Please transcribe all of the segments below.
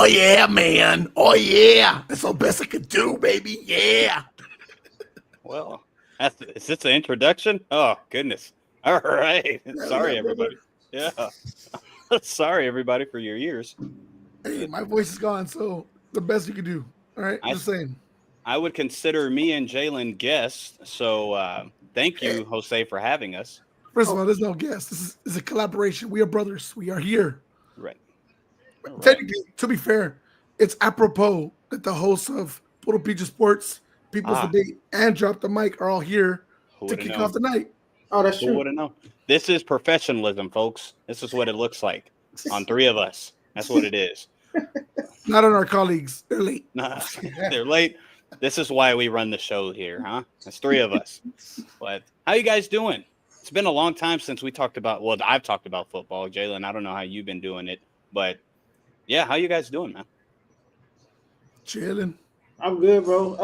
Oh yeah, man. Oh yeah. That's the best I could do, baby. Yeah. Well, is this an introduction? Oh, goodness. All right. Hell yeah, Sorry, brother. everybody. Yeah. Sorry, everybody, for your ears. Hey, But my voice is gone, so the best you can do. All right, I, just saying. I would consider me and Jalen guests. So thank Hey, you, Jose, for having us. first of Oh, all, there's no guess. This is a collaboration. We are brothers. We are here. Right. All right. Technically, to be fair, it's apropos that the hosts of Puro Sports, People's Ah, Debate, and Drop the Mic are all here who to would have kick known? off the night. oh, that's Who true. would have known? This is professionalism, folks. This is what it looks like on three of us. That's what it is. Not on our colleagues. They're late. Nah, they're late. This is why we run the show here, huh? There's three of us. But how you guys doing? It's been a long time since we talked about. Well, I've talked about football, Jalen. I don't know how you've been doing it, but yeah, how you guys doing, man? Chilling. I'm good, bro.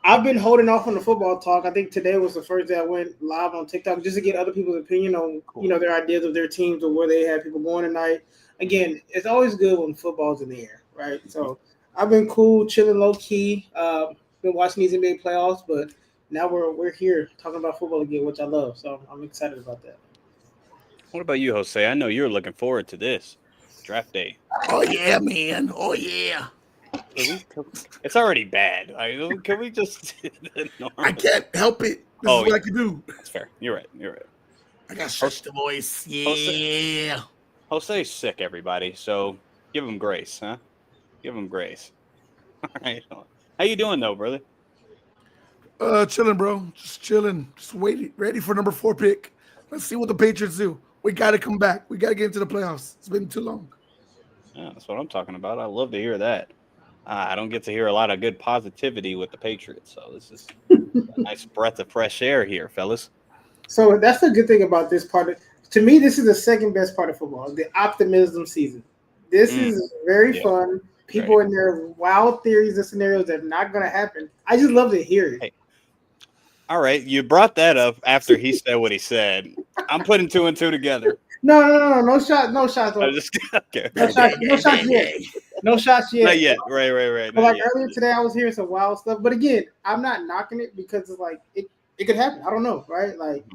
I've been holding off on the football talk. I think today was the first day I went live on TikTok just to get other people's opinion on Cool. their ideas of their teams or where they have people going tonight. Again, it's always good when football's in the air, right? So I've been cool, chilling low key. Been watching these NBA playoffs, but now we're here talking about football again, which I love. So I'm excited about that. What about you, Jose? I know you're looking forward to this draft day. Oh yeah, man. Oh yeah. It's already bad. Can we just do the I normal? can't help it. This Oh, is what I can do. That's fair. You're right. You're right. I got stretch the voice. Yeah. Jose's sick, everybody. So give him grace, huh? Give him grace. All right. How you doing, though, brother? Chilling, bro. Just chilling. Just waiting, ready for number 4 pick. Let's see what the Patriots do. We got to come back. We got to get into the playoffs. It's been too long. Yeah, that's what I'm talking about. I love to hear that. I don't get to hear a lot of good positivity with the Patriots, so this is a nice breath of fresh air here, fellas. So that's the good thing about this part. To me, this is the second best part of football, the optimism season. This is very Yeah. fun. People in their wild theories and scenarios that are not going to happen. I just love to hear it. Hey. All right, you brought that up after he said what he said. I'm putting 2 and 2 together. No shots. No shots. I just okay. No shots. No shots yet. No shots yet. Not yet. Right. But Not like yet. earlier today, I was hearing some wild stuff. But again, I'm not knocking it because it's like it could happen. I don't know, right? Like,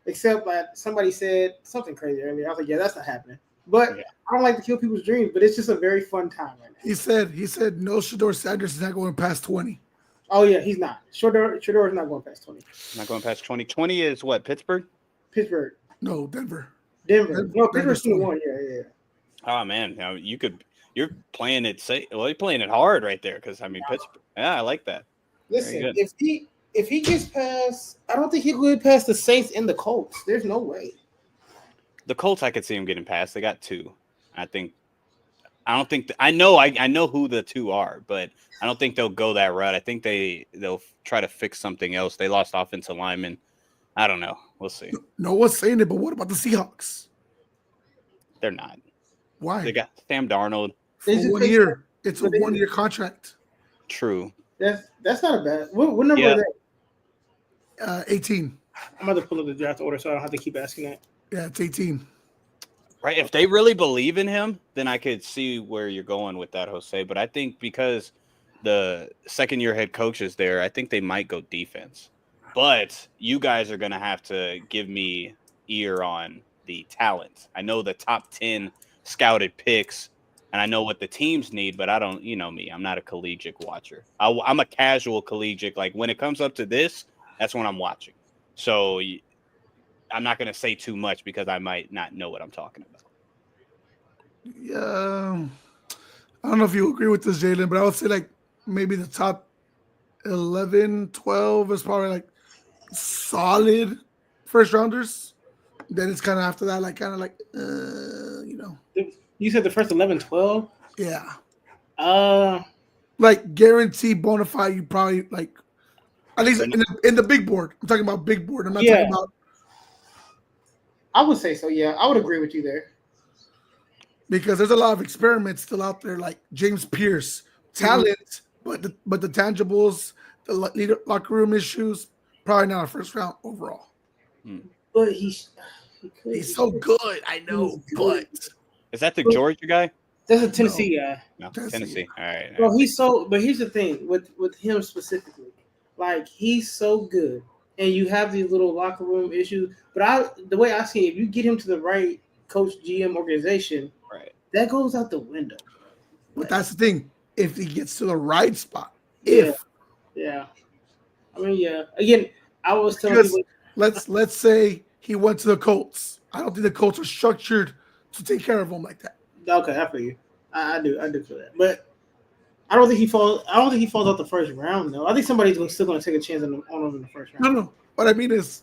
except like somebody said something crazy earlier. I was like, yeah, that's not happening. But Yeah. I don't like to kill people's dreams. But it's just a very fun time right now. He said no, Shador Sanders is not going past 20. Oh yeah, he's not. Shador is not going past 20. Not going past 20. 20 is what? Pittsburgh? Pittsburgh, No, Denver. Denver. No, Denver's Pittsburgh's 21. Yeah. Oh man, now you're playing it safe. Well, you're playing it hard right there because I mean Pittsburgh. Yeah, I like that. Listen, good. if he gets past, I don't think he'll get past the Saints and the Colts. There's no way. The Colts, I could see them getting past. They got 2. I know who the 2 are, but I don't think they'll go that route. I think they'll try to fix something else. They lost offensive linemen. I don't know. We'll see. No one's saying it, but what about the Seahawks? They're not. Why? They got Sam Darnold. For They just 1 take- year. It's a but they- 1-year contract. True. That's not a bad. What number Yeah. is that? 18. I'm going to pull up the draft order so I don't have to keep asking that. Yeah, it's 18. Right. If they really believe in him, then I could see where you're going with that, Jose. But I think because the second-year head coach is there, I think they might go defense. But you guys are going to have to give me ear on the talent. I know the top 10 scouted picks, and I know what the teams need, but I don't, you know me, I'm not a collegiate watcher. I'm a casual collegiate. Like when it comes up to this, that's when I'm watching. So I'm not going to say too much because I might not know what I'm talking about. Yeah. I don't know if you agree with this, Jalen, but I would say like maybe the top 11, 12 is probably like solid first rounders. Then it's kind of after that, like you know, You said the first 11, 12? yeah, like guaranteed bona fide. You probably like at least in the big board. I'm talking about big board. I'm not talking about. I would say so. Yeah, I would agree with you there. Because there's a lot of experiments still out there, like James Pierce, talent, but the tangibles, the locker room issues, probably not a first round overall. But He's so good, I know, but Is that the Georgia guy? That's a Tennessee guy. No, Tennessee. Tennessee. All right. Well, he's so. But here's the thing with him specifically, like he's so good, and you have these little locker room issues. But the way I see it, if you get him to the right coach GM organization, Right. that goes out the window. But that's the thing. If he gets to the right spot, Yeah. I mean, yeah. Again, I was telling because people. let's say he went to the Colts. I don't think the Colts are structured to take care of him like that. Okay, I feel you. I do feel that, but I don't think he falls. I don't think he falls out the first round though. I think somebody's still going to take a chance on him in the first round. No. What I mean is,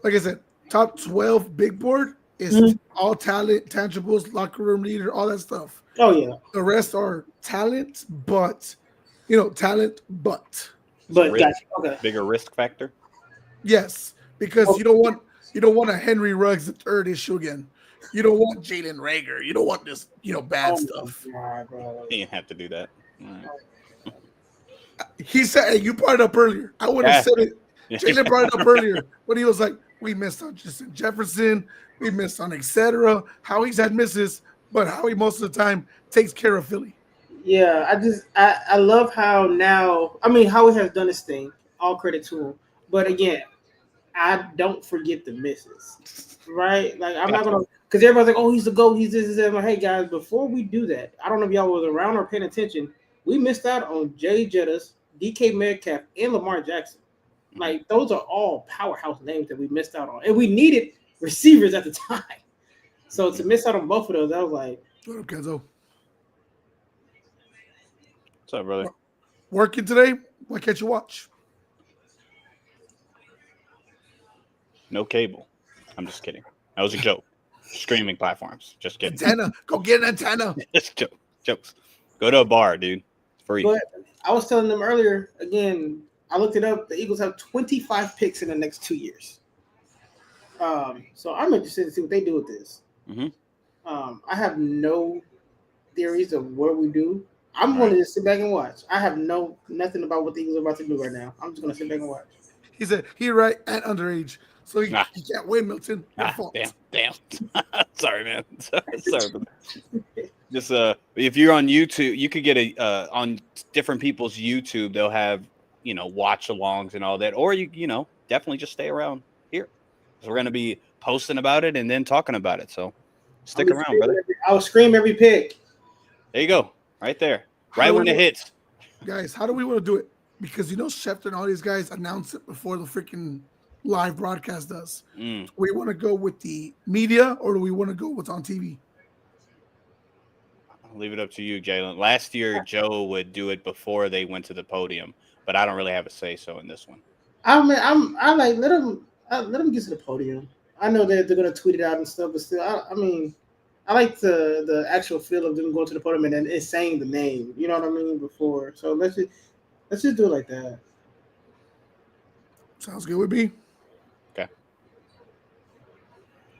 like I said, top 12 big board is Mhm. all talent, tangibles, locker room leader, all that stuff. Oh yeah, The rest are talent, but talent, but but risk, gotcha. Okay, bigger risk factor. yes, because you don't want a Henry Ruggs the third issue again. You don't want Jalen Rager. You don't want this, bad stuff. my God, bro. You didn't have to do that. All right. He said, hey, you brought it up earlier. I would have said it. Jalen brought it up earlier when he was like, we missed on Justin Jefferson, we missed on etc. How he's had misses, but how he most of the time takes care of Philly. Yeah, I love how now. I mean, Howie has done his thing. All credit to him. But again, I don't forget the misses, right? Like I'm not gonna, because everybody's like, "Oh, he's the GOAT. He's this." I'm like, hey guys, before we do that, I don't know if y'all was around or paying attention. We missed out on Jay Jettis, DK Metcalf, and Lamar Jackson. Like those are all powerhouse names that we missed out on, and we needed receivers at the time. So to miss out on both of those, I was like, What up, Kenzo? What's up, brother? Working today? Why can't you watch? No cable. I'm just kidding. That was a joke. Streaming platforms. Just kidding. Antenna. Go get an antenna. Just jokes. Go to a bar, dude. It's free. but I was telling them earlier. Again, I looked it up. The Eagles have 25 picks in the next 2 years. So I'm interested to see what they do with this. Mhm. I have no theories of what we do. I'm going to just sit back and watch. I have nothing about what the Eagles are about to do right now. I'm just going to sit back and watch. He said he right at underage, so he can't win, Milton. Your fault. Damn. Sorry, man. Sorry. Just if you're on YouTube, you could get on different people's YouTube. They'll have watch alongs and all that, or you definitely just stay around here. So we're gonna be posting about it and then talking about it. So stick around, brother. I'll scream every pick. There you go, right there, right when it hits. Guys, how do we want to do it? Because Schefter and all these guys announce it before the freaking live broadcast does. Mm. We want to go with the media, or do we want to go what's on TV? I'll leave it up to you, Jalen. Last year, Joe would do it before they went to the podium, but I don't really have a say so in this one. I like let them get to the podium. I know that they're gonna tweet it out and stuff, but still, I like the actual feel of them going to the podium and then saying the name. You know what I mean? Before, so let's just do it like that. Sounds good with me. Okay.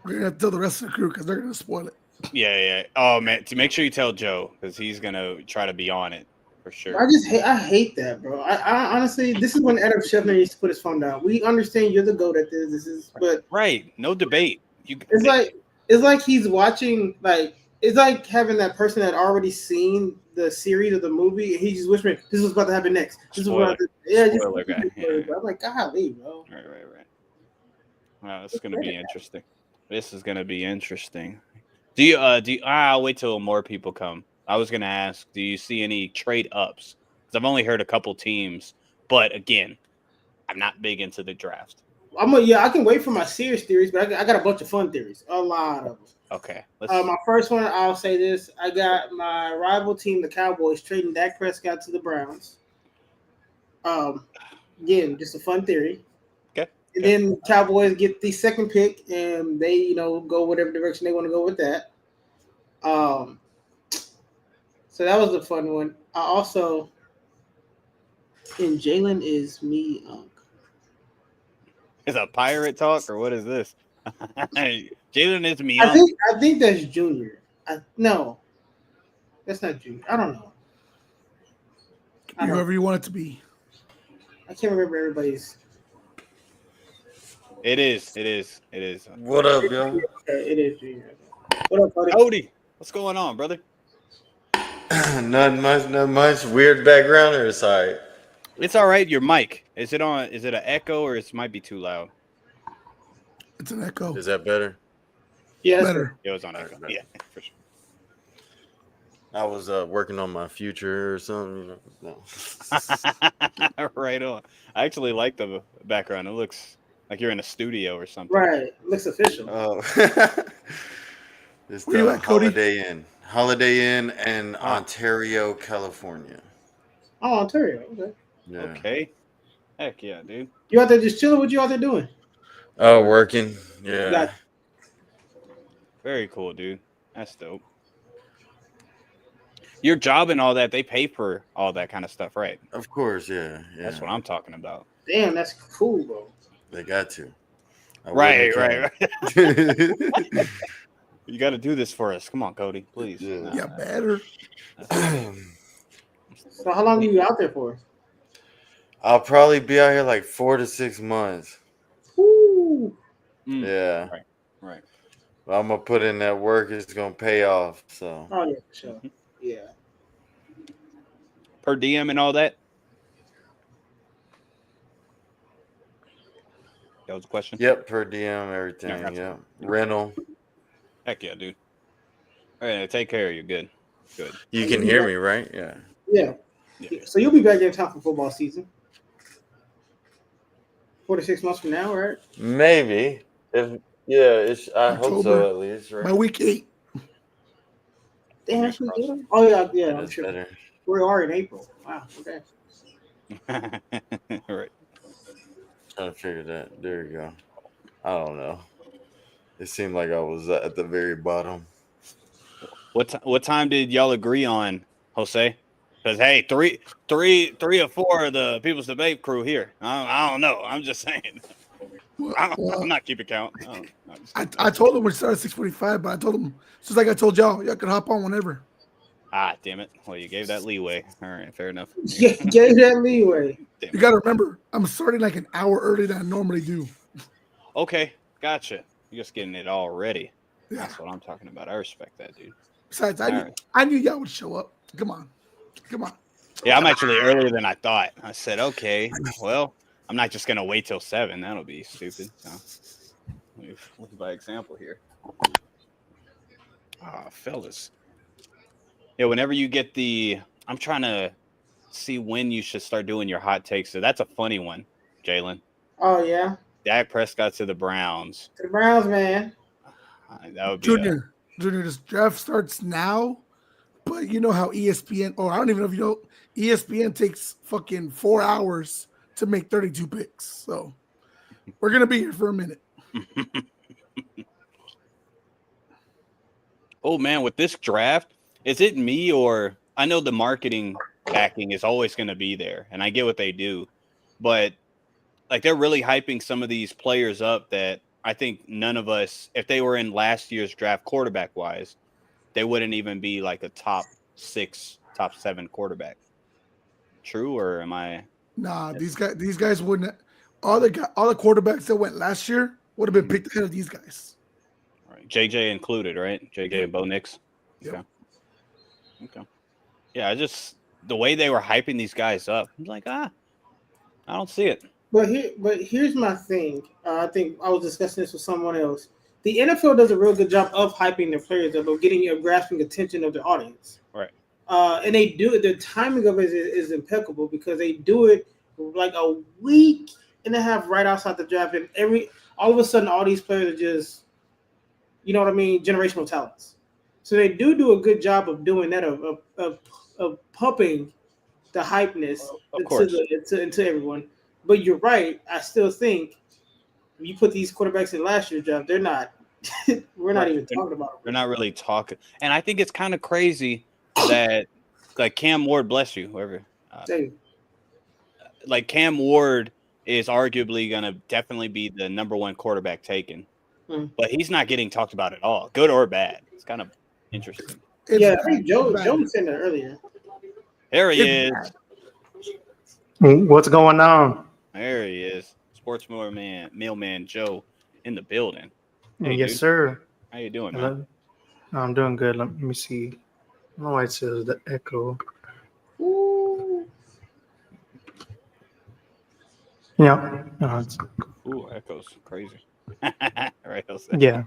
We're gonna have to tell the rest of the crew because they're gonna spoil it. Yeah. Oh man, to make sure you tell Joe because he's gonna try to be on it for sure. I hate that, bro. I honestly, this is when Adam Schefter needs to put his phone down. We understand you're the GOAT at this. This is, but right, no debate. It's like he's watching, like it's like having that person that already seen the series of the movie and he's just whispering, "This is what's about to happen next." This Spoiler. is Spoiler guy. Yeah. I'm like, golly, bro. Right. Wow, this is gonna be interesting. This is gonna be interesting. Do you? I'll wait till more people come. I was gonna ask, do you see any trade ups? Because I've only heard a couple teams, but again, I'm not big into the draft. I can wait for my serious theories, but I got a bunch of fun theories, a lot of them. Okay. My first one, I'll say this: I got my rival team, the Cowboys, trading Dak Prescott to the Browns. Again, just a fun theory. Okay. And then Cowboys get the second pick, and they go whatever direction they want to go with that. So that was a fun one. I also, and Jalen is me. Is a pirate talk or what is this? Jalen is me. I think that's Junior. No, that's not Junior. I don't know. Whoever you want it to be. I can't remember everybody's. It is. What up, yo? It is Junior. What up, buddy? Cody, what's going on, brother? Not much. Not much. Weird background, or sorry. It's all right. Your mic, is it on? Is it an echo or it might be too loud? It's an echo. Is that better? Yeah, that's Better. It was on All echo. right, Yeah, for sure. I was working on my future or something. You know? No. Right on. I actually like the background. It looks like you're in a studio or something. right. Looks official. Oh, it's Where you the at, Cody? Holiday Inn, in Ah, Ontario, California. Oh, Ontario. Okay. Yeah. okay. Heck yeah, dude. You out there just chilling? What you out there doing? Oh, working. You Yeah. got Very cool, dude. That's dope. Your job and all that, they pay for all that kind of stuff, right? Of course. Yeah. Yeah. That's what I'm talking about. damn. That's cool, bro. They got to. I Right, wouldn't right, if right. You got to do this for us. Come on, Cody, please. Yeah. Nah, Yeah, better. I- So how long are you out there for? I'll probably be out here like 4 to 6 months. Woo. Mm, Yeah. right, right. But I'm gonna put in that work. It's gonna pay off. So Oh yeah, for sure. Mhm. Yeah. Per diem and all that. That was a question. yep, per diem, everything. Yeah, gotcha. Yep, rental. Heck yeah, dude. All right, take care of you. Good, good. You can hear me, right? Yeah. Yeah. Yeah. So you'll be back in time for football season. 4 to 6 months from now, right? Maybe. If it's. I hope October. so at least. By Right. week 8. Damn, Fingers that's pretty crossed. good. Oh yeah, yeah. I'm That's sure. better. We are in April. Wow. Okay. Right. Trying to figure that. There you go. I don't know. It seemed like I was at the very bottom. What time did y'all agree on, Jose? Because hey, three or four of the People's Debate crew here. I don't know. I'm just saying. Well, I'm not keeping count. I'm just kidding. I told him we started at 6:45, but I told him just like I told y'all could hop on whenever. Damn it. Well, you gave that leeway. All right, fair enough. Yeah, gave that leeway. Damn You it. got to remember, I'm starting like an hour earlier than I normally do. Okay, gotcha. You're just getting it all ready. Yeah. That's what I'm talking about. I respect that, dude. Besides, All right. I knew y'all would show up. Come on. Yeah, I'm actually earlier than I thought. I said, okay, well, I'm not just gonna wait till 7. That'll be stupid. So let me lead by example here. Fellas. Yeah, whenever you get I'm trying to see when you should start doing your hot takes. So that's a funny one, Jalen. Oh yeah. Dak Prescott to the Browns. To the Browns, man. That would be Junior, this draft starts now, but you know how ESPN, or I don't even know if you know, ESPN takes fucking 4 hours to make 32 picks. So we're going to be here for a minute. Oh man, with this draft, is it me or I know the marketing backing is always going to be there, and I get what they do, but like they're really hyping some of these players up that I think none of us, if they were in last year's draft quarterback wise, they wouldn't even be like a top 6, top 7 quarterback. True, or am I? Nah, these guys wouldn't. All the quarterbacks that went last year would have been picked ahead of these guys. All right. JJ included, right? JJ and Bo Nix. Yep. Okay. Yeah, I just the way they were hyping these guys up, I'm like, I don't see it. But here's my thing. I think I was discussing this with someone else. The NFL does a real good job of hyping their players up, of getting your grasping attention of their audience. Right. And they do it. The timing of it is impeccable because they do it like a week and a half right outside the draft, and all of a sudden all these players are just, you know what I mean, generational talents. So they do a good job of doing that, of pumping the hypeness Of course. into everyone. But you're right. I still think if you put these quarterbacks in last year's draft, they're not. We're not even talking about them. They're not really talking, and I think it's kind of crazy that like Cam Ward, bless you, whoever. Like Cam Ward is arguably going to definitely be the number 1 quarterback taken, but he's not getting talked about at all, good or bad. It's kind of interesting. I think Joe was saying that earlier. There he is. What's going on? There he is. Sports mailman Joe in the building. Hey, Yes, dude. sir. How you doing, Hello. man? I'm doing good. Let me see. don't know why it says the echo. Ooh. Yeah. No, it's, Ooh, echoes crazy. Right, Jose. yeah.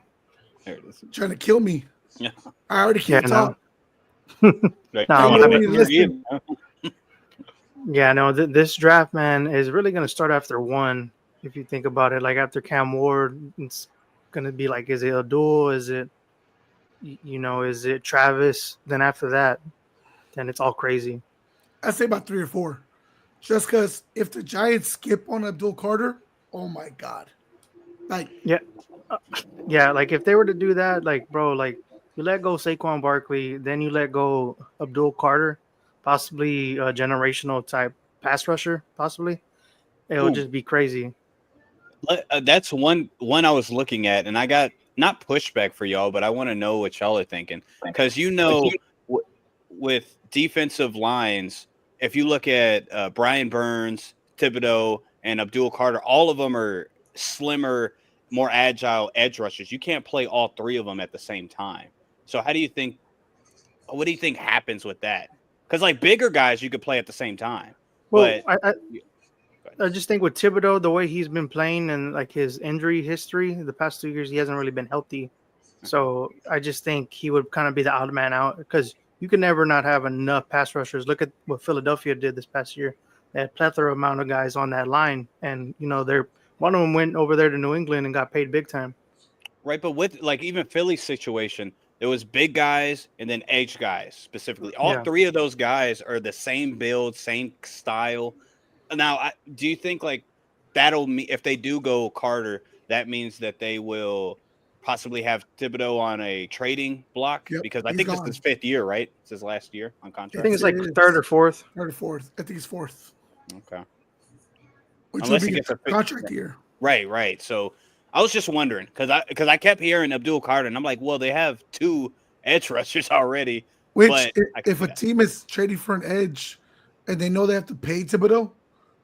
There it is. Trying to kill me. Yeah. I already Yeah, can't no. talk. Right. No, I you want I to mean, only hear you. listen. yeah, no, this draft, man, is really going to start after one. If you think about it, like after Cam Ward, it's going to be like, is it Abdul? Is it, is it Travis? Then after that, then it's all crazy. I'd say about 3 or 4. Just because if the Giants skip on Abdul Carter, oh my God. Like, Yeah, yeah. Like if they were to do that, like bro, like you let go Saquon Barkley, then you let go Abdul Carter, possibly a generational type pass rusher, possibly. It would Ooh, just be crazy. that's one I was looking at, and I got not pushback for y'all, but I want to know what y'all are thinking because with defensive lines, if you look at Brian Burns, Thibodeau, and Abdul Carter, all of them are slimmer, more agile edge rushers. You can't play all three of them at the same time. So how do you think? What do you think happens with that? Because like bigger guys, you could play at the same time, Well, but I just think with Thibodeau, the way he's been playing and like his injury history, the past 2 years, he hasn't really been healthy. So I just think he would kind of be the odd man out because you can never not have enough pass rushers. Look at what Philadelphia did this past year. They had plethora amount of guys on that line, and they're one of them went over there to New England and got paid big time. right, but with like even Philly's situation, there was big guys and then edge guys specifically. All Yeah. three of those guys are the same build, same style. Now, do you think like that'll mean if they do go Carter, that means that they will possibly have Thibodeau on a trading block? yep, Because I he's think this is gone. his 5th year, right? It's his last year on I contract. think it's like It third is. or fourth. 3rd or 4th. I think it's 4th, Okay. which Unless will he be gets a a contract year. right. So I was just wondering because I kept hearing Abdul Carter, and I'm like, well, they have 2 edge rushers already, Which, but I can if see a that. team is trading for an edge and they know they have to pay Thibodeau,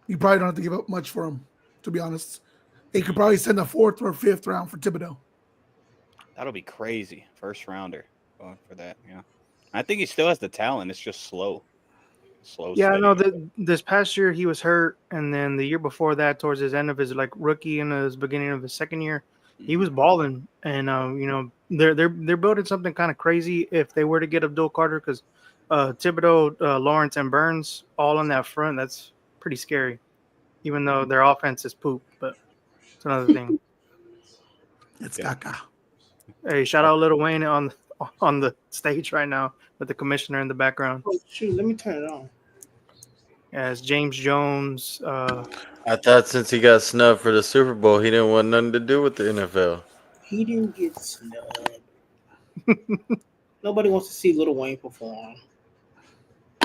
you probably don't have to give up much for him, to be honest. They could probably send a 4th or 5th round for Thibodeau. That'll be crazy. First rounder going for that. Yeah. I think he still has the talent. It's just slow. Yeah, I Steady. know that this past year he was hurt, and then the year before that, towards his end of his like rookie and his beginning of his second year, he was balling. And they're building something kind of crazy if they were to get Abdul Carter because Thibodeau, Lawrence, and Burns all on that front. That's pretty scary, even though their offense is poop. But it's another thing. It's Yeah. Kaka. Hey, shout out Lil Wayne on the stage right now with the commissioner in the background. Oh, shoot, let me turn it on. As James Jones. I thought since he got snubbed for the Super Bowl, he didn't want nothing to do with the NFL. He didn't get snubbed. Nobody wants to see Lil Wayne perform.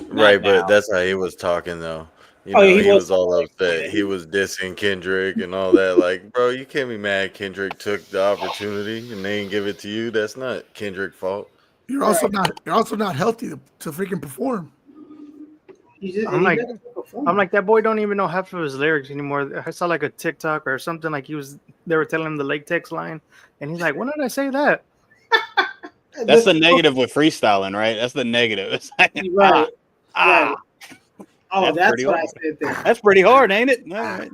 Right, now. but that's how he was talking though. Oh, yeah, He he was was all talking upset. like He was dissing Kendrick and all that. Like, bro, you can't be mad Kendrick took the opportunity and they didn't give it to you. That's not Kendrick's fault. You're also not healthy to freaking perform. I'm like that boy don't even know half of his lyrics anymore. I saw like a TikTok or something like they were telling him the latex line, and he's like, "When did I say that?" That's the negative with freestyling, right? That's the negative. It's like, right. ah, Oh, that's pretty what hard. I said there. That's pretty hard, ain't it? All right.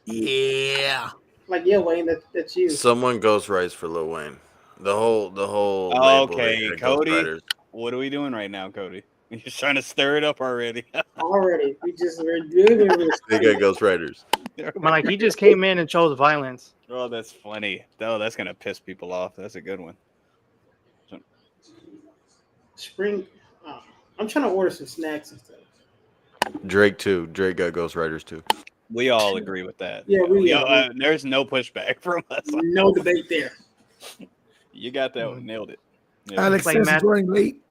Yeah. Like, yeah, Wayne, that's you. Someone ghostwrites for Lil Wayne. The whole label. Okay, they got Cody. ghostwriters. What are we doing right now, Cody? You're just trying to stir it up already. Already, we're doing it. They got ghostwriters. But like he just came in and chose violence. Oh, that's funny. Oh, that's gonna piss people off. That's a good one. Spring. I'm trying to order some snacks and stuff. Drake too. Drake got ghostwriters too. We all agree with that. Yeah, there's no pushback from us. No debate there. You got that one. Nailed it. Yeah. Alex Play says Matt- during late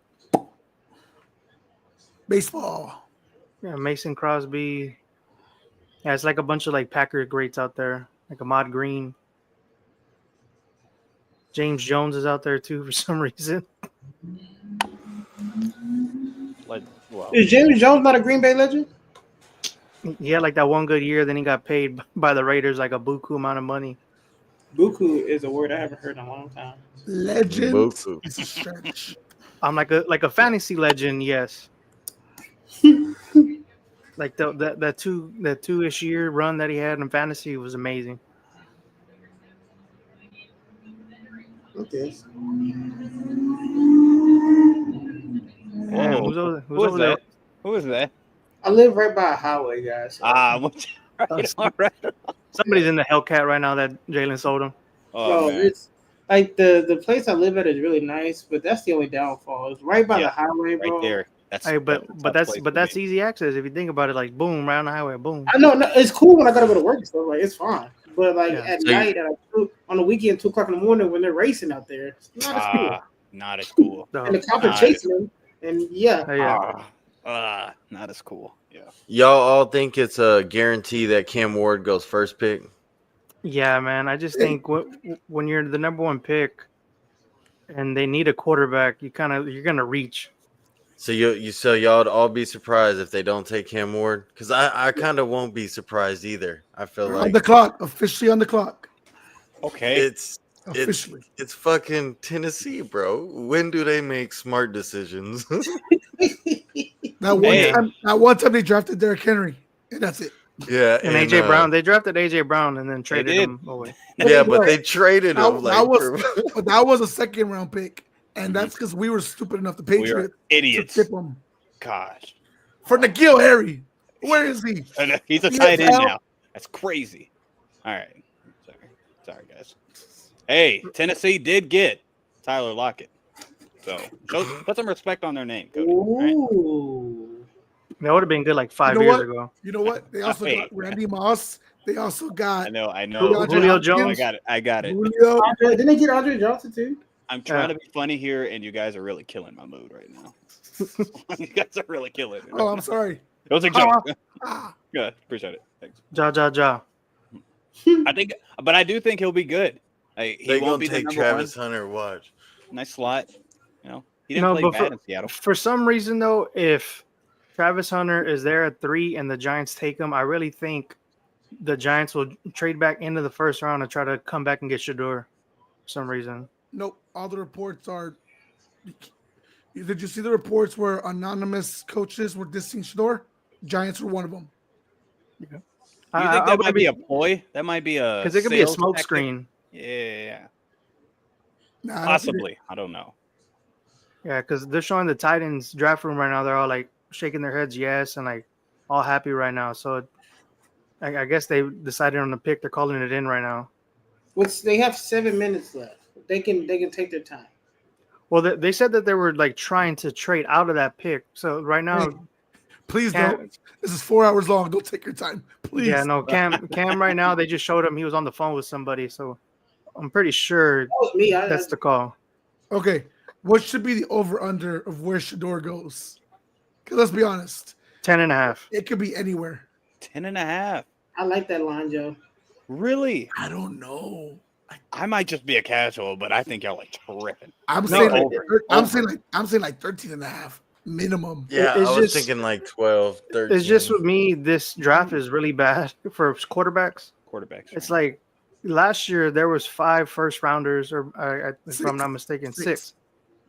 baseball. Yeah, Mason Crosby. Yeah, it's like a bunch of like Packer greats out there, like Ahmad Green. James Jones is out there too for some reason. Like, well, Is James Jones not a Green Bay legend? He had like that one good year, then he got paid by the Raiders like a buku amount of money. Buku is a word I haven't heard in a long time. Legend Buku. is a stretch. I'm like a fantasy legend, yes. Like that 2-ish year run that he had in fantasy was amazing. Okay. Damn, Whoa. who's over there? that? Who is that? I live right by a highway, guys. So. Right, all right. Somebody's in the Hellcat right now that Jalen sold him. Oh No, man. it's like the place I live at is really nice, but that's the only downfall. It's right by Yeah, the highway, Right bro. there. That's Hey, a but tough that's place to be. easy access if you think about it. Like boom, right on the highway, boom. I know no, it's cool when I gotta go to work and stuff. Like it's fine, but like Yeah. at So you- night, on the weekend, 2 o'clock in the morning when they're racing out there, it's not as cool. Not as cool. No. And the cop are Nah, chasing them, and yeah, Yeah. Not as cool. Yeah. Y'all all think it's a guarantee that Cam Ward goes first pick? Yeah, man. I just think when you're the number one pick and they need a quarterback, you're gonna reach. So so y'all'd all be surprised if they don't take Cam Ward? Because I kind of won't be surprised either. I feel On like the clock, officially on the clock. Okay. it's Officially. it's fucking Tennessee, bro. When do they make smart decisions? That one time they drafted Derrick Henry, and that's it. Yeah, And AJ Brown, they drafted AJ Brown and then traded did. him away. Yeah, but they traded him. But that was a second round pick, and that's because we were stupid enough to We are Patriots to idiots. tip him Gosh. for N'Keal Harry. Where is he? And he's a He tight is end out. now. That's crazy. All right. Sorry, guys. Hey, Tennessee did get Tyler Lockett. So put some respect on their name, Cody. Right? ooh, That would have been good like 5 You know years what? ago. You know what? They also Hey. got Randy Moss. They also got I know. Julio Jones. I got it. Julio. Didn't they get Andre Johnson too? I'm trying to be funny here, and you guys are really killing my mood right now. You guys are really killing it. Oh, I'm sorry. It was a joke. Ah, Good. Appreciate it. Thanks. Ja. I think, but I do think he'll be good. He They won't gonna be the take number Travis one. Hunter. Watch. Nice slot. He didn't play but bad in Seattle. for some reason though, if Travis Hunter is there at 3 and the Giants take him, I really think the Giants will trade back into the first round and try to come back and get Shador for some reason. nope. All the reports are. Did you see the reports where anonymous coaches were dissing Shador? Giants were one of them. Do you think that might be a ploy? That might be a because it could be a sales smoke tactic? screen. Yeah, Nah, I don't think possibly. I don't know. Yeah, because they're showing the Titans draft room right now. They're all like shaking their heads yes and like all happy right now. So I guess they decided on the pick. They're calling it in right now. They have 7 minutes left. They can take their time. Well, they said that they were like trying to trade out of that pick. So right now, Please Cam- don't. This is 4 hours long. Don't take your time. Please. yeah, no, Cam right now they just showed him he was on the phone with somebody. So I'm pretty sure That was me. that's the call. Okay. What should be the over-under of where Shador goes? Because let's be honest. 10.5. It could be anywhere. 10.5. I like that line, Joe. Really? I don't know. I might just be a casual, but I think y'all are tripping. I'm No, saying like, over. I'm saying like 13 and a half minimum. Yeah, It's I was just- thinking like 12, 13. It's just with me, this draft is really bad for quarterbacks. Quarterbacks. It's like last year there was 5 first rounders, or if Six. I'm not mistaken, Six. 6.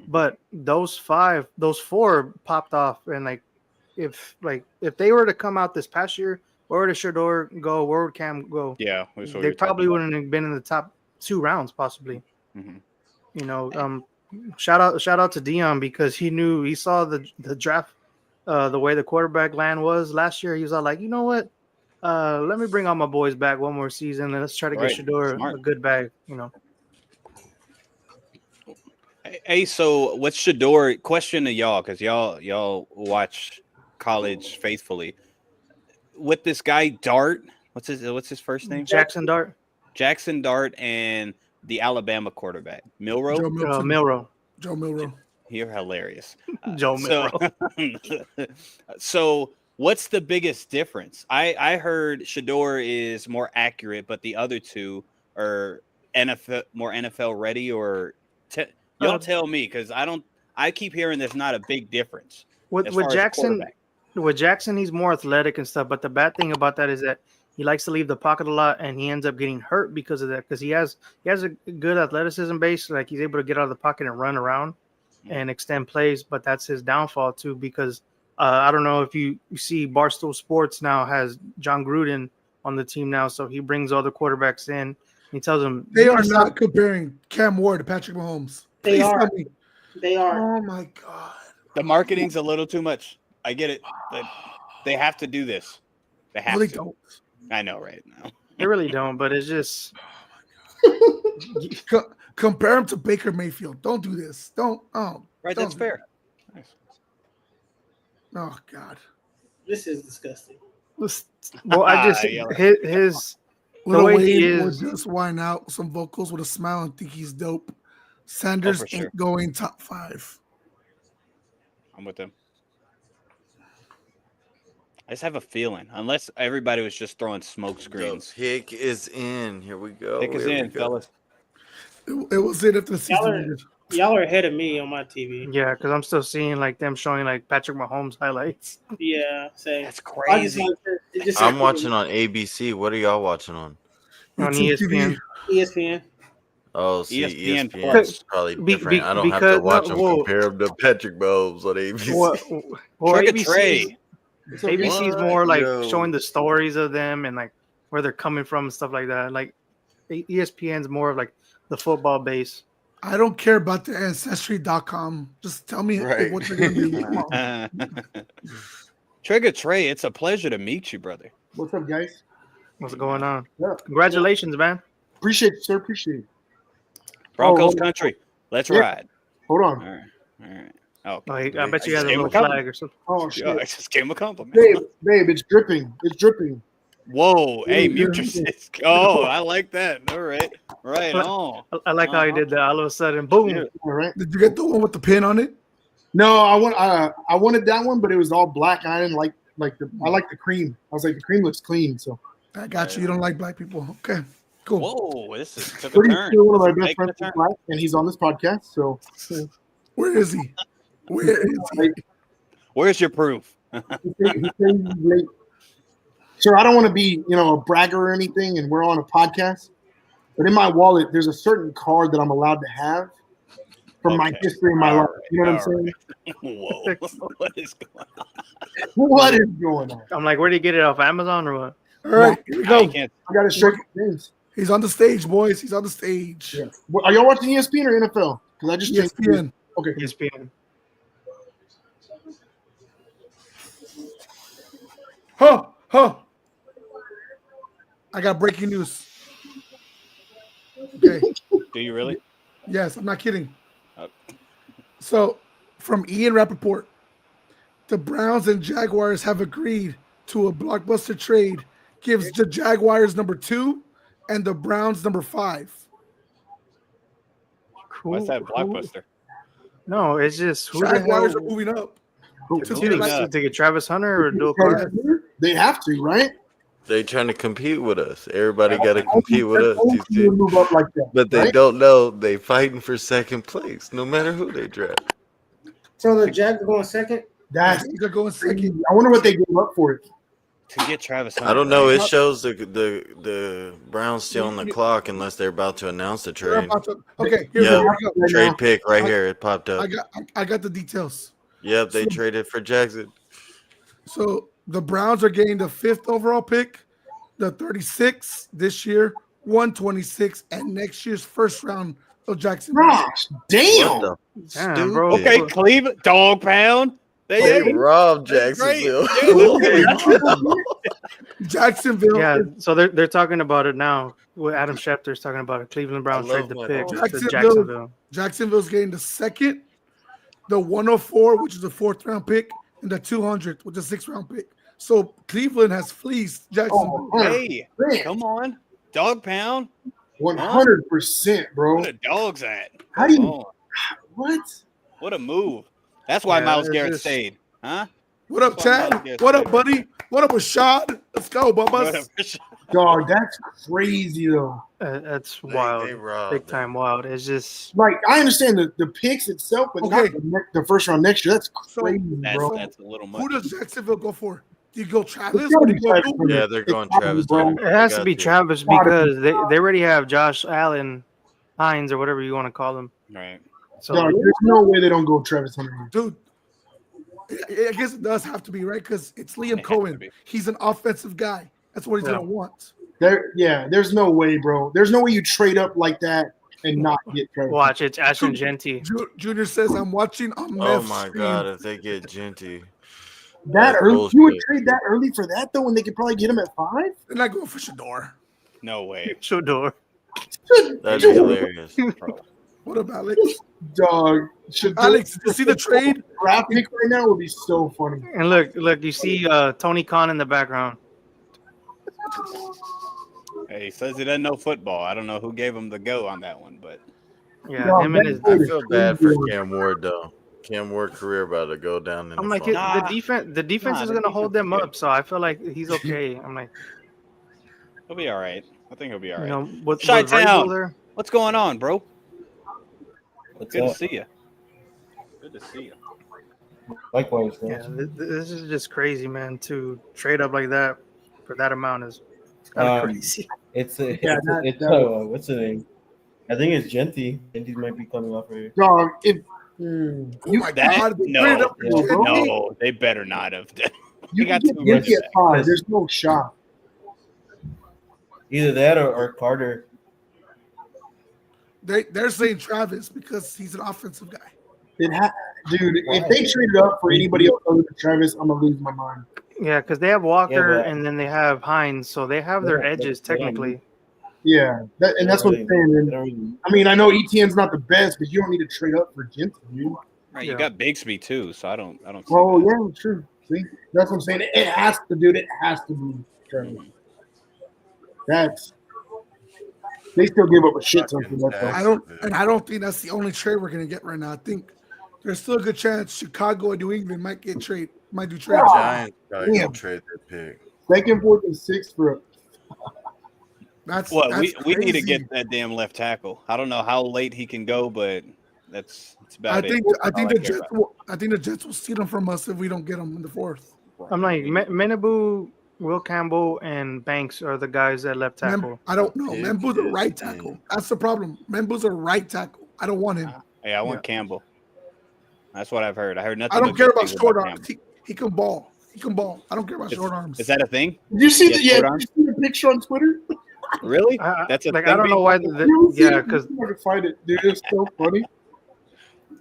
But those 4 popped off, and like if they were to come out this past year, where would Shador go? Where would Cam go? Yeah, that's what They you're probably talking wouldn't have been in the top 2 rounds, possibly. about. Mhm. You know, shout out to Dion because he saw the draft, the way the quarterback land was last year. He was all like, you know what? Let me bring all my boys back one more season and let's try to Right. get Shador Smart. a good bag. You know. Hey, so what's Shador? Question to y'all, because y'all watch college faithfully. With this guy Dart, what's his first name? Jackson Dart, Jackson Dart, and the Alabama quarterback Milrow. Joe Milton. Milrow, Joe Milrow. You're hilarious. Joe So, Milrow. so what's the biggest difference? I heard Shador is more accurate, but the other two are more NFL ready. Or y'all tell me, because I keep hearing there's not a big difference With as far as Jackson, quarterback. with Jackson, he's more athletic and stuff. But the bad thing about that is that he likes to leave the pocket a lot, and he ends up getting hurt because of that. Because he has a good athleticism base, like he's able to get out of the pocket and run around. and extend plays, but that's his downfall too. Because I don't know if you see Barstool Sports now has John Gruden on the team now, so he brings all the quarterbacks in. He tells them They are not comparing Cam Ward to Patrick Mahomes. They Please are. tell me. They are. Oh my god. The marketing's a little too much. I get it. But they have to do this. They have No, they to. don't. I know, right now. they really don't, but it's just Compare him to Baker Mayfield. Don't do this. Don't. Oh, Right, don't that's do fair. Nice. that. Oh god. This is disgusting. well, I just Yeah. his the Little way he Wayne would is. just whine out some vocals with a smile and think he's dope. Sanders for sure. ain't going top 5. I'm with them. I just have a feeling, unless everybody was just throwing smoke The screens. pick is in. Here we go. Pick is Here we in, go. fellas. It was it after the Y'all season are, ended. y'all are ahead of me on my TV. Yeah, because I'm still seeing like them showing like Patrick Mahomes highlights. Yeah, same. That's I just crazy. like it just I'm watching on ABC. What are y'all watching on? On YouTube ESPN. ESPN. Oh, see, ESPN ESPN Plus. is probably Be- different. be- I don't have because- to watch no, them whoa. compare them to Patrick Mahomes on ABC. Well, Trigger ABC Trey. ABC is What? more like Yo. showing the stories of them and like where they're coming from and stuff like that. Like ESPN's more of like the football base. I don't care about the ancestry.com. Just tell me Right. what you're gonna do. Come on. Trigger Trey, it's a pleasure to meet you, brother. What's up, guys? What's going on? Yeah. Congratulations, man. Appreciate it, sir. Appreciate it. Broncos hold on. country. Let's Yeah. ride. Hold All on. right. All right. Oh, Oh, I bet you I had a just gave little him a compliment. flag or something. Oh shit, Yeah, I just gave him a compliment. babe, it's dripping. It's dripping. Whoa, hey, Yeah. mute your Oh, I like that. All right. Right on. I like how he did that. All of a sudden, boom. Yeah. All right. Did you get the one with the pin on it? No, I wanted that one, but it was all black. I didn't like I like the cream. I was like, the cream looks clean. So I got you. You don't like black people. Okay. Cool. Whoa, this is took a pretty turn. sure one of my This is best taking friends a is turn. black, and he's on this podcast. So Where is he? Where is he? Where's your proof? he said he's late. Sir, I don't want to be, a bragger or anything, and we're on a podcast. But in my wallet, there's a certain card that I'm allowed to have from my Okay. history in my All life. You know what I'm right. saying? Whoa, what is going on? What is going on? I'm like, where did you get it off Amazon or what? All right, here we I go. can't. I got it straight from James. He's on the stage, boys. He's on the stage. Yeah. Are y'all watching ESPN or NFL? Because I just changed. ESPN. Okay. ESPN. Huh. I got breaking news. Okay. Do you really? Yes, I'm not kidding. Oh. So, from Ian Rappaport, the Browns and Jaguars have agreed to a blockbuster trade, gives the Jaguars number 2 and the Browns number 5. What's that blockbuster? No, it's just who the Jaguars are hell moving up. Who- Moving up. to get Travis Hunter or Bill Carter? They have to, right? They trying to compete with us. Everybody got to compete with us. Only these team days. move up like that, But they right? don't know they fighting for second place, no matter who they draft. So the Jags are going second. That's They're going second. I wonder what they gave up for it. To get Travis Hunter. I don't know. right? It shows the Browns still on the clock unless they're about to announce the They're trade. about to- Okay, here Yeah. we go. Right Trade now. pick right here. It popped up. I got the details. Yep, they So- traded for Jackson. So the Browns are getting the 5th overall pick, the 36th this year, 126, and next year's first round of Jacksonville. Gosh, damn. What Damn, bro. Okay, Cleveland dog pound. the? They They robbed That's great. Jacksonville. Jacksonville. Yeah, so they're talking about it now. Well, Adam Schefter's talking about it. Cleveland Browns I trade love the my pick dog. to Jacksonville. Jacksonville's getting the 2nd, the 104, which is the 4th round pick, and the 200th, which is a 6th round pick. So Cleveland has fleeced Jacksonville. Oh, Hey, come on, dog pound. 100%, bro. Where the dogs at? How do you- Come on. What? What a move. That's why Yeah, Myles it's Garrett just- stayed, huh? What up, Chad? What up, buddy? What up, Rashad? Let's go, Bubba. Dog, that's crazy, though. That's They wild. robbed Big them. time wild. It's just Like, I understand the picks itself, but Okay. not the first round next year. That's So, crazy, That's, bro. that's a little much. Who does Jacksonville go for? Do you go Travis? It's Or gotta do be you go Travis. Newton? Yeah, they're going It's Travis bro. Hunter. it has They to got be Travis Gotta be. because they already have Josh Allen, Hines, or whatever you want to call him. Right. So Dog, there's no way they don't go Travis Hunter. Dude, I guess it does have to be, right? Because it's Liam It has to Cohen. be. He's an offensive guy. That's what he's Yeah. going to want. There's no way, bro. There's no way you trade up like that and not get Travis. watch, it's Ashton Genty. Junior says, I'm watching on Oh Meth my stream. god, if they get Genty. That That's early? You would bullshit. trade that early for that though, when they could probably get him at 5? They're not going for Shador. No way. Shador. That'd be hilarious. What up, Alex? Dog, should Alex, did you see the trade? draft pick right now would be so funny. And look, you see Tony Khan in the background. Hey, he says he doesn't know football. I don't know who gave him the go on that one, but Yeah, No, him and his. that- I feel bad for Cam Ward though. Cam Ward career about to go down in I'm the like, fucking- Nah. the defense Nah, is the gonna hold them defense is up, so I feel like he's okay. I'm like, he'll be all right. I think he'll be all right. you know, with Chi-town. Vrabel there. What's going on, bro? What's Good up? to see you. Good to see you. Likewise, Yeah, man. this is just crazy, man. To trade up like that for that amount is kind of crazy. It's what's the name? I think it's Genty. Genty might be coming off here. Dog, if Oh my That- God. They no. traded up for Yeah. Jimmy? No, they better not have. you got can too get much Genty of at 5, there's no shot. Either that or Carter. They're saying Travis because he's an offensive guy. Dude, if they traded up for anybody else other than Travis, I'm gonna lose my mind. Yeah, because they have Walker but- and then they have Hines, so they have their Yeah, edges but- yeah. technically. Yeah, that's what I'm saying. And, I mean, I know ETN's not the best, but you don't need to trade up for Genty, dude. Right, Yeah. you got Bigsby too, so I don't. See Oh that. yeah, true. See, that's what I'm saying. It has to, dude. It has to be Travis. They still give up a shit ton for that. Though. I don't think that's the only trade we're gonna get right now. I think there's still a good chance Chicago and New England might do trades. Giants gotta go Damn. trade their pick. Second, fourth, and sixth for That's What that's we need to crazy. get that damn left tackle. I don't know how late he can go, but that's about I it. think That's all the care Jets about. I think the Jets will steal them from us if we don't get them in the 4th. I'm like, Menabu, Will Campbell, and Banks are the guys that left tackle. I don't know. Pick Membu's a is right in. tackle. That's the problem. Membu's a right tackle. I don't want him. Hey, I want Campbell. That's what I've heard. I heard nothing. I don't but care good about things short Campbell. arms. He can ball. He can ball. I don't care about Is- short arms. Is that a thing? Did you see Yeah, the short arms. did you see the picture on Twitter? Really? That's a like thing I don't know being- why. You see Yeah, it? because I can find it, dude. It's so funny.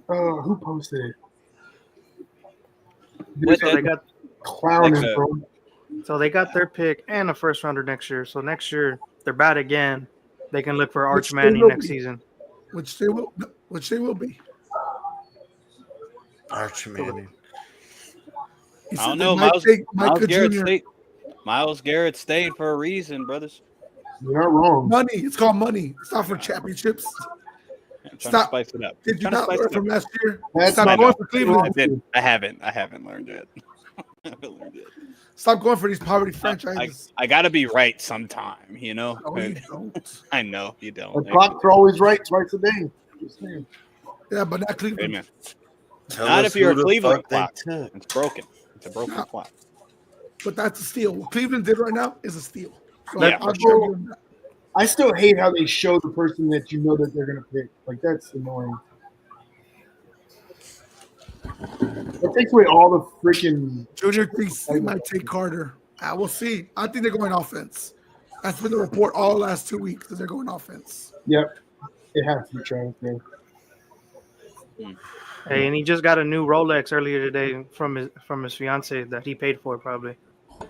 Who posted it? Dude, so they got clowning, like a- bro. so they got their pick and a first rounder next year. So next year they're bad again. They can look for Arch Which they Manning will next be. season. Which they will be. Archie Manning. He I don't said know. they might Miles, take Miles Micah Garrett Jr. stayed. Miles Garrett stayed for a reason, brothers. You're not wrong. Money. It's called money. It's not for championships. I'm trying Stop. to spice it up. Did you Trying to not spice learn it from up. last year? That's Stop not going wrong. for Cleveland. I haven't learned yet. I haven't learned yet. Stop going for these poverty franchises. I got to be right sometime, you know. No, you don't. I know you don't. The clocks are always right twice a day. Just saying. Yeah, but not Cleveland. Amen. Tell Not us if you're a who the Cleveland fuck they clock. took. It's broken. It's a broken No. clock. But that's a steal. What Cleveland did right now is a steal. So Yeah, I'll for give sure. them that. I still hate how they show the person that you know that they're gonna pick. Like that's annoying. It takes away all the freaking. Junior thinks they might take Carter. We'll see. I think they're going offense. That's been the report all the last 2 weeks that they're going offense. Yep, it has to be Travis. Man. Hey, and he just got a new Rolex earlier today from his fiance that he paid for probably.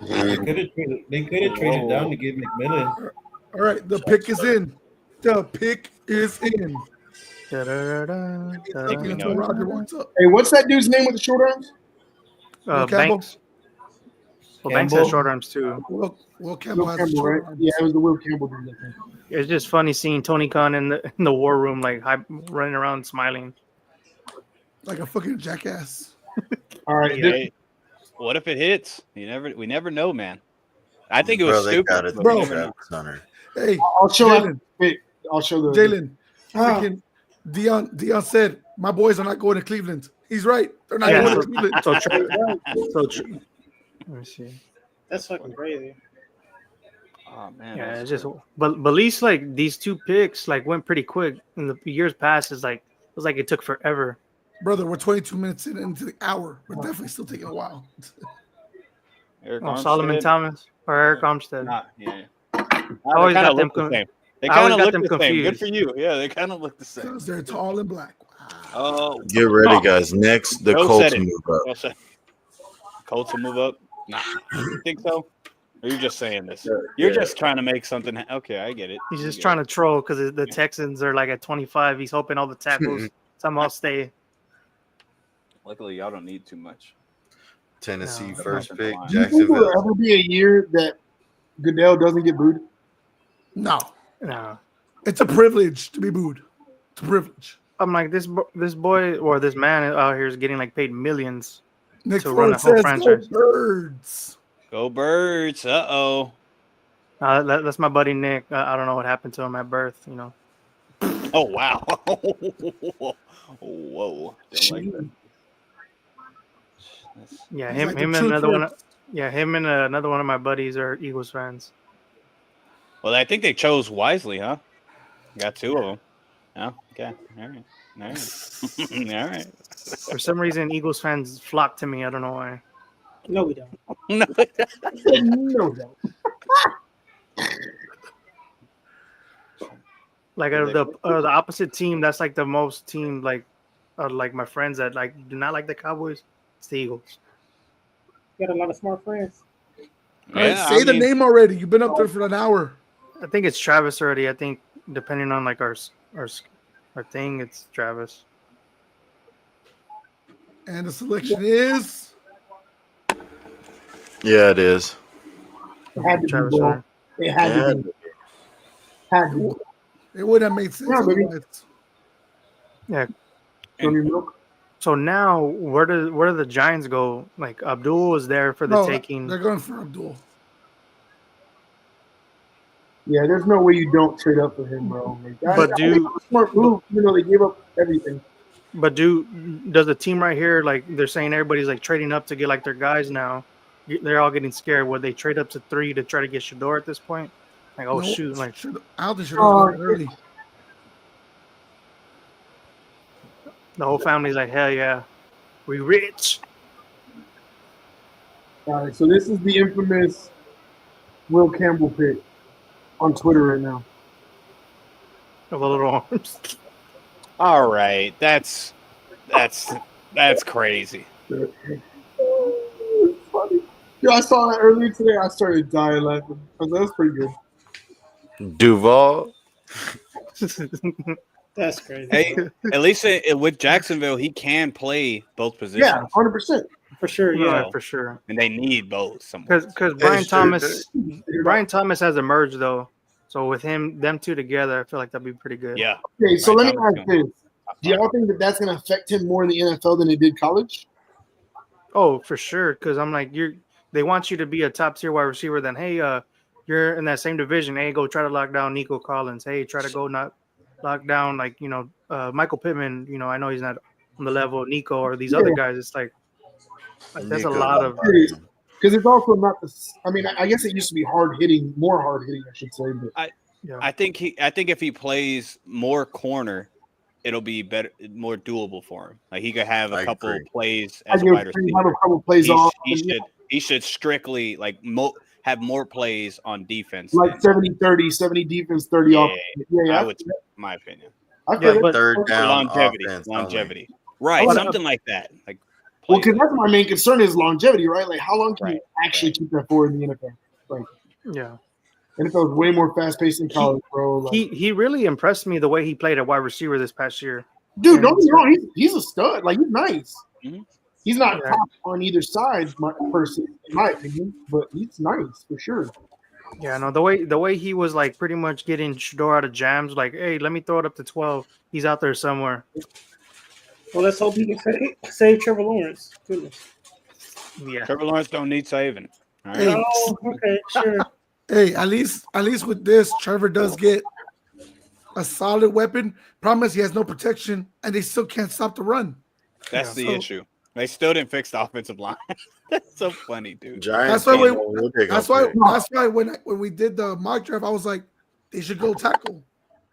They could have traded down to give McMillan. All right, the pick is in. The pick is in. Da-da-da-da, Taking it to Roger wants up. Hey, what's that dude's name with the short arms? Will Campbell? Banks. Well, Banks has Campbell? short arms too. Will Campbell Will has Campbell, short right? arms. Yeah, it was the Will Campbell dude. I think. It's just funny seeing Tony Khan in the war room, like running around smiling. Like a fucking jackass. All right, Hey, what if it hits? We never know, man. I think it was Bro, they stupid. got it. but Bro. we never know. Travis Hunter. Hey, I'll show Jalen. up. Wait, I'll show the Jalen. Ah. Freaking Dion said, my boys are not going to Cleveland. He's right. They're not Yeah, going to Cleveland. So let me see. That's fucking crazy. Oh man. Yeah, it's just but at least like these two picks like went pretty quick. In the years past, it's like was like it took forever. Brother, we're 22 minutes into the hour. We're definitely still taking a while. Eric Solomon Armstead? Thomas or Eric Armstead. Nah, yeah. I They always kind got of them. look the same. They I always kind of got look them the same. Good confused. for you. Yeah, they kind of look the same. Because they're tall and black. Oh, Get ready, guys. Next, the Joe Colts said it. move up. Joe said Colts will move up. Nah, you think so? Or you're just saying this? You're just trying to make something. Okay, I get it. He's just trying to troll because the Texans are like at 25. He's hoping all the tackles somehow stay. Luckily, y'all don't need too much. Tennessee No, first no. pick, Do you think there will Jacksonville. ever be a year that Goodell doesn't get booed? No. No, It's a privilege to be booed. It's a privilege. I'm like this boy or this man out here is getting like paid millions. Nick To run a Foles whole says, franchise. "Go Birds." Go Birds. Uh-oh. That's my buddy Nick. I don't know what happened to him at birth. You know. Oh, wow. Whoa. Don't like that. Yeah, He's him like the and truth another one. hurts. Yeah, him and another one of my buddies are Eagles fans. Well, I think they chose wisely, huh? Got two of them. Oh, okay. All right. All right. For some reason, Eagles fans flock to me. I don't know why. No, we don't. No. No, no. Like out of the opposite team, that's like the most team like my friends that like do not like the Cowboys. It's the Eagles. You got a lot of smart friends. All right, Yeah, say the name already. You've been up there for an hour. I think it's Travis already. I think depending on like our thing, it's Travis. And the selection is Yeah, it is. It had to Travis be, bro. already. It had to be. Had to be. it would have made sense. Yeah, baby. Otherwise. Yeah. Dirty milk. So now where do the Giants go? Like Abdul is there for the No, taking. they're going for Abdul. Yeah, there's no way you don't trade up for him, bro. Like, But I think it's a smart move. You know, they gave up everything. But does the team right here, like they're saying everybody's like trading up to get like their guys now? They're all getting scared. Would they trade up to 3 to try to get Shador at this point? Like, oh No, shoot, like I don't think should have early. the whole family's like, hell yeah, we rich. All right, so this is the infamous Will Campbell pick on Twitter right now. Of the little arms. All right. That's crazy. It's funny. Yo, I saw that earlier today. I started dying laughing. That was pretty good. Duval. That's crazy. Hey, at least with Jacksonville, he can play both positions. Yeah, 100%. For sure, yeah. Yeah, for sure. And they need both. Somewhere. Because Brian Thomas has emerged though. So with them two together, I feel like that'd be pretty good. Yeah. Okay, so Right, let me ask this. Do y'all think that that's going to affect him more in the NFL than it did college? Oh, for sure. Because I'm like, they want you to be a top tier wide receiver. Then hey, you're in that same division. Hey, go try to lock down Nico Collins. Hey, try to go not lock down like Michael Pittman. I know he's not on the level of Nico or these other guys. It's like that's a lot of. Because it's also not the. I mean, I guess it used to be more hard hitting, I should say. But I think if he plays more corner, it'll be better, more doable for him. Like he could have a couple plays as a wide receiver. Have a couple plays off. He should strictly have more plays on defense. Like 70-30, 70 defense, 30 off. Yeah, I would, my opinion. I feel but third down longevity. Right, something like that. Like, well, because that's my main concern is longevity, right? Like, how long can you actually keep that forward in the NFL? Like, yeah. NFL is way more fast paced in college, bro. Like, He really impressed me the way he played at wide receiver this past year. dude, don't get me wrong, he's a stud. Like, he's nice. Mhm. He's not top on either side, person, in my opinion, but he's nice for sure. Yeah, no, the way he was like pretty much getting Shador out of jams, like, hey, let me throw it up to 12. He's out there somewhere. Well, let's hope he can save Trevor Lawrence. Goodness. Yeah. Trevor Lawrence don't need saving. All right. Hey, Oh, okay, sure. hey, at least with this, Trevor does get a solid weapon. Problem is he has no protection, and they still can't stop the run. That's the issue. They still didn't fix the offensive line. That's so funny, dude. Giants. That's why when we did the mock draft, I was like, they should go tackle.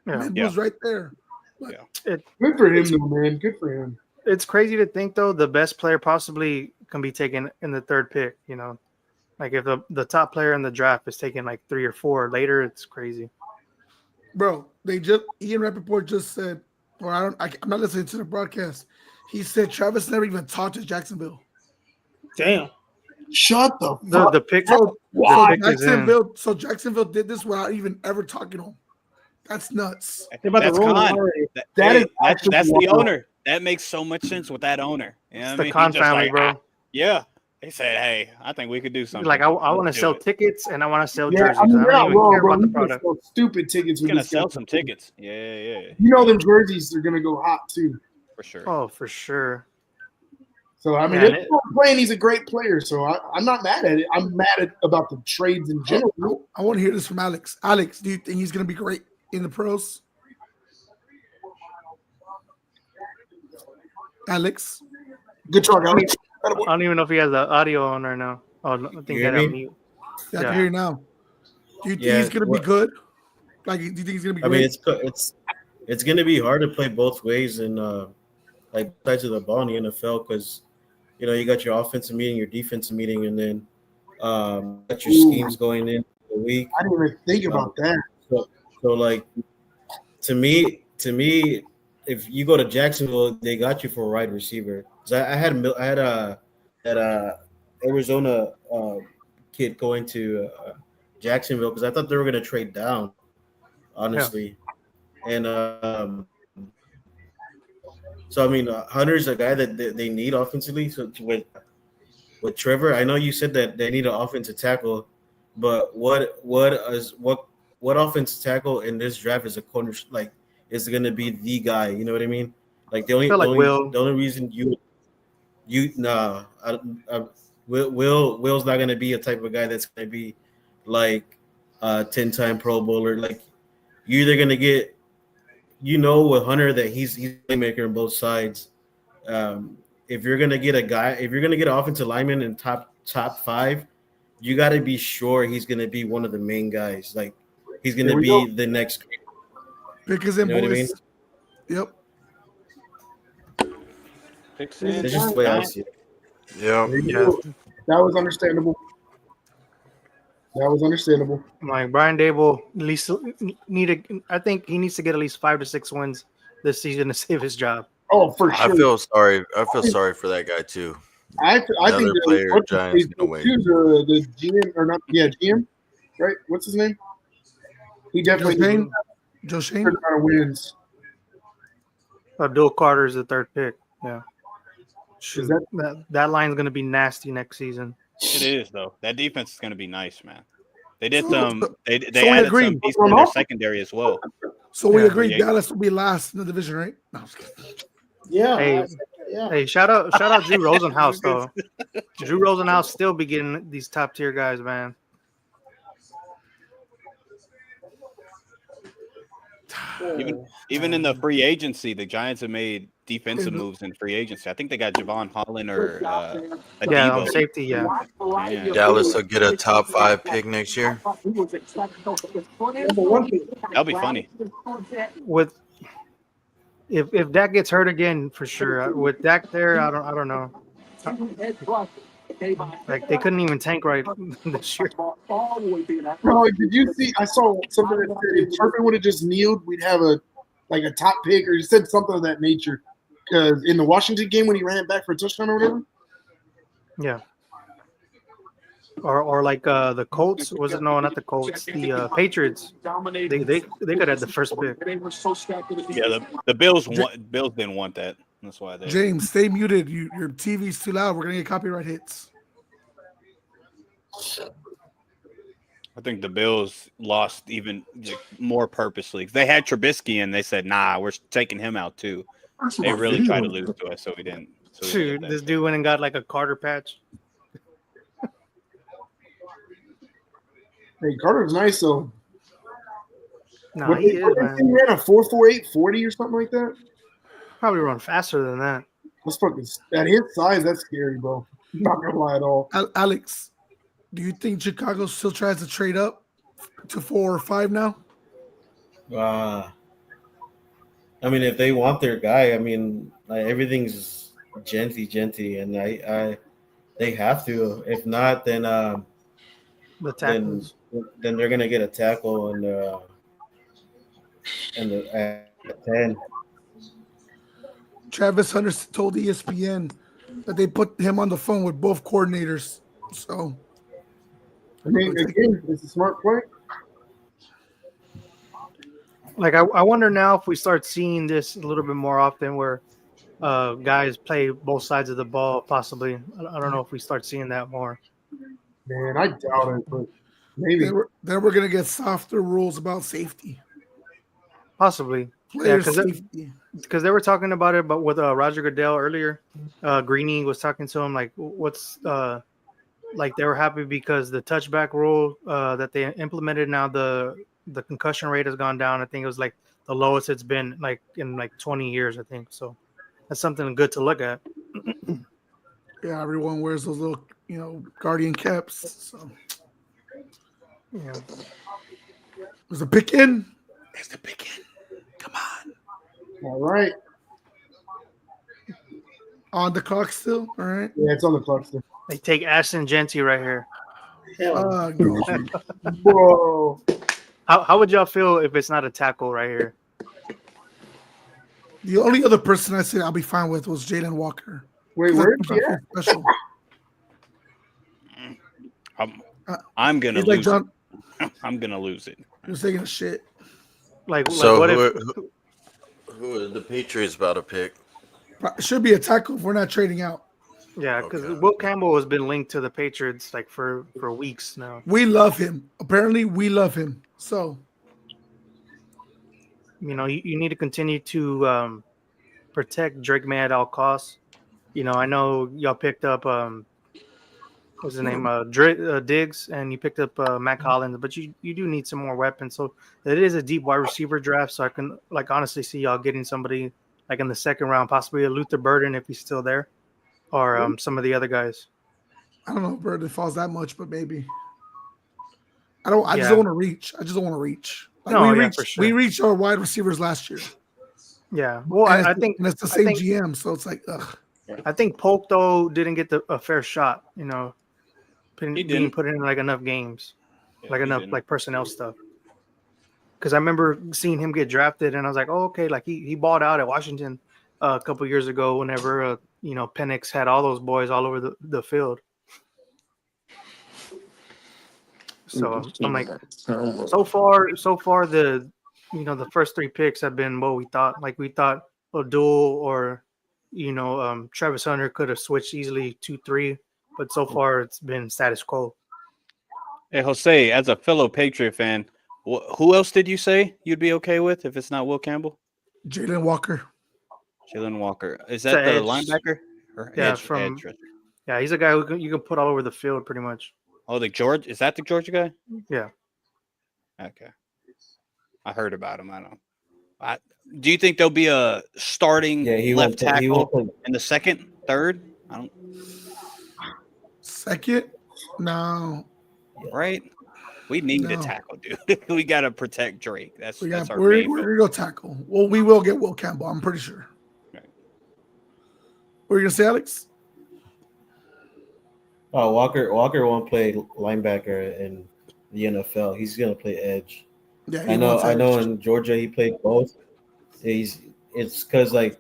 Yeah. Man was right there. Good for him, though, man. Good for him. It's crazy to think though the best player possibly can be taken in the third pick. You know, like if the top player in the draft is taken like 3 or 4 later, it's crazy. Bro, Ian Rappaport just said, or I'm not listening to the broadcast. He said Travis never even talked to Jacksonville. Damn. Shut the fuck. The pick. So The pick is in. Jacksonville did this without even ever talking to him. That's nuts. They're about That's to roll Khan. already. That's the owner. That makes so much sense with that owner. You know It's what I the mean? Khan He just family, like, bro. yeah. He said, "Hey, I think we could do something. Like I want to Let's do sell it." tickets and I want to sell Yeah, jerseys. I mean, I you're don't not even wrong, care bro. about the He's gonna product. sell stupid tickets He's with gonna this sell guy. some tickets. Yeah. You know, them jerseys are gonna go hot too. For sure. Oh, for sure. So I mean, Man, if he's playing, he's a great player. So I'm not mad at it. I'm mad about the trades in general. I want to hear this from Alex. Alex, do you think he's going to be great in the pros? Alex, Good talk, Alex. I don't even know if he has the audio on right now. Oh, no, I think he You had hear it me? on mute. yeah, I Yeah. can hear you now. Do you think Yeah, he's going to be what- good? Like, do you think he's going to be I mean, great? it's gonna be hard to play both ways in like sides of the ball in the NFL because you know you got your offensive meeting, your defensive meeting, and then got your schemes going in the week. I didn't even think about that. So like to me, if you go to Jacksonville, they got you for a wide receiver. 'Cause I had that Arizona kid going to Jacksonville because I thought they were gonna trade down, honestly. And so I mean, Hunter's a guy that they need offensively. So with Trevor, I know you said that they need an offensive tackle, but what offensive tackle in this draft is a corner like is going to be the guy? You know what I mean? Like the only reason Will's not going to be a type of guy that's going to be like a 10-time Pro Bowler. Like you're either going to get with Hunter that he's a playmaker on both sides. If you're gonna get an offensive lineman in top 5, you got to be sure he's gonna be one of the main guys. Like he's gonna be the next. Pickers and boys. What I mean? Yep. Picks It's just the way I see it. Yeah. That was understandable. Like Brian Dable, at least I think he needs to get at least 5 to 6 wins this season to save his job. Oh, for sure. I feel sorry for that guy too. I think Another player Giants gonna win. The GM or not? Yeah, GM. Right? What's his name? He definitely Joe Shane. amount of wins. Abdul Carter is the 3rd pick. Yeah. Is That line's going to be nasty next season. It is though. That defense is going to be nice, man. They did some. They So we added agree. some pieces in their secondary as well. So we Yeah. agree Dallas will be last in the division, right? No, I'm just kidding. Yeah. Hey, Yeah. Hey, shout out Drew Rosenhaus though. Drew Rosenhaus still be getting these top tier guys, man. Even in the free agency, the Giants have made defensive moves in free agency. I think they got Javon Holland or Adebo. Safety, yeah. Yeah. Dallas will get a top 5 pick next year. That'll be funny. With if Dak gets hurt again, for sure. With Dak there, I don't know. Like they couldn't even tank right this year. Bro, did you see? I saw something that said if Turpin would have just kneeled, we'd have a top pick, or he said something of that nature. Because in the Washington game when he ran back for a touchdown or whatever. Yeah. Or like the Colts, was it? No, not the Colts. The Patriots. They could have the first pick. Yeah, the Bills didn't want that. That's why they. James, stay muted. Your TV's too loud. We're gonna get copyright hits. I think the Bills lost even more purposely. They had Trubisky and they said, "Nah, we're taking him out too." They really tried to lose to us, so we didn't. Dude, this dude went and got like a Carter patch. Hey, Carter's nice though. No, he is, man. He ran a 4.48 40 or something like that. Probably run faster than that. That's fucking at his size. That's scary, bro. Not gonna lie at all. Alex, do you think Chicago still tries to trade up to 4 or 5 now? I mean, if they want their guy, I mean, like everything's genty, and they have to. If not, The then tackles. then they're gonna get a tackle and the at 10. Travis Hunter told ESPN that they put him on the phone with both coordinators. So I mean, looks like again, it's a smart play. Like I wonder now if we start seeing this a little bit more often, where guys play both sides of the ball. Possibly, I don't know if we start seeing that more. Man, I doubt it, but maybe. then we're gonna get softer rules about safety, Possibly, yeah, player safety. because they were talking about it, but with Roger Goodell earlier, Greeny was talking to him like, what's like they were happy because the touchback rule that they implemented now the concussion rate has gone down. I think it was like the lowest it's been like in like 20 years. I think so. That's something good to look at. Yeah, everyone wears those little, guardian caps. So Yeah. there's a pick in. There's the pick in. Come on. All right. On the clock still. All right. Yeah, it's on the clock still. They take Ashton Genty right here. Hell, No. Whoa. How would y'all feel if it's not a tackle right here? The only other person I said I'll be fine with was Jalen Walker. Wait, where is he at? Special. I'm gonna He's like lose. John. I'm gonna lose it. He was taking a shit. So what who, if who are the Patriots about to pick? It should be a tackle if we're not trading out. yeah, because Okay. Will Campbell has been linked to the Patriots like for weeks now. We love him. Apparently, we love him. So You know, you need to continue to protect Drake May at all costs. You know, I know y'all picked up what's his name, Diggs, and you picked up Matt Collins, but you do need some more weapons. So it is a deep wide receiver draft. So I can like honestly see y'all getting somebody like in the second round, possibly a Luther Burden if he's still there, or some of the other guys. I don't know if Burden falls that much, but maybe. I just Yeah. don't want to reach. I just don't want to reach. Like No, we yeah, reached, for sure. we reached our wide receivers last year. Yeah. Well, And I it's, think and it's the I same think- GM, so it's like, ugh. I think Polk though didn't get a fair shot. You know, being didn't. put in like enough games, Yeah, like he enough didn't. like personnel stuff. Because I remember seeing him get drafted, and I was like, oh, okay, like he balled out at Washington a couple years ago. Whenever Penix had all those boys all over the field. So I'm like, so far the the first three picks have been what we thought. Like we thought Odul or Travis Hunter could have switched easily 2-3, but so far it's been status quo. Hey, Jose, as a fellow Patriot fan, who else did you say you'd be okay with if it's not Will Campbell? Jalen Walker. Jalen Walker. Is It's that a the edge. linebacker? Or Yeah, edge? Yeah, he's a guy you can put all over the field pretty much. Oh, is that the Georgia guy? Yeah. Okay. I heard about him. I don't. Do you think there'll be a starting Yeah, he left won't. He won't. tackle in the second, third? I don't. Second? No. Right? We need a No. tackle, dude. We got to protect Drake. That's our We're main going focus. to go tackle. Well, we will get Will Campbell, I'm pretty sure. Right. What are you going to say, Alex? Oh, Walker won't play linebacker in the NFL. He's gonna play edge. Yeah, I know. In Georgia, he played both. It's because like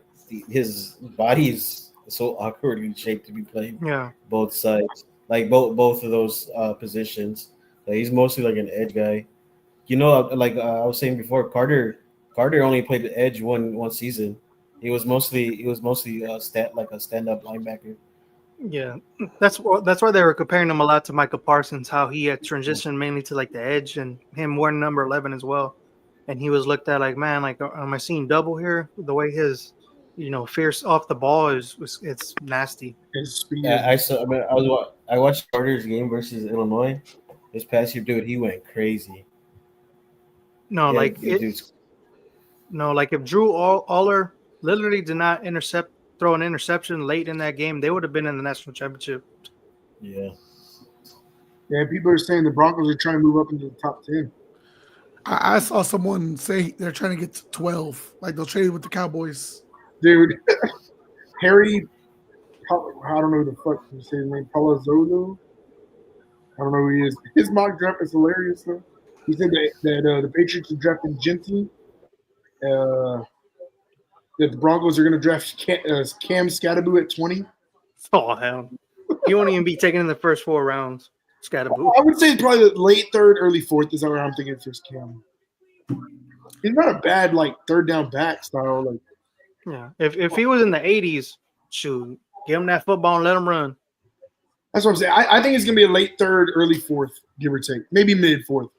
his body is so awkwardly shaped to be playing Yeah. both sides, like both of those positions. Like, he's mostly like an edge guy. Like I was saying before, Carter only played the edge one season. He was mostly a stand-up linebacker. Yeah, that's why they were comparing him a lot to Michael Parsons, how he had transitioned mainly to like the edge and him wearing number 11 as well. And he was looked at like, man, like, am I seeing double here? The way his, fierce off the ball it's nasty. His speed. I watched Carter's game versus Illinois this past year, dude. He went crazy. No, Yeah, like dude's- if Drew Aller literally did not throw an interception late in that game, they would have been in the national championship. Yeah. Yeah, people are saying the Broncos are trying to move up into the top 10. I saw someone say they're trying to get to 12. Like they'll trade with the Cowboys. Dude. Harry, I don't know who the fuck you say his name, Palazzolo. I don't know who he is. His mock draft is hilarious though. He said that the Patriots are drafting Genty. That the Broncos are going to draft Cam Scatterboo at 20. Oh hell, he won't even be taken in the first 4 rounds. Scatterboo. I would say probably the late third, early fourth is where I'm thinking first Cam. He's not a bad like third down back style. Like Yeah, if he was in the 80s, shoot, give him that football and let him run. that's what I'm saying. I think it's going to be a late third, early fourth, give or take, maybe mid fourth.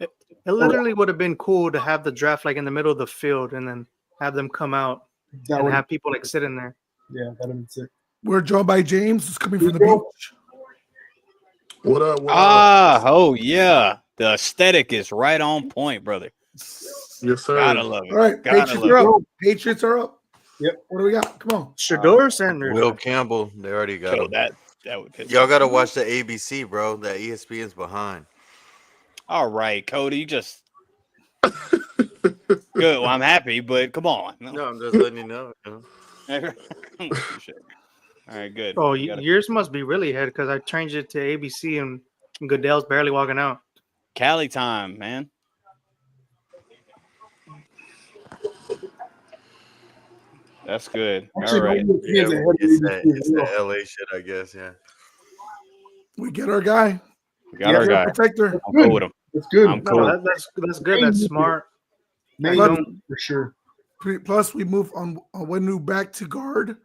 It literally would have been cool to have the draft like in the middle of the field and then have them come out That and would, have people like sitting there. yeah, that would be sick. We're joined by James, who's coming from the beach. What up? What up? Oh yeah, the aesthetic is right on point, brother. Yes, sir. Gotta love it. All right, Gotta Patriots love are it. up. Patriots are up. Yep. What do we got? Come on. Shador Sanders. Will Campbell, they already got So him. that would piss Y'all me got to off. watch the ABC, bro. That ESPN's behind. All right, Cody, you just good. Well, I'm happy, but come on. No, I'm just letting you know. Shit. All right, good. Oh, You gotta- yours must be really ahead because I changed it to ABC and Goodell's barely walking out. Cali time, man. That's good. Actually, All right. maybe Yeah, ESPN's ahead of it's ABC that, as it's well. that LA shit, I guess. Yeah. We get our guy. We got our Get guy. protector. I'm cool with him. That's good. I'm No, cool. that's good. That's smart. Maybe don't- for sure. Plus, we move on Wenu back to guard,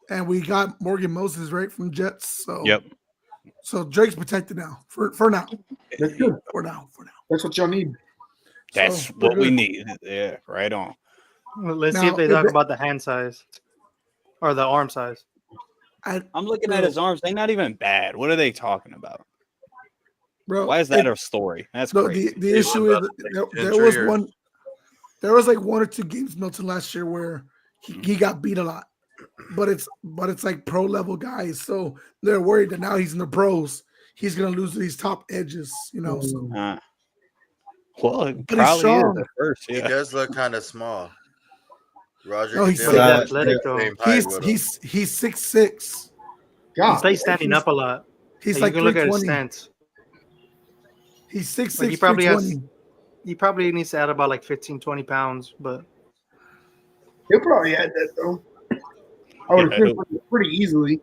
and we got Morgan Moses right from Jets. So Yep. So Drake's protected now for now. That's good. For now. That's what y'all need. That's So, we're what we good. need. Yeah, right on. Well, let's see Now, if they if talk they- about the hand size or the arm size. I'm looking at his arms. They're not even bad. What are they talking about? Bro, Why is that a story? That's no, crazy. the issue is there was one. There was like 1 or 2 games Milton last year where he got beat a lot, but it's like pro level guys, so they're worried that now he's in the pros, he's gonna lose these top edges, you know. So Well, it but he's probably is strong. at first. He Yeah. does look kind of small. Roger, No, he's Goodell sick. is Athletic, the though. same height with him. He's 6'6". He God, plays standing up a lot. He's Like, like you can look at his 320. stance. He's 6'6", Like, he probably has. 320. He probably needs to add about like 15, 20 pounds, but he'll probably add that though. I would Yeah, assume pretty easily.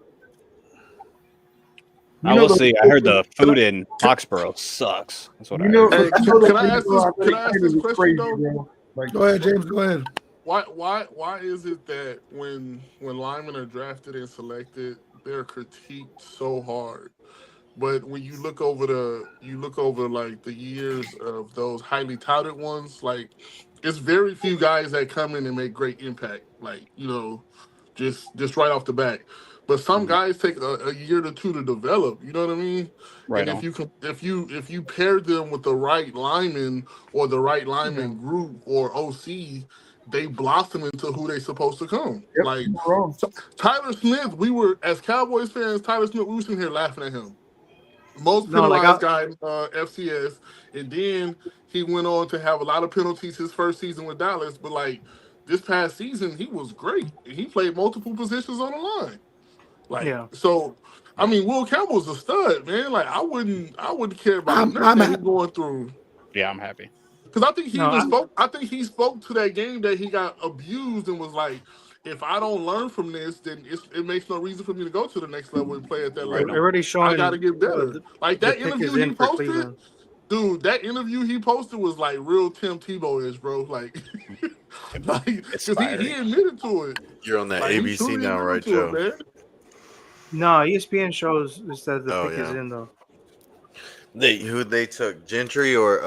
I will see. I heard the food in Foxborough sucks. That's what I heard. Hey, you know can the I ask people this- out there can I ask fighting this is question, crazy, though? bro. Like, Go ahead, James. Go ahead. Why is it that when linemen are drafted and selected, they're critiqued so hard, but when you look over like the years of those highly touted ones, like it's very few guys that come in and make great impact, like just right off the bat. But some guys take a year to 2 to develop. You know what I mean? Right And on. if you pair them with the right lineman or the right lineman group or OC, they blossom into who they supposed to come. yep, Like you're wrong. Tyler Smith, we were as Cowboys fans. Tyler Smith, we were sitting here laughing at him. Most No, like penalized guy in FCS, and then he went on to have a lot of penalties his first season with Dallas. But like this past season, he was great. He played multiple positions on the line. Like so, I mean, Will Campbell's a stud, man. Like I wouldn't care about nothing he's going through. Yeah, I'm happy. Because I think he spoke to that game that he got abused and was like, if I don't learn from this, then it makes no reason for me to go to the next level and play at that level. already showing. I got to get better. Like that interview he posted, dude. That interview he posted was like real Tim Tebow-ish, bro. Like, because he admitted to it. You're on that Like, he ABC truly now, admitted right, to Joe? it, man. No, ESPN shows that the pick is in though. Who they took, Gentry or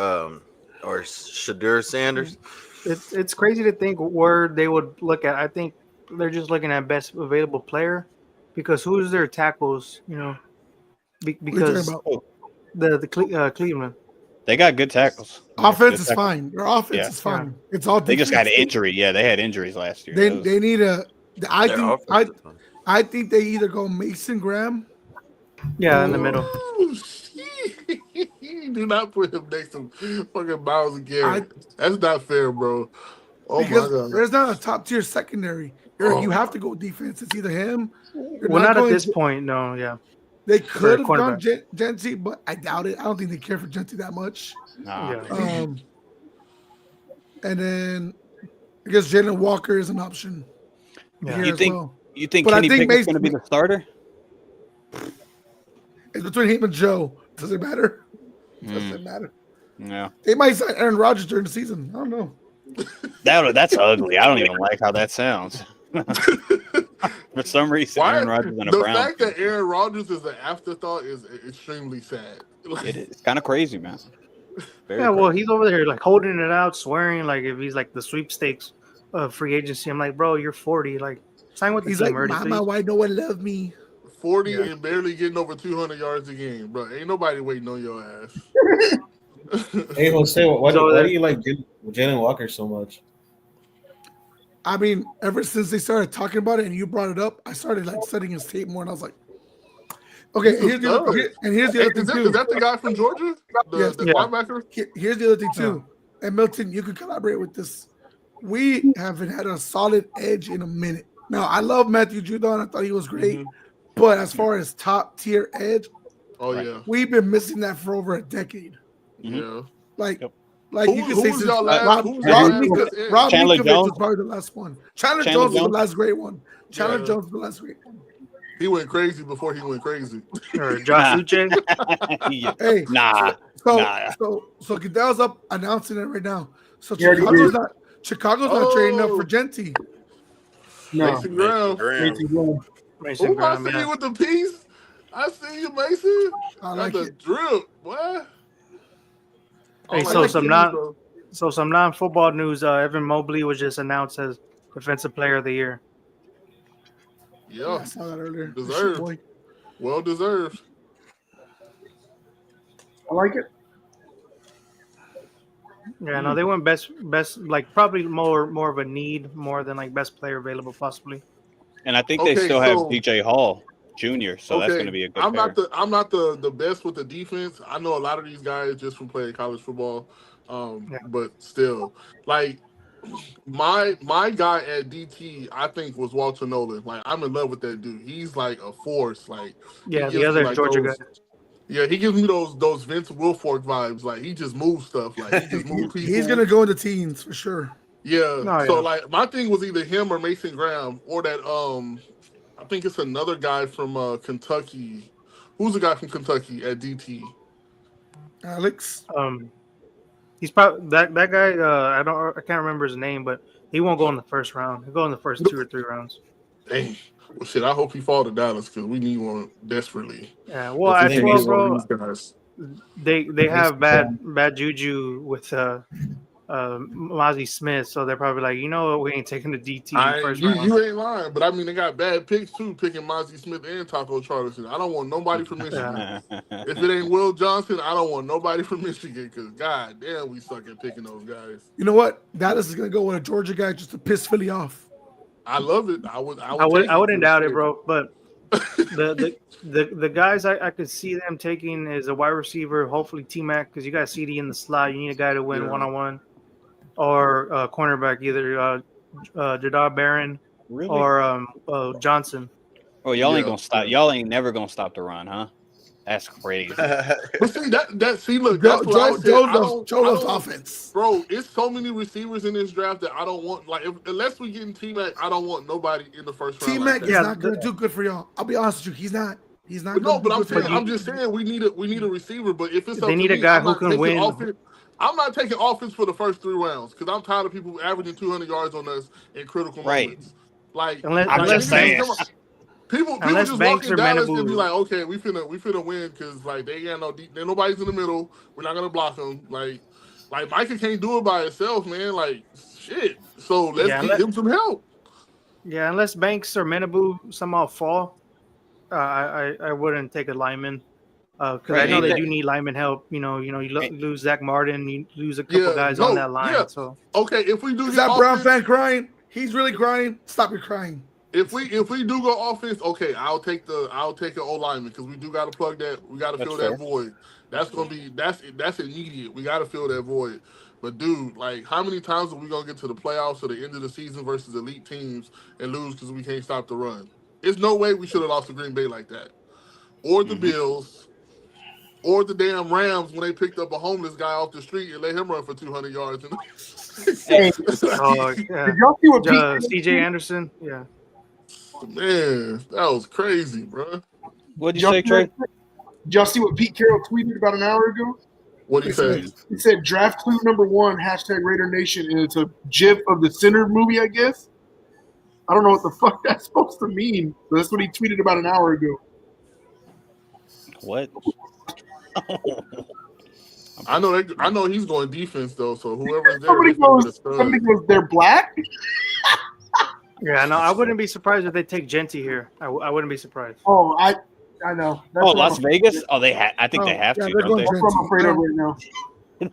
Shadur Sanders? It's crazy to think where they would look at. I think they're just looking at best available player because who's their tackles? You know, because Cleveland. They got good tackles. Offense is fine. Their offense is fine. It's all they just got an defense. injury. Yeah, they had injuries last year. They need a. I think they either go Mason Graham. Yeah, in the middle. You do not put him next to fucking Miles Garrett. That's not fair, bro. Oh because my god. there's not a top tier secondary. You have Oh. to go defense. It's either him. You're Well, not at going this point. No, yeah. They For could have gone cornerback. Gentry, but I doubt it. I don't think they care for Gentry that much. Nah. Yeah. And then I guess Jalen Walker is an option Yeah. here You as think well. you think But I Kenny think Pickett's Mason- going to be the starter? It's between him and Joe. Does it matter? Mm. Doesn't matter. Yeah. They might sign Aaron Rodgers during the season. I don't know. That's ugly. I don't even like how that sounds. For some reason, Why? Aaron Rodgers and a The Brown. fact that Aaron Rodgers is an afterthought is extremely sad. It's kind of crazy, man. Very Yeah, well, crazy. he's over there like holding it out, swearing like if he's like the sweepstakes of free agency. I'm like, bro, you're 40. Like, sign with the He's team like, already, Mama, please. why no one love me? 40 Yeah. and barely getting over 200 yards a game, bro. Ain't nobody waiting on your ass. Hey Jose, why So do that- you like Jalen Walker so much? I mean, ever since they started talking about it and you brought it up, I started like studying his tape more, and I was like, okay, He's a here's the other, stud. here's the Hey, other thing is too. that the guy from Georgia? Yes. The Yeah. linebacker? Here's the other thing too. And Milton, you could collaborate with this. We haven't had a solid edge in a minute. Now, I love Matthew Judon. I thought he was great. Mhm. But as far as top tier edge, Oh, Right. yeah. we've been missing that for over a decade. Yeah. Like, Yep. like you Who can say was since y'all last? Rob, Who was Rob, y'all Nika- last edge? Rob Chandler Nika Jones? was probably the last one. Chandler Chandler Jones was the Jones? last great one. Chandler Yeah. Jones was the last great one. He went crazy before he went crazy. Or Josh Uche. Yeah. Hey, Nah. so Nah. so Goodell's up announcing it right now. So Yeah, he Chicago's did. not trading up Oh. for Genty. No. Mason Graham. Mason Graham. Mason Who I Graham, see yeah. you with the piece? I see you, Mason. I Got like the it. drip. What? Hey, I so like some it, non- bro. So some non-football news. Evan Mobley was just announced as Defensive Player of the Year. Yeah, I saw that earlier. Good shit, Deserved. boy. Well deserved. I like it. Yeah, no, they went best, like probably more of a need more than like best player available possibly. And I think they Okay, still have so- DJ Hall Jr., so that's going to be a good I'm pair. not the best with the defense. I know a lot of these guys just from playing college football. Yeah. But still, like my guy at DT, I think was Walter Nolan. Like I'm in love with that dude. He's like a force. Like he Yeah, gives the me, other like, Georgia those- guy. Yeah, he gives me those Vince Wilfork vibes. Like he just moves stuff. Like he just moves people. He's gonna go in the teens for sure. Yeah. Oh, So yeah. like my thing was either him or Mason Graham or that I think it's another guy from Kentucky. Who's the guy from Kentucky at DT? Alex. He's probably that guy. I can't remember his name, but he won't go in the first round. He'll go in the first 2 or 3 rounds. Dang. Well, shit, I hope he fall to Dallas because we need one desperately. Yeah. Well, If at we can 12, get one bro, of these guys. they have bad juju with Mozzie Smith, so they're probably like, you know what, we ain't taking the DT first round. You ain't lying, but I mean they got bad picks too, picking Mozzie Smith and Taco Charlton. I don't want nobody from Michigan. If it ain't Will Johnson, I don't want nobody from Michigan because god damn, we suck at picking those guys. You know what? Dallas is gonna go with a Georgia guy just to piss Philly off. I love it. I I wouldn't doubt it, bro. But the guys I could see them taking is a wide receiver, hopefully T-Mac, because you got CD in the slot. You need a guy to win Yeah. one-on-one, or cornerback, either Jadar Barron Really? or Johnson. Oh, y'all ain't Yeah. gonna stop. Y'all ain't never gonna stop the run, huh? That's crazy. But see look, Joe, that's what I said. I loves don't- offense. Bro, it's so many receivers in this draft that I don't want. Like, unless we get in T-Mac, I don't want nobody in the first round. T-Mac like is that. not gonna do good for y'all. I'll be honest with you. He's not. He's not. But no, gonna but do I'm good for saying, you. I'm just saying, we need a receiver. But if it's up They to need a me, guy I'm who not can taking win. offense. I'm not taking offense for the first 3 rounds because I'm tired of people averaging 200 yards on us in critical Right. moments. Like, Unless- I'm like, just niggas saying. People Unless just Banks walk in or Dallas Manabu- and be like, okay, we finna win because like they ain't no deep, nobody's in the middle. We're not gonna block them. Like Micah can't do it by himself, man. Like shit. So let's Yeah, get him some help. Yeah, unless Banks or Menabu somehow fall, I wouldn't take a lineman. Because Right, I know ain't they that- do need lineman help. You lose Zach Martin, you lose a couple Yeah, guys no, on that line. yeah. So Okay, if we do Is get that Brown offense, fan crying? He's really crying. Stop your crying. if we do go offense, okay, I'll take an O lineman because we do got to plug that. We got to That's fill fair. that void. That's gonna be that's immediate. We got to fill that void. But dude, like, how many times are we gonna get to the playoffs or the end of the season versus elite teams and lose because we can't stop the run? There's no way we should have lost to Green Bay like that, or the Bills, or the damn Rams when they picked up a homeless guy off the street and let him run for 200 yards. Hey, Oh yeah, did y'all see what C.J. Anderson. Yeah, Man, that was crazy, bro. What'd you say, Trey? Did y'all see what Pete Carroll tweeted about an hour ago? What he say? He said draft clue number 1, #Raider Nation, and it's a GIF of the Sinner movie, I guess. I don't know what the fuck that's supposed to mean, but that's what he tweeted about an hour ago. What? I know he's going defense though. So whoever's there, Somebody goes, they're black. yeah. No, I wouldn't be surprised if they take Genty here. I wouldn't be surprised. Oh, I know. That's what Las I'm- Vegas? Oh, they I think they have yeah, to. they're Don't going they? That's what I'm afraid of right now.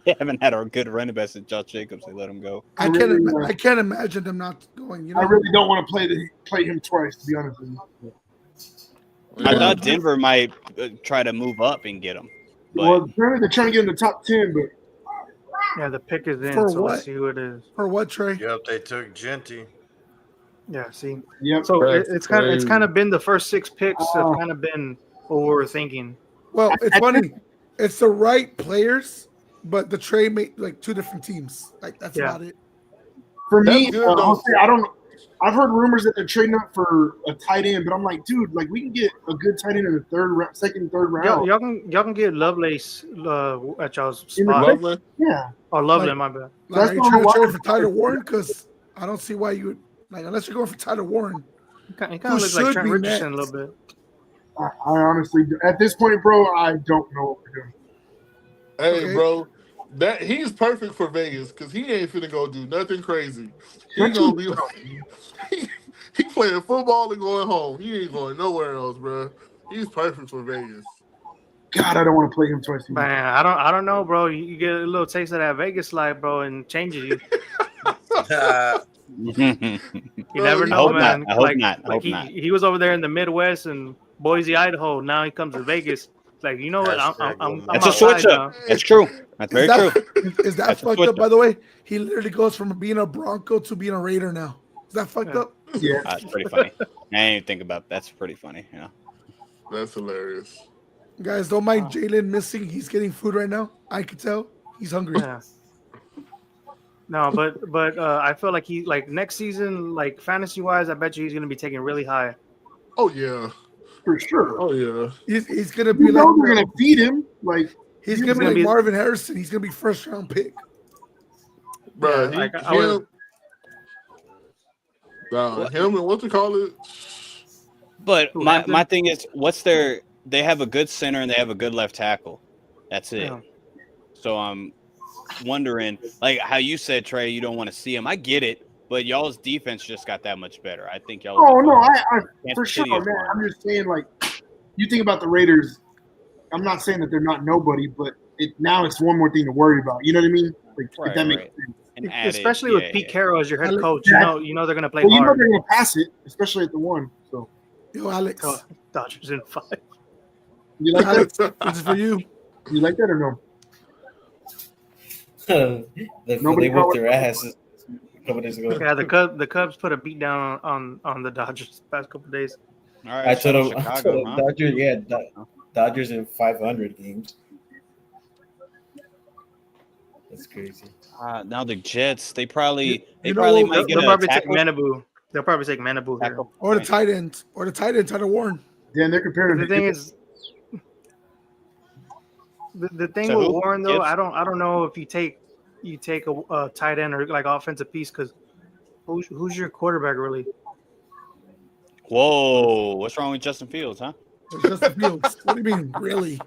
They haven't had a good running back since Josh Jacobs. They let him go. I can't imagine them not going. You know, I really don't want to play him twice, to be honest with you. I thought Denver might try to move up and get him. But Well, apparently they're trying to get in the top 10, but Yeah, the pick is in, For so what? let's see who it is. for what, Trey? Yep, they took Genty. Yeah, see. yep. So That's it's crazy. kind of been the first 6 picks Oh. have kind of been what we were thinking. Well, it's funny. It's the right players, but the trade made like 2 different teams. Like that's Yeah. about it. For me, That's good, though. I'll say, I don't know. I've heard rumors that they're trading up for a tight end, but I'm like, dude, like we can get a good tight end in the second, third round. Y'all can get Lovelace at y'all's In the spot. second- Lovely. Yeah, Oh, Lovelace, Like- my bad. Like, That's are you not trying to why- trade for Tyler Warren? Because I don't see why you would like unless you're going for Tyler Warren. He kind Who of looks like should Trent be Richardson a next? little bit. I honestly, at this point, bro, I don't know what we're doing. Hey, Okay. bro, that he's perfect for Vegas because he ain't finna go do nothing crazy. He That's gonna be like, he playing football and going home. He ain't going nowhere else, bro. He's perfect for Vegas. God, I don't want to play him twice. Man, I don't know, bro. You get a little taste of that Vegas life, bro, and changes you. You never I know, hope man. not. I hope not. I hope he, not. he was over there in the Midwest and Boise, Idaho. Now he comes to Vegas. Like, you know what? I'm That's a outside switch up. That's true. That's very true. Is that That's a fucked switch up? up. By the way, he literally goes from being a Bronco to being a Raider now. Is that fucked Yeah. up? Yeah, That's pretty funny. I didn't even think about that's pretty funny. Yeah. That's hilarious. Guys, don't mind Jalen missing. He's getting food right now. I could tell he's hungry. Yeah. No, but I feel like he like next season, like fantasy wise, I bet you he's gonna be taken really high. Oh yeah. for sure. Oh yeah. He's gonna be You know like they're gonna feed him. Like he's gonna be gonna like be- Marvin Harrison. He's gonna be first round pick. Bro, Yeah, like, I would- him and what to call it? But Who, my Hampton? thing is, they have a good center and they have a good left tackle. That's it. Yeah. So I'm wondering, like how you said, Trey, you don't want to see him. I get it, but y'all's defense just got that much better. I think y'all. oh no, I Kansas for sure, City is man. worse. I'm just saying, like, you think about the Raiders. I'm not saying that they're not nobody, but now it's one more thing to worry about. You know what I mean? Like, Right, if that makes right. sense. And added- especially with yeah, Pete yeah. Carroll as your head Alex- coach, you know they're gonna play Well, you know hard. they're gonna pass it, especially at the one. So Yo, Alex, Oh, Dodgers in 5. you like that? Alex, this is for you. You like that or no? they Nobody whooped call their asses a couple days ago. Yeah, the Cubs put a beat down on the Dodgers the past couple days. All right, I told shout them, out Chicago, huh? Dodgers, Dodgers in 500 games. That's crazy. Now the Jets, they probably You know might what? get They'll a probably take tackle. Manabu. They'll probably take Manabu here. Tackle. Or the Right. tight end. Or the tight end, Tyler Warren. Dan, they're comparing The to thing is, the thing So with who? Warren though, Gibbs? I don't know if you take a tight end or like offensive piece because who's your quarterback really? Whoa, what's wrong with Justin Fields, huh? It's Justin Fields. What do you mean, really?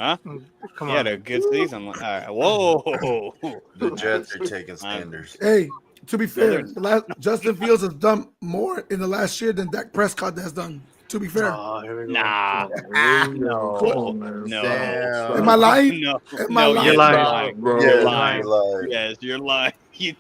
Huh? Come He on, had a good season. All right. Whoa. The Jets are taking Sanders. Hey, to be fair, Justin Fields has done more in the last year than Dak Prescott has done. To be fair. Oh, here we go. Nah. No. No. Damn. Am I lying? No. Am I No, lying? You're lying. Bro. Yeah, You're you're lying. lying. Yes, you're lying.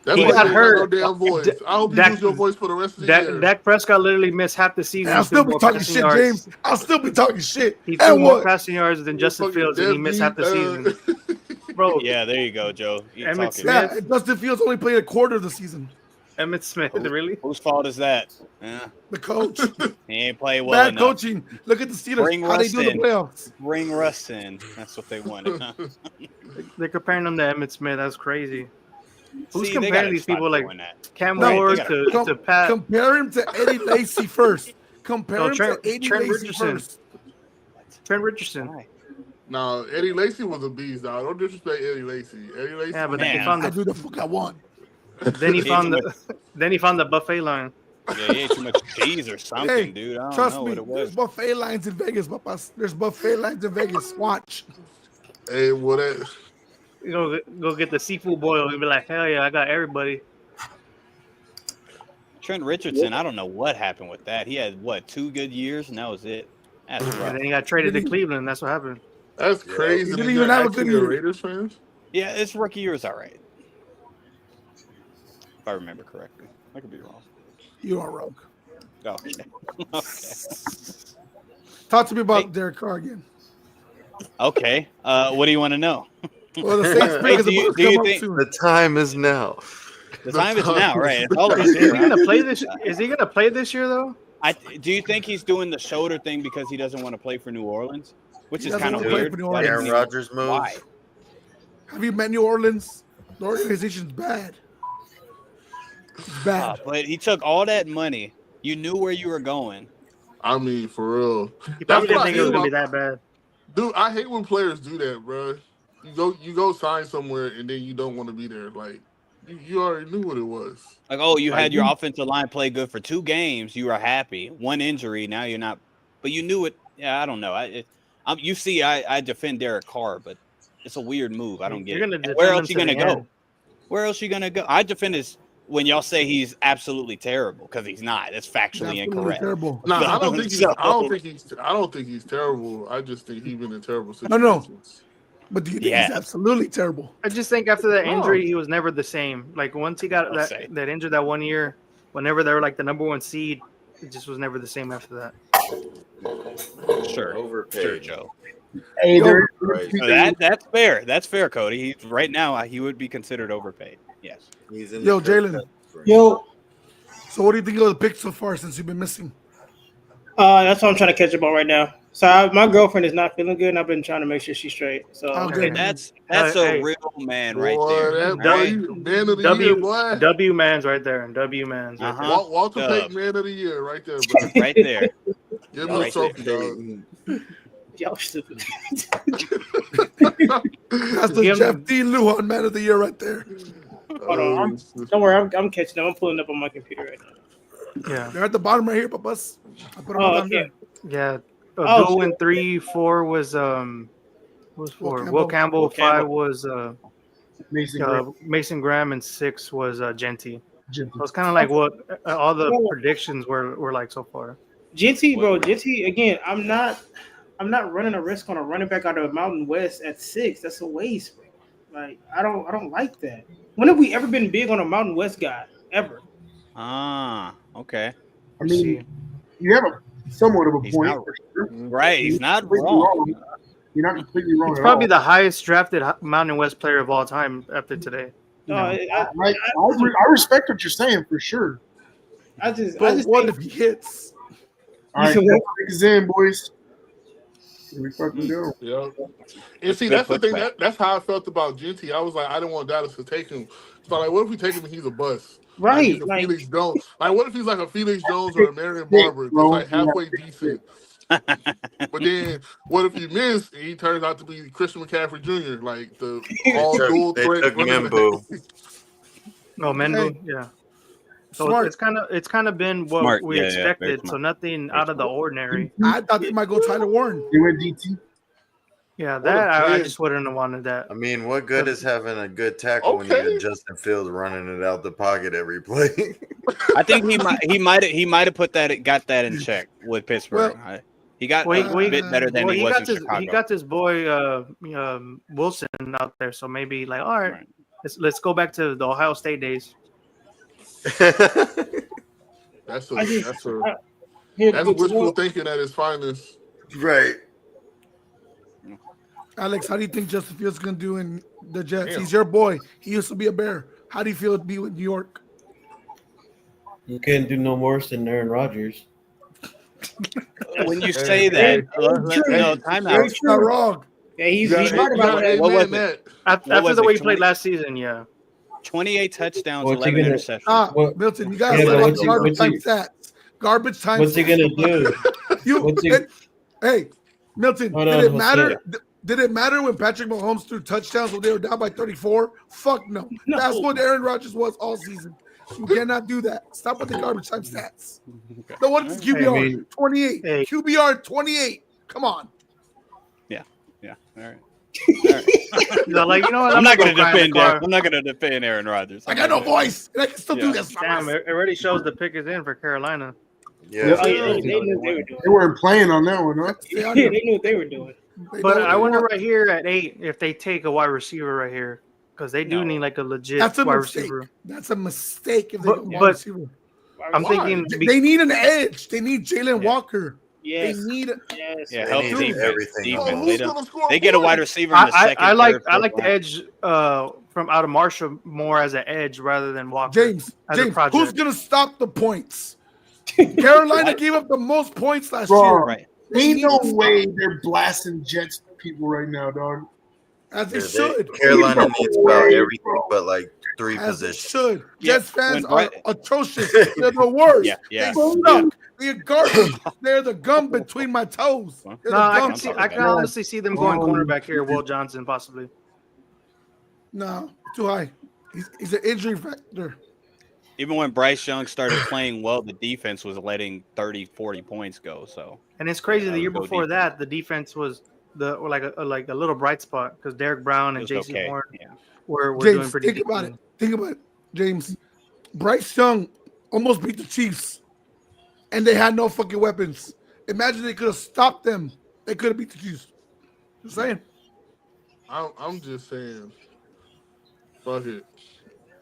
That's He why got you hurt. ain't got no damn voice. I hope you Dak- lose your voice for the rest of the year. Dak Prescott literally missed half the season. And I'll He still threw be more talking passing shit, yards. James. I'll still be talking shit. He threw And more what? passing yards than Justin Fucking Fields, and he missed half the season. deadbeat, Bro, Yeah, there you go, Joe. You Emmitt talking. Smith. Yeah, and Justin Fields only played a quarter of the season. Emmitt Smith, really? Whose fault is that? Yeah, The coach. he ain't played well Bad enough. coaching. Look at the Steelers. Bring How they Russ do in the in. playoffs. Bring Russ in. That's what they wanted. Huh? They're comparing him to Emmitt Smith. That's crazy. Who's See, they comparing gotta these stop people like doing that. Cam No, Ward they gotta- to Pat? Compare him to Eddie Lacy first. Compare No, him Trent- to Eddie Trent Lacy Richardson. first. Trent Richardson. Why? No, Eddie Lacy was a beast, dog. Don't disrespect Eddie Lacy. Eddie Lacy. Yeah, but was then he Man, found I the do the fuck I want. then he He found ate the buffet line. Yeah, he ate too much cheese or something, Hey, dude. I don't trust know me, what it there's was. buffet lines in Vegas, papas. There's buffet lines in Vegas. Watch. Hey, well, that, Go get the seafood boil and be like, hell yeah, I got everybody. Trent Richardson, I don't know what happened with that. He had, 2 good years, and that was it. That's And rough. then he got traded to Cleveland. That's what happened. that's crazy. He that didn't you're even have a actually good year. Raiders fans. Yeah, his rookie year was all right. If I remember correctly. I could be wrong. You are wrong. Oh, okay. Okay. Talk to me about Hey. Derek Carr again. Okay. What do you want to know? Well, the Saints pick is do you- about do to you come up think- soon. The time is now. The time is now, right? It's all about Is he here, huh? gonna play this? Is he gonna play this year though? Do you think he's doing the shoulder thing because he doesn't want to play for New Orleans? Which He is doesn't kind of wanna play weird. for New Why Orleans. doesn't Aaron he- Rodgers moves. Why? Have you met New Orleans? The organization's bad. It's bad. But he took all that money. You knew where you were going. I mean, for real. He That's probably didn't what I think it was hate gonna be about- that bad. Dude, I hate when players do that, bro. You go sign somewhere and then you don't want to be there. Like you already knew what it was. Like, oh, you Like, had your offensive line play good for 2 games. You were happy. 1 injury, now you're not. But you knew it. Yeah, I don't know. You see, I defend Derek Carr, but it's a weird move. I don't get You're it. gonna And defend where him else you to the gonna go? end. Where else you gonna go? I defend his when y'all say he's absolutely terrible because he's not. That's factually Absolutely incorrect. terrible. No, I don't think he's. So- I don't think he's terrible. I just think he's been in terrible No, situations. no. But do you think Yeah. he's absolutely terrible? I just think after that No. injury, he was never the same. Like once he got I'll say. that injured that 1 year, whenever they were like the #1 seed, it just was never the same after that. Sure, Overpaid. sure, Joe. Hey, there, Right. So that's fair. That's fair, Cody. He's right now. He would be considered overpaid. Yes. He's in Yo, the Kirk Jalen. Cousins range. Yo, So what do you think of the picks so far since you've been missing? that's what I'm trying to catch up on right now. So my girlfriend is not feeling good, and I've been trying to make sure she's straight. So Okay. And that's a Hey. real man right Boy, there. that boy, right? you man of the year, boy. W man's right there, and W man's right Uh-huh. Walter Dub. Payton, man of the year, right there, bro. Right there. Give him a Right trophy, dog. Payton. y'all stupid. That's the Give Jeff him- D. Lujan Man of the Year right there. Hold on, don't worry, I'm catching up. I'm pulling up on my computer right now. there. Yeah, They're at the bottom right here, papas. I put them Oh, down okay. there. yeah. Oh, Go in shit. 3, 4 was was 4. Will Will Campbell. Will 5 Campbell. was Mason Graham. Mason Graham, and 6 was Genty. Jim. So it's kind of like what all the predictions were like so far. GT, bro, GT again. I'm not running a risk on a running back out of Mountain West at 6. That's a waste, bro. Like I don't like that. When have we ever been big on a Mountain West guy ever? Ah, okay. I mean, you have a somewhat of a He's point. not- for sure. Right. He's not Completely wrong. You're not completely wrong. He's at probably all. the highest drafted Mountain West player of all time after today. No, I respect what you're saying for sure. I just But what think- if he hits? All right, said what? take us in, boys. Here we fucking go. Yeah. And see, Good that's the thing. putback. That's how I felt about Genty. I was like, I didn't want Dallas to take him. So like, what if we take him and he's a bust? Like, right, he's a like Felix Jones. Like, what if he's like a Felix Jones or a Marion Barber? Just like halfway decent. But then, what if he missed and he turns out to be Christian McCaffrey Jr., like the all dual They threat took running back? Membo. Oh, Menbo, yeah. So Smart. it's kind of been what Smart. we Yeah, yeah, very expected. So smart. nothing Very out of the smart. ordinary. I thought they might go Tyler Warren. They went DT. Yeah, What that a I kid. just wouldn't have wanted that. I mean, what good is having a good tackle when you Okay. got Justin Fields running it out the pocket every play? I think he might have got that in check with Pittsburgh. He got a bit better than he was in Chicago. he got this boy Wilson out there, so maybe like all right. Right. Let's go back to the Ohio State days. That's I just- that's Here's the wishful thinking at its finest. Right. Alex, how do you think Justin Fields is gonna do in the Jets? Damn. He's your boy. He used to be a Bear. How do you feel to be with New York? You can't do no worse than Aaron Rodgers. When you say that, no, time out. It's not wrong. Yeah, he's You right about that. What was amen it? that. After was the it, way he played 20? last season, yeah. 28 touchdowns, What's he 11 gonna- interceptions. Ah, What- Milton, you gotta Yeah, say but like what's he- garbage what's time he- stats. Garbage time. What's he stats. gonna do? You, What's he- hey, Milton, Hold on, did it Jose. matter? Did it matter when Patrick Mahomes threw touchdowns when they were down by 34? Fuck no. No. That's what Aaron Rodgers was all season. You cannot do that. Stop with the garbage time stats. No, what is QBR? I mean- 28. Hey. QBR 28. Come on. Yeah, all right. He's like, you know what? I'm not going to cry in the defend. car. I'm not going to defend Aaron Rodgers. I got no voice, and I can still do Yeah. this. Damn, it already shows the pick is in for Carolina. Yeah. Oh, yeah, they knew what they were doing. They weren't playing on that one, huh? Stay Yeah, on they your- knew what they were doing. they But know what I they wonder want. right here at 8 if they take a wide receiver right here because they do No. need like a legit That's a wide mistake. receiver. That's a mistake if they But- go wide but- receiver. I'm Why? thinking They need an edge. They need Jalen Yeah. Walker. Yes. They need. Yes. Yeah, They help need defense. everything. Oh, defense. who's They, don't, gonna score they get a wide points? receiver in the second. I like third, I like fourth the round. edge from out of Marshall more as an edge rather than Walker. James, as a James, project. who's gonna stop the points? Carolina gave up the most points last Bro. year. Right. Ain't no way they're blasting Jets people right now, dog. As they Yeah, should. Carolina needs about everything but like 3 As they positions. should. Yeah, Jets fans when are atrocious. They're the worst. Yeah. They suck. They're garbage. They're the gum between my toes. They're No, the I gum. can see. I can honestly see them going cornerback here. Will Johnson possibly. No, too high. He's an injury factor. Even when Bryce Young started playing well, the defense was letting 30, 40 points go. So And it's crazy. Yeah, I The year would go before defense. that, the defense was like a little bright spot because Derek Brown it and was J.C. okay. Horn Yeah. were doing James, pretty. think about it. Think about it, James. Bryce Young almost beat the Chiefs, and they had no fucking weapons. Imagine they could have stopped them. They could have beat the Chiefs. Just saying. I'm just saying. Fuck it.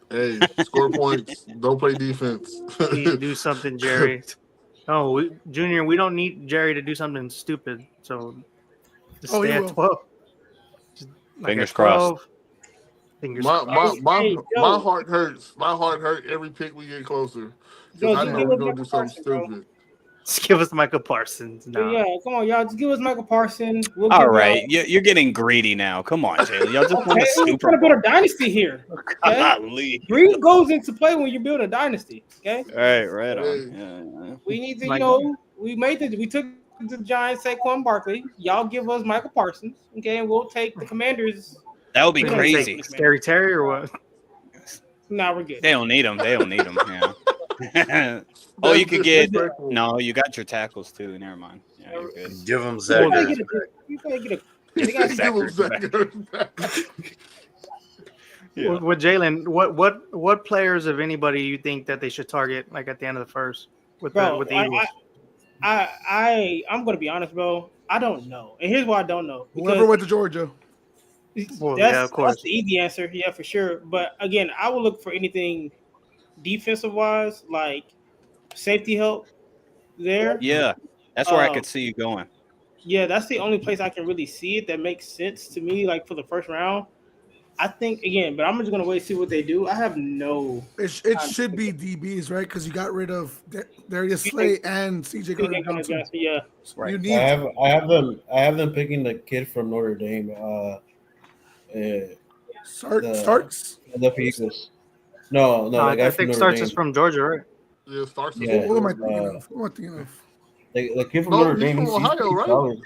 Hey, score points. Don't play defense. We need to do something, Jerry. No, Junior, we don't need Jerry to do something stupid. So just Oh, he stay at will. 12. Just Fingers at crossed. 12. Fingers my crossed. my Hey, my, Joe. my heart hurts. My heart hurt every pick we get closer. 'Cause Joe, I just know give we're us gonna Michael do something Parsons, bro. stupid. Just give us Michael Parsons. No. Yeah, come on, y'all. Just give us Michael Parsons. We'll All give right, y'all- you're getting greedy now. Come on, Jalen. Y'all just won Okay, the we're Super trying to build Bowl. a dynasty here. Okay? Golly. Greed goes into play when you build a dynasty. Okay, Right on. Yeah. we need to, Like- we took the Giants Saquon Barkley. Y'all give us Michael Parsons. Okay, and we'll take the Commanders. That would be We don't crazy. take- Scary Terry or what? Now we're good. They don't need them. Yeah. Oh, you could get no. You got your tackles too. Never mind. Yeah, you're good. Give them You Zach gotta Ertz. get a- you gotta get a- Give they got- him Zach Ertz. Yeah. With Jalen, what players, if anybody, you think that they should target like at the end of the first with Bro, the Eagles? I'm gonna be honest, bro. I don't know, and here's why I don't know. Whoever went to Georgia. Well, that's, yeah, of course. that's the easy answer, yeah, for sure. But again, I will look for anything defensive wise, like safety help there. Yeah, that's where I Um, could see you going. Yeah, that's the only place I can really see it that makes sense to me, like for the first round. I think again, but I'm just gonna wait and see what they do. I have no. It should be DBs, right? Because you got rid of Darius Slay and CJ Gardner-Johnson. Yeah, Right. You I need have them picking the kid from Notre Dame. Starks. The Eagles. No, the guy I from think Notre Starks Dame. is from Georgia, right? Yeah, starts. Yeah. What am I thinking of? What am I thinking of? The kid from No, Notre he's Dame. from he's Ohio, pretty right? solid.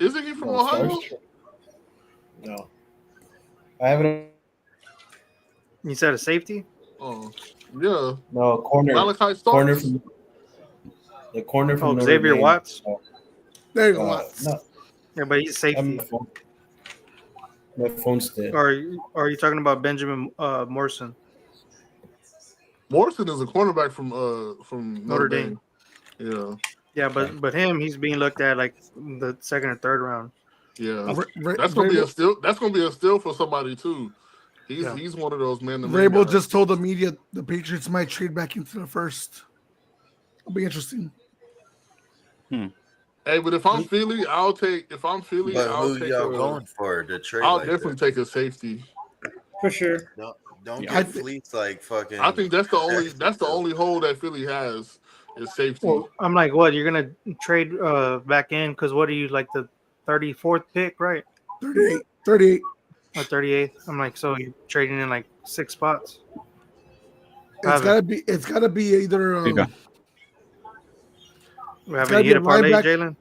Isn't he from No, Ohio? Starks? No, I haven't. You said a safety? Oh, yeah. No, corner. Malachi Starks. Corner from the corner from Oh, Notre Xavier Dame. Watts? There you go. Watts. No, Yeah, but he's safety. my phone's dead. Or are you talking about Benjamin Morrison? Morrison is a cornerback from Notre Dame. Yeah, Yeah, but he's being looked at like the second or third round. yeah. Re- That's gonna be Vrabel- a steal. That's gonna be a steal for somebody too. He's one of those man. Vrabel just told the media the Patriots might trade back into the first. It'll be interesting. Hey, but if I'm Philly, I'll take. If I'm Philly, But I'll who take. y'all going for to trade? I'll like definitely take a safety. For sure. Don't Yeah. get fleeced like fucking. I think that's the only hole that Philly has is safety. Well, I'm like, what? You're gonna trade back in because what are you like the 34th pick, right? 38. Or 38th? I'm like, so you're trading in like 6 spots. It's gotta be either. you go. We haven't gotta be hit a a parlay, linebacker. Jalen.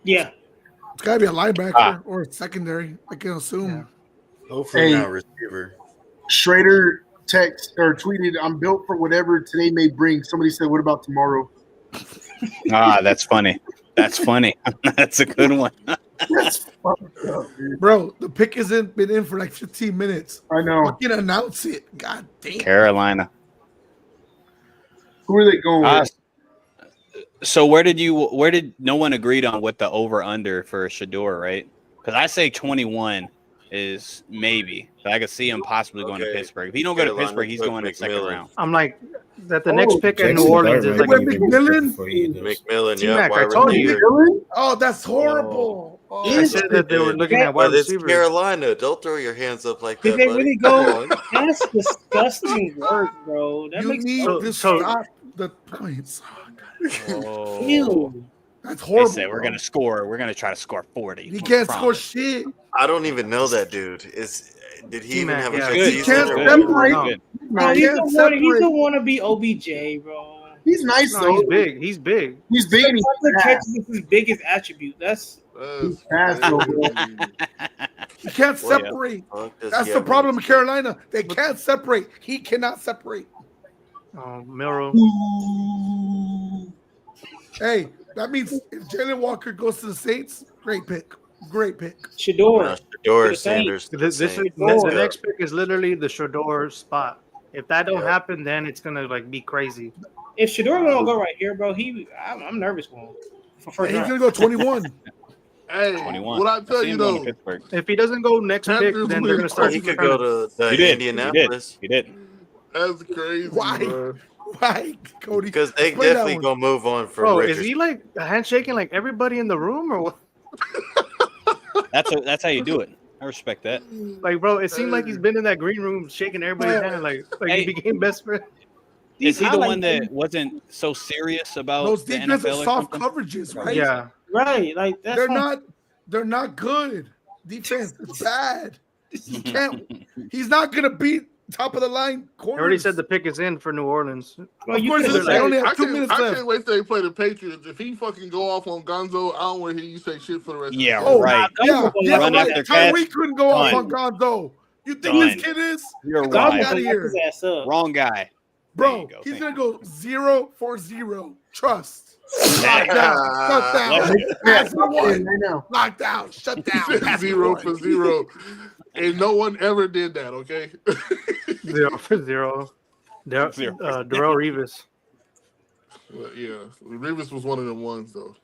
Yeah. It's gotta be a linebacker or a secondary. I can assume. Yeah. Hopefully Hey. not receiver. Schrader text or tweeted, "I'm built for whatever today may bring." Somebody said, "What about tomorrow?" That's funny. That's funny. That's a good one. That's fucked up, dude. Bro, the pick hasn't been in for like 15 minutes. I know. Fucking announce it. God damn. Carolina. Who are they going with? So where did no one agreed on what the over under for Shador, right? Because I say 21 is maybe. So I could see him possibly going to Okay. Pittsburgh. If he don't go to Carolina Pittsburgh, he's took going to second McMillan. round. I'm like, that the next pick in New Jackson Orleans Dart is might like Wait, be even McMillan? before he does. McMillan, T-Mac, yeah, I wide told you. receiver. Dylan? Oh, that's horrible. Oh, I said that they were looking at wide But it's receivers. Carolina. Don't throw your hands up like Did that, they buddy. really Come go? on. That's disgusting work, bro. That you makes need so- to so- stop the points. Oh, God. Oh, ew. That's they horrible. said we're bro. gonna score. We're gonna try to score 40. He I can't score promise. shit. I don't even know that dude. Did he even T-Mac, have a yeah. good Good. He season? can't or Good. what? separate. No. Good. No, he's can't a separate. wannabe OBJ, bro. He's nice No, though. he's big. He's big. He's big and he's The catch fast. is his biggest attribute. That's That's fast, though, bro. crazy. He can't Well, separate. Fuck does That's he the have problem on in his- Carolina. They can't separate. He cannot separate. Milrow. Hey, that means if Jalen Walker goes to the Saints, great pick. Great pick. Shador. No, Shador, the Saints. Sanders. This is, Saints. the Yeah. next pick is literally the Shador spot. If that don't Yeah. happen, then it's gonna like be crazy. If Shador don't go right here, bro, I'm nervous for him. For first He's round. gonna go 21. Hey, 21. what I tell see you him going though, to Pittsburgh. If he doesn't go next pick, Panthers then win. they're gonna start. He could trying go to He did. Indianapolis He did. that's crazy. Why? Bro. Why, Cody? because they Explain that definitely one. gonna move on from Bro, Richardson. is he like handshaking like everybody in the room or what? That's how you do it. I respect that. Like, bro, it seemed like he's been in that green room shaking everybody's hand, like Hey. he became best friend. Is he the highlight one that wasn't so serious about Those the defense are NFL or soft something? coverages, right? Yeah, Right, like that's They're what- not. They're not good. Defense is bad. He can't. He's not gonna beat top of the line I corners. already said the pick is in for New Orleans. Well, Of you course, could it's- have they only I have 2 can't- minutes I left. can't wait till they play the Patriots. If he fucking go off on Gonzo, I don't want to hear you say shit for the rest Yeah, of the Oh, right. Yeah, yeah, Run right. after catch. Tyreek couldn't go off on Done. Gonzo. You think Done. this kid is? You're Get Gonzo the fuck right. out of can lock here, his ass up. Wrong guy. There bro. you go. He's Thank gonna go 0-for-0. Trust. Hey. Locked down. Shut down. Pass for one. Right now. Locked down. Shut down. Pass for 0 one. for 0. And no one ever did that, okay? 0 for 0. Zero for Darrell Revis. Well, yeah, Revis was one of them ones, though.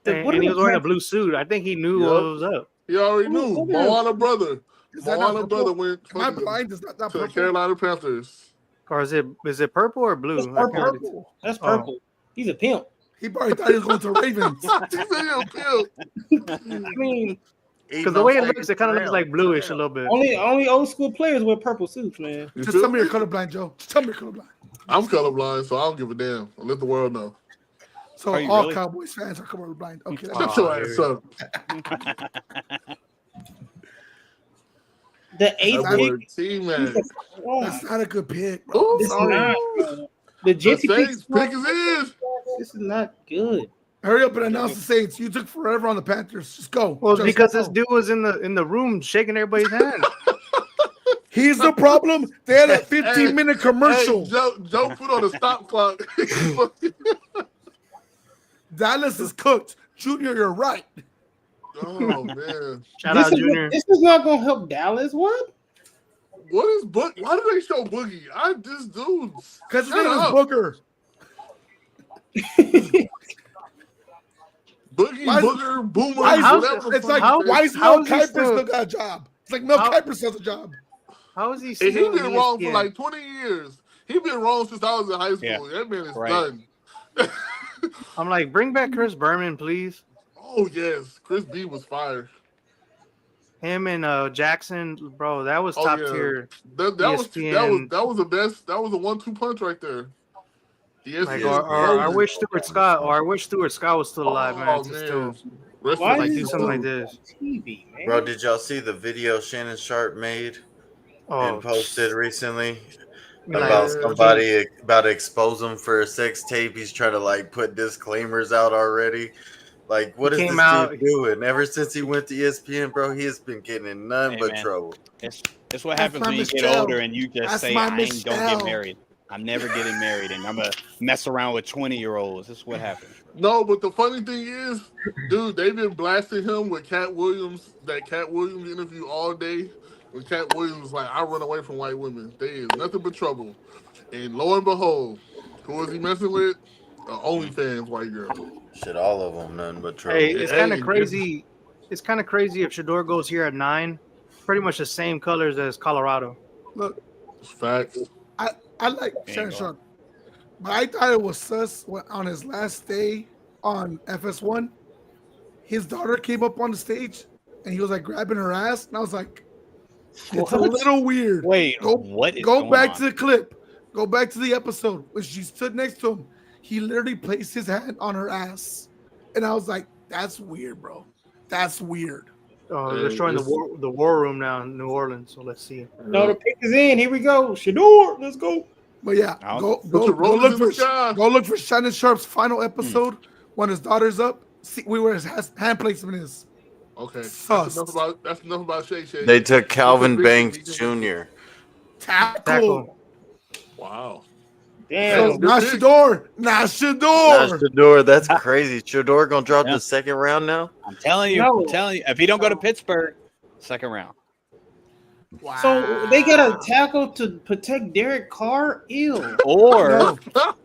And, What and he are was the wearing a Panthers- blue suit. I think he knew Yep. what was up. He already knew. Look at Moana brother. Is that not Moana purple? brother went Am I fucking blind? Is that not to the purple? Carolina Panthers. Or is it purple or blue? It's I can't really- Purple. That's Oh. purple. He's a pimp. He probably thought he was going to Ravens. He said he a pimp. I mean, Because the way it looks, it kind of looks like bluish a little bit. only old school players wear purple suits, man. You Just feel tell me me? you're colorblind, Joe. Just tell me you're colorblind. I'm colorblind, so I don't give a damn. I'll let the world know. So Are you all really? Cowboys fans are colorblind. Okay. Shut your ass up. The eighth That pick. boy T-Man. That's not a good pick, bro. Ooh, This is Sorry. not. Bro. The The Jinty Saints pick. pick is in. This is not good. Hurry up and announce the Saints. You took forever on the Panthers. Just go. Well, Just because go. this dude was in the room shaking everybody's hand. He's the problem. They had a 15-minute commercial. Hey, Joe put on a stop clock. Dallas is cooked. Junior, you're right. Oh man, Shout out, Junior. This is not gonna help Dallas. What? what is Book? Why do they show Boogie? This dude. Because his Shut name is up. Booker. Boogie, Why- Booger, Boomer. Why is- whatever the it's fuck like, it is. why is how Mel is he Kiper still- still got a job? It's like Mel How- Kiper does the job. How is he And still he been in wrong for ESPN? like 20 years. He been wrong since I was in high school. That man is right. done. I'm like, bring back Chris Berman, please. Oh yes, Chris B was fired. Him and Jackson, bro, that was Oh top yeah, tier. that was ESPN. the best. That was a 1-2 punch right there. Yes, Like, yes. or I wish Stuart Scott, was still alive, man. Oh To man, still Rest Why in like is do peace, something this like dude. this. TV, man? Bro, did y'all see the video Shannon Sharp made Oh, and posted recently like, about Yeah. somebody about to expose him for a sex tape? He's trying to like put disclaimers out already. Like, what He is came this out- dude doing? Ever since he went to ESPN, bro, he has been getting in none Hey, but man. trouble. It's what That's happens my when you get Michelle. older and you just That's say, my I ain't gonna Michelle. get married. I'm never getting married, and I'm gonna mess around with 20-year-olds. This is what happens. No, but the funny thing is, dude, they've been blasting him with Cat Williams, that Cat Williams interview all day. When Cat Williams was like, I run away from white women. They is nothing but trouble. And lo and behold, who was he messing with? An OnlyFans white girl. Shit, all of them, none but trouble. hey, it's kind Hey, of crazy. It's kind of crazy if Shador goes here at 9, pretty much the same colors as Colorado. Look, It's facts. I like Ain't Shannon going. Sharp, but I thought it was sus when on his last day on FS1, his daughter came up on the stage and he was like grabbing her ass, and I was like, it's a What? little weird. Wait, Go- what is Go going back on? to the clip. Go back to the episode when she stood next to him. He literally placed his hand on her ass, and I was like, "That's weird, bro. That's weird." Oh, they're showing the war room now in New Orleans. So let's see. No, the pick is in. Here we go. Shador, let's go. But yeah, I'll- go the rollers look in for the sky. go look for Shannon Sharp's final episode when his daughter's up. See where his hand placement is. Okay, Sus. that's enough about Shay Shay. They took Calvin He Banks convicted. Jr. Tackle. Wow. Damn. Good Not pick. Shador. Not That's Shador. Shador. That's crazy. Shador gonna drop Yeah. the second round now? I'm telling you, No. if he don't go to Pittsburgh, second round. Wow. So they got a tackle to protect Derek Carr. Ew. Or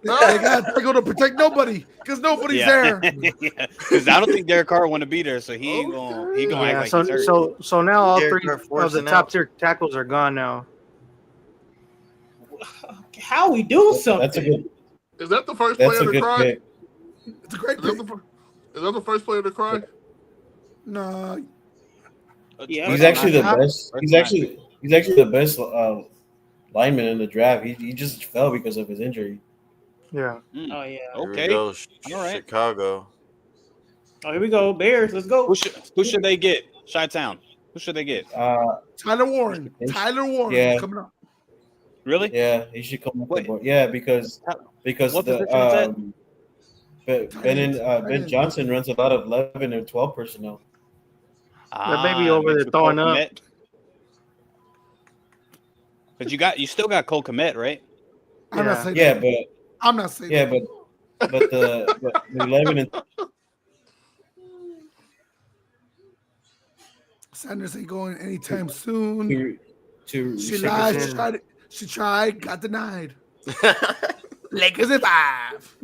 No, they got to go to protect nobody because nobody's there. because I don't think Derek Carr want to be there, so he ain't gonna act Yeah, like he's hurt. so now all Derek 3 Carr of the forcing top out. tier tackles are gone now. How we do something? That's a good. Is that the first That's player a to good cry? pick. It's a great Is that pick. the first player to cry? No, Yeah, He's actually the Not- best. He's actually the best lineman in the draft. He just fell because of his injury. Yeah. Oh yeah. Here Okay. we go. All right. Chicago. Oh, here we go. Bears. Let's go. Who should they get? Chi-Town. Who should they get? Tyler Warren. Tyler Warren Yeah. is coming up. Really? Yeah, he should come up Wait. the board. Yeah, because What the position is that? Ben Johnson runs a lot of 11 and 12 personnel. That baby over there throwing up. But you still got Cole Kmet, right? I'm not saying Yeah, that. but I'm not saying yeah, that. but the 11 and Sanders ain't going anytime soon. to She shake lied. his She hand. tried. She tried. Got denied. Lakers at 5.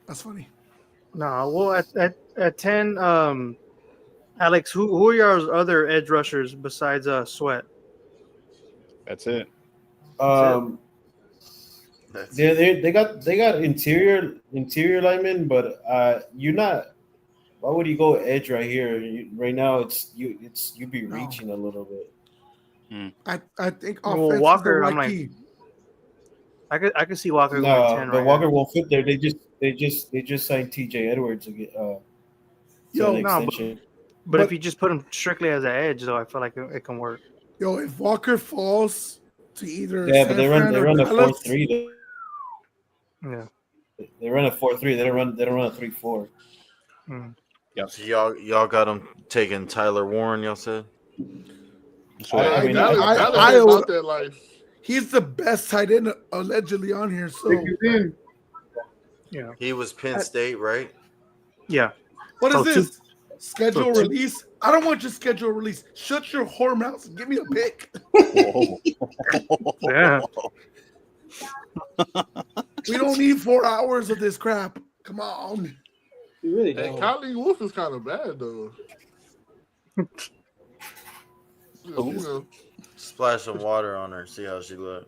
That's funny. No, well at 10, Alex, who are your other edge rushers besides Sweat? That's it. That's They got interior linemen, but you're not. Why would you go edge right here? Right now, you'd be No. reaching a little bit. I think Well, offense Walker, is the I'm right like- key. I could see Walker going No, 10 but right Walker now. won't fit there. They just signed T.J. Edwards to get Yo, an no, extension. But if you just put him strictly as an edge, though, I feel like it can work. Yo, if Walker falls to either Yeah, but San they Fran or run a Dallas, 4-3. Yeah. They run a 4-3. They don't run a 3-4. Mm. So y'all got him taking Tyler Warren, y'all said? I mean, Dallas I ain't would- about that life. he's the best tight end allegedly on here. So Pick is in. Yeah. He was Penn State, right? Yeah. what So is two- this? Schedule so two- release? I don't want your schedule release. Shut your whore mouth and give me a pick. Yeah. We don't need 4 hours of this crap. Come on. You really Hey, don't. Kylie Wolf is kind of bad though. You know, Splash some water on her. See how she look.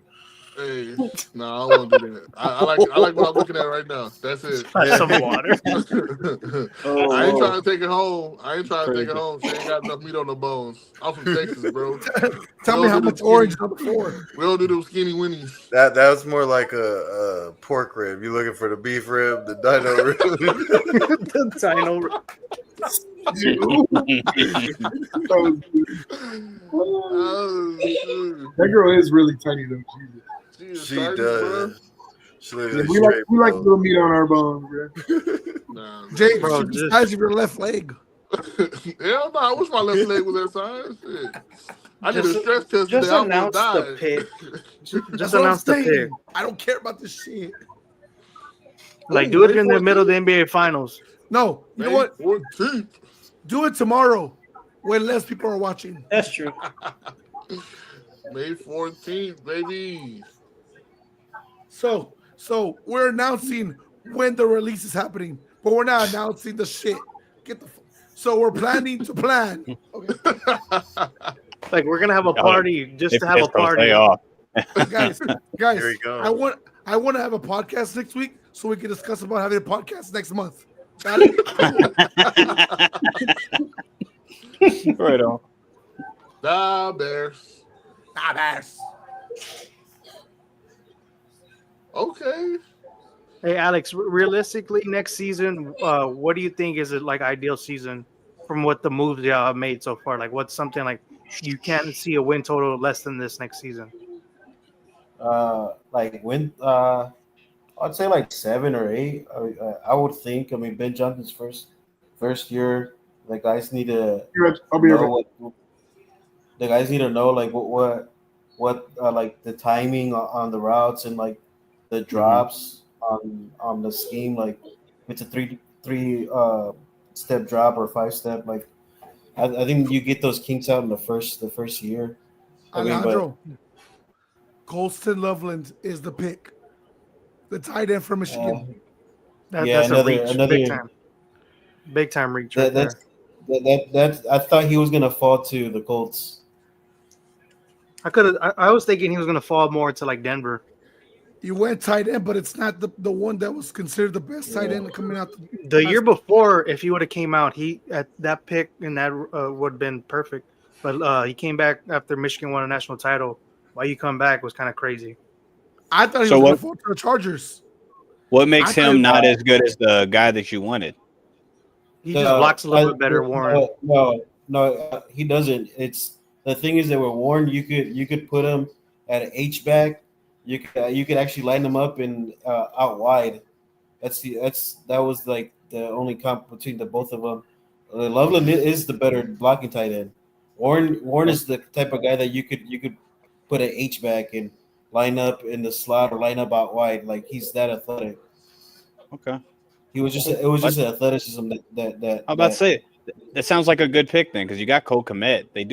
hey, no, I don't want to do that. I like what I'm looking at right now. That's it. Splash some water. I ain't trying to take it home. I ain't trying to take it home. She ain't got enough meat on the bones. I'm from Texas, bro. Tell me how much orange on the floor. We don't do those skinny winnies. That was more like a pork rib. You looking for the beef rib, the dino rib? The dino. Oh, shoot. That girl is really tiny though. Jesus. She Tiny, does. She looks Yeah, like we like little meat on our bones, bro. Nah, James, Bro, should be just- the size of your left leg. hell no! I wish my left leg was that size. Shit. I did a Just- stress test just today. I announce almost the died. pick. Just That's what I'm announce the saying. pick. I don't care about this shit. Like, Ooh, do it May in the middle of the 14th. NBA Finals. No, you know May what? 14th. Do it tomorrow when less people are watching. That's true. May 14th, baby. So we're announcing when the release is happening, but we're not announcing the shit. So we're planning to plan. Okay, Like, we're gonna have a party just to have a Pissed Jose party. off. guys, Here we go. I want to have a podcast next week so we can discuss about having a podcast next month. Got it? Right on. Nah, Bears. Nah, Bears. Okay. Hey, Alex, realistically, next season, what do you think is it like ideal season from what the moves y'all have made so far? Like, what's something like you can't see a win total less than this next season? Like when I'd say like 7 or 8. I would think. I mean, Ben Johnson's first year. The guys need to I'll be know right. what the guys need to know, like what like the timing on the routes and like the drops on the scheme. Like if it's a three step drop or 5-step. Like I think you get those kinks out in the first year. Alejandro, Colston Loveland is the pick. The tight end from Michigan. That's another- a reach, another- big time reach. That, Right that's I thought he was gonna fall to the Colts. there. I was thinking he was gonna fall more to like Denver. You went tight end, but it's not the one that was considered the best tight end coming out. The year before, if he would have came out, he at that pick and that would have been perfect. But he came back after Michigan won a national title. Why you come back was kind of crazy. I thought he So was going what- to fall to the Chargers. What makes I thought him it- not as good as the guy that you wanted? He just blocks a little bit better, Warren. No, he doesn't. It's the thing is that with Warren, you could put him at an H back. You could actually line him up and out wide. That was like the only comp between the both of them. Loveland is the better blocking tight end. Warren is the type of guy that you could put an H back and line up in the slot or line up out wide. Like he's that athletic. Okay. It was just an athleticism that. I'm about to say that sounds like a good pick then, because you got Cole Kmet. They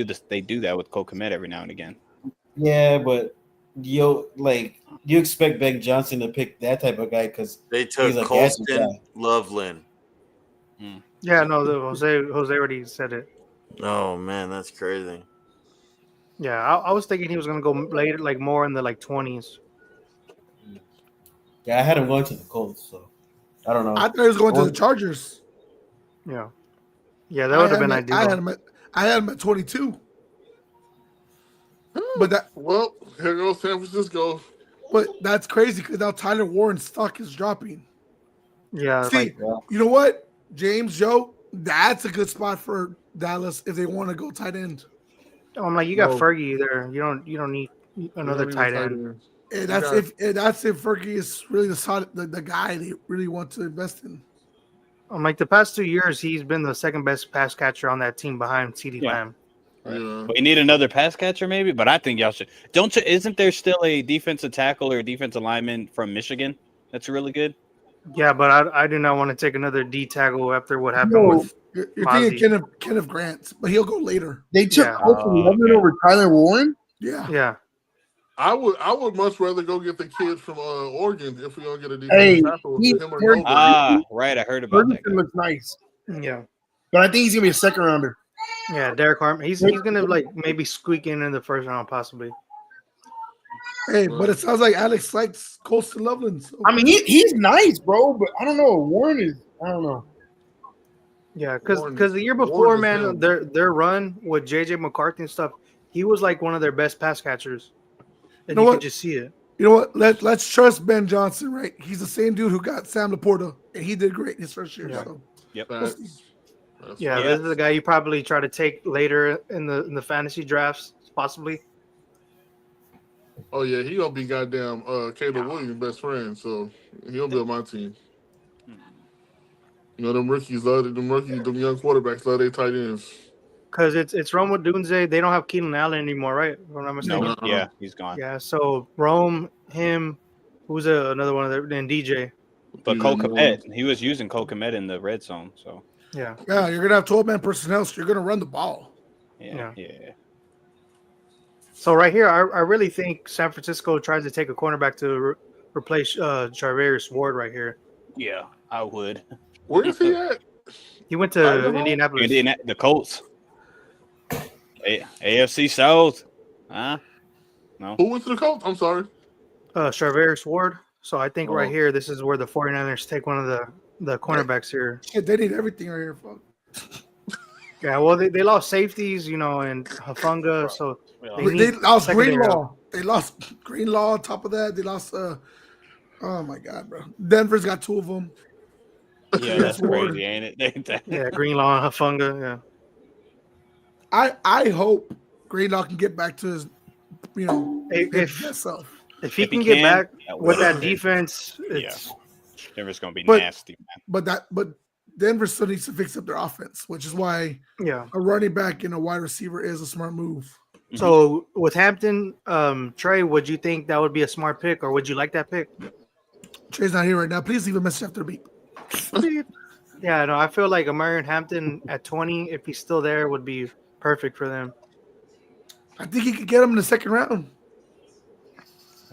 do that with Cole Kmet every now and again. Yeah, but you expect Ben Johnson to pick that type of guy because They took He's a Colston gassy guy. Loveland. Yeah, no, Jose already said it. Oh man, that's crazy. Yeah, I was thinking he was gonna go later, like more in the like 20s. I had him going to the Colts, so I don't know. I thought he was going to the Chargers. Yeah, that would have been ideal. I had him at 22. But Well, here goes San Francisco. that's crazy because now Tyler Warren's stock is dropping. Yeah, See, you know what, James, Joe, that's a good spot for Dallas if they want to go tight end. I'm like, you got No. Fergie there. You don't need another You don't tight need a end. And Yeah. that's if Fergie is really the guy they really want to invest in. I'm like the past 2 years, he's been the second best pass catcher on that team behind CeeDee Yeah. Lamb. Yeah. But you need another pass catcher, maybe. But I think y'all should. Don't you? Isn't there still a defensive tackle or a defensive lineman from Michigan that's really good? Yeah, but I do not want to take another D tackle after what happened No. with. You're Mozzie. thinking Kenneth Grant, but he'll go later. They took Yeah. Colton Loveland okay. over Tyler Warren. Yeah. Yeah, I would much rather go get the kid from Oregon if we don't get a Hey, defensive tackle. he- Him or Nova. Ah, right. I heard about that Ferguson guy. looks nice, Yeah, but I think he's gonna be a second rounder. yeah. Derek Harmon. He's gonna like maybe squeak in the first round, possibly. Hey, but it sounds like Alex likes Colston Loveland. So. I mean, he's nice, bro, but I don't know. Warren is, I don't know. Yeah, because Warren- the year Warren before, is man, him. their run with JJ McCarthy and stuff, he was like one of their best pass catchers, and know you what? could just see it. You know what? Let's trust Ben Johnson, right? He's the same dude who got Sam Laporta, and he did great his first year. Yeah. So That's Yeah, right. this is the guy you probably try to take later in the fantasy drafts, possibly. Oh yeah, he gonna be goddamn Caleb Williams' best friend, so he'll be on my team. You know, them young quarterbacks love their tight ends. Because it's Rome with Dunze. They don't have Keenan Allen anymore, right? If I'm not mistaken. No, yeah, he's gone. Yeah, so Rome, him, who's another one of their, and DJ. But Cole Kmet, he was using Cole Kmet in the red zone, so Yeah. yeah, you're gonna have 12-man personnel, so you're gonna run the ball. yeah. So right here, I really think San Francisco tries to take a cornerback to replace Jarvis Ward right here. Yeah, I would. Where is he at? He went to Idaho? Indianapolis. The Colts. AFC South. Huh? No. Who went to the Colts? I'm sorry. Jarvis Ward. So I think right Oh. here, this is where the 49ers take one of the cornerbacks here. Shit, they need everything right here. Fuck. Yeah, well, they lost safeties, and Hafunga, so Yeah. they They need lost secondary help. Greenlaw. They lost Greenlaw. On top of that, they lost. Oh my god, bro. Denver's got 2 of them. Yeah, that's crazy, ain't it? Yeah, Greenlaw and Hafunga. Yeah. I hope Greenlaw can get back to his, If- his best self. If he If he can get can, back yeah, with that well, defense, it's Denver's gonna be But- nasty, man. But Denver still needs to fix up their offense, which is why yeah. a running back and a wide receiver is a smart move. So with Hampton, Trey, would you think that would be a smart pick, or would you like that pick? Trey's not here right now. Please leave a message after the beep. Yeah, no, I feel like Amarian Hampton at 20, if he's still there, would be perfect for them. I think he could get him in the second round.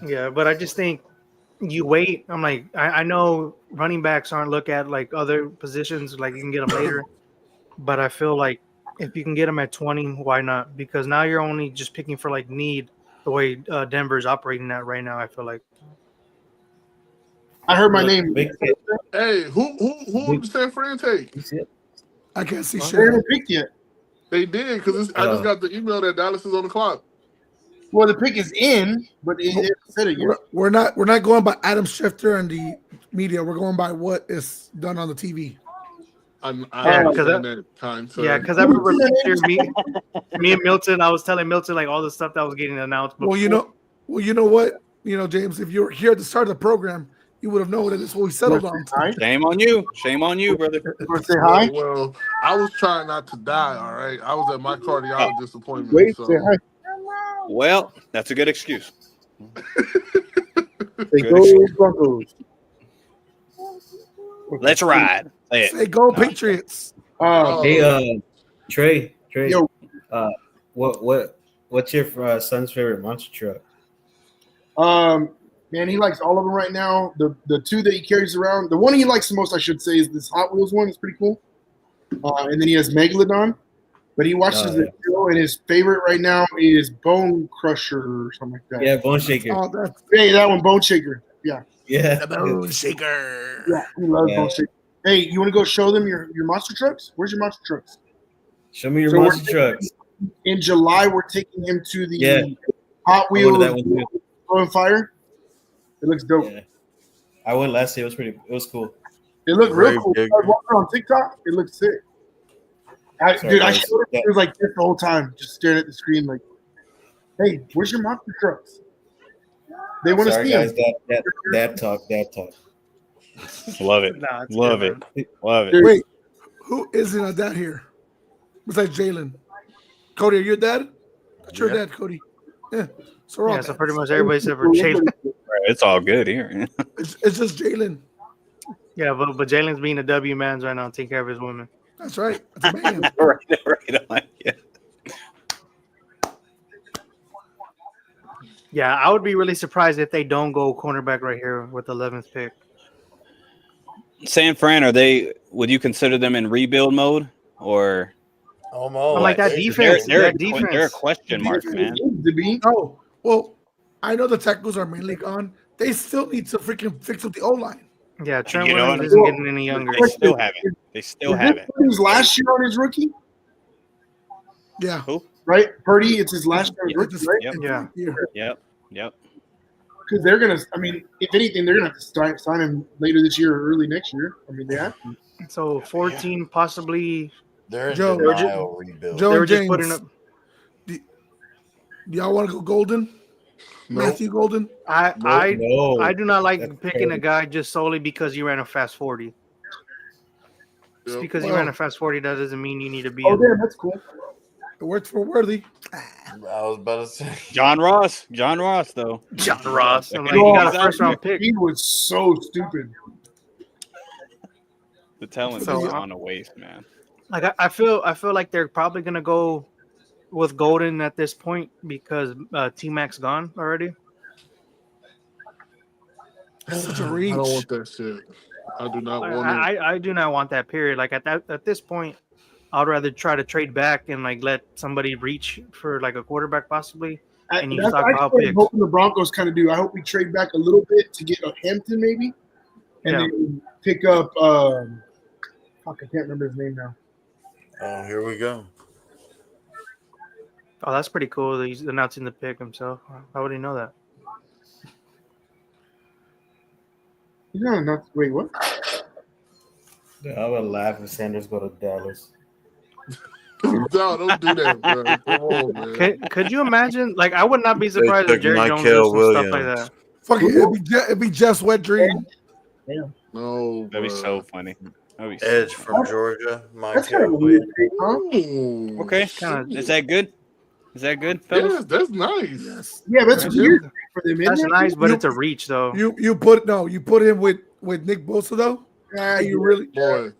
Yeah, but I just think you wait. I'm like, I know running backs aren't looked at like other positions, like you can get them later. But I feel like if you can get them at 20, why not? Because now you're only just picking for like need the way Denver's operating at right now. I feel like. I heard my name. Big Hey, who did San Fran take? I can't see They shit. haven't picked yet. They did because I just got the email that Dallas is on the clock. Well, the pick is in, but it hasn't said it yet. We're not going by Adam Schefter and the media. We're going by what is done on the TV. I Yeah, 'cause understand that kind. So Yeah, because I remember last year, me and Milton, I was telling Milton like all the stuff that was getting announced. Before. Well, you know what, James, if you were here at the start of the program, you would have known that it's what we settled on. Hi. Shame on you, brother. You want to say hi? well, I was trying not to die. All right, I was at my cardiologist appointment. Wait, so. say hi. Well, that's a good excuse. Say go Broncos. Let's ride. Say it. Say go Patriots. Hey, Trey, Yo. what's your son's favorite monster truck? Man, he likes all of them right now. The 2 that he carries around, the one he likes the most, I should say, is this Hot Wheels one. It's pretty cool. And then he has Megalodon, but he watches the show, and his favorite right now is Bone Crusher or something like that. Yeah, Bone Shaker. Oh, that's Hey, that one, Bone Shaker. Yeah, Yeah, Bone Shaker. yeah, he loves Yeah. Bone Shaker. Hey, you want to go show them your monster trucks? Where's your monster trucks? show me your So we're monster trucks. In July, we're taking him to the Yeah. Hot I went to Wheels that one too. on fire. It looks dope. Yeah. I went last year. It was cool. It looked real Very cool. big. I was watching on TikTok. It looked sick. I Sorry, guys. showed it. It was like this the whole time, just staring at the screen, like, "Hey, where's your monster trucks?" They want to Sorry, see guys. them. Dad talk. Love it. Nah, it's Love good, it. Love it. Wait, who isn't a dad here? Besides Jalen. Cody, are you a dad? That's your dad, Cody. Yeah. So we're all Yeah, so dads. pretty much everybody except for Jalen. It's all good here. It's just Jalen. Yeah, but Jalen's being a W man's right now, taking care of his women. That's right. That's a man. right on. Yeah. Yeah, I would be really surprised if they don't go cornerback right here with the 11th pick. San Fran, are they? Would you consider them in rebuild mode or? Almost. Like that They- defense. They're That they're a defense. question mark, man. To be. No, well, I know the tackles are mainly gone. They still need to freaking fix up the O line. Yeah, Trent You know Williams what? isn't getting any younger. They still haven't. They still Is haven't. this his last year on his rookie? Yeah, Who? Right? Purdy, it's his last year on his Yeah, rookie, Just- right? Yep. Yeah. Yep. Because they're going to, I mean, if anything, they're going to have to sign him later this year or early next year. I mean, they have to. So 14 possibly. They're in Joe- denial rebuild. Joe They were and just James, putting up. do y'all want to go Golden? No. Matthew Golden? I No. do not like That's picking a terrible. guy just solely because he ran a fast 40. Just Yep. because he Well- ran a fast 40, that doesn't mean you need to be. Oh, in- damn, that's cool. It worked for Worthy. I was about to say. John Ross though. John Ross. I'm like, No, he got a exactly. first round pick. He was so stupid. The talent's So, on a waste, man. Like I feel like they're probably gonna go with Golden at this point because T Mac's gone already. That's such a I reach. don't want that shit. I do not want it. I do not want that period. Like at this point, I'd rather try to trade back and like let somebody reach for like a quarterback possibly. And you That's talk about what I'm picks. hoping the Broncos kind of do. I hope we trade back a little bit to get a Hampton maybe, and Yeah. then pick up. Fuck, I can't remember his name now. Oh, here we go. Oh, that's pretty cool that he's announcing the pick himself. How would he know that? He's not. Wait, what? I would laugh if Sanders go to Dallas. No, don't do that, bro. Come on, man. Could you imagine? Like, I would not be surprised if took Jerry Jones Michael does some stuff like Williams. that. Fuck it, it'd be just wet dream. No, That'd be bro. so funny. That'd be so Edge funny. from Georgia. That's kind of a Michael weird Williams. pick, huh? Ooh. Okay. Kinda- Is that good? Is that good, fellas? Yes, that's nice. Yes. Yeah, that's That's weird for them. That's isn't it? nice, but You- it's a reach though. You put him with Nick Bosa though. Yeah, And you really Boy,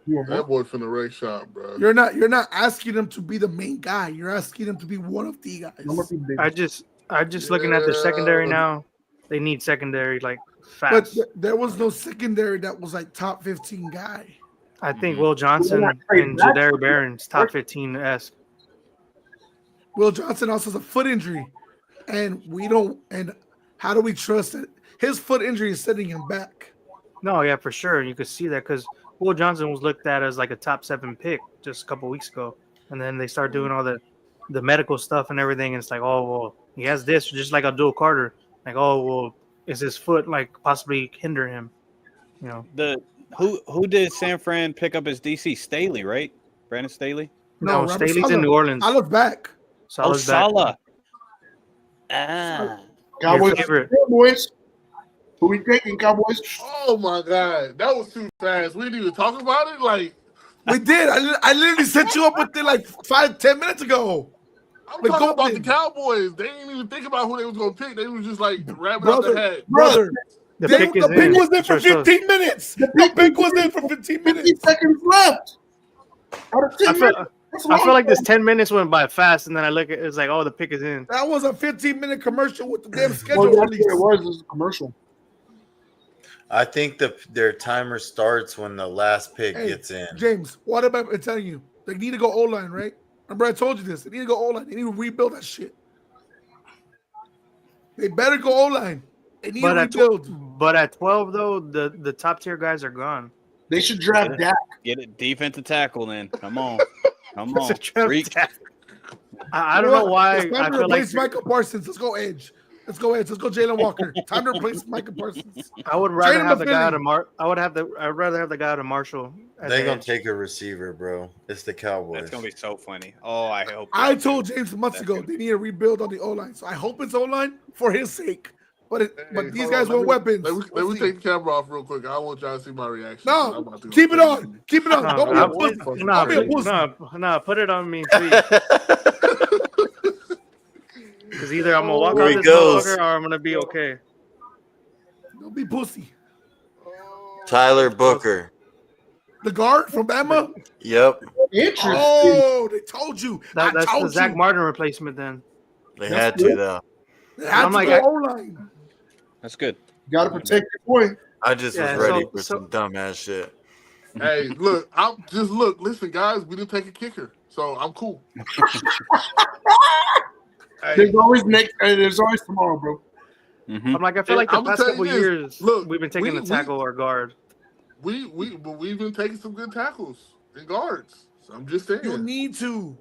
you want more? that boy finna wreck shop, bro. you're not asking him to be the main guy. You're asking him to be one of the guys. I'm gonna be big. I just looking at their secondary Yeah. now. They need secondary like But fast. there was no secondary that was like top 15 guy. I think Will Johnson They're not trading and back. Jadari Barron's top 15 esque. Will Johnson also has a foot injury, and we don't. And how do we trust that his foot injury is setting him back? No, yeah, for sure. You could see that because Will Johnson was looked at as like a top 7 pick just a couple weeks ago, and then they start doing all the medical stuff and everything, and it's like, oh well, he has this, just like Abdul Carter. Like, oh well, is his foot like possibly hinder him? You know, Who did San Fran pick up as DC? Staley, right? Brandon Staley. no, Robert Staley's Saleh. in New Orleans. I look back. Saleh's back. Salah. Ah. Cowboys. favorite. Cowboys. Who we taking, Cowboys? Oh my god, that was too fast. We didn't even talk about it. Like We did. I literally set you up with it like 5-10 minutes ago. I'm But talking about the Golden. Cowboys. They didn't even think about who they was gonna pick. They was just like grabbing out Brother, the hat. brother. The The pick pick is in. was there for So- 15 minutes. The pick was there for 15 50 minutes. seconds left. Out of 10 I feel, minutes. That's I feel long. like this 10 minutes went by fast, and then I look at it's like, oh, the pick is in. That was a 15-minute commercial with the damn Well, schedule that's release. what it was. It was a commercial. I think their timer starts when the last pick Hey, gets in. James, what am I telling you? They need to go O-line, right? Remember I told you this. They need to go O-line. They need to rebuild that shit. They better go O-line. They need But to at, rebuild. but at 12, though, the top tier guys are gone. They should draft Dak. Get it defensive tackle then. Come on. Come It's on. a trap Reach. tap. I don't know why. It's time I to feel like replace Michael Parsons. Let's go Edge. Let's go Edge. Let's go Jalen Walker. Time to replace Michael Parsons. I would rather Trade him have to the guy Philly. out of Mar. I'd rather have the guy out of Marshall. as They're the gonna edge. take a receiver, bro. It's the Cowboys. That's gonna be so funny. Oh, I hope. I told James months ago they need to rebuild on the O-line. So I hope it's O-line for his sake. But these hold guys on, want weapons. Let We'll me see. take the camera off real quick. I want y'all to see my reaction. I'm No, about to go keep it crazy. on. Keep it on. Don't be a pussy. Don't be a pussy. No, put it on me, please. Because either I'm gonna walk Here out he this goes. motherfucker or I'm gonna be okay. Don't be pussy. Tyler Booker. The guard from Bama. Yep. Interesting. Oh, they told you. I That's the told Zach you. Martin replacement then. They That's had to though. They had I'm to like, go O-line. That's good. Got to protect your boy. I just was Yeah, ready so- for so- some dumbass shit. Hey, look, look. Listen, guys, we didn't take a kicker, so I'm cool. Hey, There's always there's always tomorrow, bro. Mhm. I'm like, I feel like the I'ma past tell you couple this. years, Look, we've been taking we- the tackle or guard. but we've been taking some good tackles and guards. So I'm just saying. You need to.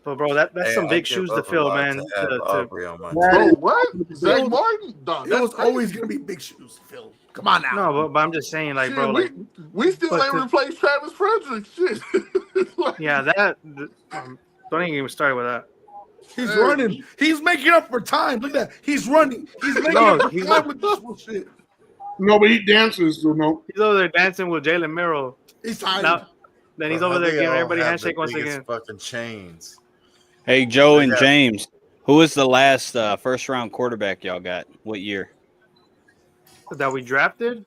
But bro, that's Hey, some I big give shoes to up a fill, lot man. to have To, Aubrey on my Right. team. Bro, what? Zach Martin? Dog, It was that's crazy. always gonna be big shoes to fill. Come on now. no, but I'm just saying, like, Shit, bro, like, we still but ain't to- replaced Travis Frederick. Shit. Like, yeah, don't even get me started with that. He's Hey. running. He's making up for time. Look at that. He's running. He's making No, up for he's time with this bullshit. No, but he dances, so no. He's over there dancing with Jalen Miro. He's tired. Now, then he's Bro, over how there they giving all everybody a have handshake the once biggest again. fucking chains. Hey, Joe and Yeah. James, who was the last first round quarterback y'all got? What year? That we drafted,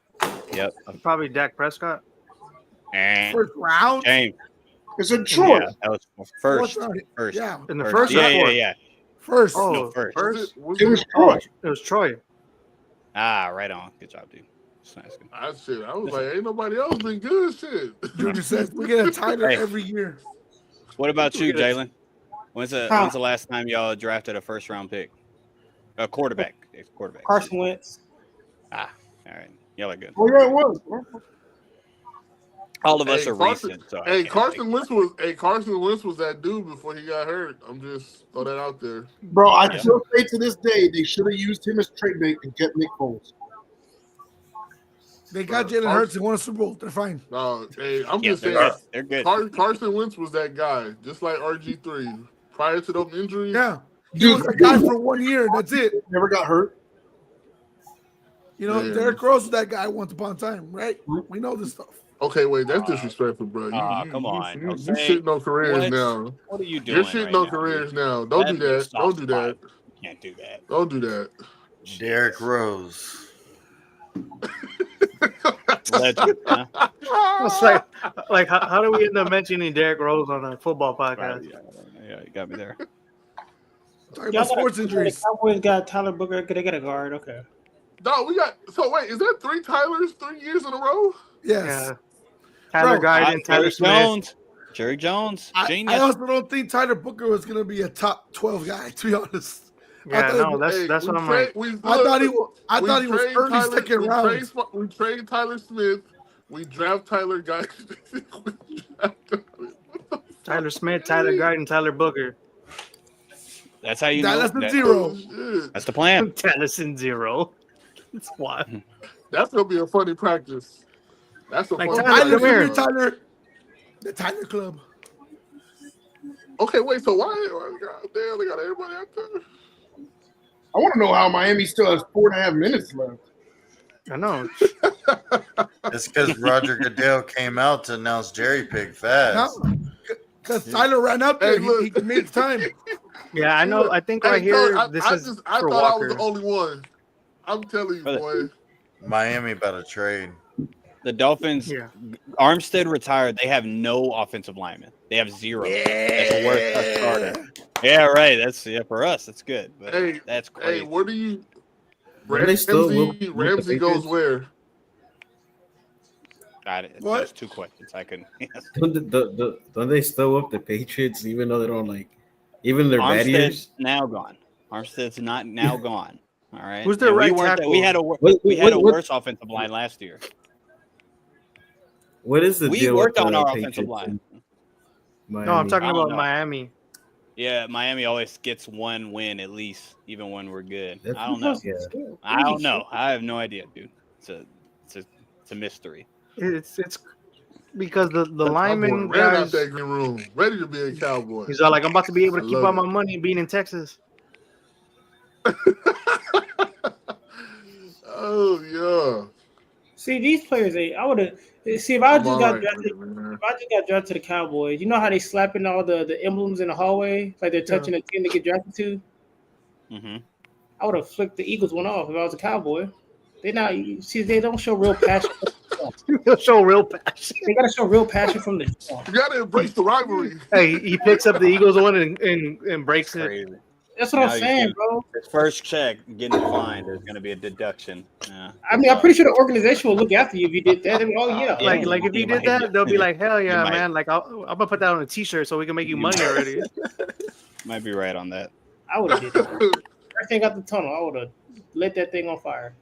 Yep. probably Dak Prescott. And First round. James. It's a choice. Yeah, that was first. Fourth round. First. Yeah. In the First. first or Yeah, yeah, fourth? yeah. First. Oh, No, first. first. was It was it? Troy. It was Troy. Ah, right on. Good job, dude. That's nice. I was like, ain't nobody else been good. Shit. Junior says we get a tighter Hey. every year. What about you, Look at Jalen? When's the Huh. last time y'all drafted a first round pick? A quarterback. Quarterback. Carson Wentz. All right. Y'all are good. Oh, yeah, it was. All of us Hey, are Carson- recent. So I Hey, can't Carson Wentz was that dude before he got hurt. I'm just throw that out there. Bro, I Yeah. still say to this day they should have used him as trade bait and kept Nick Foles. They got Jalen Hurts and won a Super Bowl. They're fine. No, hey, I'm Yeah, just they're saying. good. They're good. Carson Wentz was that guy, just like RG3. Prior to those injuries, Yeah. He Dude, was a guy for 1 year. That's it. Never got hurt. You know, Yeah. Derrick Rose was that guy once upon a time, right? We know this stuff. Okay, wait, that's disrespectful, bro. Come on. You Jose, shitting on careers what? now. What are you doing? You're shitting right on now, careers dude? now. Don't do That's a that. soft Don't do that. spot. Can't do that. Don't do that. Derrick Rose. Legend. Huh? It's like how do we end up mentioning Derrick Rose on a football podcast? Yeah, you got me there. Talking Y'all about sports the injuries. Cowboys got Tyler Booker. They got a guard. Okay. No, we got. So wait, is that 3 Tylers 3 years in a row? Yes. Yeah. Tyler Bro, Guyton, Tyler Jerry Smith. Jones. Jerry Jones. I Genius. also don't think Tyler Booker was going to be a top 12 guy, to be honest. Yeah, thought- no, that's Hey, what we I'm trade- like. we- I thought he look, was. I we thought he was trade early Tyler- second we round. We trade Tyler Smith. We draft Tyler Guy. Tyler Smith, Tyler Guyton, Tyler Booker. That's how you know. That's the that- zero. That's the plan. Tennessee 0. It's wild. That's gonna be a funny practice. That's a Like funny Tyler, Tyler, come here. practice. Tyler, the Tyler Club. Okay, wait. So why? God damn, they got everybody out there. I want to know how Miami still has 4.5 minutes left. I know. It's because Roger Goodell came out to announce Jerry Pig fast. Because Tyler ran up there. Hey, look. He made time. Yeah, I know. I think right Hey, here, Tony, this I is I for thought I was Walker. the only one. I'm telling you, Brother. boy. Miami about to trade. The Dolphins. Yeah. Armstead retired. They have no offensive linemen. They have 0. That's the worst starter. Yeah, right. That's for us. That's good. But Hey, that's Hey, crazy. where do you? Are they still with the Ramsey goes Patriots? where? Got it. What? There's 2 questions. I couldn't. Don't they still up the Patriots even though they don't like even their bad years? Armstead's now gone. Armstead's not now gone. All right. Who's their And right we weren't- tackle? We had a worse offensive line last year. What is the We deal worked with on the our Patriots offensive line. and Miami? No, I'm talking I don't about know. Miami. Yeah, Miami always gets 1 win at least, even when we're good. That's I don't know. because- yeah. I don't know. I have no idea, dude. It's a mystery. It's because the That lineman cowboy ran out guys. that green room, ready to be a cowboy. He's all like, I'm about to be able to I keep love all it. my money being in Texas. Oh See, these players, I would have. See, if I yeah. just I'm got all right drafted, with it, man. if I just got drafted to the Cowboys, you know how they slapping all the emblems in the hallway, like they're touching the team they get drafted to. Mm-hmm. I would have flicked the Eagles one off if I was a Cowboy. They not see, they don't show real passion. He'll show real passion. They gotta show real passion from the jump. You gotta embrace the rivalry. Hey, he picks up the Eagles one and breaks it. Crazy. That's what Now I'm he's saying, gonna- bro. His first check getting fined is going to be a deduction. Yeah. I mean, I'm pretty sure the organization will look after you if you did that. They'll be, oh yeah, Yeah. Like if you You did might- that, they'll be like, hell yeah, might. man. Like I'm gonna put that on a T-shirt so we can make you You money might. already. Might be right on that. I would have did that. First thing out the tunnel, I would have lit that thing on fire.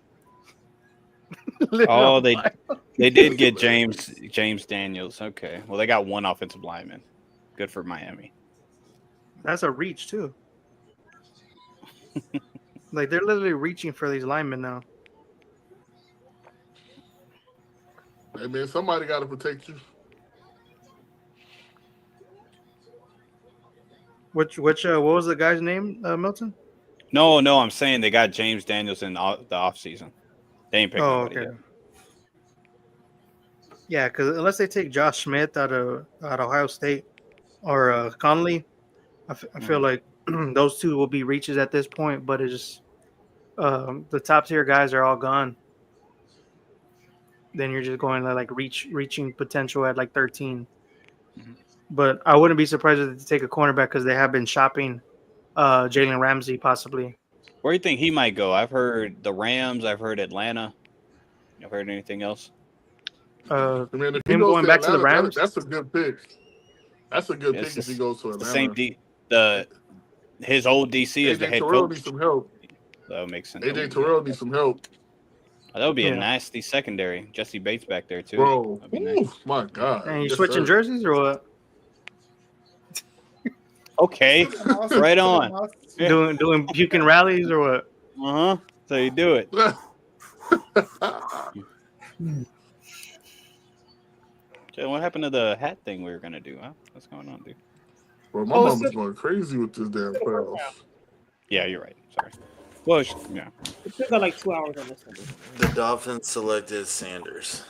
Oh, they did get James Daniels. Okay, well they got one offensive lineman. Good for Miami. That's a reach too. Like they're literally reaching for these linemen now. Hey man, somebody got to protect you. What was the guy's name, Milton? No, I'm saying they got James Daniels in the offseason. They ain't picked nobody yet. Yeah, because unless they take Josh Smith out of Ohio State or Conley, I feel like those two will be reaches at this point. But it's just the top tier guys are all gone. Then you're just going to like reaching potential at like 13. Mhm. But I wouldn't be surprised if they take a cornerback because they have been shopping Jalen Ramsey possibly. Where do you think he might go? I've heard the Rams. I've heard Atlanta. You heard anything else? I mean, if he Him goes going to back to the Atlanta, Rams? that's a good pick. That's a good It's pick if he goes to The Atlanta. same his old DC is the AJ head Terrell coach. needs some help. That would make sense. AJ Terrell needs some help, That would be a Yeah. nasty secondary. Jesse Bates back there too. bro. That'd be nice. Ooh, my God. And you Yes, switching sir. jerseys or what? Okay, right on. Yeah. Doing puking rallies or what? So you do it. Jay, what happened to the hat thing we were gonna do? Huh? What's going on, dude? Bro, my Oh, mama's it's going crazy with this damn playoffs. Yeah, you're right. Sorry. Well, yeah. We still got like 2 hours on this one. The Dolphins selected Sanders.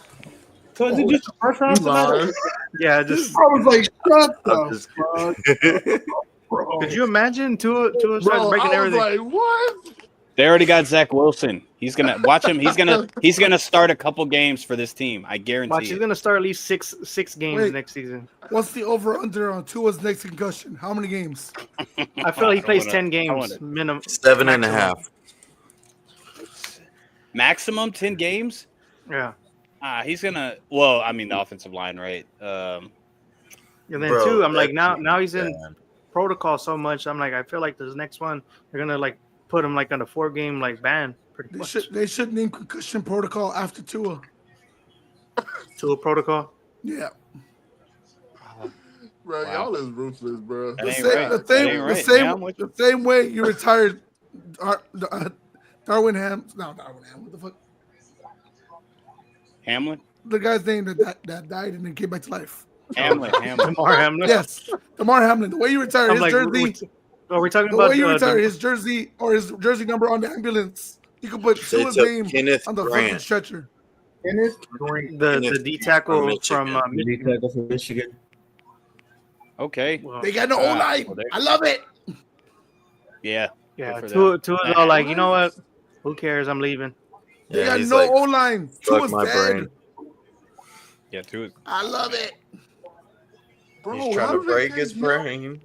So is it just the first round? You lying. Yeah, just I was like, shut I'm the just fuck, kidding. bro. could you imagine Tua starts Bro, breaking I was everything? like, what? They already got Zach Wilson. He's gonna watch him. He's gonna start a couple games for this team. I guarantee Watch, he's it. gonna start at least six games Wait. next season. What's the over under on Tua's next concussion? How many games? I feel like he I plays wanna- 10 I games wanna- minimum. 7.5. Maximum 10 games. Yeah, He's gonna. Well, I mean the offensive line, right? and then Bro, too, I'm like that now he's in bad. protocol so much. I'm like I feel like this next one they're gonna like put him like on a 4-game like ban pretty much They should name concussion protocol after Tua. to a protocol. Yeah. Bro, Wow. y'all is ruthless, bro. That The ain't same, right. the That same, ain't the right. same, Yeah, I'm with you. the same way you retired Darwin Ham. No, Darwin Ham. What the fuck? Hamlin. The guy's name that died and then came back to life. Hamlin. Damar Hamlin. Yes, Damar Hamlin. The way you retired I'm his like, jersey, we're talking the about way you retired his jersey or his jersey number on the ambulance, you could put They Tua's took name Kenneth on the fucking Grant. stretcher. Kenneth Grant. the D tackle Michigan. from Michigan. Tackle from Michigan. Okay. Well, They got no O line. well, there- I love it. Yeah. yeah, Good for Tua's them. all like, you know what? Who cares? I'm leaving. They Yeah, got he's no like, O line. fuck Tua's my dead. brain. Yeah. Too. I love it. Bro, He's how trying to do they break take his him? brain.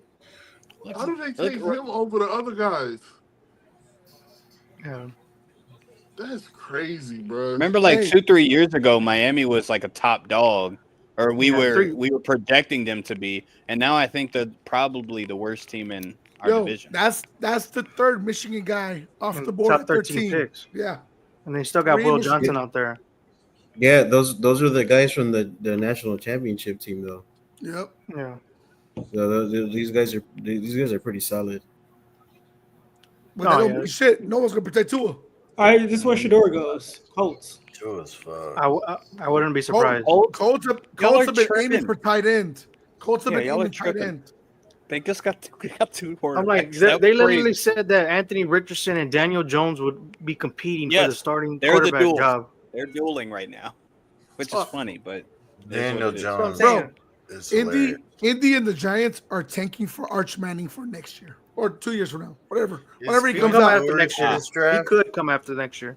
How do they take him over the other guys? Yeah. That's crazy, bro. Remember, like Hey. 2-3 years ago, Miami was like a top dog, or we Yeah, were projecting them to be, and now I think they're probably the worst team in our Yo, division. that's the third Michigan guy off And the board top at 13 13. picks. Yeah. And they still got Three Will Michigan- Johnson out there. Yeah, those are the guys from the national championship team, though. Yep. Yeah. So these guys are pretty solid. But Oh, that don't yeah. mean shit. No one's gonna protect Tua. All right, this is where Shador goes. Colts. True as fuck. I wouldn't be surprised. Colts have Y'all are been tripping. aiming for tight end. Colts have Yeah, been y'all are aiming tight tripping. end. They just got two quarterbacks. I'm like, That they was literally crazy. said that Anthony Richardson and Daniel Jones would be competing for the Yes, starting they're the quarterback duels. job. They're dueling right now, which is Fuck. funny, but it is Daniel what it is. Jones Bro, is Indy, hilarious. Indy and the Giants are tanking for Arch Manning for next year or 2 years from now, whatever. Is Whenever he Pete comes Come out, after next year. this He draft? could come after next year.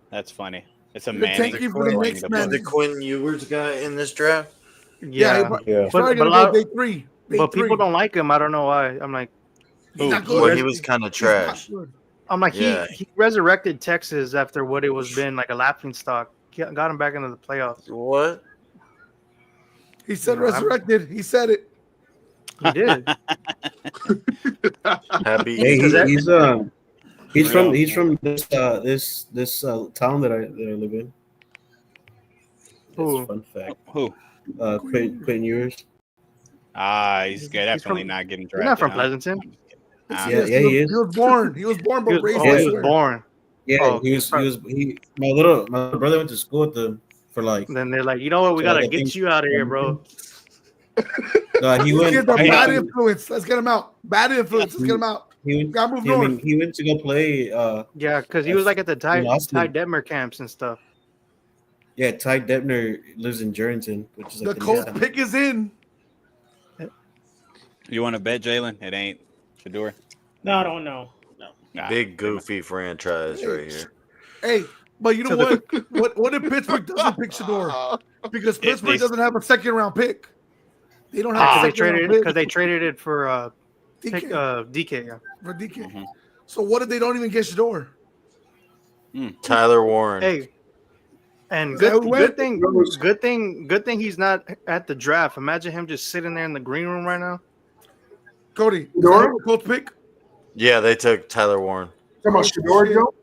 That's funny. It's a They're Manning. tanking for the throwing next the man. ball. The Quinn Ewers guy in this draft? yeah, Yeah. he's But probably a gonna lot- go day three. Day But people three. don't like him. I don't know why. I'm like, He's not Well, good. he was kind of He's not trash. good. I'm like Yeah. he resurrected Texas after what it was been like a laughing stock. Got him back into the playoffs. What? He said No, resurrected. He said it. He did. Happy Hey, Because he's Real. from this town that I live in. Who? That's a fun fact. Who? Quentin Ewers. He's definitely from- not getting He's not drafted. from huh? Pleasanton. Nah, Yeah, Yes, yeah, he is. He was born. He was born, but raised He was elsewhere. born. Yeah, Oh, he was. My little brother went to school with them for like. Then they're like, you know what? We So, gotta like, I get think- you out of here, bro. He These went. kids are Hey, bad influence. Let's get him out. Bad influence. Let's get him out. He went. Gotta move I mean, north. he went to go play. Yeah, because he was like at the Ty Austin. Detmer camps and stuff. Yeah, Ty Debner lives in Jordanton, which is The like Colts next- pick is in. You want to bet, Jalen? It ain't Shador. No, I don't know. No. Nah. Big goofy franchise right here. Hey, but you know So what if Pittsburgh doesn't pick Shador? Because Pittsburgh they- doesn't have a second round pick. They don't have Because a they second round traded pick because they traded it for DK, DK. Yeah. for DK. Mhm. So what if they don't even get Shador? Tyler Warren. Hey, and Is that who went? good thing he's not at the draft. Imagine him just sitting there in the green room right now. Cody, is Shador? that a Colts pick? Yeah, they took Tyler Warren. Talking about Shador, Joe?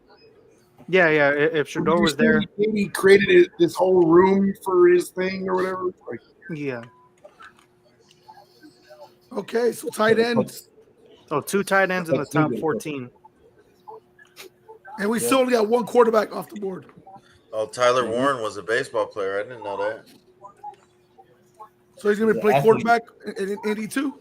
Yeah, yeah. If Shador was there, He created this whole room for his thing or whatever. Like, yeah. Okay, so tight end, Oh, 2 tight ends in the top 14. and we still only got one quarterback off the board. Oh, Tyler Warren was a baseball player. I didn't know that. So he's gonna play quarterback in Indy too.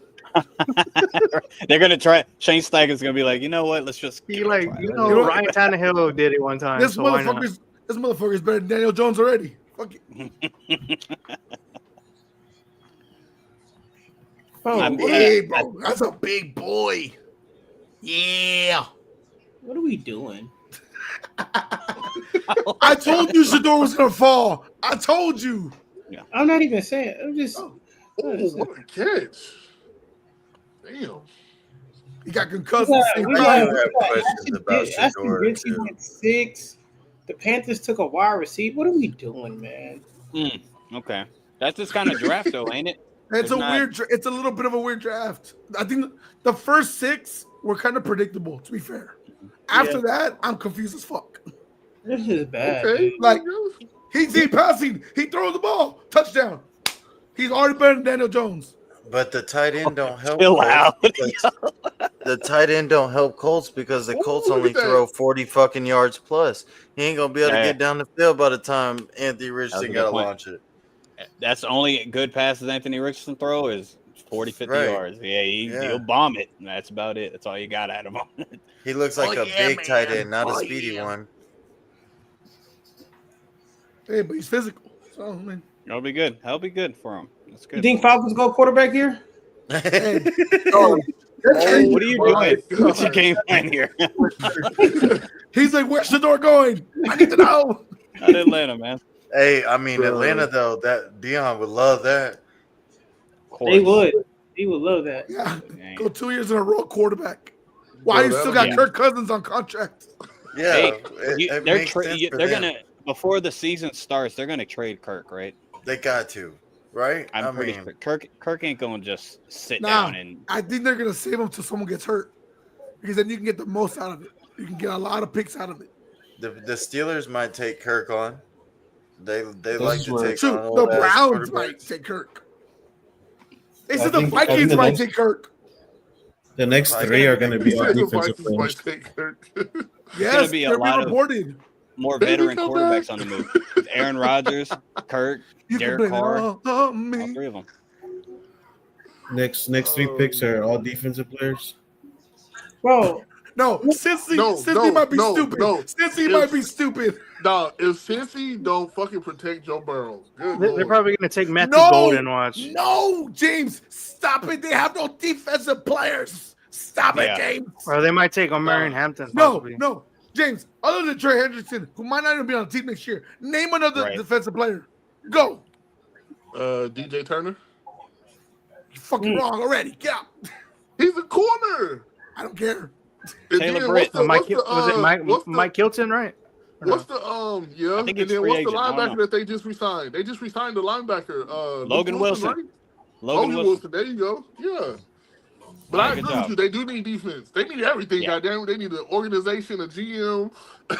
They're gonna try. Shane Steichen's gonna be like, you know what? Let's just He give it a like try. you You know know- Ryan Tannehill did it one time. This So why not? motherfucker's better than Daniel Jones already. Fuck it. Oh, I'm- what, Hey, bro, that's a big boy. Yeah. what are we doing? I told you Shador was gonna fall. I told you. I'm not even saying. I'm just. Oh, what a catch! Damn. He got concussed. We at got- the same we time. got- I have questions about Ashton Shador, Ritchie too. went 6. The Panthers took a wide receiver. What are we doing, man? Okay, that's this kind of draft, though, ain't it? It's It's a not- weird. It's a little bit of a weird draft. I think the first 6 were kind of predictable. To be fair, after that, I'm confused as fuck. This is bad. Okay. Like he's passing. He throws the ball. Touchdown. He's already better than Daniel Jones. But the tight end don't help. Chill Colts out. because- the tight end don't help Colts because the Colts Ooh, look only at that. throw 40 fucking yards plus. He ain't gonna be able to Yeah. get down the field by the time Anthony That's a Richardson good got to point. launch it. That's the only good passes Anthony Richardson throw is 40, 50 Right. yards. Yeah, Yeah. he'll bomb it. And that's about it. That's all you got out of him. He looks like Oh, a yeah, big tight man. end, not Oh, a speedy yeah. one. Hey, but he's physical. So I mean, That'll be good. That'll be good for him. That's You good. think Falcons go quarterback here? hey, oh, What are you My doing? What's your God. game plan here? he's like, where's Shador going? I need to know. Not Atlanta, man. Hey, I mean Atlanta though, that Dion would love that. Of course. They would. He would love that. Yeah, Dang. go 2 years in a row quarterback. Why you Bro, still that'll got be- Kirk Cousins on contract? Yeah, Hey, it they're makes sense for they're them. gonna before the season starts. They're gonna trade Kirk, right? They got to, right? I'm I pretty mean, sure Kirk ain't gonna just sit Nah. down and I think they're gonna save him till someone gets hurt, because then you can get the most out of it. You can get a lot of picks out of it. the Steelers might take Kirk on. They This like is to where- take Shoot, on the old-ass Browns quarterbacks. might take Kirk. They I said the think- I think Vikings the might next- take Kirk. The next Like- 3 are going to He be said all the defensive Vikings might players. take Kirk. Yes, be a they're lot being of- reported. more Baby, veteran come quarterbacks back. on the move. Aaron Rodgers, Kirk, You can Derek blame it Carr, all on all me. 3 of them. Next 3 picks are all defensive players. Bro, No, Cincy, No, Cincy no, might be no, stupid. no. Cincy If- might be stupid. Nah, if Cincy don't fucking protect Joe Burrow, good They're lord. probably gonna take Matthew No, Golden. Watch. no, James, stop it. They have no defensive players. Stop Yeah. it, James. Or they might take Omarion Hampton. No, Possibly. no, James. Other than Trey Hendrickson, who might not even be on the team next year, name another Right. defensive player. Go. DJ Turner. You're fucking wrong already. Get out. He's a corner. I don't care. And Taylor then Britt. Was it Mike what's the Mike Hilton, right? Or what's no? the yeah? I think And it's then free what's the agent. I don't linebacker know. that they just resigned? They just resigned the linebacker, Luke Logan Wilson. right? Logan Wilson. There you go. Yeah. But Yeah, I good agree job. with you. They do need defense. They need everything. Yeah. Goddamn, they need an organization, a GM, They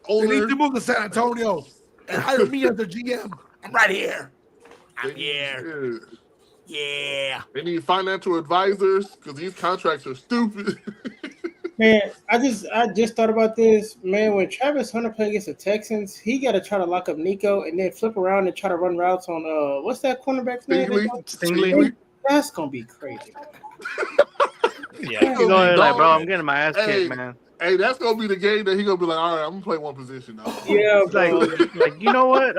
owner. need to move to San Antonio and hire me as their GM. I'm right here. I'm here. Yeah. They need financial advisors because these contracts are stupid. Man, I just thought about this. Man, when Travis Hunter played against the Texans, he got to try to lock up Nico and then flip around and try to run routes on what's that cornerback's name? Stingley. That's gonna be crazy. Yeah. He's always like, bro, I'm getting my ass Hey, kicked, man. Hey, that's gonna be the game that he gonna be like, all right, I'm gonna play one position now. Yeah, It's like you know what?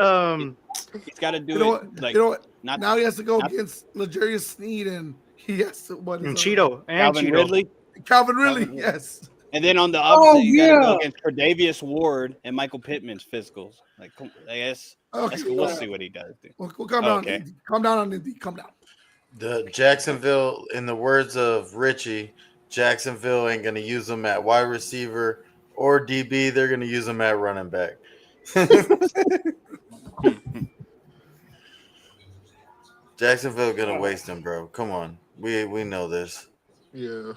He's got to do You know it. what? Like, You know what? not Now he has to go not- against Legarius Sneed, and he has to what is And Cheeto and Calvin Cheeto. Ridley. Calvin Ridley, Calvin Ridley. yes. And then on the opposite, you got to yeah. go against Tre'Davious Ward and Michael Pittman's physicals. Like, I guess Okay, we'll see what he does. Dude. we'll calm down. Okay. Indy. Calm down on Indy. Calm down. The Jacksonville, in the words of Richie, Jacksonville ain't gonna use them at wide receiver or DB. They're gonna use them at running back. Jacksonville gonna waste him, bro. Come on, we know this. Yeah.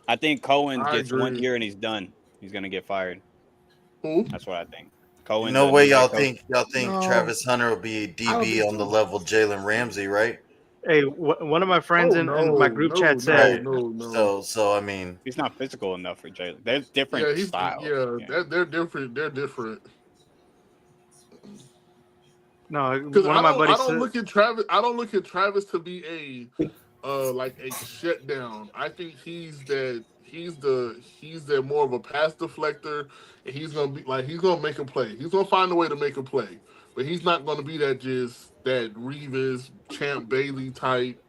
I think Cohen I gets 1 agree. year and he's done. He's gonna get fired. Who? That's what I think. Cohen. No the way, new y'all head coach. think No. Travis Hunter will be I don't DB think on the so. level of Jalen Ramsey, right? Hey, one of my friends in my group chat said, No. So I mean, He's not physical enough for Jalen. They're different Yeah, styles. they're different. They're different. no, Because one I of my don't buddies said, look at Travis. I don't look at Travis to be like a shutdown. I think he's more of a pass deflector, and he's gonna make a play. He's gonna find a way to make a play, but he's not gonna be that Revis, Champ Bailey type.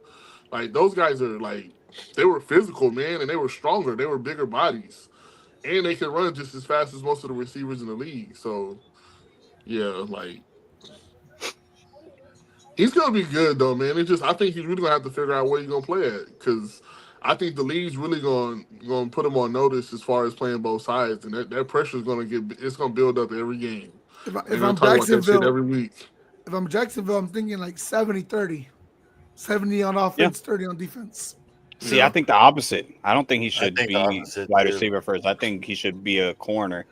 Like those guys are they were physical, man, and they were stronger. They were bigger bodies, and they could run just as fast as most of the receivers in the league. So, yeah, he's gonna be good though, man. I think he's really gonna have to figure out where he's gonna play at because I think the league's really gonna put him on notice as far as playing both sides, and that pressure is gonna build up every game. If They're I'm gonna talk about that shit Jacksonville, every week. if I'm Jacksonville, I'm thinking like 70-30. 70 on offense, 30 on defense. See, I think the opposite. I don't think he should think be the opposite, wide too. receiver first. I think he should be a corner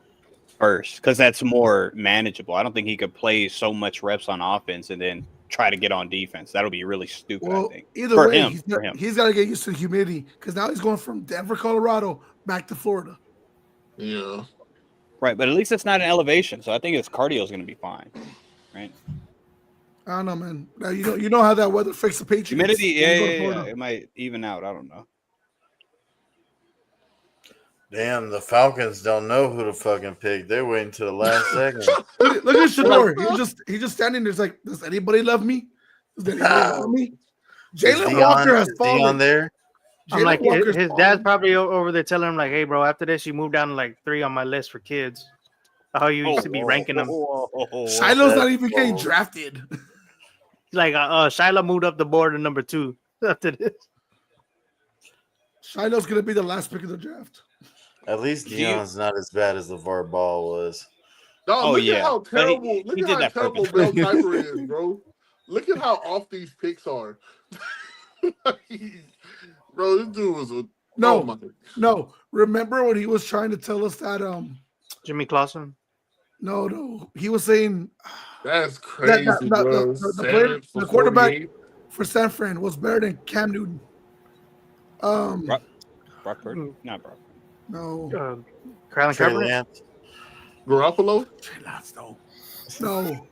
first because that's more manageable. I don't think he could play so much reps on offense and then try to get on defense. That'll be really stupid, I Well, think. either For way, him, he's got to get used to the humidity because now he's going from Denver, Colorado, back to Florida. Yeah. Right, but at least it's not an elevation, so I think his cardio is going to be fine, right? I don't know, man. Now, you know how that weather affects the Patriots. Humidity, when you go to yeah, Florida. it might even out. I don't know. damn, the Falcons don't know who to fucking pick. They're waiting to the last second. Look at Shador. He's just standing there. It's like, does anybody love me? Does anybody love me? Jalen Walker has fallen. Dion there? I'm Jalen like, Walker's his fallen. dad's probably over there telling him, like, hey, bro, after this, you move down to like 3 on my list for kids. How you used to be ranking them. Shiloh's not even getting drafted. Like, Shiloh moved up the board to number 2 after this. Shiloh's going to be the last pick of the draft. At least Dion's not as bad as LeVar Ball was. No, look at how But terrible. he Look did at how that terrible Mel Kiper is, bro. Look at how off these picks are. Bro, this dude was a No. Remember when he was trying to tell us that Jimmy Clausen? No. He was saying That's crazy, bro. The quarterback for San Fran was better than Cam Newton. Brock Purdy? Not Brock. No. Kylan Trey Kaepernick? Lance. Garoppolo? No.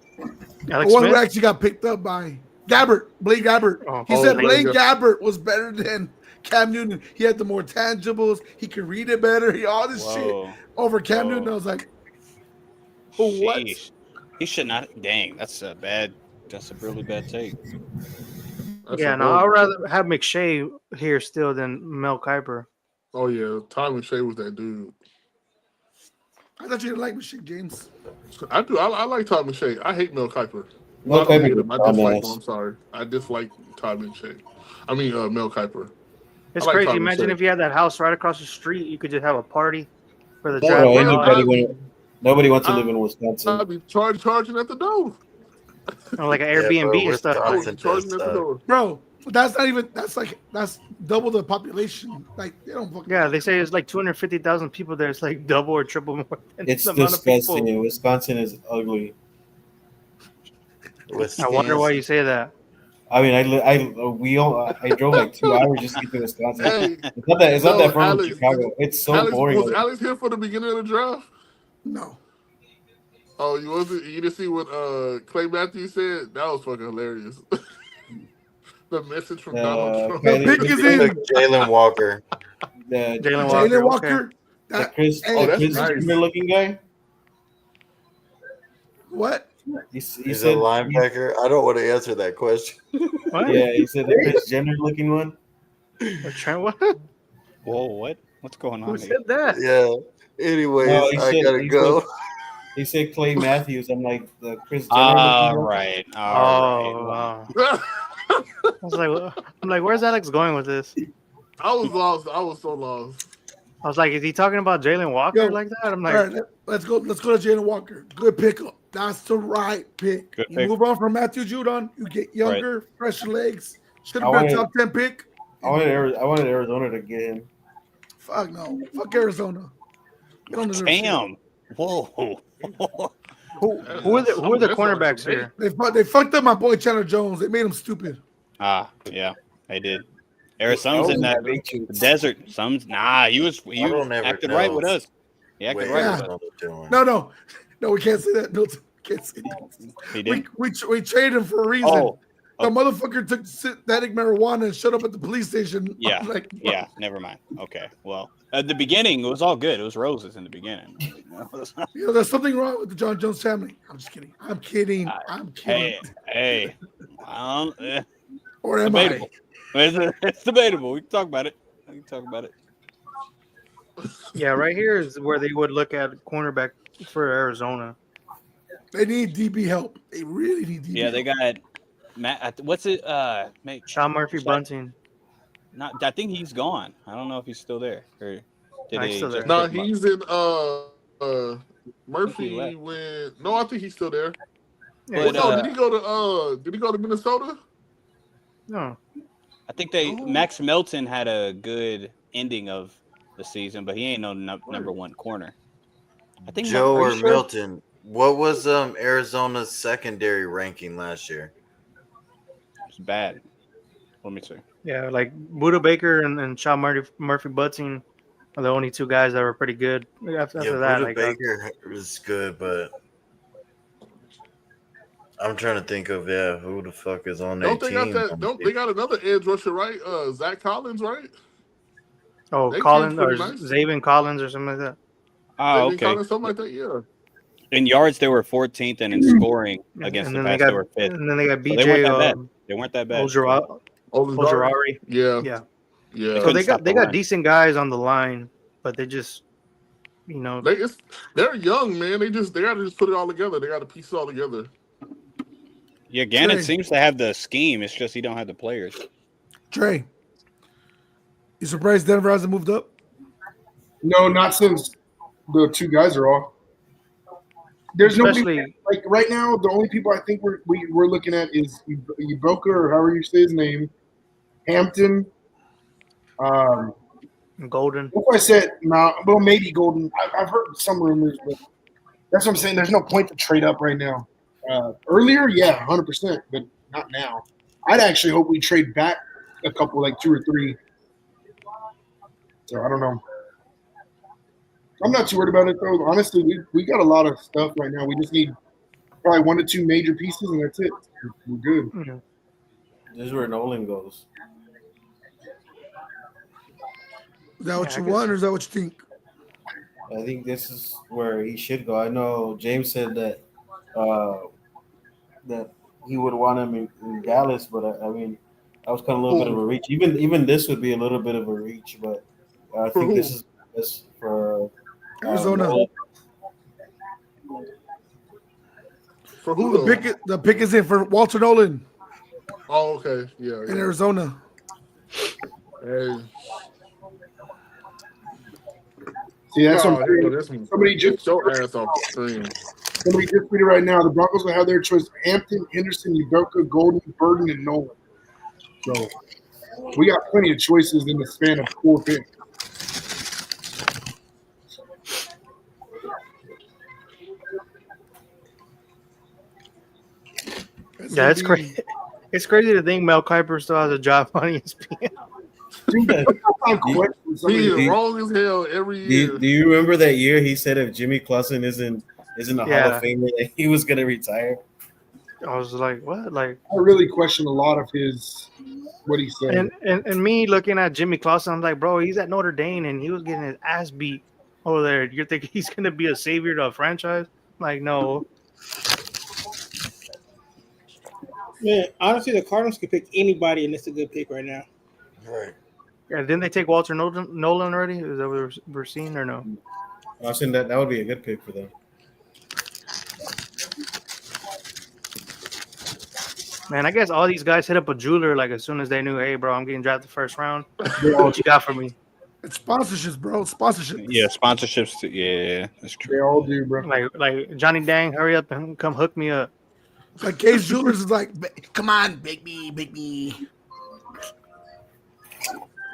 The Alex one who Smith? actually got picked up by Blaine Gabbert. He said Blaine Gabbert was better than Cam Newton. He had the more tangibles. He could read it better. All this shit over Cam Newton. I was like, what? Sheesh. He should not. Dang, that's a really bad take. Yeah, no, I'd rather have McShay here still than Mel Kiper. Oh yeah, Tom McShay was that dude. I thought you didn't like Michigan James. I do. I like Todd McShay. I hate Mel Kiper. Mel I don't hate Kiper him. I dislike him. I'm sorry. I dislike Todd McShay. I mean Mel Kiper. It's like crazy. Tommy Imagine Trey. if you had that house right across the street. You could just have a party for the Bro, draft. Bro, and all that. nobody wants to live in Wisconsin. I'd be charging at the door. Or like an Yeah, bro, Airbnb and stuff. I would Wisconsin be charging does at the suck. door. Bro, that's double the population. Like they don't fucking Yeah, they say it's like 250,000 people there. It's like double or triple more than It's the amount of people. disgusting. Wisconsin is ugly. I wonder why Wisconsin. you say that. I mean, I drove like 2 hours just to get to Wisconsin. Hey, It's not that far Alex, from Chicago. It's so Alex, boring. was Alex here for the beginning of the draft? no. Oh, you wasn't? You didn't see what Clay Matthews said? That was fucking hilarious. The message from Donald Trump. The pick is in. Took Jalen Walker. The Jalen Walker. Jalen Walker. Okay. That, Chris, hey, that's Chris nice. Jenner looking guy. what? He He's a said linebacker. I don't want to answer that question. What? Yeah, he said the Chris Jenner looking one. Trent, what? Whoa, what? What's going Who on here? said that? Yeah. Anyways, No, he I said- gotta he go. He said Clay Matthews. I'm like the Chris Jenner. All looking one? right. Oh, All right. wow. I was like, I'm like, where's Alex going with this? I was lost. I was so lost. I was like, is he talking about Jalen Walker Yo, like that? I'm All like, right, let's go to Jalen Walker. Good pickup. That's the right pick. Good You pick. move on from Matthew Judon. You get younger, fresh legs. Should I have been a wanted- top 10 pick. I wanted Arizona to get him. Fuck no. Fuck Arizona. You don't deserve shit. Damn. Whoa. who are the That's cornerbacks not here? They fucked up my boy Chandler Jones. They made him stupid. Yeah, they did. Arizona's in that desert. He was I don't ever acted know right with us. He acted What right with us. Arizona doing. No, we can't say that. Milton. Can't say that. He did. We traded him for a reason. Oh, The motherfucker took synthetic marijuana and showed up at the police station. Yeah, I'm like, yeah, never mind. Okay, well, at the beginning, it was all good. It was roses in the beginning. You know, there's something wrong with the John Jones family. I'm just kidding. I'm kidding. Hey, Or am debatable. It's debatable. We can talk about it. Yeah, right here is where they would look at cornerback for Arizona. They need DB help. They really need DB. Yeah, they got Matt. What's it? Sean Murphy Bunting. Not. I think he's gone. I don't know if he's still there. Or did No, he's they still just there. No, pick him up? he's in Murphy left. went. No, I think he's still there. Yeah, But, No, did he go to Minnesota? no. I think Max Melton had a good ending of the season, but he ain't no number one corner. I think Joe are or you sure? Milton. What was Arizona's secondary ranking last year? It's bad. Let me see. Yeah, like Buda Baker and Sean Murphy Bunting are the only two guys that were pretty good. After Yeah, that, Buda like Baker was good, but I'm trying to think of who the fuck is on their Don't they team. got that? Don't they got another edge rusher, right? Zach Collins, right? oh, they Collins came or pretty nice. Zaven Collins or something like that. Oh, They okay. Collins, something like that. Yeah. In yards, they were 14th, and in scoring against And the then pass, they were 5th. And then they got So they BJ weren't that bad. They weren't that bad. Ojirari. Yeah. Yeah. Yeah. So couldn't they stop got the run. decent guys on the line, but they just, you know, They're young, man. They got to just put it all together. They got to piece it all together. Yeah, Gannon Trey. seems to have the scheme. It's just he don't have the players. Trey, you surprised Denver hasn't moved up? No, not since the two guys are off. There's especially nobody like right now. The only people I think we're looking at is Iboka or however you say his name, Hampton. Golden. If I said well, maybe Golden. I've heard some rumors, but that's what I'm saying. There's no point to trade up right now. Earlier, yeah, 100%, but not now. I'd actually hope we trade back a couple, like 2 or 3. So I don't know. I'm not too worried about it though. Honestly, we got a lot of stuff right now. We just need probably 1 to 2 major pieces, and that's it. We're good. Mhm. This is where Nolan goes. Is that what Yeah, you I guess want, or is that what you think? I think this is where he should go. I know James said that that he would want him in Dallas, but I mean, that was kind of a little bit of a reach. Even this would be a little bit of a reach, but I For think who? this is for Arizona. Nolan. For who? Though? The pick is in for Walter Nolan Oh, okay. Yeah. in yeah. Arizona. Hey, See, that's no, what here go this one. somebody just Get your ass off the screen. somebody just tweeted right now. The Broncos will have their choice: Hampton, Henderson, Udoka, Golden, Burden, and Nolan. So we got plenty of choices in the span of 4 picks. Yeah, it's crazy. It's crazy to think Mel Kiper still has a job on ESPN. Dude, questions. He is Do you- wrong as hell every year. Do you remember that year he said if Jimmy Clausen isn't a Hall Yeah. of Famer that he was gonna retire? I was like, what? Like, I really question a lot of what he said. and me looking at Jimmy Clausen, I'm like, bro, he's at Notre Dame and he was getting his ass beat over there. You're thinking he's gonna be a savior to a franchise? Like, no. Man, honestly, the Cardinals could pick anybody, and it's a good pick right now. Right. Yeah, didn't they take Walter Nolan already? Is that what we're seeing or no? I was saying that would be a good pick for them. Man, I guess all these guys hit up a jeweler like as soon as they knew, hey, bro, I'm getting drafted first round. What you got for me? It's sponsorships, bro. Sponsorships. Yeah, sponsorships. Yeah, that's true. They all do, bro. Like Johnny Dang, hurry up and come hook me up. Like Case Jewelers is like, come on, bake me.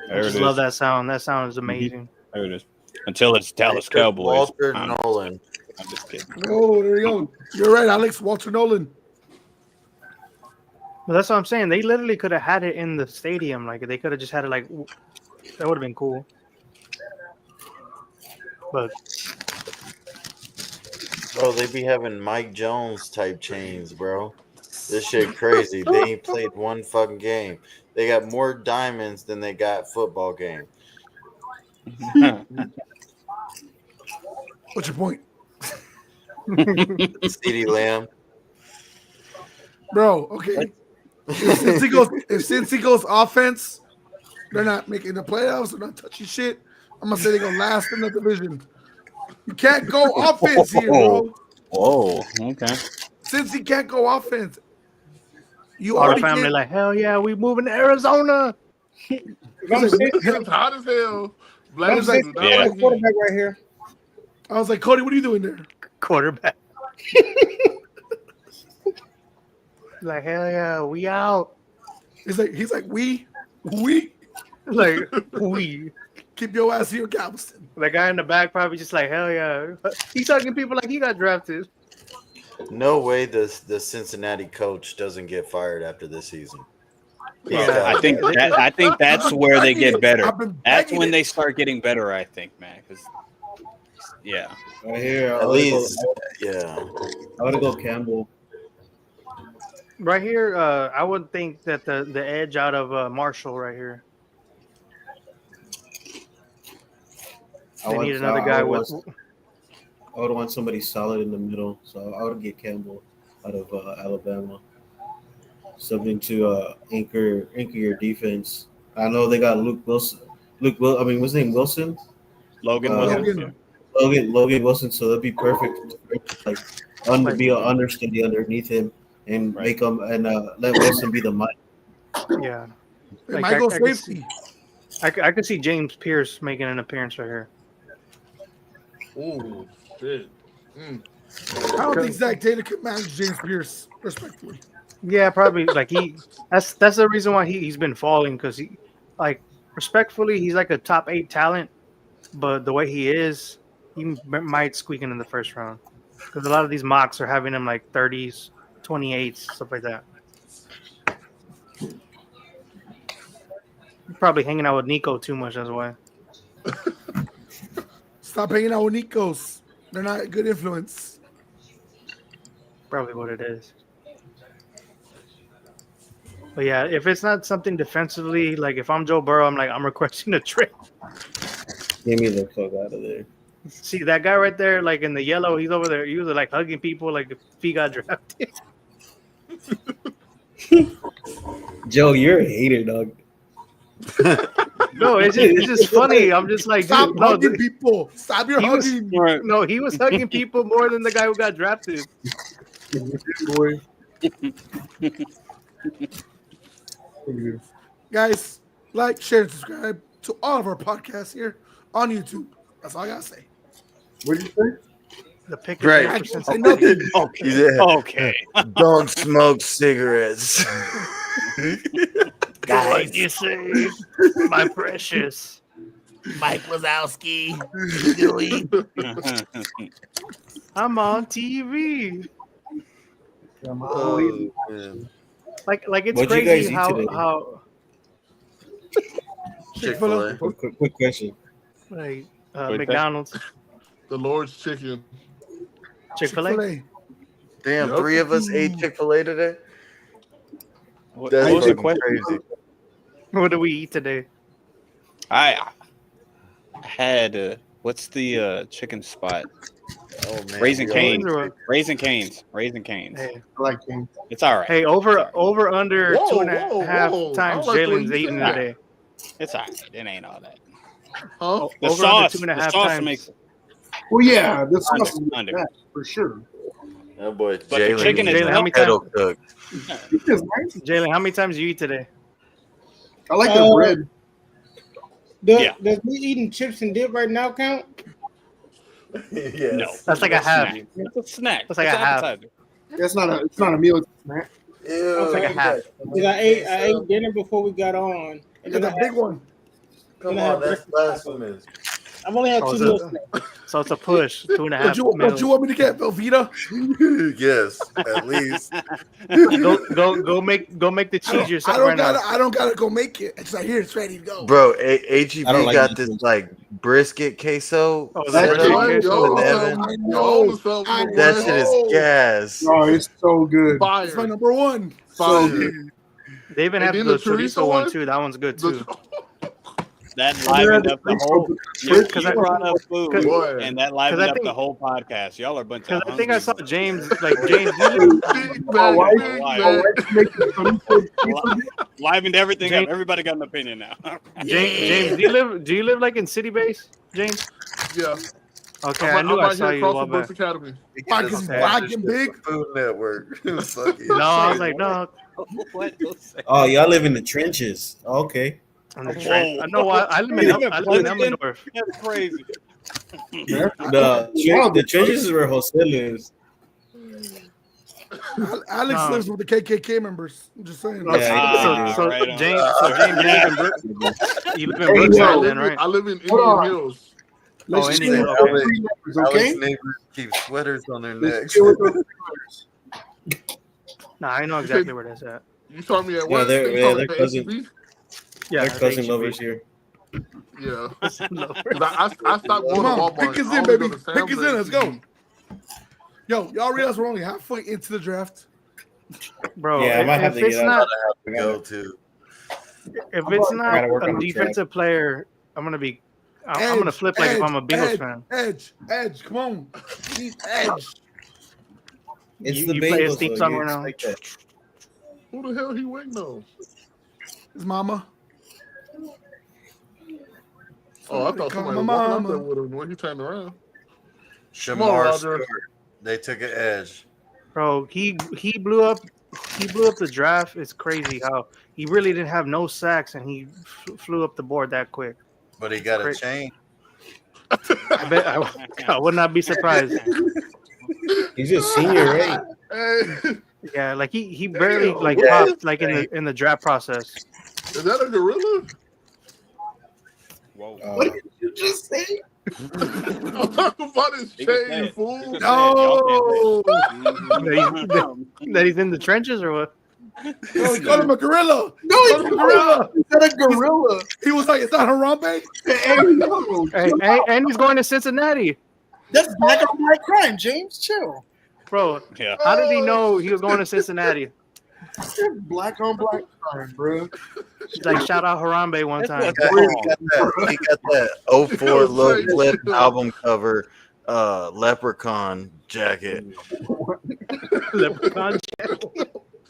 There I it just is. love that sound. That sound is amazing. There it is. Until it's Dallas They took Cowboys. Walter I'm Nolan. just kidding. Oh, there you go. You're right, Alex. Walter Nolan. But that's what I'm saying. They literally could have had it in the stadium. Like they could have just had it. Like that would have been cool. But Bro, they be having Mike Jones type chains, bro. This shit crazy. They ain't played one fucking game. They got more diamonds than they got football game. What's your point? CeeDee Lamb. Bro, okay. If Cincy goes offense, they're not making the playoffs, they're not touching shit. I'm gonna say they're gonna last in the division. You can't go offense here, bro. Whoa. Okay. Since he can't go offense, you our already family can't. like, hell yeah, we moving to Arizona. If I'm saying, It's hot as hell. Black I'm saying- people, Yeah. not quarterback right here. I was like, Cody, what are you doing there? Quarterback. Like, hell yeah, we out. He's like, we Like, we. keep your ass here, Galveston. The guy in the back probably just like, hell yeah. He's talking to people like he got drafted. No way the Cincinnati coach doesn't get fired after this season. Yeah, I think that's where they get better. I've been That's begging when it. they start getting better, I think, man. 'Cause, yeah. Right here, At least, yeah. I would go Campbell. Right here, I would think that the edge out of Marshall right here. They need another guy with. I would want somebody solid in the middle, so I would get Campbell out of Alabama. Something to anchor your defense. I know they got Luke Wilson. I mean, what's his name? Wilson. Logan Logan. Logan Wilson. So that'd be perfect. Like be an understudy underneath him and Right. make him and let Wilson be the mic. Yeah. It Like, might go I could safety. I could see James Pierce making an appearance right here. Ooh, shit. I don't think Zach Taylor could manage James Pierce, respectfully. Yeah, probably. Like that's the reason why he's been falling because he, like, respectfully, he's like a top 8 talent, but the way he is, he might squeak in the first round because a lot of these mocks are having him like 30s, 28s, stuff like that. Probably hanging out with Nico too much as well. Stop hanging out with Nikos. They're not a good influence. Probably what it is. But yeah, if it's not something defensively, like if I'm Joe Burrow, I'm like, I'm requesting a trade. Get me the fuck out of there. See that guy right there, like in the yellow, he's over there. He was like hugging people, like if he got drafted. Joe, you're a hater, dog. No, it's just funny. I'm just like, Stop dude, no, hugging people. Stop your he was- hugging. no, he was hugging people more than the guy who got drafted. Boy. Guys, like, share, and subscribe to all of our podcasts here on YouTube. That's all I gotta say. What did you say? The pick Right. is I there for can't say Cincinnati. nothing. He said, Okay. don't smoke cigarettes. What do you say, my precious Mike Wazowski? I'm on TV. Oh, man. Like it's What'd you crazy guys eat how today? how Chick-fil-A. Quick question. like Wait, McDonald's, The Lord's chicken. Chick-fil-A. Chick-fil-A. Damn, Yep. 3 of us ate Chick-fil-A today? What That's was the fucking question? crazy. What do we eat today? I had what's the chicken spot? Oh, man. Raising we Cane's. Cane's or- Raising Cane's. Raising Cane's. Hey, I like King. It's all right. hey, over under Whoa, 2.5 whoa. I times don't like the way Jalen's you eating said that. today. It's all right. It ain't all that. Huh? The Over sauce. under 2.5 The sauce times. makes it. Well, yeah, the sauce is Under. that for sure. That boy, But the Jalen. chicken is Jalen, how many kettle times? cooked. It is nice. Jalen, how many times do you eat today? I like the bread. Yeah. Does me eating chips and dip right now count? Yes. No. That's like a half. Snack. It's a snack. That's like It's a half. appetizer. It's not a meal. It's a snack. Ew. It's like a half. Because I ate dinner before we got on. And Get then the big one. Come on, that's blasphemous. I've only had Oh, 2 is meals. it? So it's a push. 2.5 What you meals. want me to get, Velveeta? Yes, at least. Go make the cheese yourself right now. I don't gotta go make it. It's like here, it's ready to go. Bro, HEB I don't like got that this too. like brisket queso. Oh, set that's up good. in the oven. I know. That shit is gas. Oh, it's so good. It's my Fire. number one. So Fire. good. They even And have then the the chorizo chorizo one one? too. That one's good too. That livened up the whole. Because You brought up food, Boy. and that livened I up think- the whole podcast. Y'all are a bunch of. Because I think I saw hungry James. Like James, you Big Oh, why- Mac, Big Mac. livened everything up. James- Everybody got an opinion now. James, do you live like in city base, James? Yeah. Okay, I'm I knew right I saw here you a across while from Brooks back. Academy. Why, 'cause he's black and big? Food Network. Fuck it. No, I was like, no, What? Oh, y'all live in the trenches. Okay. on the Whoa. train. I know why. I live You live in in Pleasanton? Emmendorf. That's crazy. The trenches is where Jose lives. Alex No. lives with the KKK members. I'm just saying. Yeah, So right on. James, you live in Hey, Brookside yo. then, right? I live in Hold on. Indian Hills. Let's Oh, just anyway, do okay. 3 numbers, Alex okay? neighbors keep sweaters on their Let's necks. deal with those numbers. Nah, I know exactly where that's at. You saw me at Yeah, work. they're- You yeah, saw me they're at cousin. HEB? Yeah, They're that's cousin HEB. lovers here. Yeah. Lovers. 'Cause I stopped going Come to on, Walmart. pick us I in, only baby. go to Pick Sam's us or in. Let's go. HEB. Yo, y'all realize we're only halfway into the draft? Bro, Yeah, I might have if to it's get out. not To go to. if it's not gotta work on a the defensive player, I'm gonna flip like if I'm a Bengals fan. Edge, come on. He's Edge. It's You- the you play his Bengals. theme though. song You right now? expect that. Who the hell he waiting on? His mama. Oh, I thought Call somebody my was walking up mama. there with him when he turned around. Shamar Come on, Roger. Stewart. They took an edge. Bro, he blew up the draft. It's crazy how he really didn't have no sacks and he flew up the board that quick. But he got a Great. chain. I bet I would not be surprised. He's just senior, right? Hey, Yeah, like he barely Damn, like what? popped like in the draft process. is that a gorilla? Whoa. What did you just say? I'm talking about his He can say chain, it. fool. He can say it. Y'all No. That he's in the trenches or what? No, he called him a gorilla. No, He called him a gorilla. Is that a gorilla? He was like, is that Harambe? Hey, no. And he's going to Cincinnati, That's black on black crime, James. Chill. bro. Yeah. How did he know he was going to Cincinnati? That's black on black crime, bro. Like shout out Harambe one time. He got that 04 Low Flip album cover leprechaun jacket. Leprechaun.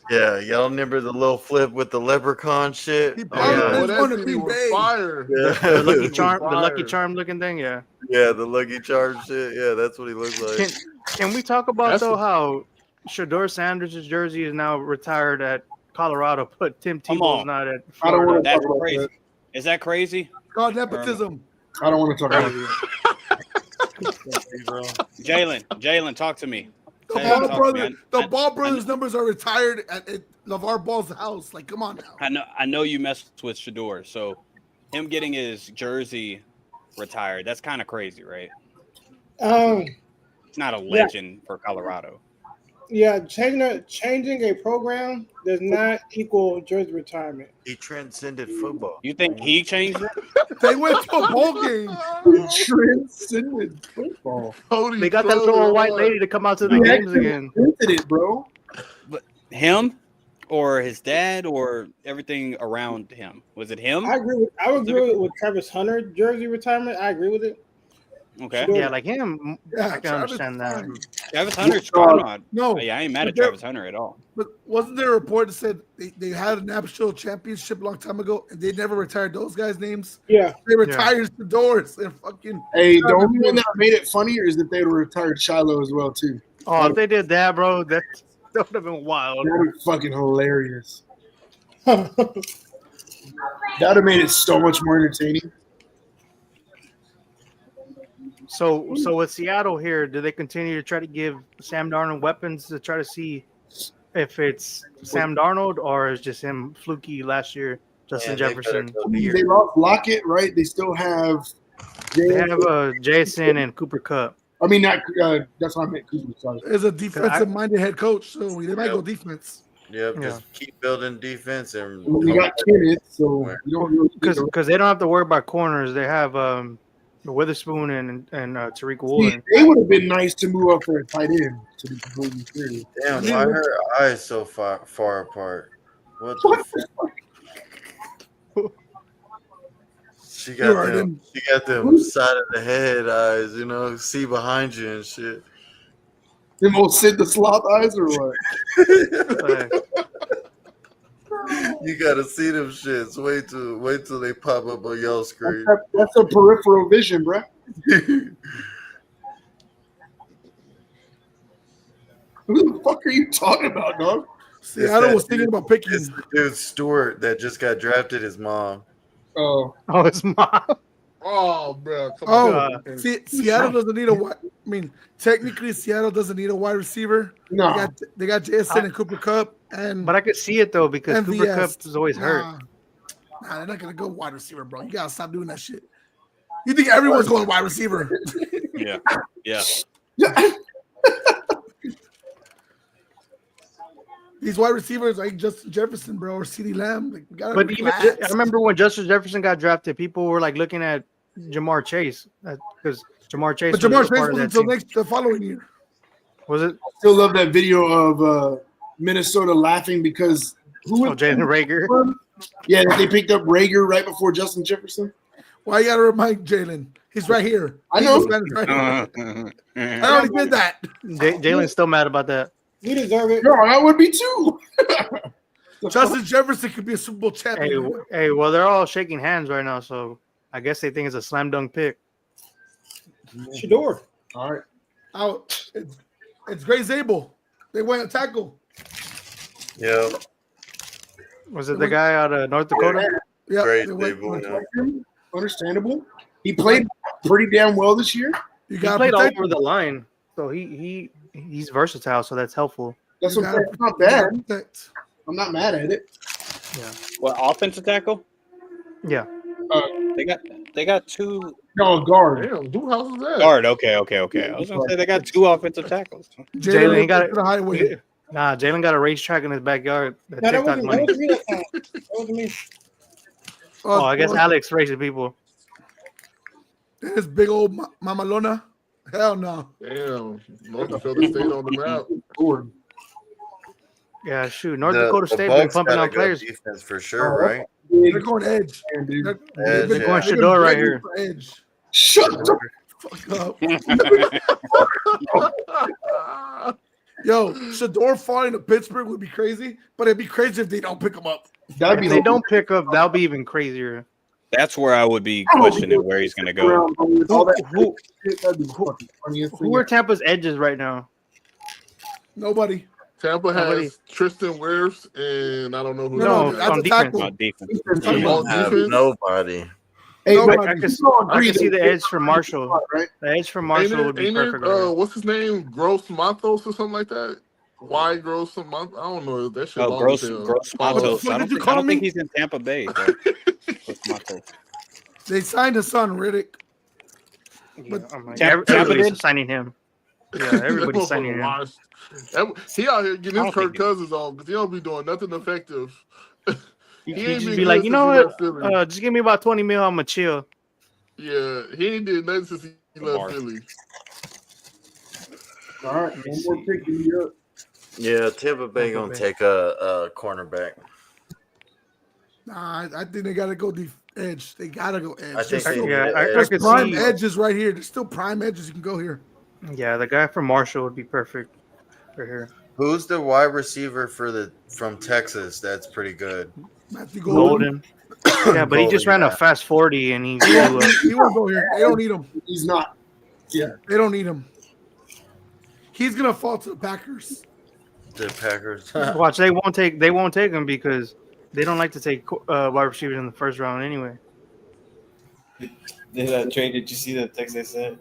Yeah, y'all remember the little flip with the leprechaun shit? He Oh, probably yeah. was that going to shit be was big. fire. The Lucky Charm, the Fire. Lucky Charm looking thing. Yeah. Yeah, the Lucky Charm shit. Yeah, that's what he looks like. Can we talk about That's though a- how Shador Sanders' jersey is now retired at Colorado, but Tim Come Tebow's on. not at I don't Florida? want to That's talk about crazy. that. Is that crazy? called nepotism. I don't want to talk about it. Jalen, talk to me. The Hey, Ball talk to me. brother, the Ball brothers numbers are retired at LeVar Ball's house. Like, come on now. I know you messed with Shador, so him getting his jersey retired, that's kind of crazy, right? It's not a legend for Colorado. Yeah, changing a program does not equal jersey retirement. He transcended football. You think he changed it? They went to a bowl game. Transcended football. Cody They got that Schroeder little white won. lady to come out to the He games actually again. invented it, bro. Him or his dad or everything around him? Was it him? I would agree with Travis Hunter jersey retirement. I agree with it. Okay. Yeah, like him. Yeah, I can Travis understand that. Hunter. Travis Hunter's not. No, Yeah, I ain't mad at but there- Travis Hunter at all. But wasn't there a report that said they had a national championship a long time ago and they never retired those guys' names? Yeah. They retired the doors and fucking. Hey, the only one that made it funnier is that they retired Shiloh as well too. Oh, if they did that, bro, that would have been wild. That would be fucking hilarious. That would have made it so much more entertaining. So with Seattle here, do they continue to try to give Sam Darnold weapons to try to see if it's Sam Darnold or is just him fluky last year, Justin Man, they Jefferson? better go the year. They lost Lockett, right? They still have. They have Jason and Cooper Kupp. I mean, not. That's what I meant. Cooper, sorry. Is a defensive-minded head coach, so they might go defense. Yep, Yeah. just keep building defense and We got Kenneth, so you don't really Because they don't have to worry about corners. They have Witherspoon and Tariq Woolen. They would have been nice to move up for a tight end. To be completely serious. damn, why are her eyes so far apart? What the fuck? She You got are them. She got them side of the head eyes. You know, see behind you and shit. Them old Sid the Sloth eyes or what? You gotta see them shits. Wait till they pop up on y'all screen. That's a peripheral vision, bro. Who the fuck are you talking about, dog? Seattle was thinking about picking. It's the dude Stewart that just got drafted. His mom. Oh, His mom. Oh, bro. Come Oh, on. Seattle doesn't need a wide. I mean, technically, Seattle doesn't need a wide receiver. no. They got Jason and Cooper Kupp, and But I could see it though because Cooper MVS. Kupp is always hurt. Nah, they're not gonna go wide receiver, bro. You gotta stop doing that shit. You think everyone's going wide receiver? Yeah. Yeah. These wide receivers like Justin Jefferson, bro, or CeeDee Lamb. Like, we gotta But even relax. I remember when Justin Jefferson got drafted, people were like looking at Jamar Chase because Jamar Chase. But Jamar was a Chase part of was that until team. the following year. Was it? Still love that video of Minnesota laughing because who was Jalen Rager. Yeah, they picked up Rager right before Justin Jefferson. Why you gotta remind Jalen? He's right here. I know. He's right here. I already did that. Jalen's still mad about that. You deserve it. No, I would be too. Justin Jefferson could be a Super Bowl champion. Hey, well, they're all shaking hands right now, so I guess they think it's a slam dunk pick. Shador. All right. Out. It's Gray Zabel. They went a tackle. Yeah, Was it the guy out of North Dakota? Yeah, great. they They went- Understandable. He played pretty damn well this year. You He got played all over the line, so he's versatile, so that's helpful. That's what I'm saying. It's not bad. I'm not mad at it. What, offensive tackle? Yeah. They got two No, guard. Damn, who house is that? guard. Okay. I was gonna say they got two offensive tackles. Jalen, he got it. the highway. Nah, Jalen got a racetrack in his backyard. That No, that TikTok wasn't, money. that wasn't me that time. That wasn't me. Oh, I guess Alex racing people. This big old Mamalona. Hell no. Damn, North Dakota State on the map. Lord. Yeah, shoot. North Dakota State been Bucks pumping gotta out go players. defense for sure, right? They're going edge. Man, dude. They're Edge, going they've been Shador right begging here. for edge. Shut the Fuck up. Yo, Shador falling to Pittsburgh would be crazy, but it'd be crazy if they don't pick him up. That'd be If they don't pick up, that'll be even crazier. That's where I would be questioning where he's gonna go. around with all that Who- shit. That'd be fucking funniest Who thing. are Tampa's edges right now? Nobody. Tampa Nobody. has Tristan Wirfs, and I don't know who. No, the that's on a defense. tackle. Not defense. Defense, On he On won. have defense? nobody. Hey, Nobody. but I could, you all I agree could see that the edge for Marshall. right? The edge for Ain't Marshall would it? be Ain't perfect. it? Right here. What's his name? Gross Matos or something like that. Why Gross Matos? I don't know. That shit Oh, long Gross as hell. Gross What the Matos. fuck I did don't you think call me? he's in Tampa Bay. But Gross Matos. They signed his son, Riddick. Yeah, I'm like, Tampa everybody's did? signing him. Yeah, That everybody's motherfucker signing him. washed. He out here getting I his don't think Kirk Cousins on because he don't be doing nothing effective. He He ain't just been be good like, since you he know left what? Philly. Just give me about 20 mil. I'ma chill. Yeah, he ain't did nothing since he left Lamar. Philly. All right, Let me one more see. pick. Give me up. Yeah, Tampa Bay Tampa gonna Bay. take a cornerback. Nah, I think they gotta go edge. They gotta go edge. I think There's they still, need Yeah, an I edge. could prime see. edges right here. There's still prime edges. You can go here. Yeah, the guy from Marshall would be perfect for here. Who's the wide receiver from Texas? That's pretty good. Matthew Golden. Golden. Yeah, but he just ran a fast 40 and he blew up. He won't go here. They don't need him. He's not. Yeah, They don't need him. He's gonna fall to the Packers. The Packers. Watch, they won't take him because they don't like to take wide receivers in the first round anyway. Train, did you see the text they sent?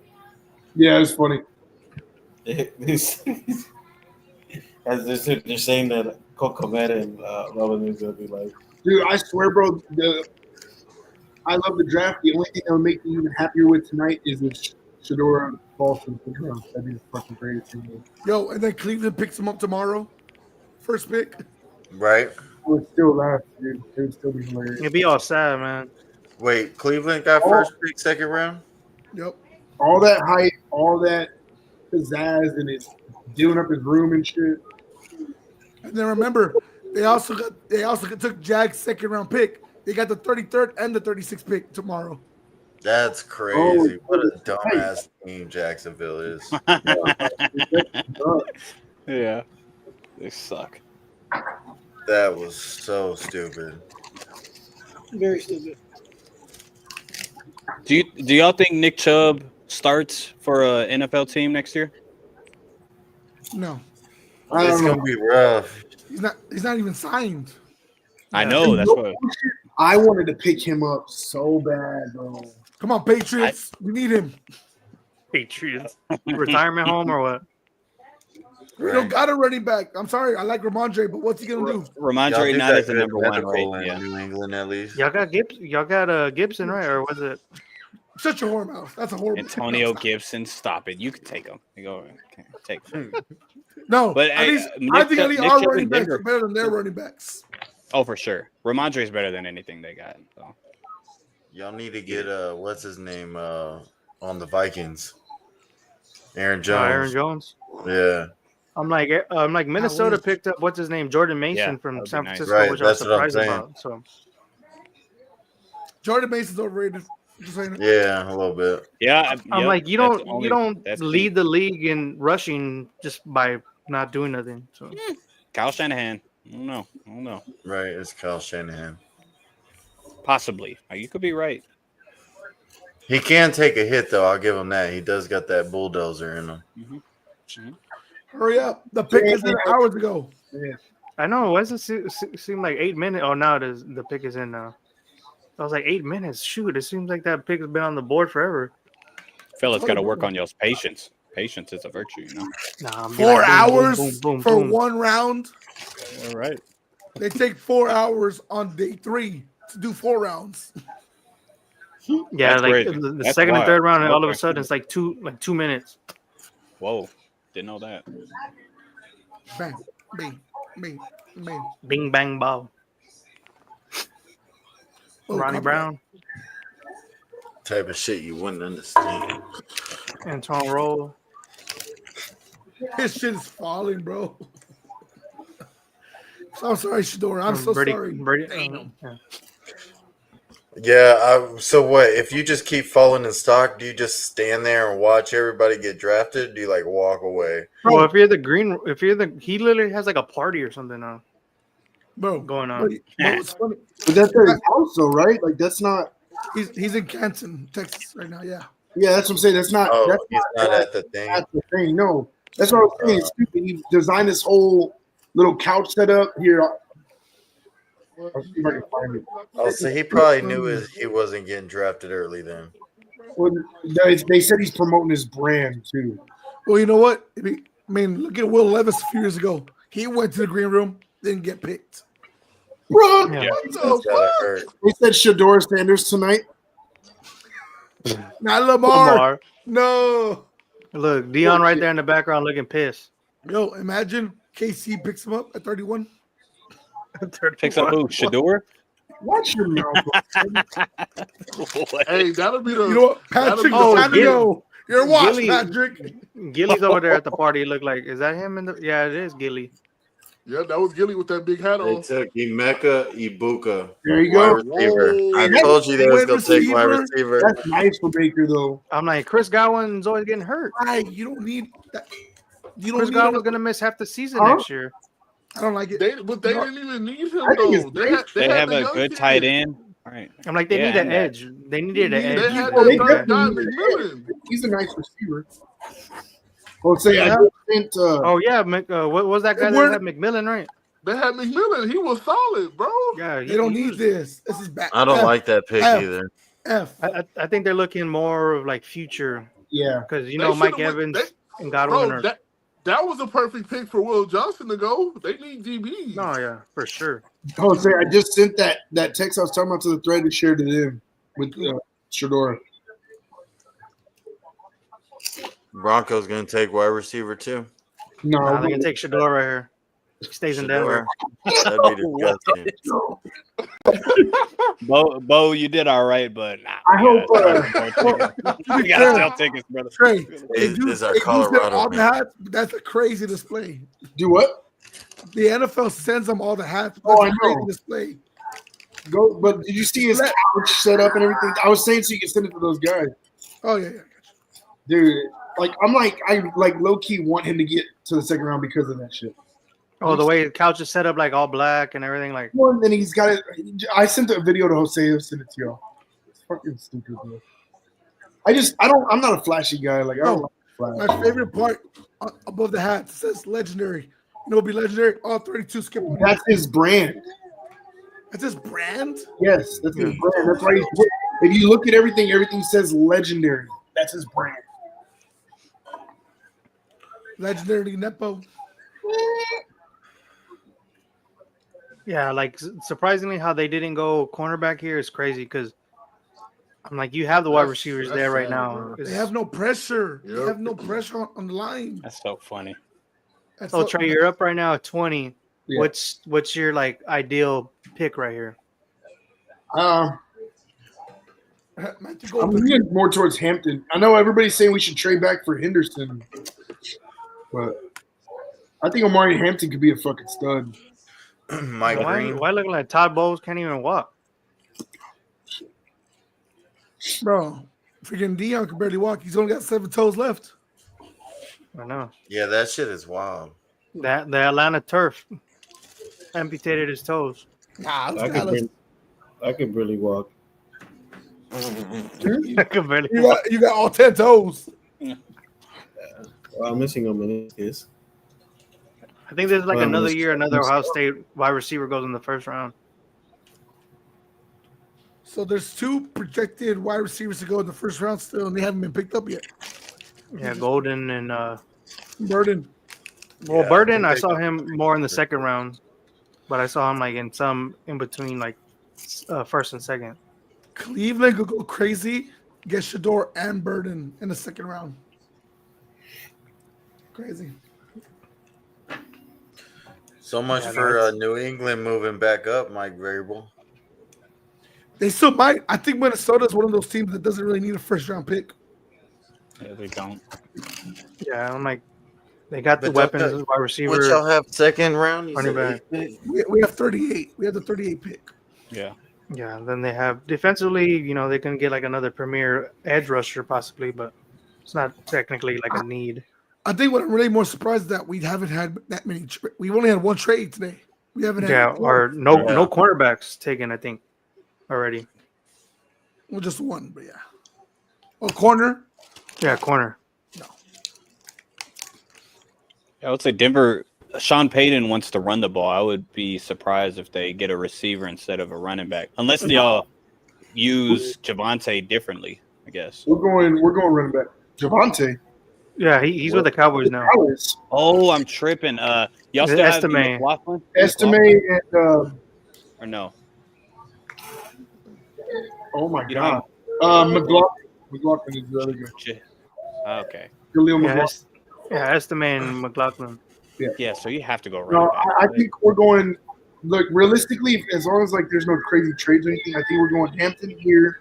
yeah, it's funny. As they're saying that Coco Meta and Robin is gonna be like, Dude, I swear, bro. I love the draft. The only thing that would make me even happier with tonight is if Shadora falls to the first round. That'd be the fucking greatest thing. Yo, and then Cleveland picks him up tomorrow. First pick. Right? I would still laugh, dude. It would still be hilarious. It'd be all sad, man. Wait, Cleveland got first pick, second round? Yep. All that hype, all that pizzazz, and it's doing up his room and shit. And then remember, they also took Jack's second round pick. They got the 33rd and the 36th pick tomorrow. That's crazy. What a dumbass team Jacksonville is. Yeah, they suck. That was so stupid. Very stupid. Do y'all think Nick Chubb starts for a NFL team next year? No, I It's don't know. gonna be rough. he's not. He's not even signed. I know that's what. I wanted to pick him up so bad, bro. Come on, Patriots. We need him. Patriots. Retirement home or what? We don't got a running back. I'm sorry. I like Ramondre, but what's he gonna do? Y'all Ramondre do not got as the good number one, medical right? in Yeah. New England at least. Y'all got Gibson, right? Or was it? Shut your whore mouth. That's a horrible. Antonio Gibson, stop it. You can take him. You go take him. No, But at hey, least Nick I think Chubb- at least Nick our Chubb running in backs Denver. are better than their running backs. Oh, for sure. Ramondre is better than anything they got. So. Y'all need to get what's his name on the Vikings. Aaron Jones. Aaron Jones. Yeah. I'm like Minnesota wish. picked up what's his name, Jordan Mason Yeah, from that'd be San nice. Francisco, Right, which I was that's what I'm surprised saying. about. So Jordan Mason's overrated. Just saying it. Yeah, a little bit. Yeah, I'm yep, like, you that's don't only- that's lead the league in rushing just by not doing nothing. So Kyle Shanahan. I don't know. Right, it's Kyle Shanahan. Possibly. You could be right. He can take a hit though. I'll give him that. He does got that bulldozer in him. Hurry up. The pick is in hours ago. I know. Why does it seem like 8 minutes? Oh, now the pick is in now. I was like 8 minutes. Shoot, it seems like that pick has been on the board forever. Fellas got to work on y'all's patience. Patience is a virtue, you know. Nah, I'm 4 like, boom, hours boom, boom, for boom. one round. All right. They take 4 hours on day 3 to do 4 rounds. Yeah, That's like crazy. the That's second and wild. third round, and all of a Okay. sudden it's like 2 minutes. Whoa. Didn't know that. Bang, bang, bang, bang. Bing bang bow. Oh, Ronnie copyright. Brown, Type of shit you wouldn't understand. Antoine Roll. His shit is falling, bro. So I'm sorry, Shadora. I'm so Brady, sorry. Brady, yeah. Yeah, so what? If you just keep falling in stock, do you just stand there and watch everybody get drafted? Do you like walk away? Well, if you're he literally has like a party or something now Bro, going on. but what's funny? But that's at his house, though, right? Like that's not. He's in Canton, Texas right now. Yeah. Yeah, that's what I'm saying. That's not. Oh, that's he's not at the thing. That's the thing. No, that's what I'm saying. It's stupid. He designed this whole little couch set up here. I'll see if I can find it. Oh, so he probably knew he wasn't getting drafted early then. Well, they said he's promoting his brand too. Well, you know what? I mean, look at Will Levis a few years ago. He went to the green room, didn't get picked. Bro, Yeah. What That's the gotta fuck? hurt. they said Shador Sanders tonight. Not Lamar. Lamar. No. Look, Dion right there in the background looking pissed. Yo, imagine KC picks him up at 31. Picks up who? Shador? Watch your mouth. Hey, that'll be the. You know what? that'll Patrick be Oh, the- Sandio. You're watch, Gilly. Patrick. Gilly's over there at the party. Look like, is that him in the? Yeah, it is Gilly. Yeah, that was Gilly with that big hat They on. took Emeka Ibuka. There you Wide go. receiver. I Whoa. told you they was Wide gonna take wide receiver. receiver. That's nice for Baker though. I'm like, Chris Godwin's always getting hurt. Why? You don't need that. You don't Chris need Godwin's it. gonna miss half the season Huh? next year. I don't like it. But they No. didn't even need him I think it's though. great. They had have the a young good kid. tight end. All right. I'm like, they Yeah, need an and that- edge. They needed an They edge. had Well, that they third guy, definitely McMillan. He's a nice receiver. Well, say I Yeah. just sent. Oh yeah, what was that guy that We're- had McMillan, right? They had McMillan. He was solid, bro. Yeah, They don't need this. This is bad. I don't like that pick F. either. F. I think they're looking more of like future Yeah. because They Mike should've went- Evans they- and Godwin Bro, are. that was a perfect pick for Will Johnson to go. They need DBs. No, yeah, for sure. Jose, I just sent that text I was talking about to the thread and shared it in with Shador. Broncos gonna take wide receiver too. No, Nah, they can take Shador right here. He stays in Denver. Shador. That'd be disgusting. Bo, you did all right, but nah, I hope, you gotta sell tickets, brother. Trey, This is our they do Colorado all the man. hats, but that's a crazy display. do what? The NFL sends them all the hats. Oh, That's I a crazy know. display. Go, but did you see his couch set up and everything? I was saying so you can send it to those guys, Oh yeah, yeah. dude. Like I low key want him to get to the second round because of that shit. Oh, the way the couch is set up, like all black and everything, like Well, and then he's got it. I sent a video to Jose. I'll send it to y'all. It's fucking stupid, bro. I'm not a flashy guy. Like I don't like flash. My favorite part above the hat says legendary. You know, it'll be legendary. All 32 skip. That's his brand. That's his brand. Yes, that's his brand. That's why if you look at everything says legendary. That's his brand. Legendary Nepo. yeah, like surprisingly how they didn't go cornerback here is crazy because I'm like, you have the wide That's- receivers that's there right sad, now. bro. They have no pressure. They Yep. have no pressure on the line. That's so funny. That's So so- Trey, you're up right now at 20. Yeah. What's your like ideal pick right here? Matthew I'm Golden. leaning more towards Hampton. I know everybody's saying we should trade back for Henderson, but I think Amari Hampton could be a fucking stud. Mike Green. Why looking like Todd Bowles can't even walk? Bro, freaking Dion can barely walk. He's only got 7 toes left. I know. Yeah, that shit is wild. That the Atlanta turf amputated his toes. Nah, it's I Dallas. could really walk. I could barely You got all 10 toes. Well, I'm missing a meniscus. I think there's like Well, another it's- year, another Ohio State wide receiver goes in the first round. So there's 2 projected wide receivers to go in the first round still, and they haven't been picked up yet. Yeah, Golden and Burden. well, Yeah, Burden. I I think saw him more in the second round, but I saw him like in some in between, like first and second. Cleveland could go crazy, get Shador and Burden in the second round. Crazy. So much Yeah, for that's- New England moving back up, Mike Variable. They still might. I think Minnesota's one of those teams that doesn't really need a first round pick. Yeah, they don't. Yeah, I'm like, they got the But weapons, don't- wide What receiver. y'all have second round? You Running said back. eighth pick? We have 38. We have the 38 pick. Yeah. Yeah, then they have defensively, they can get like another premier edge rusher possibly, but it's not technically like a need. I think what I'm really more surprised is that we haven't had that many. We've only had 1 trade today. We haven't had. Yeah, or no Yeah. no cornerbacks taken, I think, already. Well, just 1, but yeah. Oh, corner. Yeah, corner. I would say Denver Sean Payton wants to run the ball. I would be surprised if they get a receiver instead of a running back, unless they all use Javante differently. I guess. We're going running back. Javante. Yeah, he's with the Cowboys now. Dallas. Oh, I'm tripping. Y'all still have Estime. McLaughlin? Estime and Or no? oh my You god. don't McLaughlin is the other guy. Okay. Khalil Yeah, McLaughlin. Estime and McLaughlin. Yeah, so you have to go running No, back. I think we're going. Look, realistically, as long as like there's no crazy trades or anything, I think we're going Hampton here,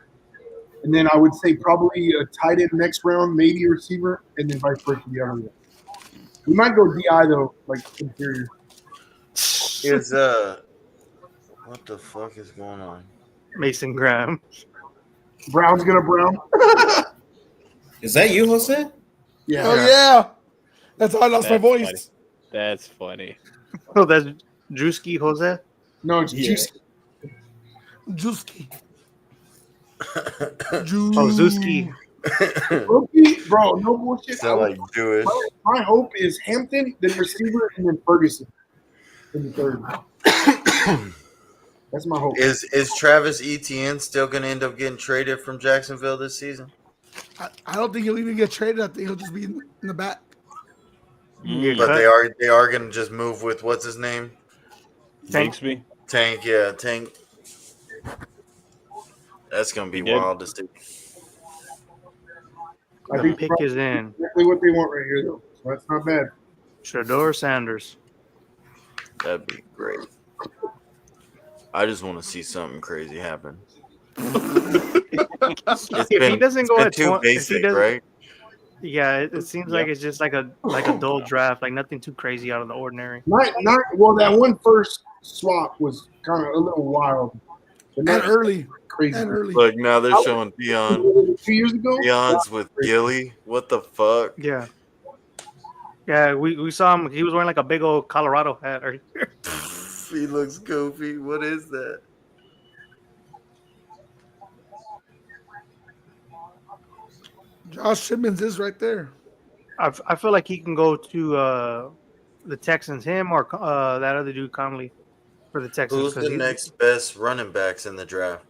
and then I would say probably a tight end next round, maybe a receiver, and then vice versa the other way. We might go DI though, like interior. Is what the fuck is going on? Mason Graham. Brown's gonna Brown. Is that you, Jose? Yeah. Oh yeah, that's how I lost my That's voice. funny. That's funny. Oh, that's Drewski Jose. No, it's Juicy. Juski. Oh, Zuski. Rookie, bro, no bullshit. Sound like Jewish. My hope is Hampton, then receiver, and then Ferguson in the third. That's my hope. Is Travis Etienne still going to end up getting traded from Jacksonville this season? I don't think he'll even get traded. I think he'll just be in the back. But they are going to just move with what's his name? Bigsby. Tank. Yeah, Tank. That's going to be wild to see. I The think pick is in. exactly what they want right here, though. So that's not bad. Shador Sanders. That'd be great. I just want to see something crazy happen. If he doesn't go at too 20, basic, right? Yeah, it seems like it's just like a dull draft, like nothing too crazy out of the ordinary. Not well. That one first swap was kind of a little wild. And early. Crazy. And early. Look, now they're showing Dion. 2 years ago. Dion's with Gilly. What the fuck? Yeah. Yeah, we saw him. He was wearing like a big old Colorado hat earlier. He looks goofy. What is that? Josh Simmons is right there. I feel like he can go to the Texans, him or that other dude Conley for the Texans. Who's 'cause the he's- next best running backs in the draft?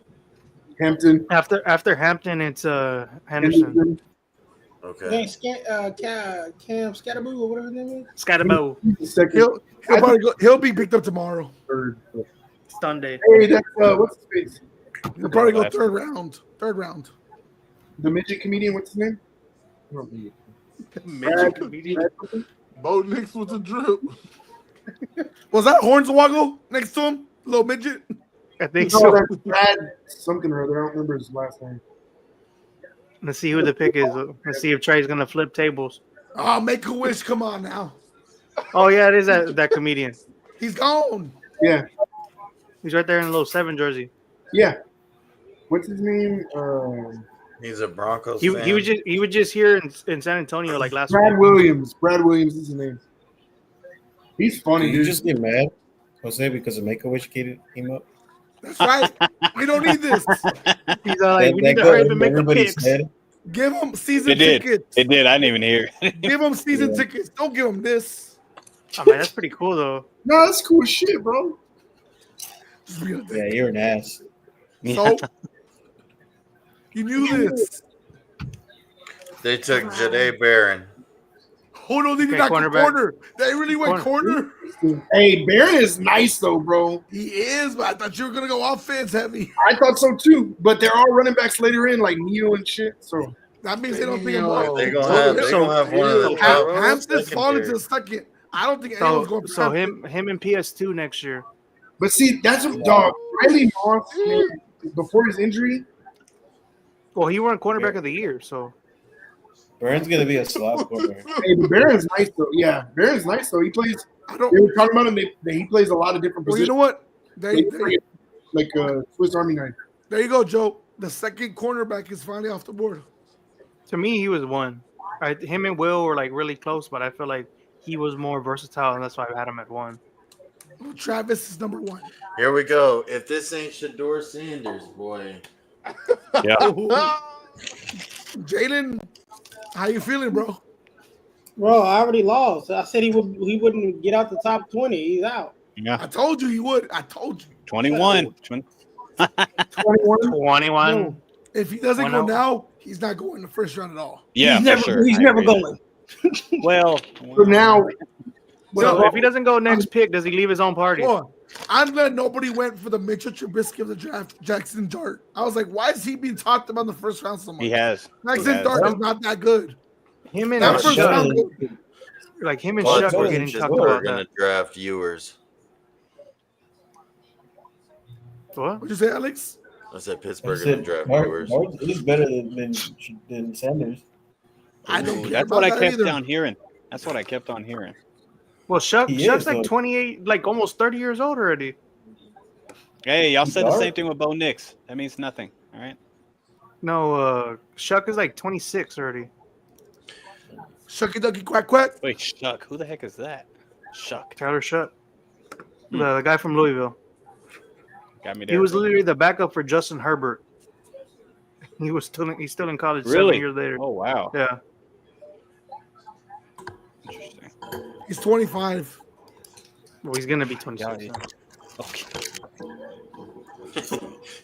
Hampton. After Hampton, it's Henderson. Okay. Cam Scatterboo or whatever his name is. Scatterbo. Second. He'll be picked up tomorrow. Third. Sunday. Hey, that's what's his face? He'll probably go third round. Third round. The midget comedian. What's his name? Midget comedian. Bo Nix with the drip. Was that Hornswoggle next to him? Little midget. I think No, so. that's Brad something or other. I don't remember his last name. Let's see who the pick is. Let's see if Trey's gonna flip tables. Oh, make a wish. Come on now. Oh yeah, it is that comedian. He's gone. Yeah, He's right there in a little 7 jersey. yeah. What's his name? He's a Broncos He fan. was just here in San Antonio like last Brad week. Williams. Brad Williams is his name. He's funny, Did you dude. just get mad, Jose, because the Make-A-Wish kid came up? That's right. We don't need this. He's all like, we need to go hurry up over and make the everybody's picks. head. Give him season It did. tickets. It did. I didn't even hear. Give him season tickets. Don't give him this. Oh man, that's pretty cool though. No, that's cool as shit, bro. Just be a dick. Yeah, you're an ass. So you knew this. They took Jade Barron. Oh no, they did Okay, not go cornerback. corner. They really went corner. Hey, Barron is nice though, bro. He is, but I thought you were gonna go offense heavy. I thought so too. But there are running backs later in, like Neal and shit. So That means they don't think Yo. about They gonna have one of the top Hampton's falling to secondary. the second. I don't think anyone's going So to him and PS2 next year. but see, that's what dog. Riley Moss, man, before his injury, Well, he won cornerback of the year, so Burns gonna be a slot corner. hey, but Barron's nice though. Yeah, Barron's nice though. He plays. I don't. They were talking about him. He plays a lot of different Well, you positions. know what? There Like Swiss Army knife. you go, Joe. The second cornerback is finally off the board. to me he was one. Him and Will were like really close, but I feel like he was more versatile, and that's why I had him at 1. Well, Travis is number 1. Here we go. If this ain't Shador Sanders, boy. Yeah. Jalen, how you feeling, bro? Bro, I already lost. I said he wouldn't get out the top 20. He's out. Yeah, I told you he would. I told you. 21. 21. 21. No, If he doesn't Why go not? now, he's not going in the first round at all. Yeah, he's for never sure. he's I never agree. going. Well, So now, So Well, if he doesn't go next pick, does he leave his own party? hold on. I'm glad nobody went for the Mitchell Trubisky of the draft, Jackson Dart. I was like, why is he being talked about in the first round so much? he has. Jackson has. Dart is not that good. Him and That first Shuck, round, like him and But Shuck were Pittsburgh getting is talked good. We're about gonna that. draft Ewers. What? what'd you say, Alex? I said I Pittsburgh gonna said draft Dart Ewers. is better than Sanders. I don't Ooh, care that's about what I that kept either. on hearing. That's what I kept on hearing. Well, Shuck's He is, like though. 28, like almost 30 years old already. Hey, y'all said the Dart? same thing with Bo Nix. That means nothing. All right. No, Shuck is like 26 already. Shucky ducky quack quack. Wait, Shuck. Who the heck is that? Shuck. Tyler Shuck, the guy from Louisville. Got me He there. was literally the backup for Justin Herbert. He's still in college Really? 7 years later. Oh, wow. Yeah. Interesting. He's 25. Well, he's gonna be 26. Yeah, Okay.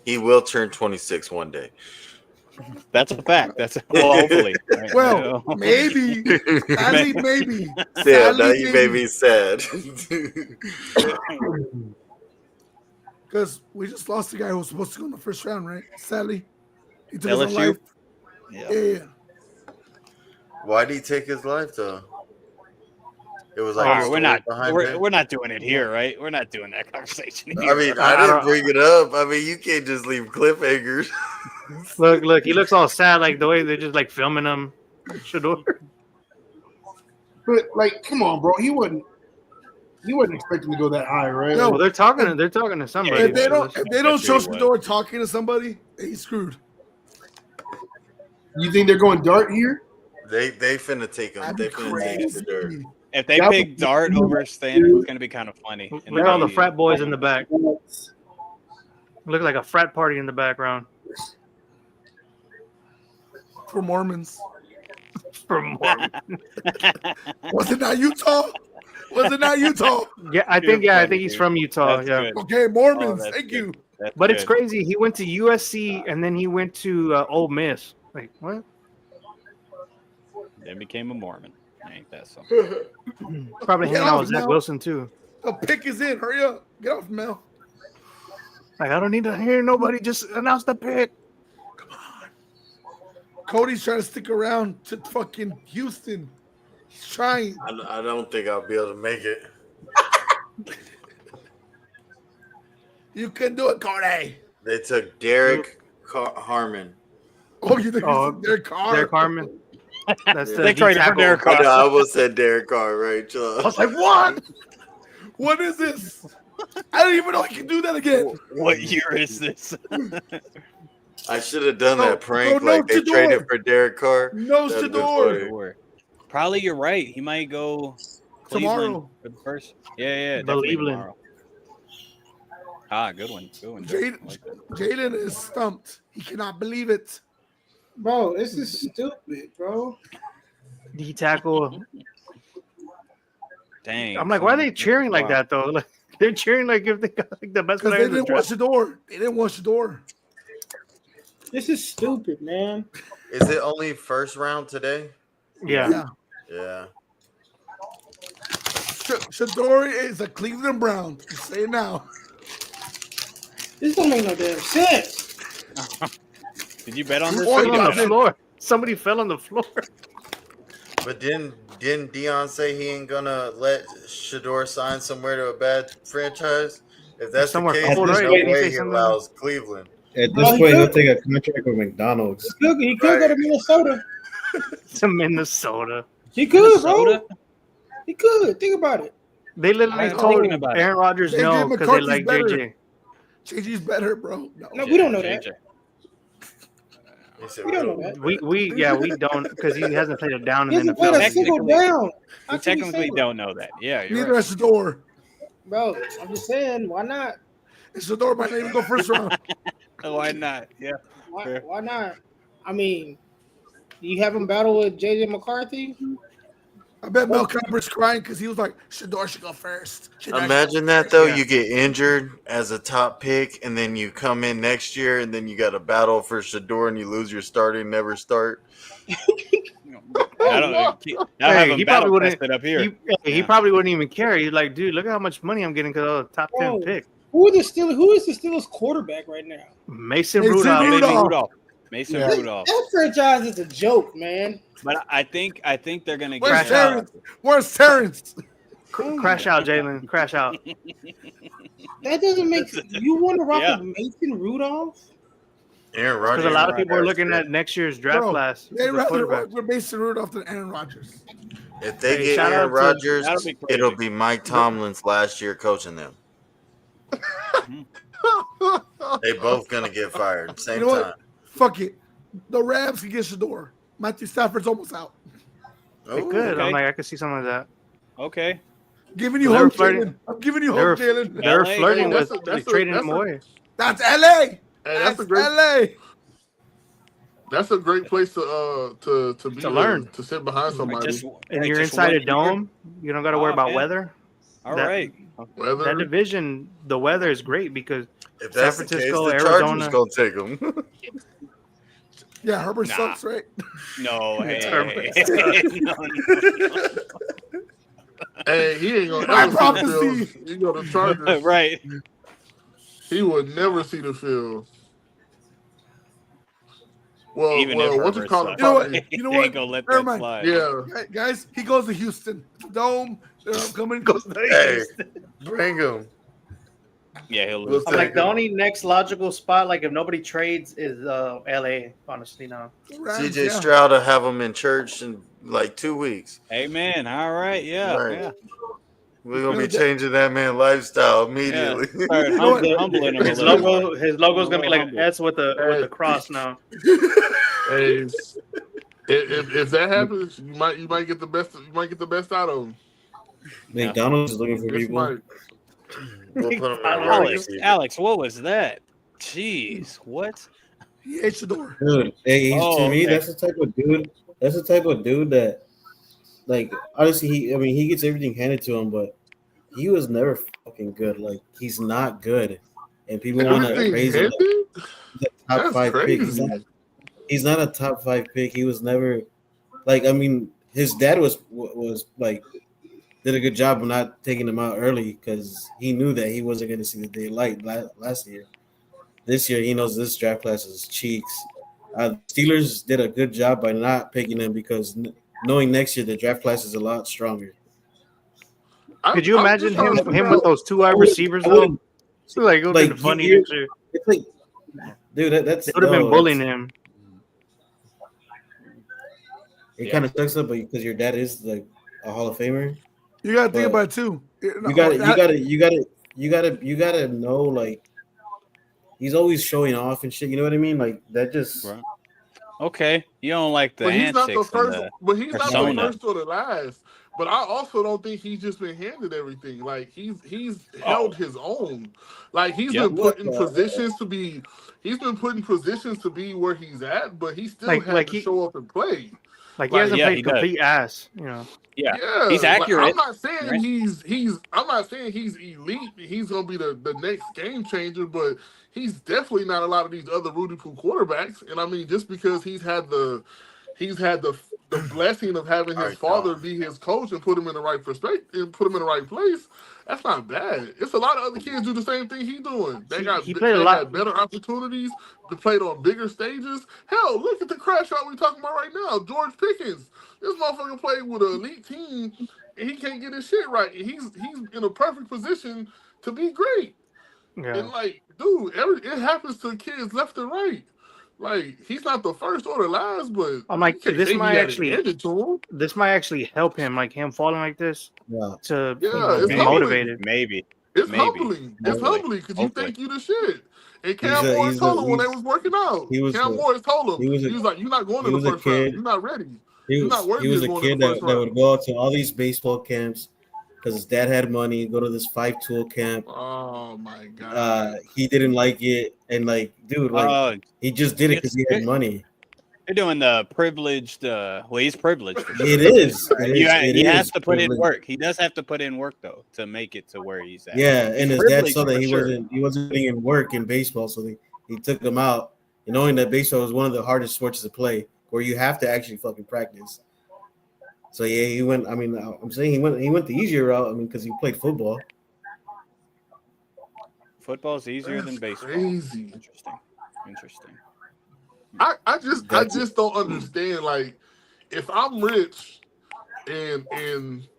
He will turn 26 one day. That's a fact. That's well, hopefully. Right? Well, maybe. Sadly, maybe. Yeah, Sadly, now you made me sad. Because we just lost the guy who was supposed to go in the first round, right? Sadly. He took his own LSU? life. Yeah. Yeah. Why did he take his life though? It was All like a right, story behind that. we're not doing it here, right? We're not doing that conversation here. I mean, I didn't bring it up. I mean, you can't just leave cliffhangers. Look, he looks all sad, like the way they're just like filming him. Shador. but like, come on, bro. He wasn't expecting to go that high, right? No. Well, they're talking to somebody. If they don't show That's really Shador talking to somebody, he's screwed. You think they're going Dart here? They finna take him. That'd They be finna take him for sure. crazy. If they That pick would- Dart over Stanton, it's going to be kind of funny. Look at all the frat boys in the back. Well, Look like a frat party in the background. For Mormons. From Was it not Utah? Was it not Utah? yeah, I think he's from Utah. That's Yeah, good. Okay, Mormons. Oh, that's Thank good. you. That's but it's good. crazy. He went to USC and then he went to Ole Miss. Like what? Then became a Mormon. Ain't that something? Probably Get hanging out off with Zach now. Wilson too. The pick is in. Hurry up. Get off, Mel. Like I don't need to hear nobody. Just announce the pick. Cody's trying to stick around to fucking Houston. He's trying. I don't think I'll be able to make it. You can do it, Cody. They took Derek Harmon. Oh, you think Oh, it's Derek Carr? Derek Harmon. That's the They traded for tackle. Derek I Carr. know, I almost said Derek Carr, right? I was like, what? What is this? I didn't even know I could do that again. What year is this? I should have done No, that prank no, like they Shador. traded for Derek Carr. No, That'd been Shador. funny. Sure. Probably you're right. He might go Cleveland Tomorrow. for the first. Yeah, definitely Cleveland. tomorrow. Ah, good one. Good one. Jaden I like that. Jaden is stumped. He cannot believe it. Bro, this is stupid, bro. D tackle. Dang. I'm like, why are they son. cheering like Wow. that though? Like they're cheering like if they got like the best Because player they in the didn't want draft. Shador. They didn't want Shador. This is stupid, man. Is it only first round today? Yeah. Yeah. Yeah. Shador is a Cleveland Brown. Just say it now. This don't make no damn sense. Did you bet on this? Oh, Or Fell you on bet the on- floor. Somebody fell on the floor. But didn't Dion say he ain't gonna let Shador sign somewhere to a bad franchise? If that's Somewhere the case, cold, there's right? no Didn't he say way he something? allows Cleveland. At this Well, he point, he'll could. take a contract with McDonald's. He could go to Minnesota. To Minnesota. He could, bro. Minnesota? He could. Think about it. They literally I'm told thinking about it. Aaron Rodgers JJ no because they McCarthy's like better. JJ. JG's better, bro. No. No, we don't know that. JJ. He said, We don't know that. We don't because he hasn't played it down He in the hasn't played a NFL. single Technically- down. We How can you say technically that? don't know that. Yeah, you're Neither right. has Shador. Bro, I'm just saying, why not? And Shador might not even go first round. Why not? Yeah. Fair. Why not? I mean, you have him battle with JJ McCarthy. I bet Mel Kiper's crying because he was like, Shador should go first. Shador Imagine that though. You get injured as a top pick, and then you come in next year, and then you got a battle for Shador, and you lose your starting, never start. I'll have him battle tested up here. He probably wouldn't even care. He's like, dude, look at how much money I'm getting because I was a top 10 pick. Who is the Steelers quarterback right now? Mason Rudolph. Mason Rudolph. That franchise is a joke, man. But I think they're gonna Where's get Terrence? Where's Terrence? Crash out, Jalen. Crash out. That doesn't make sense. You want to rock with Mason Rudolph? Aaron Rodgers. Because a lot of people are looking at next year's draft class. They'd rather work with Mason Rudolph than Aaron Rodgers. If they get Aaron Rodgers, it'll be Mike Tomlin's last year coaching them. They both gonna get fired same time. What? Fuck it. The Rams can get Shador. Matthew Stafford's almost out. They could. Okay. I could see something like that. Okay. Giving you hope, Jalen. I'm giving you hope, Jalen. They're flirting with trading him away. That's LA. That's a great LA. That's a great place to be to learn, to sit behind somebody. And you're inside a dome. You don't got to worry about weather. All right. Weather. That division, the weather is great because if San Francisco, Arizona, gonna take them. Yeah, Herbert sucks, right? No, hey. No. Hey, he ain't gonna I ever promise see the field. He go to Chargers. Right. He would never see the field. Well, Even if what you Herbert call sucks. it? You know They what? ain't gonna let Never that mind. slide. Yeah. Guys, he goes to Houston. Dome. Coming. Goes to Hey, Houston. bring him. Yeah, he'll lose. I'm like the only next logical spot, like if nobody trades, is LA. Honestly, now. CJ Stroud will have him in church in like 2 weeks. Amen. All right. Yeah. Right. Yeah. We're gonna be changing that man lifestyle immediately. Start humbling him. His logo's gonna be like an S with a cross now. Hey, if that happens, you might get the best. You might get the best out of him. McDonald's is looking for This people. might. We'll put him in a Alex, what was that? Jeez, what? He hates the door. Dude, hey, to me, okay. that's the type of dude. That's the type of dude that, like, honestly, he gets everything handed to him, but he was never fucking good. Like, he's not good, and people want to praise him. Like, he's a top 5 pick. He's not a top 5 pick. He was never, like, I mean, his dad was like, did a good job of not taking him out early because he knew that he wasn't going to see the daylight last year. This year, he knows this draft class is cheeks. Steelers did a good job by not picking him because knowing next year the draft class is a lot stronger. Could you imagine him with those 2 wide receivers though? It's like it would have been funny next year. It's like, dude, that's they would have been bullying him. It kind of sucks up, but because your dad is like a Hall of Famer. You gotta think about it too. You gotta know, like, he's always showing off and shit. You know what I mean? Like that just. Right. Okay, you don't like the But he's not antics. the first. But he's not the persona. first or the last. But I also don't think he's just been handed everything. Like he's held his own. Like he's been put in positions to be. He's been put in positions to be where he's at, but he still had to show up and play. Like he hasn't played complete ass, you know. Yeah, he's accurate. Like, I'm not saying he's. I'm not saying he's elite. He's gonna be the next game changer, but he's definitely not a lot of these other Rudy Poo quarterbacks. And I mean, just because he's had the blessing of having his father be his coach and put him in the right perspective and put him in the right place, that's not bad. It's a lot of other kids do the same thing he's doing. They had better opportunities to play on bigger stages. Hell, look at the crash out we're talking about right now. George Pickens. This motherfucker played with an elite team and he can't get his shit right. And he's in a perfect position to be great. Yeah. And like, dude, it happens to kids left and right. Like he's not the first or the last, but I'm like, this might actually help him, like him falling like this, to be motivated. Maybe it's humbling. It's humbling because you think you the shit. And Cam Morris told him when they was working out. Cam Morris told him he was like, "You're not going to the first round. You're not ready. You're not worthy." He was a kid that would go out to all these baseball camps because his dad had money. Go to this 5-tool camp. Oh my god! He didn't like it, and like, dude, like he just did it because he had money. They're doing the privileged. Well, he's privileged for sure. It is. He has to put in work. He does have to put in work though to make it to where he's at. Yeah, He's and his dad saw privileged that for he sure. wasn't putting in work in baseball, so he took him out, and knowing that baseball is one of the hardest sports to play, where you have to actually fucking practice. So yeah, he went. I mean, I'm saying he went the easier route. I mean, because he played football. Football's easier That's than baseball. crazy. Interesting. I just don't understand. Like, if I'm rich and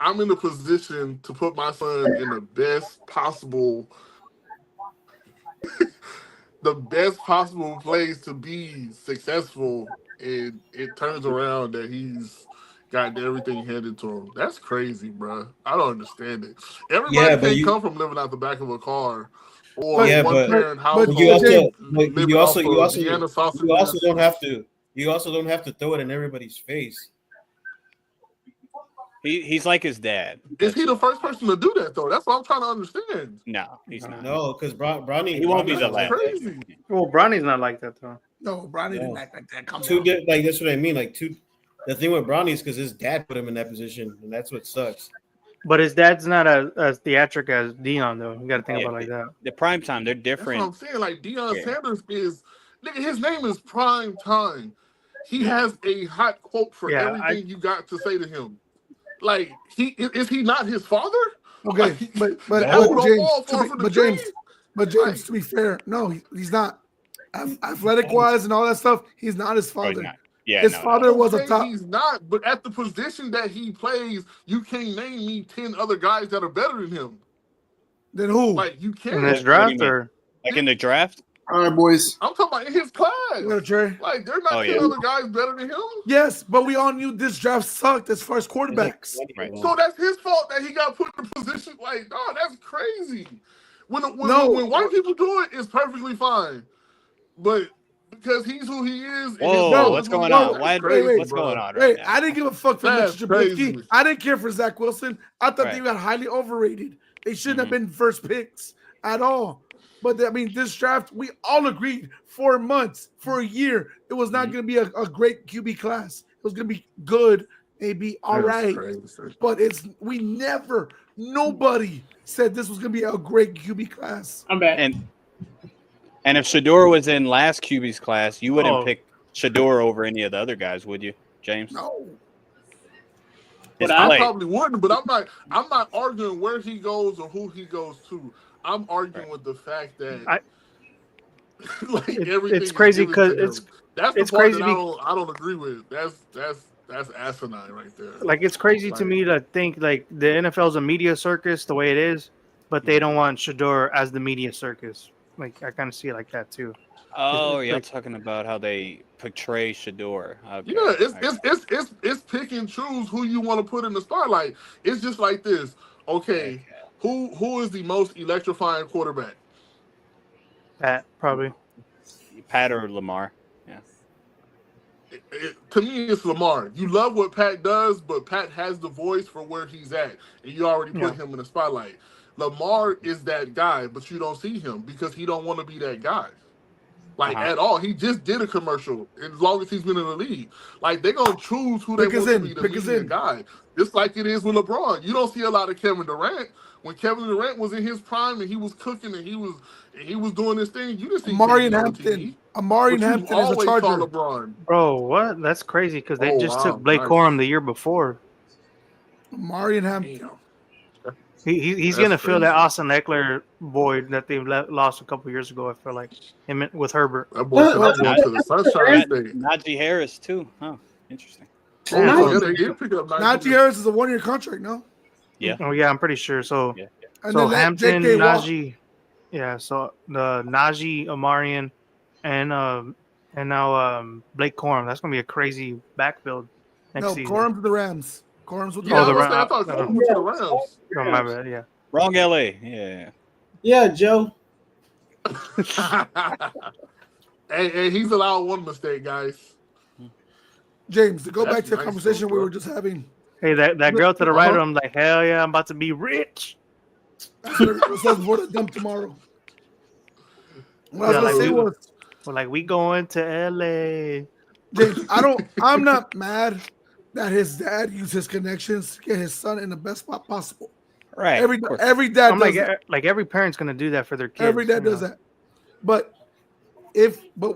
I'm in a position to put my son in the best possible place to be successful, and it turns around that he's got everything handed to him. That's crazy, bro. I don't understand it. Everybody Yeah, but can't come from living out the back of a car or But- one parent household. you also living off of Vienna sausages. you also don't have to throw it in everybody's face. He's like his dad. Is he the first person to do that though? That's what I'm trying to understand. No, he's not. No, because Bronny He won't be the That's last. crazy. Well, Bronny's not like that though. No, Bronny didn't No. act like that. Come two on. like that's what I mean. Like the thing with Bronny is because his dad put him in that position, and that's what sucks. But his dad's not as theatric as Dion though. You got to think Yeah, about it like that. The prime time, they're That's what I'm different. saying. Like Deion Yeah. Sanders is, nigga, his name is Prime Time. He has a hot quote for Yeah, everything you got to say to him. Like is he not his father? Okay, Like, but the apple don't James, fall to far be, from the but tree. James, to be fair, no, he's not. Athletic wise and all that stuff, he's not his Oh, he's father. not. Yeah, His no, father was a Okay, top. he's not, but at the position that he plays, you can't name me 10 other guys that are better than him. Then who? Like you In can't. this What do draft, you mean? or Like in the draft. All right, boys. I'm talking about in his class. You know, Trey? Like there's not Oh, 10 yeah. other guys better than him. Yes, but we all knew this draft sucked as far as quarterbacks. Right. So that's his fault that he got put in a position. Like, no, that's crazy. When No. white people do it, it's perfectly fine. But because he's who he is. and his Whoa, father's what's who he going is, on? that's Why? crazy, What's bro. going on Wait, right I now? didn't give a fuck for That's Mitch Trubisky. crazy. I didn't care for Zach Wilson. I thought they Right. got highly overrated. They shouldn't have been first picks at all. But I mean, this draft, we all agreed 4 months, for a year, it was not going to be a great QB class. It was going to be good, maybe all That's right. crazy. But nobody said this was going to be a great QB class. I'm back. And if Shador was in last QB's class, you wouldn't Oh. pick Shador over any of the other guys, would you, James? No. His I play. probably wouldn't, but I'm not arguing where he goes or who he goes to. I'm arguing with the fact that like everything it's crazy is given to because him. That's the it's part crazy that I don't agree with. That's asinine right there. like it's crazy to Like- me to think like the NFL is a media circus the way it is, but they don't want Shador as the media circus. Like I kind of see it like that too. Oh, It's you're like- talking about how they portray Shador. Okay. Yeah, it's pick and choose who you want to put in the spotlight. It's just like this. Okay, who is the most electrifying quarterback? Pat probably. Pat or Lamar. Yeah. To me, it's Lamar. You love what Pat does, but Pat has the voice for where he's at, and you already put him in the spotlight. Lamar is that guy, but you don't see him because he don't want to be that guy. Like at all. He just did a commercial as long as he's been in the league. Like they're gonna choose who they want to be the leading guy. Just like it is with LeBron. You don't see a lot of Kevin Durant. When Kevin Durant was in his prime and he was cooking and he was doing this thing, you didn't see Amari KD on Hampton. TV. Amari But you Hampton is a always saw Charger. LeBron. Bro, what? That's crazy because they Oh, just wow, took Blake nice. Corum the year before. Amari Hampton. Damn. He's That's gonna fill that crazy. Austin Eckler void that they lost a couple years ago. I feel like him with Herbert. That boy said I'm going to the Sunshine State. Najee Harris too. Huh. Interesting. Oh, yeah, they did pick up Najee Harris is a 1-year contract, no? Yeah. Oh yeah, I'm pretty sure. So Yeah. And so then let Hampton, J.K. Watt. Najee, yeah. So the Najee, Amarian, and now Blake Corum. That's gonna be a crazy backfield next No, season. Corum's with the Rams. Corum's with the Yeah, Oh, the I Rams. thought Corum went to the Rams. Oh, my bad. Yeah. Wrong LA. Yeah. Yeah, Joe. Hey, he's allowed one mistake, guys. James, to go That's back to the nice, conversation though, we bro. were just having. Hey, that girl to the right Uh-huh. of him, like, hell yeah, I'm about to be rich. That's what it says before the dump tomorrow. What I was Yeah, going to like say we- was, We're like, we going to LA. James, I'm not mad that his dad used his connections to get his son in the best spot possible. Right. Every of course. every dad I'm does like, that. like every parent's gonna do that for their kids. Every dad you does know? that. But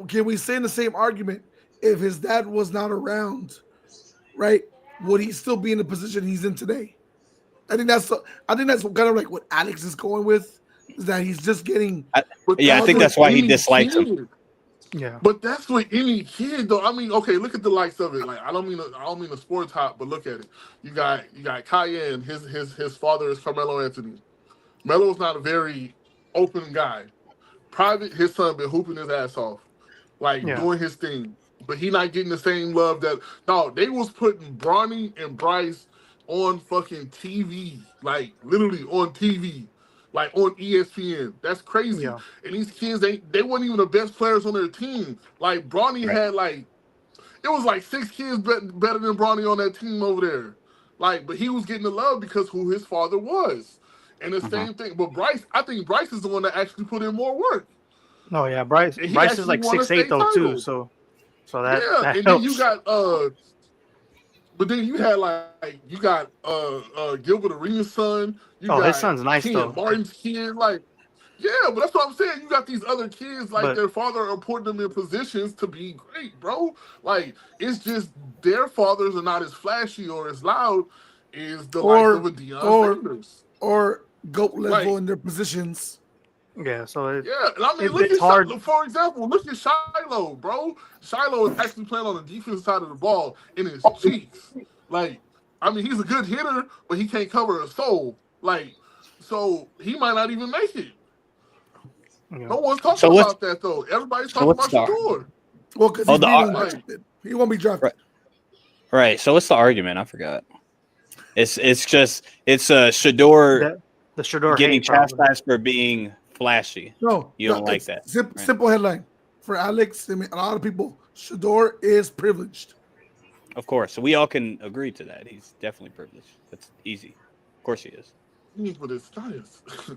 can we say in the same argument, if his dad was not around, right, would he still be in the position he's in today? I think that's kind of like what Alex is going with, is that he's just getting But Yeah, I think with that's why he any dislikes him. kid. Yeah. But that's with any kid, though. I mean, okay, look at the likes of it. Like, I don't mean the sports hop, but look at it. You got Cayenne. His father is Carmelo Anthony. Melo's not a very open guy. Private, his son been hooping his ass off, like Yeah. doing his thing. But he not getting the same love that they was putting Bronny and Bryce on fucking TV, like literally on TV, like on ESPN. That's crazy. Yeah. And these kids they weren't even the best players on their team. Like Bronny Right. had it was like 6 kids better than Bronny on that team over there. Like, but he was getting the love because who his father was. And the same thing, but I think Bryce is the one that actually put in more work. Oh yeah, Bryce. And he Bryce is actually like won a 6'8" state though too. title. So that Yeah, that and then helps. you got but then you had Gilbert Arenas' son. You Oh, got his son's nice Ken though. Martin's kid. Yeah, but that's what I'm saying. You got these other kids, But- their father are putting them in positions to be great, bro. Like, it's just their fathers are not as flashy or as loud as the likes of a Deion Sanders. or GOAT level Right. in their positions. Yeah. So Yeah, and I mean, look it's at hard. For example, look at Shiloh, bro. Shiloh is actually playing on the defensive side of the ball in his cheeks. Like, I mean, he's a good hitter, but he can't cover a soul. Like, so he might not even make it. Yeah. No one's talking So what's- about that though. Everybody's so talking what's about the- Shador. Well, because Oh, he's the being ar- drafted. He won't be drafted. Right. So what's the argument? I forgot. It's Shador The Shador getting hate problem. chastised for being flashy. No, You don't like that, right? Simple headline for Alex. I mean, a lot of people. Shador is privileged. Of course. So we all can agree to that. He's definitely privileged. That's easy. Of course he is. But it's science. I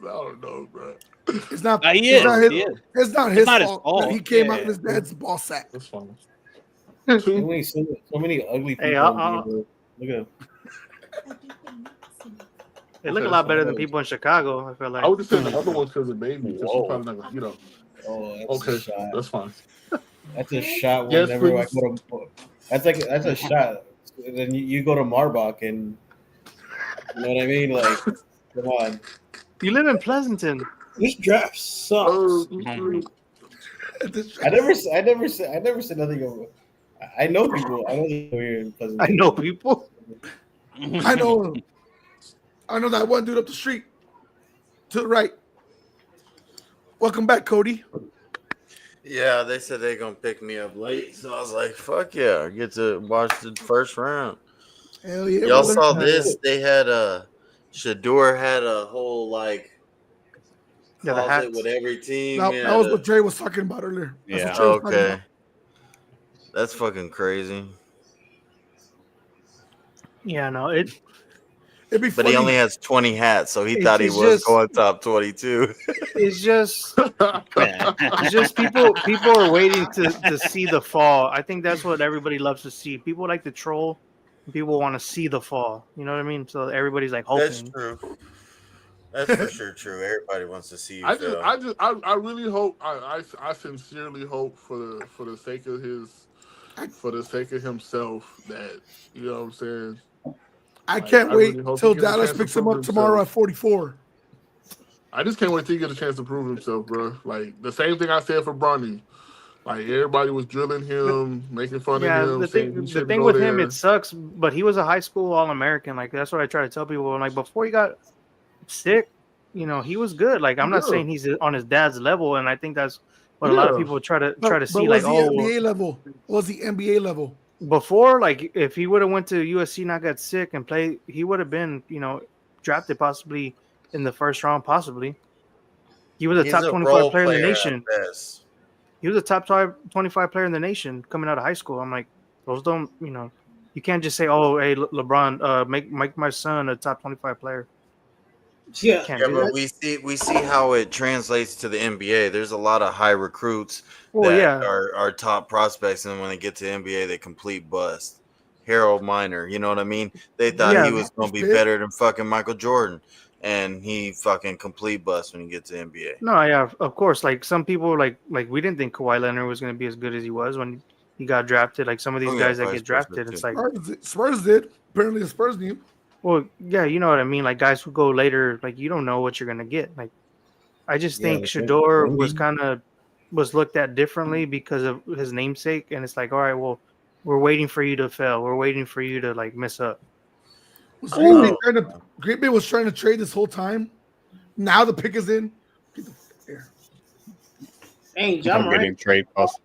don't know, bro. It's not. He it's is. not his, He is. It's not It's his not his fault fault. that he came Yeah. out of his dad's ball sack. That's fine. So many ugly people. Hey, Look at They look Okay, a lot better so- than people in Chicago. I feel like. I would just say the other one's because of baby. Because she's probably not gonna, oh, that's Okay, a shot. that's fine. That's a shot. Yes, Whenever I please. go to, that's a shot. Then you go to Marbach and you know what I mean. Like, come on, You live in Pleasanton. this draft sucks. Mhm. I never said nothing over. I know people. I know people here in Pleasanton. I know people. I know him. I know that one dude up the street to the right. Welcome back, Cody. Yeah, they said they're gonna pick me up late, so I was like, "Fuck yeah!" I get to watch the first round. Hell yeah, Y'all brother. saw this? They had Shador had a whole like Yeah, the closet hats. with every team. That was what Dre was talking about earlier. That's Yeah. what Dre was talking Okay, about. that's fucking crazy. Yeah, no, It'd be Oh, But funny. he only has 20 hats, so he It's thought he was just- going top 22. it's just people are waiting to see the fall. I think that's what everybody loves to see. People like to troll. People want to see the fall. You know what I mean? So everybody's like That's hoping. true. That's for sure true. Everybody wants to see you I fail. really hope. I sincerely hope for the sake of himself that you know what I'm saying. I can't I wait really hope till he gets a Dallas chance to picks him prove up tomorrow himself. at 44. I just can't wait till he get a chance to prove himself, bro. Like the same thing I said for Bronny. Like everybody was drilling him, making fun Yeah, of him. the saying he thing shouldn't go with him, there. it sucks. But he was a high school All-American. Like that's what I try to tell people. Like before he got sick, you know, he was good. Like I'm not Yeah. saying he's on his dad's level, and I think that's what a lot of Yeah. people try to But see. was Like, the oh, NBA level? Was the NBA level? before, like if he would have went to USC, not got sick and played, he would have been, you know, drafted possibly in the first round. Possibly, he was a He's top a 25 role player in the player at nation. best. He was a top 25 player in the nation coming out of high school. I'm like, those don't, you know, you can't just say, oh, hey, LeBron, make my son a top 25 player. Yeah. Can't Yeah, do but that. we see how it translates to the NBA. There's a lot of high recruits Well, that yeah, are top prospects, and when they get to NBA, they complete bust. Harold Miner, you know what I mean? They thought he yeah. was gonna be Pitt. better than fucking Michael Jordan, and he fucking complete bust when he gets to NBA. No, yeah, of course. Like some people, like we didn't think Kawhi Leonard was going to be as good as he was when he got drafted. Like some of these Oh yeah, guys that vice get versa drafted, too. it's like, Spurs did. Apparently, the Spurs knew. well, yeah, you know what I mean. Like guys who go later, like you don't know what you're going to get. Like I just Yeah, think like Shador was Wemby. kind of was looked at differently because of his namesake, and it's like, all right, well, we're waiting for you to fail. We're waiting for you to like mess up. Was Green Bay Ooh. trying to? Green Bay was trying to trade this whole time. Now the pick is in. Get the fuck there. Dang, John I'm Moran. getting trade costs.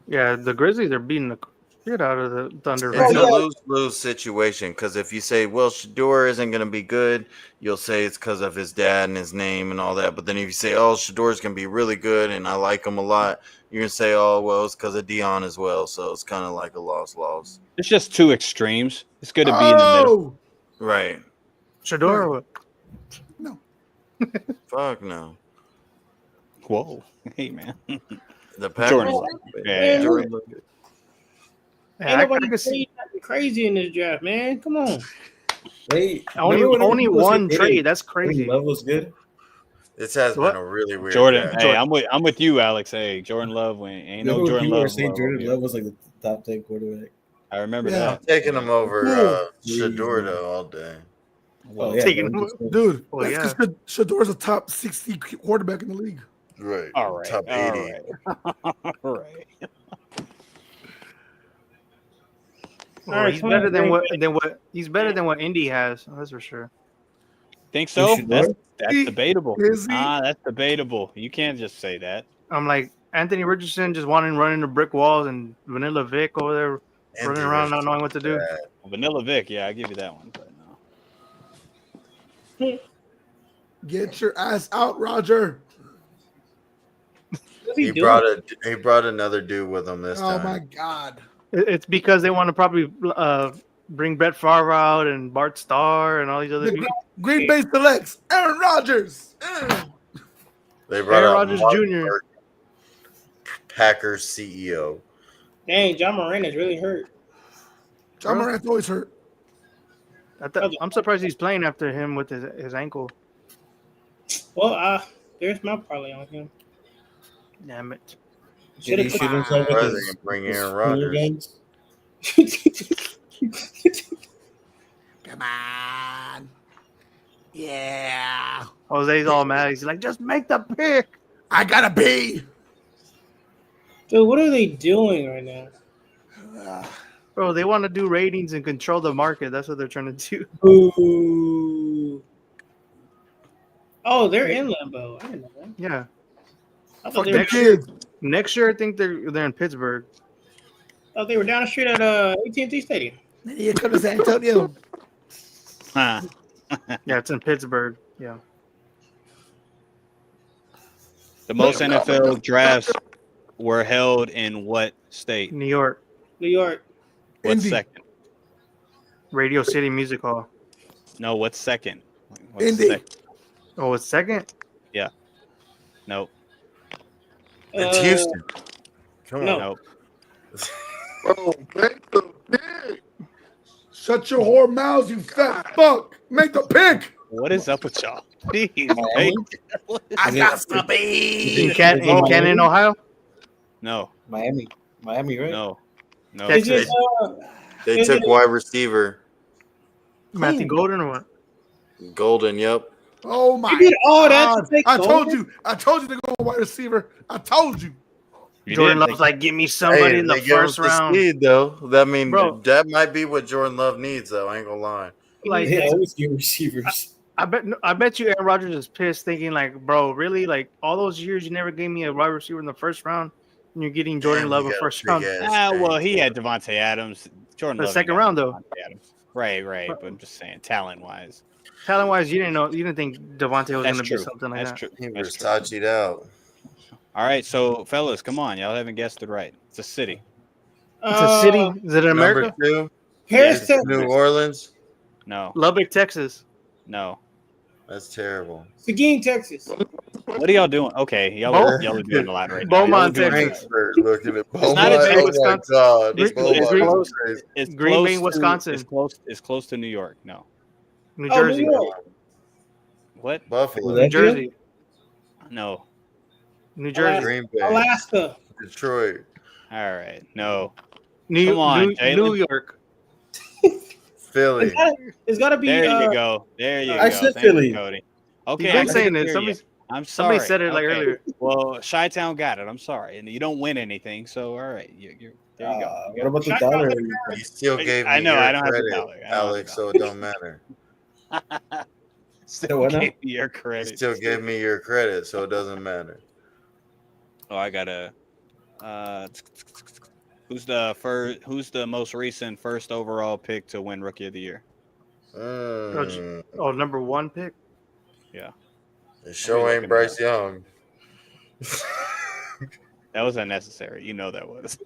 Yeah, the Grizzlies are beating the shit out of the Thunder right It's a Oh, now. yeah. lose-lose situation because if you say, well, Shador isn't going to be good, you'll say it's because of his dad and his name and all that. But then if you say, oh, Shador's going to be really good and I like him a lot, you're going to say, oh, well, it's because of Dion as well. So it's kind of like a loss-loss. It's just two extremes. It's good to be in the middle. Oh Right. Shador, No. or what? no! Fuck no. Whoa, hey man, The Packers. Jordan Love. Yeah, Jordan Love. Yeah, Ain't I nobody could see crazy in this draft, man. Come on. Hey, only remember when only everyone was one saying trade. That's Jordan crazy. Love was good. This has been What? a really weird Jordan. draft. Hey, I'm with you, Alex. Hey, Jordan Love. Ain't no Remember when Jordan people were Love. saying love over Jordan here. Love was like the top 10 quarterback? I remember Yeah. I'm taking that. him over Cool. Shador though all day. Well, Oh yeah, Taking but I'm him- just saying. Dude, Well, that's yeah. because Shador's a top 60 quarterback in the league. Right. all right, Top 80. all right, all right. Well, right, he's come better on, than Green what he's better than what Indy has. That's for sure. Think Who, so? Shador? That's debatable. Is he? That's debatable. You can't just say that. I'm like Anthony Richardson just wanting to run into brick walls and Vanilla Vic over there running around not knowing what to do. Vanilla Vic, yeah, I give you that one. But no. Get your ass out, Roger. What's He doing? brought another dude with him this Oh time. my God. It's because they want to probably bring Brett Favre out and Bart Starr and all these other The people. Green Bay selects Aaron Rodgers. They brought Aaron out Rodgers Mark Jr. Burke, Packers CEO. Dang, John Moran is really hurt. John Morant's always hurt. I'm surprised he's playing after him with his ankle. Well, there's my parlay on him. Damn it. Did he shoot himself Why with are they his, gonna bring his Aaron finger Rodgers? guns? Come on. Yeah. Jose's all mad. He's like, just make the pick. I gotta be. Dude, what are they doing right now? Bro, they want to do ratings and control the market. That's what they're trying to do. Ooh. Oh, they're in Lambeau. I didn't know that. Yeah. I thought Fuck they the were, kids. Next year, I think they're in Pittsburgh. down the street at AT&T Stadium. Here comes Antonio. Huh. Yeah, it's in Pittsburgh. Yeah. The most NFL drafts were held in what state? New York, New York. What's Indy. second? Radio City Music Hall. No, what's second? What's Indy. second? Oh, it's second? Nope. It's Houston. Come on. no. Nope. Bro, make the pick. Shut your whore mouths, you fat fuck. Make the pick. What is up with y'all? Jeez, hey. I Is it- got to be. In Canton, Ohio? No, Miami, right? no, no. Is Texas. it, They Is took it- wide receiver Matthew Golden or what? Golden. Yep. Oh my You did all that to God. take I told Golden? you. I told you to go wide receiver. I told you. You Jordan did? Love's like, give me somebody in the they give him first round. speed though. That mean Bro. that might be what Jordan Love needs though. I ain't gonna lie. Like, They always give receivers. I bet you Aaron Rodgers is pissed, thinking like, bro, really? Like all those years you never gave me a wide receiver in the first round, and you're getting Jordan Damn, Love he a got first big round. ass Well, face. he had Devontae Adams. Jordan The Love second ain't got round, though. Devontae Adams. Right. But I'm just saying, talent wise, Talent wise, you didn't think Devontae was that's going to true. be something like That's that. true. He That's true. Versace'd out. All right, so fellas, come on, y'all haven't guessed it right. It's a city. It's a city. Is it in Number America? 2, Harris, Yes. Texas. New Orleans. No, Lubbock, Texas. no. That's terrible. Seguin, Texas. What are y'all doing? Okay, y'all are doing a lot right now. Y'all are Beaumont, doing a lot. Texas. Frankfurt looking at Beaumont. not a Green Bay, Oh my Wisconsin. God. It's Beaumont Green- is close. crazy. It's Green Bay, close Wisconsin. It's close to New York. No. New Oh, New Jersey. York. What? Buffalo, New Jersey. No. New Jersey. Green Bay, Alaska. Detroit, All right. No. New, Come on, New, Jalen. New York. Philly. It's gotta be. There you go. There you I go. said Thank you, Philly. Cody. You've Okay, been I saying didn't it. hear you. I'm sorry. Somebody said it like Okay. earlier. Well, Chi-Town got it. I'm sorry, and you don't win anything. So all right, you're there. You go. What about the Shout out dollar? You still gave me I know. your I don't have the credit, dollar. I don't have the Alex, so it don't matter. Still What now? gave me your You credit. still gave me your credit, so it doesn't matter. Oh, I gotta. Who's the most recent first overall pick to win Rookie of the Year? Oh, number one pick. It sure ain't Bryce Young. That was unnecessary. You know that was.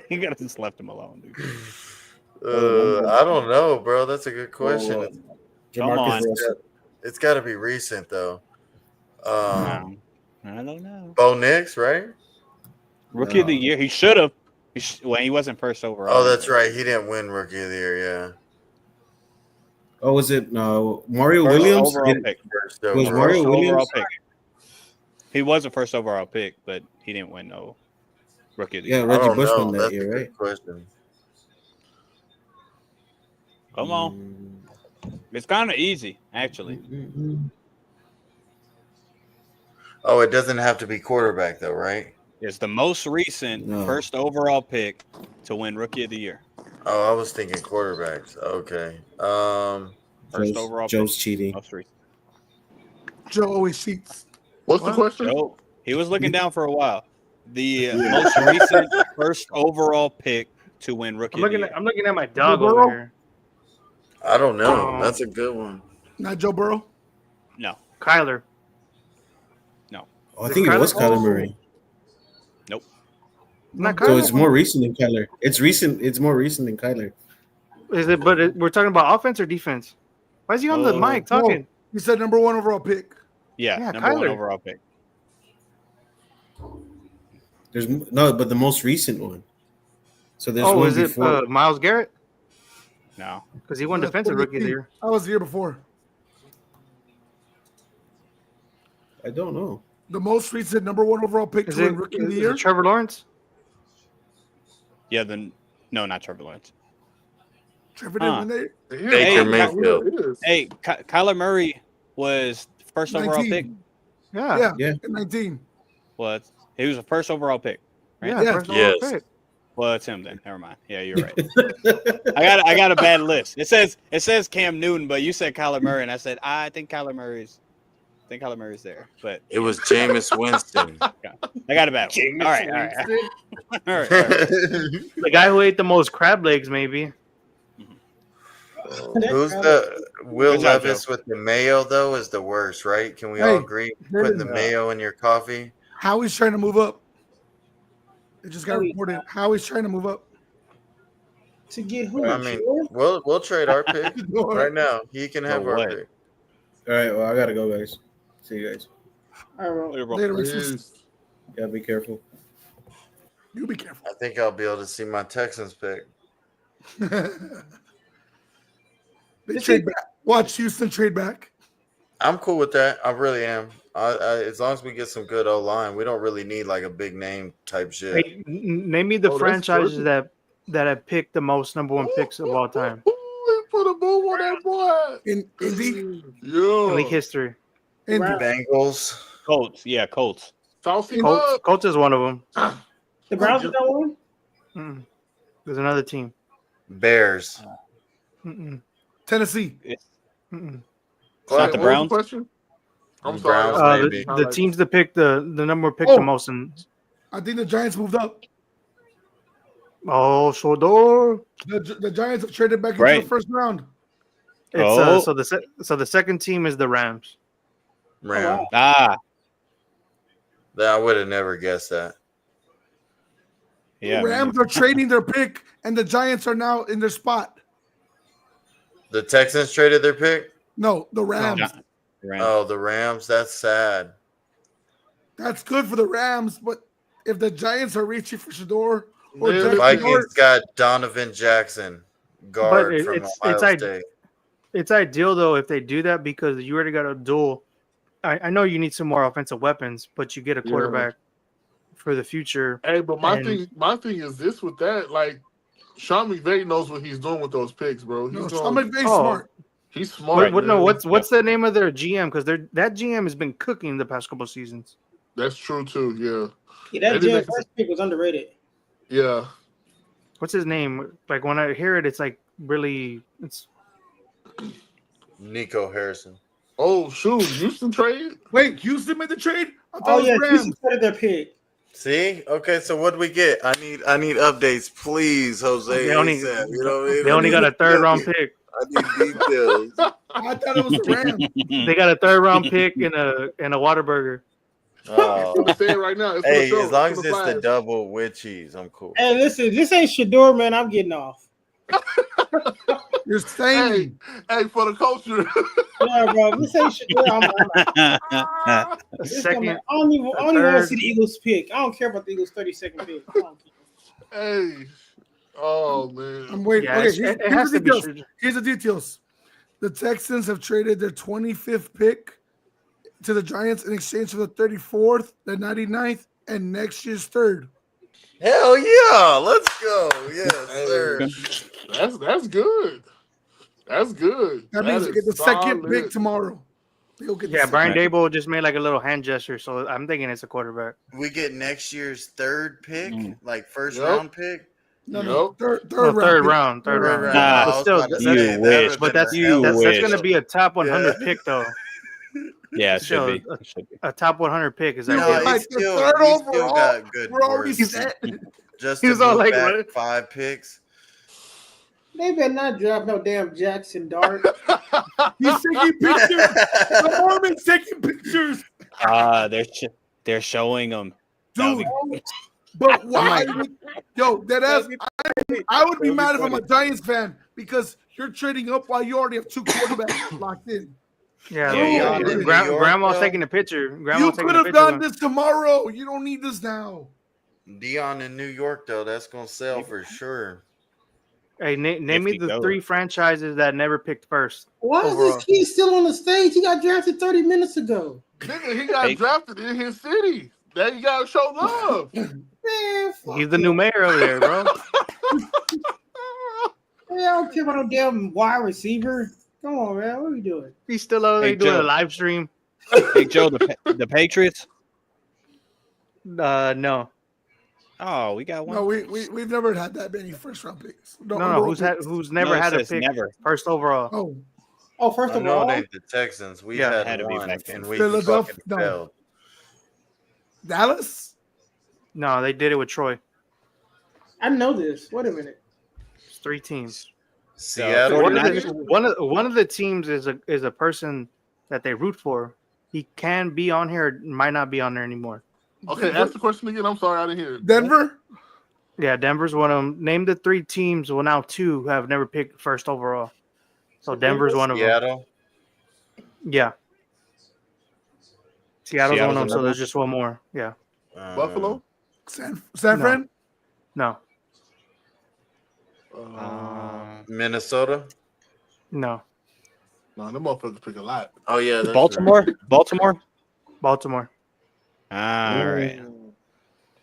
You gotta just left him alone, dude. I don't know, bro. That's a good question. Come on. It's got to be recent though. I don't know. Bo Nix, right? Rookie of the Year. He should have. Well, he wasn't first overall. Oh, that's right. He didn't win Rookie of the Year. Yeah. Oh, was it Mario First Williams? overall pick. First Was overall. Mario First Williams? overall pick. He was a first overall pick, but he didn't win no Rookie of the Yeah, Year. I Reggie don't Bush know. won that That's a year, good right? question. Come on. It's kind of easy, actually. Oh, it doesn't have to be quarterback though, right? It's the most recent first overall pick to win Rookie of the Year. Oh, I was thinking quarterbacks. Okay. First overall Joe's pick. cheating. Most recent. Joe always cheats. What's the question? Joe, he was looking down for a while. The most recent first overall pick to win Rookie of the Year. I'm looking at my dog Burrow? over here. I don't know. That's a good one. Not Joe Burrow. No. Kyler. Oh, I think it was Kyler Murray. Nope. Not So Kyler. it's more recent than Kyler. It's recent. It's more recent than Kyler. Is it? But we're talking about offense or defense. Why is he on the mic talking? He said number one overall pick. Yeah, Yeah, number one Kyler. overall pick. There's no, but the most recent one. So there's Oh, one is it before. Miles Garrett? No. Because he won defensive rookie of the year. I was the year before. I don't know. The most recent number one overall pick Is to it, win rookie of the is year. it Trevor Lawrence? Yeah, no, not Trevor Lawrence. Trevor didn't win that. Damn, Baker I don't know Mayfield. who it is. Hey, Kyler Murray was first overall 19. pick. Yeah. Yeah. In 19. Well, he was a first overall pick. Right? Yeah. Yeah. First overall Yes. pick. Well, it's him then. Never mind. Yeah, you're right. I got a bad list. It says Cam Newton, but you said Kyler Murray, and I said I think Kyler Murray's there. But It was Jameis Winston. I got a bad one. All right. All right. The guy who ate the most crab legs, maybe. Who's the Will Good job, Levis Joe. with the mayo though is the worst, right? Can we all Hey, agree? heard Putting it. the mayo in your coffee. Howie's trying to move up. It just got Howie. reported. Howie's trying to move up. To get who? I mean, we'll trade our pick right now. He can have For our what? pick. All right. Well, I gotta go, guys. See you guys. All right, Later, bro. Later, Reese's. Yes. Yeah, be careful. You be careful. I think I'll be able to see my Texans pick. They trade back. Watch Houston trade back. I'm cool with that. I really am. As long as we get some good O line, we don't really need like a big name type shit. Hey, name me the Oh, that's franchises perfect. that have picked the most number one picks of all time Ooh, they put a boom on that boy. In Indy. Yeah. in league history. Indy. Bengals. Colts. Yeah, Colts. Sauce him Colts, up. Colts is one of them. The Browns got one. Mm-mm. There's another team. Bears. Mm-mm. Tennessee. Mm-mm. It's not the What was Browns. question? I'm The sorry. Browns, The, maybe. the teams that pick the number picked the most. And I think the Giants moved up. oh, Shodor. The Giants have traded back into Right. the first round. It's Oh. so the second team is the Rams. Ram. Ah, I would have never guessed that. yeah. the Rams are trading their pick, and the Giants are now in their spot. The Texans traded their pick. No, the Rams. Rams. Oh, the Rams. That's sad. That's good for the Rams, but if the Giants are reaching for Shador or Man, The Jackson Vikings Dart, got Donovan Jackson, guard But from it's Ohio State. it's ideal though if they do that because you already got a duel. I know you need some more offensive weapons, but you get a Yeah. quarterback for the future. Hey, but And- my thing is this with that. Like, Sean McVay knows what he's doing with those picks, bro. no, He's Sean going. McVay's Oh. smart. He's smart. No, man. what's the name of their GM? Because that GM has been cooking the past couple of seasons. That's true too. Yeah. Yeah, that They Jalen did- Hurts pick was underrated. Yeah. What's his name? Like when I hear it, it's like really. It's Nico Harrison. Oh shoot, Houston trade. Wait, Houston made the trade? I thought Oh it was yeah, Rams. Houston started their pick. See? Okay, so what do we get? I need updates, please, Jose. They only- ASAP, you know what I mean? they only got a third round pick. I need details. I thought it was the Rams. They got a third round pick in a Whataburger. Oh. I'm saying right now. It's for the Hey, show. as long It's as for it's the flash. double with cheese, I'm cool. Hey, listen, this ain't Shador, man. I'm getting off. You're saying Hey, for the culture. Yeah, bro. This ain't Shador. A This second. coming- I don't even a want to third. see the Eagles pick. I don't care about the Eagles 32nd pick. I don't care. Hey. Oh man. I'm waiting. Yeah, Okay, it has to be. Here's the details. The Texans have traded their 25th pick to the Giants in exchange for the 34th, the 99th, and next year's third. Hell yeah, let's go. Yes, Hey, sir. that's good. That's good. That means they is get the second solid. pick tomorrow. They'll get the Yeah, second. Brian Dable just made like a little hand gesture, so I'm thinking it's a quarterback. We get next year's third pick, like first Yep. round pick. No, third No, third pick. round. Third round. Nah, I But was still, about to you say, wish. better But than that's the you hell that's wish. going to be a top 100 Yeah. pick, though. Yeah, it should Still, be. It should be. a top 100 pick is No, ideal. like it's the still, third we still overall, got good We're already words. set. Just He to was all move like, back what? 5 picks. They better not draft no damn Jackson Dart. He's taking pictures. The Mormon's taking pictures. They're showing them. That'll Dude, but why? Yo, that ass. I would be mad if I'm a Giants fan because you're trading up while you already have two quarterbacks locked in. Yeah, Yeah, Dion in New York, Grandma's though. taking a picture. You Grandma's taking could a have picture. done this tomorrow. You don't need this now. Dion in New York, though, that's gonna sell for sure. Hey, name If me he the goes. 3 franchises that never picked first. Why is Overall. this kid still on the stage? He got drafted 30 minutes ago. Nigga, he got Hey. drafted in his city. Now you gotta show love. Man, fuck He's the new mayor over there, bro. Man, I don't care about no damn wide receiver. Come on, man. What are we doing? He's still over there Hey, doing Joe. a live stream. Hey Joe, the Patriots. No. Oh, we got one. No, we've never had that many first round picks. No, overall who's picks. never it had a says pick never. first overall. Oh, Oh, first I of know all, it ain't the Texans. We Yeah, had had to be one, back and then. we Philadelphia- fucking no. failed. Dallas. No, they did it with Troy. I know this. Wait a minute. It's 3 teams. Seattle. One of, 49ers? the, one of the teams is a person that they root for. He can be on here, might not be on there anymore. Okay, ask the question again. I'm sorry, I didn't hear it. Denver. Yeah, Denver's one of them. Name the 3 teams. Well, now 2 have never picked first overall. So Denver's one of them. Seattle. Yeah. Seattle's one of them, another so there's one? just one more. Yeah. Buffalo. San No. Fran. No. Minnesota. No. No, them motherfuckers pick a lot. Oh yeah, that's Baltimore. Baltimore. Baltimore. All right.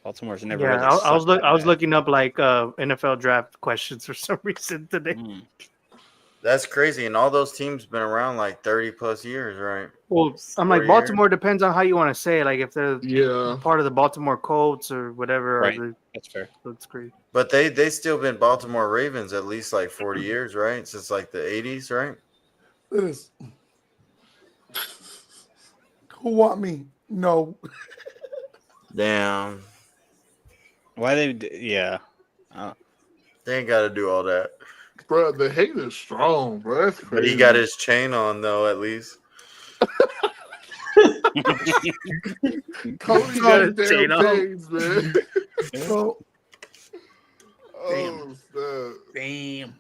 Baltimore's never. Yeah, really I was sucked I was that looking up like NFL draft questions for some reason today. bad. That's crazy. And all those teams been around like 30 plus years, right? Well, I'm like 4 Baltimore depends on how you want to say it. Like if they're Yeah. part of the Baltimore Colts or whatever. Right. Or That's fair. that's great. But they still been Baltimore Ravens at least like 40 years, right? Since like the 80s, right? It is. Who want me? No. Damn. Why they? Yeah. They ain't got to do all that. Bro, the hate is strong, bro. That's crazy. But he got his chain on though, at least. Cody got got his damn chain on. chains, man. So Oh, snap. Damn.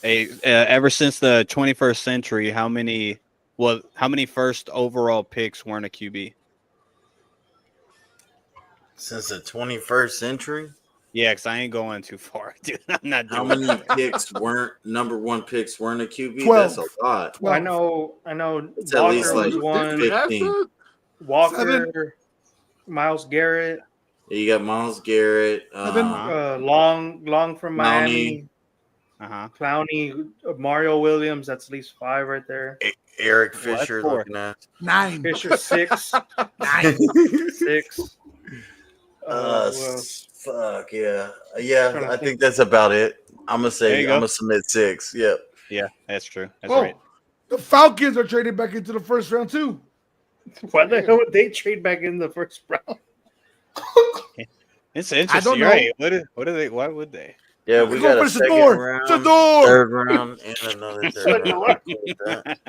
Hey, ever since the 21st century, how many first overall picks weren't a QB? Since the 21st century, Yeah, because I ain't going too far, dude. I'm not how doing many it. picks weren't number one picks weren't a QB? 12. That's a lot. 12. I know. It's at least Walker like was one. 15. Walker, 7. Miles Garrett, You got Miles Garrett, 7. Long from Miami, Uh-huh. Clowney, Mario Williams. That's at least 5 right there. Eric Well, that's Fisher 4. looking at. 9. Fisher 6, 9. 6. Fuck yeah, Trying to I think. think that's about it. I'm gonna There say you I'm go. gonna submit 6. Yep. Yeah, that's true. That's Oh, right. the Falcons are trading back into the first round too. Why the hell would they trade back in the first round? It's interesting. don't know. Right? What do they? Why would they? Yeah, Let's we go got for a the second Shador. round, Shador! third round, and another third round.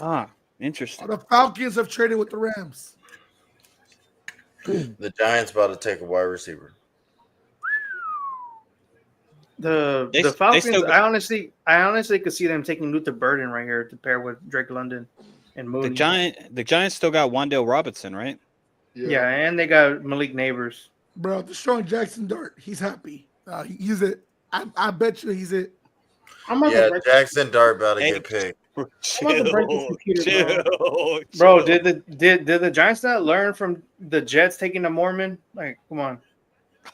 Ah, interesting. The Falcons have traded with the Rams. The Giants about to take a wide receiver. The They Falcons. still I honestly could see them taking Luther Burden right here to pair with Drake London and Mooney. The Giants still got Wan'Dale Robinson, right? Yeah, and they got Malik Neighbors. Bro, destroying Jackson Dart. He's happy. He's it. I bet you he's it. I'm about Yeah, to break Jackson Dart about to Hey, get picked. I'm about to break this computer, Bro, did the Giants not learn from the Jets taking the Mormon? Like, come on.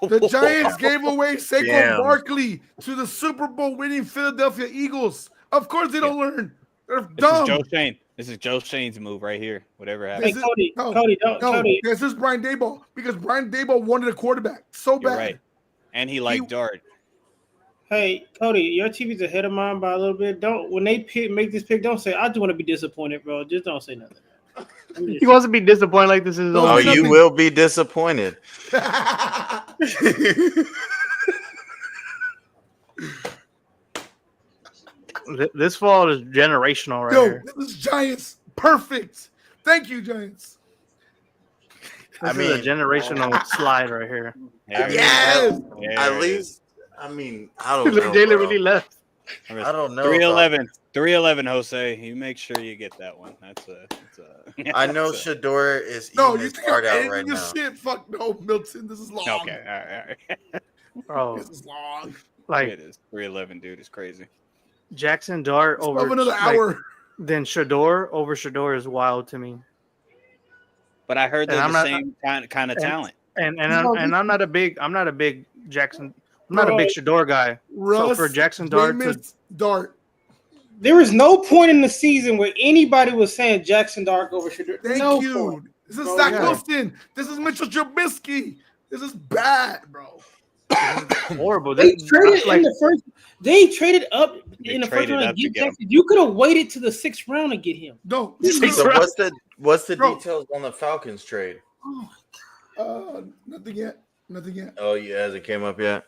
The Giants gave away Saquon Damn. Barkley to the Super Bowl winning Philadelphia Eagles. Of course they don't learn. They're This is dumb. Joe Shane. This is Joe Shane's move right here. Whatever happened. This Hey, is- Cody, Cody. This is Brian Daboll because Brian Daboll wanted a quarterback so You're bad. right. And he liked Dart. Hey, Cody, your TV's ahead of mine by a little bit. Don't when they make this pick, don't say I just want to be disappointed, bro. Just don't say nothing. He wants to be disappointed like this is his No, Oh, own. nothing. you will be disappointed. This fall is generational right Yo, here. this is Giants. Perfect. Thank you, Giants. This is a generational slide right here. Yes. There At it is. least, I mean, I don't know. Jalen bro. really left. I don't know. 311, Jose. You make sure you get that one. That's a. I know Shador is No, eating you his think heart I'm out editing right this now. shit? Fuck no, Milton. This is long. Okay, all right. Bro, This is long. like It is 311, dude. It's crazy. Jackson Dart Let's over have another like, hour. then Shador over Shador is wild to me. But I heard And they're I'm the not- same kind of talent. And No, I'm not a big Jackson. I'm not a big Shador guy. Russ, for Jackson Dart to- Jameis Dart. There was no point in the season where anybody was saying Jackson Dark over Shador. Thank no you. point. This is Bro, Zach yeah. Wilson. This is Mitchell Trubisky. This is bad, bro. Horrible. They This- traded like, in the first. They traded up They in the first traded round up to to get get him. Jackson. You could have waited to the 6th round to get him. No. Six So rounds. what's the Bro. details on the Falcons trade? Nothing yet. Nothing yet. Oh, yeah, has it came up yet?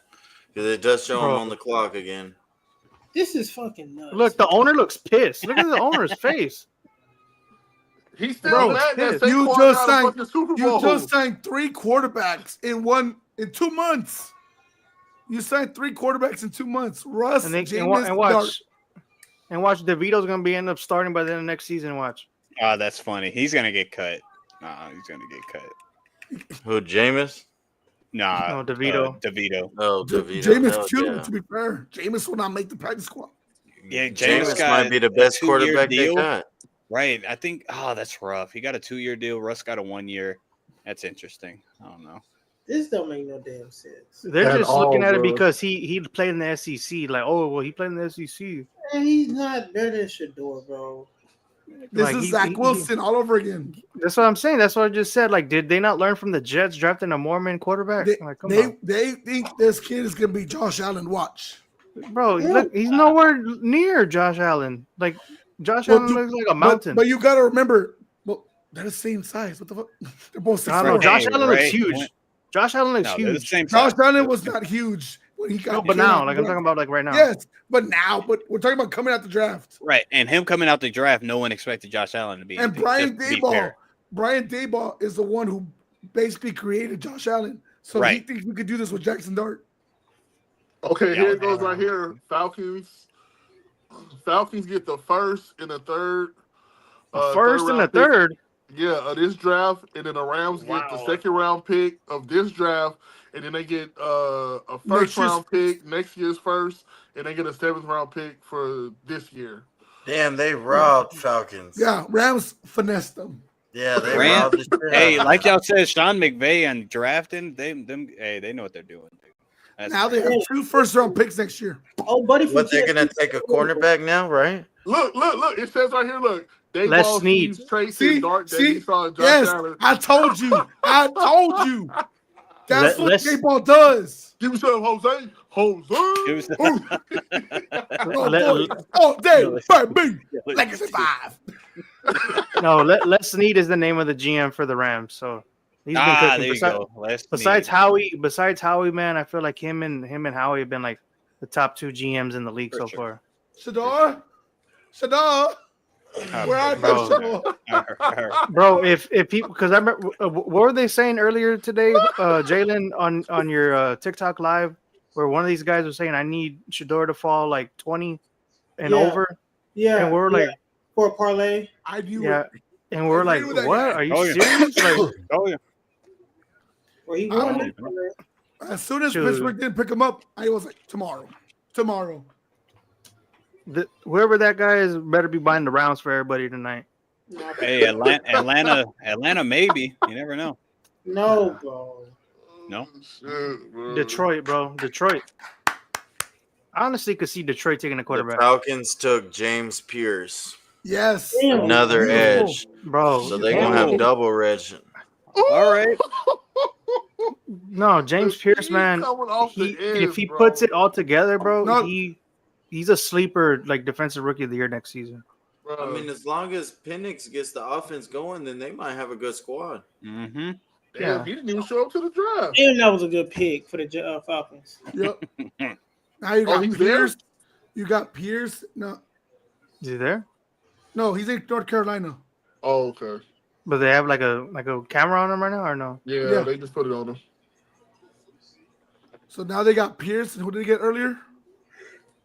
Because it does show him Bro. on the clock again. This is fucking nuts. look, the owner looks pissed. Look at the owner's face. He's still Bro, mad that you Saquon just got a signed- fucking Super You Bowl. just signed 3 quarterbacks in 2 months. You signed 3 quarterbacks in 2 months. Russ, And, Jameis, and Dart. watch DeVito's gonna be end up starting by the end of next season. Watch. Oh, that's funny. He's gonna get cut. Nah, he's gonna get cut. Who, Jameis? Nah, No, DeVito. DeVito. Oh, DeVito. Jameis Hell too, yeah. to be fair. Jameis will not make the practice squad. Yeah, Jameis got might be the best 2-year quarterback they deal. got. Right. I think. Oh, that's rough. He got a 2-year deal. Russ got a 1-year. That's interesting. I don't know. This don't make no damn sense. They're At just looking all, at it bro. because he played in the SEC. Like, oh well, he played in the SEC. Man, he's not better than Shador, bro. This Like, is he- Zach he- Wilson all over again. That's what I'm saying. That's what I just said. Like, did they not learn from the Jets drafting a Mormon quarterback? They, Like, come they, on, they think this kid is gonna be Josh Allen. Watch. bro. Yeah. Look, he's nowhere near Josh Allen. Like, Josh Well, Allen dude, looks like a mountain. But you gotta remember, well, they're the same size. What the fuck? They're both I don't know. 6'4". Josh Hey, Allen looks Ray, huge. what? Josh Allen looks No, they're the huge. same Josh size. Allen was not huge when he got. No, but came now, out like the I'm talking draft. about, like right now. Yes, but we're talking about coming out the draft. Right, and him coming out the draft, no one expected Josh Allen to be. And anything, Brian just to be Daboll, fair. Brian Daboll is the one who basically created Josh Allen. So he Right. thinks we could do this with Jackson Dart. Okay, Yeah, here it goes right here. Falcons get the first and the third. A Third first and a round pick. third. Yeah, of this draft, and then the Rams get the second round pick of this draft, and then they get a Next first year's round pick next year's first, and they get a seventh round pick for this year. Damn, they robbed Falcons. Yeah, Rams finessed them. Yeah, they Rams- robbed the shit. Hey, out of like them. y'all said, Sean McVay and drafting they know what they're doing. Dude. That's Now they crazy. have 2 first-round picks next year. Oh, buddy, from What, they're Tennessee. gonna take a cornerback now, right? Look! It says right here. Look, they Les ball Snead. Steve Tracy See, and Dart see, Davis saw Josh yes, Allen. I told you. That's what let's- J-Ball does. Give me some, Jose. It was- Oh, Let- boy. Oh, damn, baby. let- Legacy 5. No, Les Snead is the name of the GM for the Rams. So he's been cooking. there you go. Besides Howie, man, I feel like him and Howie have been like the top 2 GMs in the league For so sure. far. Shadar, where are Bro. you? Bro, if people, because I remember, what were they saying earlier today, Jalen, on your TikTok live, where one of these guys was saying, I need Shador to fall like 20 and Yeah. over, Yeah, and we're yeah, like, for a parlay. I knew yeah, it. and we're I like, agree with that what? guy. Are you Oh, yeah. serious? Like, Oh yeah. Well, he I won don't it. parlay. As soon as Dude. Pittsburgh didn't pick him up, I was like, tomorrow. whoever that guy is better be buying the rounds for everybody tonight. No, Hey, Atlanta, maybe. You never know. no, bro. No? Shit, bro. Detroit, bro. Detroit. I honestly could see Detroit taking a The quarterback. Falcons took James Pierce, Yes. Damn. another Beautiful. edge. Bro, So they're gonna have double edge. All right. no, James Pierce, man. Coming off the edge, If he bro. puts it all together, bro, No. he's a sleeper, like defensive rookie of the year next season. Bro. I mean, as long as Penix gets the offense going, then they might have a good squad. Mm-hmm. Damn, yeah. he didn't even show up to the draft. And that was a good pick for the Falcons. Yep. Now you Oh, got he's there? Pierce. You got Pierce. No, Is he there? he's in North Carolina. Oh, okay. But they have like a camera on him right now, or no? Yeah, Yeah. they just put it on him. So now they got Pierce. And who did they get earlier?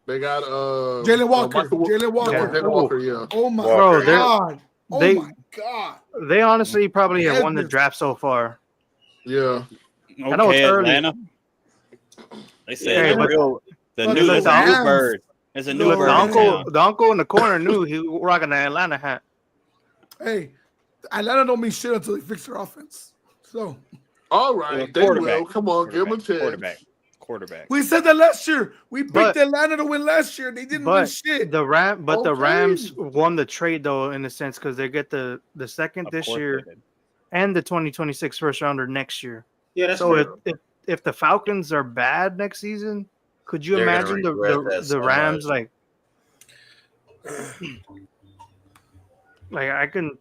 They got Jalen Walker. Michael Jalen Walker. Yeah. Jalen Walker, yeah. Oh my Bro, they're- God. Oh they- my God. They honestly probably have won the Goodness. draft so far. Yeah. I know it's early. Atlanta. They say Hey, the but- real the but new the there's a new Rams- bird. There's a new Look, Look, bird. the in uncle, town. the uncle in the corner knew he was rocking the Atlanta hat. Hey, Atlanta don't mean shit until they fix their offense. So All right. They will. Come on, give him a chance. Quarterback. we said that last year. We picked But- Atlanta to win last year. They didn't win But shit. the Okay. Rams won the trade though, in a sense, because they get the second Of this course year they did. and the 2026 first rounder next year. Yeah, that's So fair. if the Falcons are bad next season, could you They're gonna imagine the regret that the so Rams much. like I can,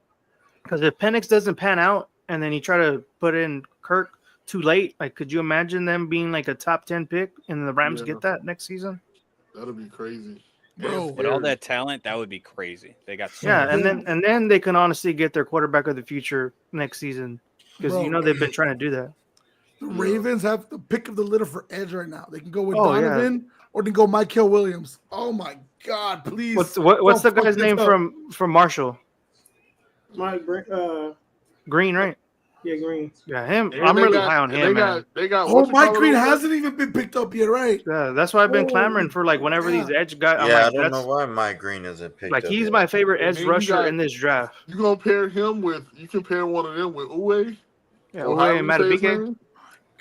because if Penix doesn't pan out and then you try to put in Kirk too late, like could you imagine them being like a top 10 pick and the Rams Yeah. get that next season? That'll be crazy. Bro. With all that talent, that would be crazy. They got so Yeah, much- and then they can honestly get their quarterback of the future next season because Bro. you know they've been trying to do that. The Ravens have the pick of the litter for edge right now. They can go with Oh, yeah. Donovan or they can go Michael Williams. Oh my God, please. What's the don't fuck guy's this name up. from Marshall? Mike, Green, right? yeah, Green. Yeah, him. And I'm they really got- high on and him, they man. got Oh, what's it Mike called Green over there? hasn't even been picked up yet, right? Yeah, that's why I've been Oh, clamoring for like whenever these yeah. edge guys. I'm Yeah, like, I don't that's know why Mike Green isn't picked like up he's yet. my favorite And edge then you rusher got- in this draft. You gonna pair him with? You can pair one of them with Uwe. Yeah, or Uwe however and you say his Madubuike. name?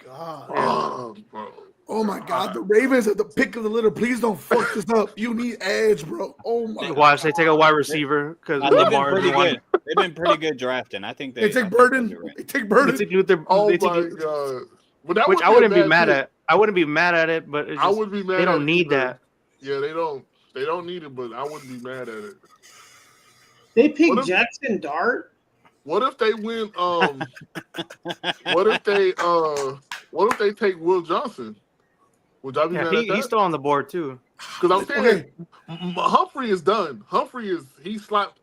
God. Oh, bro. Oh my God, the Ravens have the pick of the litter. Please don't fuck this up. You need edge, bro. Oh my Watch, they take a wide receiver because They've been Lamar pretty is one. good. They've been pretty good drafting. I think They they take I think Burden. they'll do right. They take They Burden. take Luther, Oh they take my God. But that which would I a wouldn't be bad mad pick. at. I wouldn't be mad at it, but it's I just, would be mad. they at don't it need either. that. Yeah, they don't. They don't need it, but I wouldn't be mad at it. They picked What if- Jackson Dart. What if they win? What if they take Will Johnson? Would y'all be Yeah, mad at he's that? still on the board too. Because I'm saying Okay. Humphrey is done. Humphrey is he's slot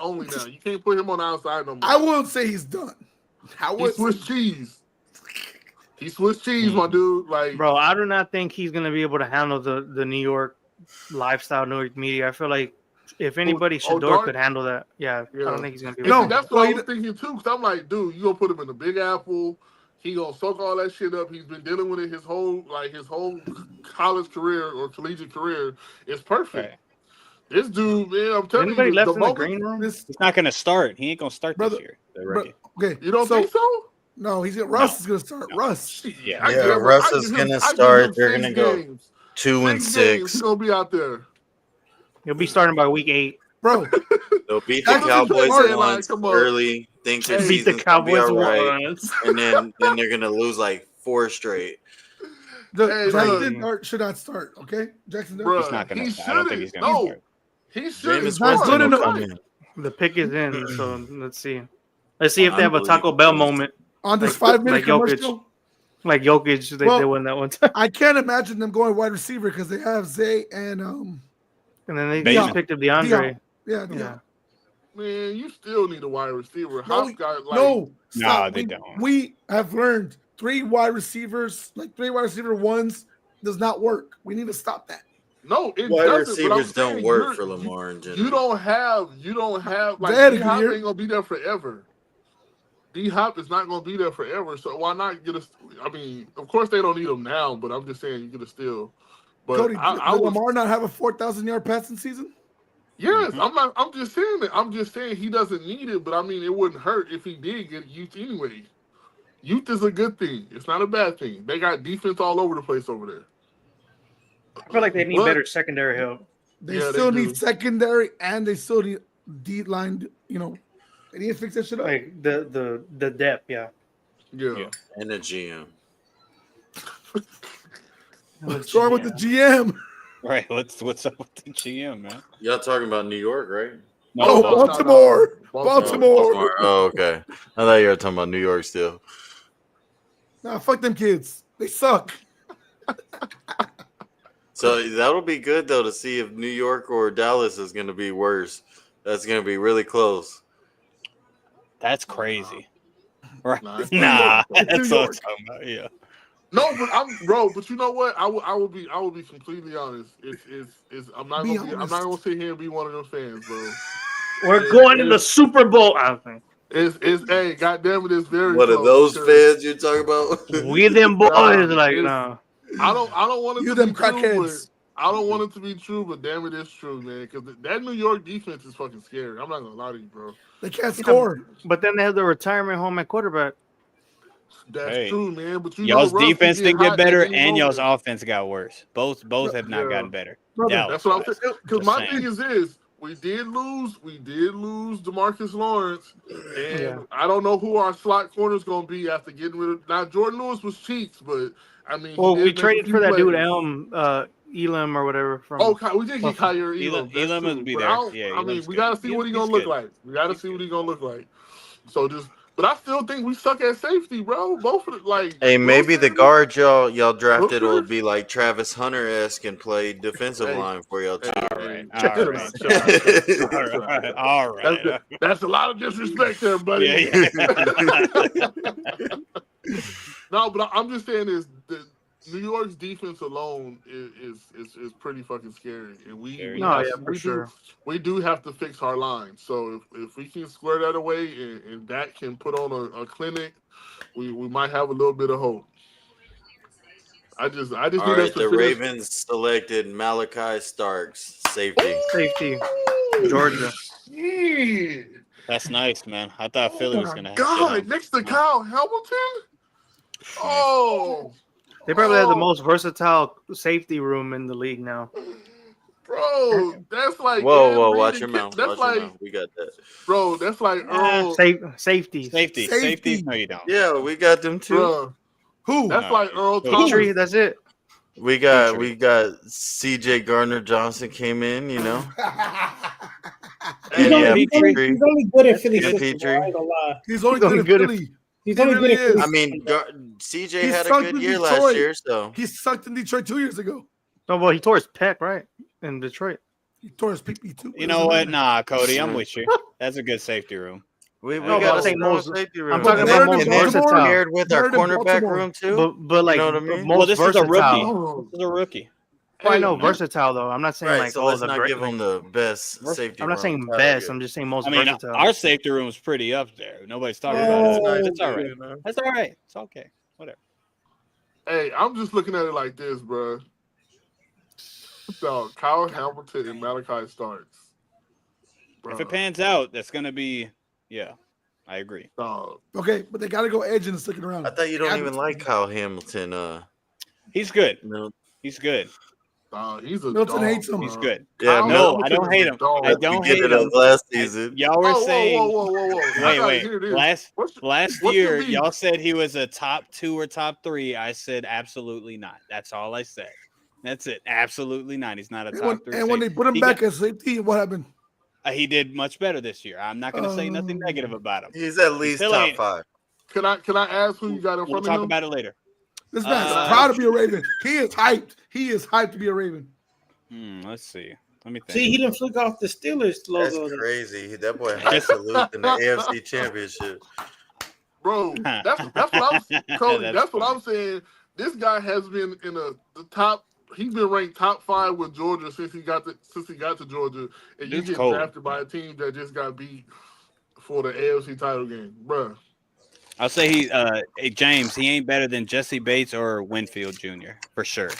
only now. You can't put him on the outside no more. I won't say he's done. I He's would. Swiss cheese. He's Swiss cheese, my dude. Like, Bro, I do not think he's gonna be able to handle the New York lifestyle, New York media. I feel like if anybody, Shador Dart? could handle that. Yeah, I Yeah. don't think he's gonna be And able see, to. that's what I was thinking too. Cause I'm like, dude, you gonna put him in the Big Apple? He gonna soak all that shit up. He's been dealing with it his whole college career or collegiate career. It's perfect. Right. This dude, man, I'm telling Anybody you, left the in the moment, green room? This He's not going to start. He ain't going to start brother, this year. The bro, rookie. okay. you don't think so? No, Russ is gonna start. No. Russ. Yeah. I give him- Russ I is give him- gonna I give start. him They're 6 gonna go games. 2-6. 6 games. He's gonna be out there. He'll be starting by week 8. Bro, They'll beat That's the what Cowboys Martin, like, once come on. early. Think their Hey. Beat the season's gonna be Cowboys all right, once. and then they're gonna lose like 4 straight. Hey, Jackson look. Dart should not start. Okay, Jackson Dart. Bruh, He's not going he to start. I don't think he's shouldn't. going to No, start. he shouldn't. Jameis not Winston good will enough. come in. The pick is in, so let's see. Let's see if they have a Taco Unbelievable. Bell moment On this Like- 5-minute like Jokic. commercial, like Jokic. They Well- won that one time, I can't imagine them going wide receiver because they have Zay and and then they Bateman. just picked up DeAndre. yeah. Man, you still need a wide receiver. No, Hop's got like No, Nah, stop. they don't. We have learned 3 wide receivers, like 3 wide receiver ones, does not work. We need to stop that. no, it Wide doesn't. But I'm receivers don't saying work for Lamar in general. You don't have like They had a D good Hop year. ain't gonna be there forever. D Hop is not gonna be there forever. So why not get a? I mean, of course they don't need him now, but I'm just saying you get a steal. But Cody, I did was, Lamar not have a 4,000-yard passing season? yes, I'm just saying that. I'm just saying he doesn't need it, but I mean it wouldn't hurt if he did get youth anyway. Youth is a good thing. It's not a bad thing. They got defense all over the place over there. I feel like they need But- better secondary help. They Yeah, they still do. need secondary and they still need D-line, they need to fix that shit up. Like the depth, yeah. Yeah. And a GM. What's wrong with the GM? Right. What's up with the GM, man? Y'all talking about New York, right? No, Oh, no, Baltimore. no. Baltimore. Oh, okay. I thought you were talking about New York still. Nah, fuck them kids. They suck. So that'll be good though to see if New York or Dallas is going to be worse. That's going to be really close. That's crazy. Right. Nah, it's Nah, New that's York. what I'm talking about. Yeah. No, but you know what? I will be completely honest. I'm not Be gonna honest. sit here and be one of them fans, bro. We're going to the Super Bowl. I think It's hey, goddamn it, it's very What are close those because fans you're talking about? we them boys. Like it's- no. I don't want it You to them be true, but crackheads. I don't want it to be true, but damn it, it's true, man. Because that New York defense is fucking scary. I'm not gonna lie to you, bro. They can't score. But then they have the retirement home at quarterback. That's Hey. true, man. But you Y'all's know, Russ can defense didn't hot get at better, any and y'all's moment. offense got worse. Both have not Yeah. gotten better. Brother, Dallas That's what I'm has. saying. Because Just my saying. thing is we did lose DeMarcus Lawrence, and Yeah. I don't know who our slot corner is going to be after getting rid of. Now Jordan Lewis was cheeks, but I mean, Well, he we did make a traded few for that dude plays. Elam or whatever from. Oh, we did get Buffalo. Kyrie Elam. That's Elam true. will be But there. I don't- Yeah, I mean, Elam's we good. got to see what he's He's going to look good. like. We got to He's see what good. he's going to look like. So but I still think we suck at safety, bro. Both of it, like. Hey, maybe the Wilson- guard y'all drafted will Wilson? be like Travis Hunter-esque and play defensive Hey. line for y'all too. Hey, All right. hey, All chill right. out, chill out, chill out, All chill out. right. All right. That's a lot of disrespect there, buddy. Yeah. No, but I'm just saying is the New York's defense alone is pretty fucking scary, and we No, have- yeah, for we sure. we do have to fix our line. So if we can square that away and that can put on a clinic, we might have a little bit of hope. I just All need right, us to the finish- Ravens selected Malachi Starks, safety. Safety, Georgia. Yeah. That's nice, man. I thought Philly was gonna have God, him. next to Kyle Hamilton. Oh, They probably have the Oh. most versatile safety room in the league now. bro, that's like Whoa, Ed whoa, Reed watch and your Kip- mouth. That's Watch like, your mouth. We got that. bro, that's like Earl, Safety. Safety. No, you don't. Yeah, we got them too. bro. Who? That's No, like Earl Petrie, Thomas. Petrie, that's it. We got Petrie. CJ Gardner Johnson came in, you know. He's, And only, yeah, he's, only, Petrie. he's only good at Philly Yeah, system. Petrie. I ain't gonna lie. He's only He's only good at good at- Philly. He's He only really good at Philly. is. I mean, CJ He had a sucked good in year Detroit. last year, so He sucked in Detroit 2 years ago. No, well, he tore his pec, right? In Detroit. He tore his PP too. You know what? Nah, Cody, I'm with you. That's a good safety room. We No, got but a I'm strong saying safety room. I'm talking And about then- most and then versatile. paired with our Better than cornerback Baltimore. room too. But like you know what I mean? most Well, this is a rookie. versatile. This is a rookie. Well, I know Hey, versatile though. I'm not saying Right. like So let's the not great. give them the best safety I'm room. not saying Tyler best. gets. I'm just saying most I mean, versatile. our safety room is pretty up there. Nobody's talking Yeah, about it's it. nice It's all too, right. you know? That's all right. It's okay. Whatever. hey, I'm just looking at it like this, bro. So Kyle Hamilton and Malachi starts. If it pans out, that's gonna be I agree. Dog. Okay, but they got to go edge in the second round. I thought you don't even like Kyle Hamilton. He's good. No. He's good. He's a Milton dog, hates him. He's bro. good. Yeah, Kyle No, Hamilton I don't is hate a him. dog. I don't hate Beginning him. of last season. Y'all were saying. Whoa. I Wait, gotta wait. hear this. Last What's year, your beef? y'all said he was a top 2 or top 3. I said absolutely not. That's all I said. That's it. Absolutely not. He's not a top 3. And when they put him back at safety, what happened? He did much better this year. I'm not going to say nothing negative about him. He's at least still top ain't- 5. Can I ask who you got in We'll front talk of him? about it later. This man's Uh, proud to be a Raven. He is hyped. He is hyped to be a Raven. Let's see. Let me think. See, he didn't flick off the Steelers That's logo. crazy. That boy had to lose in the AFC Championship. Bro, that's what I'm Cody. That's That's what funny. I'm saying. This guy has been in the top. He's been ranked top 5 with Georgia since he got to Georgia, and you Dude's get cold. drafted by a team that just got beat for the AFC title game, bro. I'll say hey, James, he ain't better than Jesse Bates or Winfield Jr. for sure.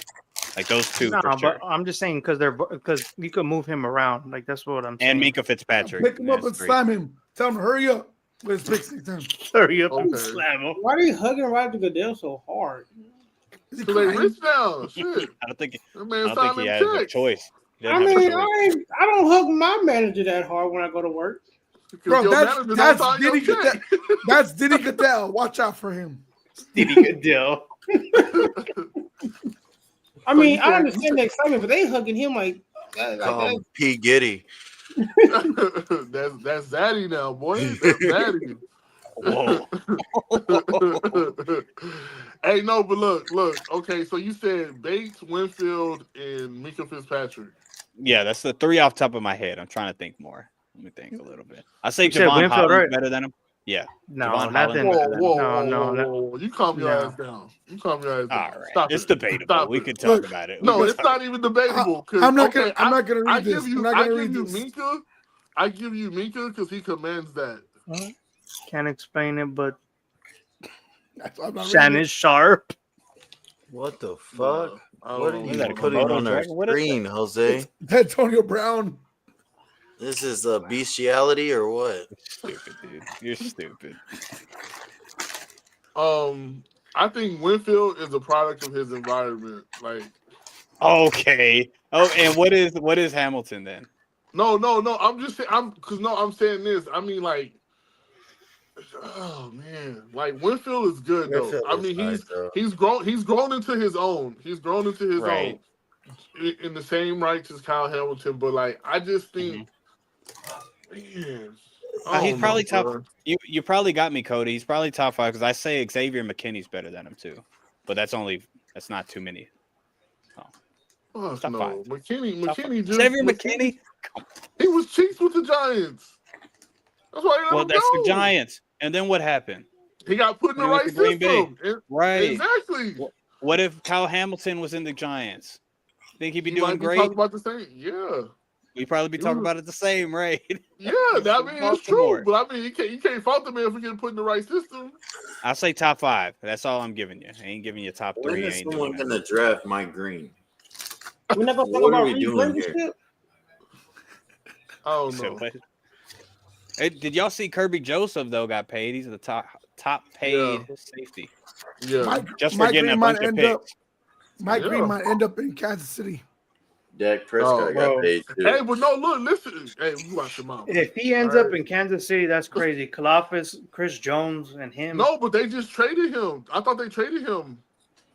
Like those two No, for but sure. I'm just saying because you could move him around. Like that's what I'm saying. And Minka Fitzpatrick. Pick him up That's and 3. slam him. Tell him to hurry up with his pick 6 Hurry up and Okay. slam him. Why are you hugging Roger Goodell so hard? Is he So they crying? rich now. Shit, I don't think that man he signed them has a checks. choice. He I doesn't have a mean, choice. I don't hug my manager that hard when I go to work. Because Bro, your that's manager don't sign your Diddy Goodell. check. That's Diddy Goodell. Watch out for him. Diddy Goodell. I mean, you I said- understand the excitement, but they hugging him like Call him P. Giddy. that's Zaddy now, boy. That's Zaddy. Whoa. Hey, no, but look. Okay, so you said Bates, Winfield, and Minka Fitzpatrick. Yeah, that's the 3 off top of my head. I'm trying to think more. Let me think a little bit. I say You said Javon Winfield, Holland's right? better than him. Yeah. No, Javon nothing. Holland. Whoa. You calm your No. ass down. You calm your ass down. All right. Stop It's it. debatable. Stop We it. could talk Look, about it. No, We it's could talk- not even debatable. I'm not gonna read this. I'm not I gonna give read you this. Minka. I give you Minka because he commands that. Can't explain it, but I'm not reading Shannon it. Sharp. What the fuck? I don't What know are Is you that a putting Komodo on our dragon? What is screen, Jose? It's Antonio Brown. This is bestiality or what? Stupid, dude. You're stupid. I think Winfield is a product of his environment. Like, Okay. Oh, and what is Hamilton then? no. I'm just saying. I'm saying this. I mean, like, oh man, like Winfield is good though. Winfield I is mean, nice, though. he's grown into his own. He's grown into his Right. own in the same rights as Kyle Hamilton. But like, I just think, man, I He's don't probably know, top. bro. You probably got me, Cody. He's probably top 5 because I say Xavier McKinney's better than him too, but that's not too many. Fuck Top no, 5. McKinney Top just Xavier McKinney. He was cheeks with the Giants. That's why he let Well, him that's go. the Giants. And then what happened? He got put in the He went right to Green Bay. system. Right. Exactly. What if Kyle Hamilton was in the Giants? Think he'd be He doing might be great? talking about the same. Yeah. We'd probably be talking about it the same, right? Yeah, I mean it's Baltimore. true, but I mean you can't fault the man for getting put in the right system. I'll say top 5. That's all I'm giving you. I ain't giving you top 3. When I is ain't someone doing that. gonna draft Mike Green? We're not gonna talk What about are we Reed doing Blankenship? here? I don't So know. what? Hey, did y'all see Kirby Joseph though got paid? He's the top paid safety. Yeah. Just for Mike getting a Green might bunch of end picks. up. Mike Yeah. Green might end up in Kansas City. Dak Prescott bro. got paid too. Hey, but no, look, listen. Hey, you watch your mouth. If he ends up in Kansas City, that's crazy. Kalafis, Chris Jones, and him. No, but they just traded him. I thought they traded him.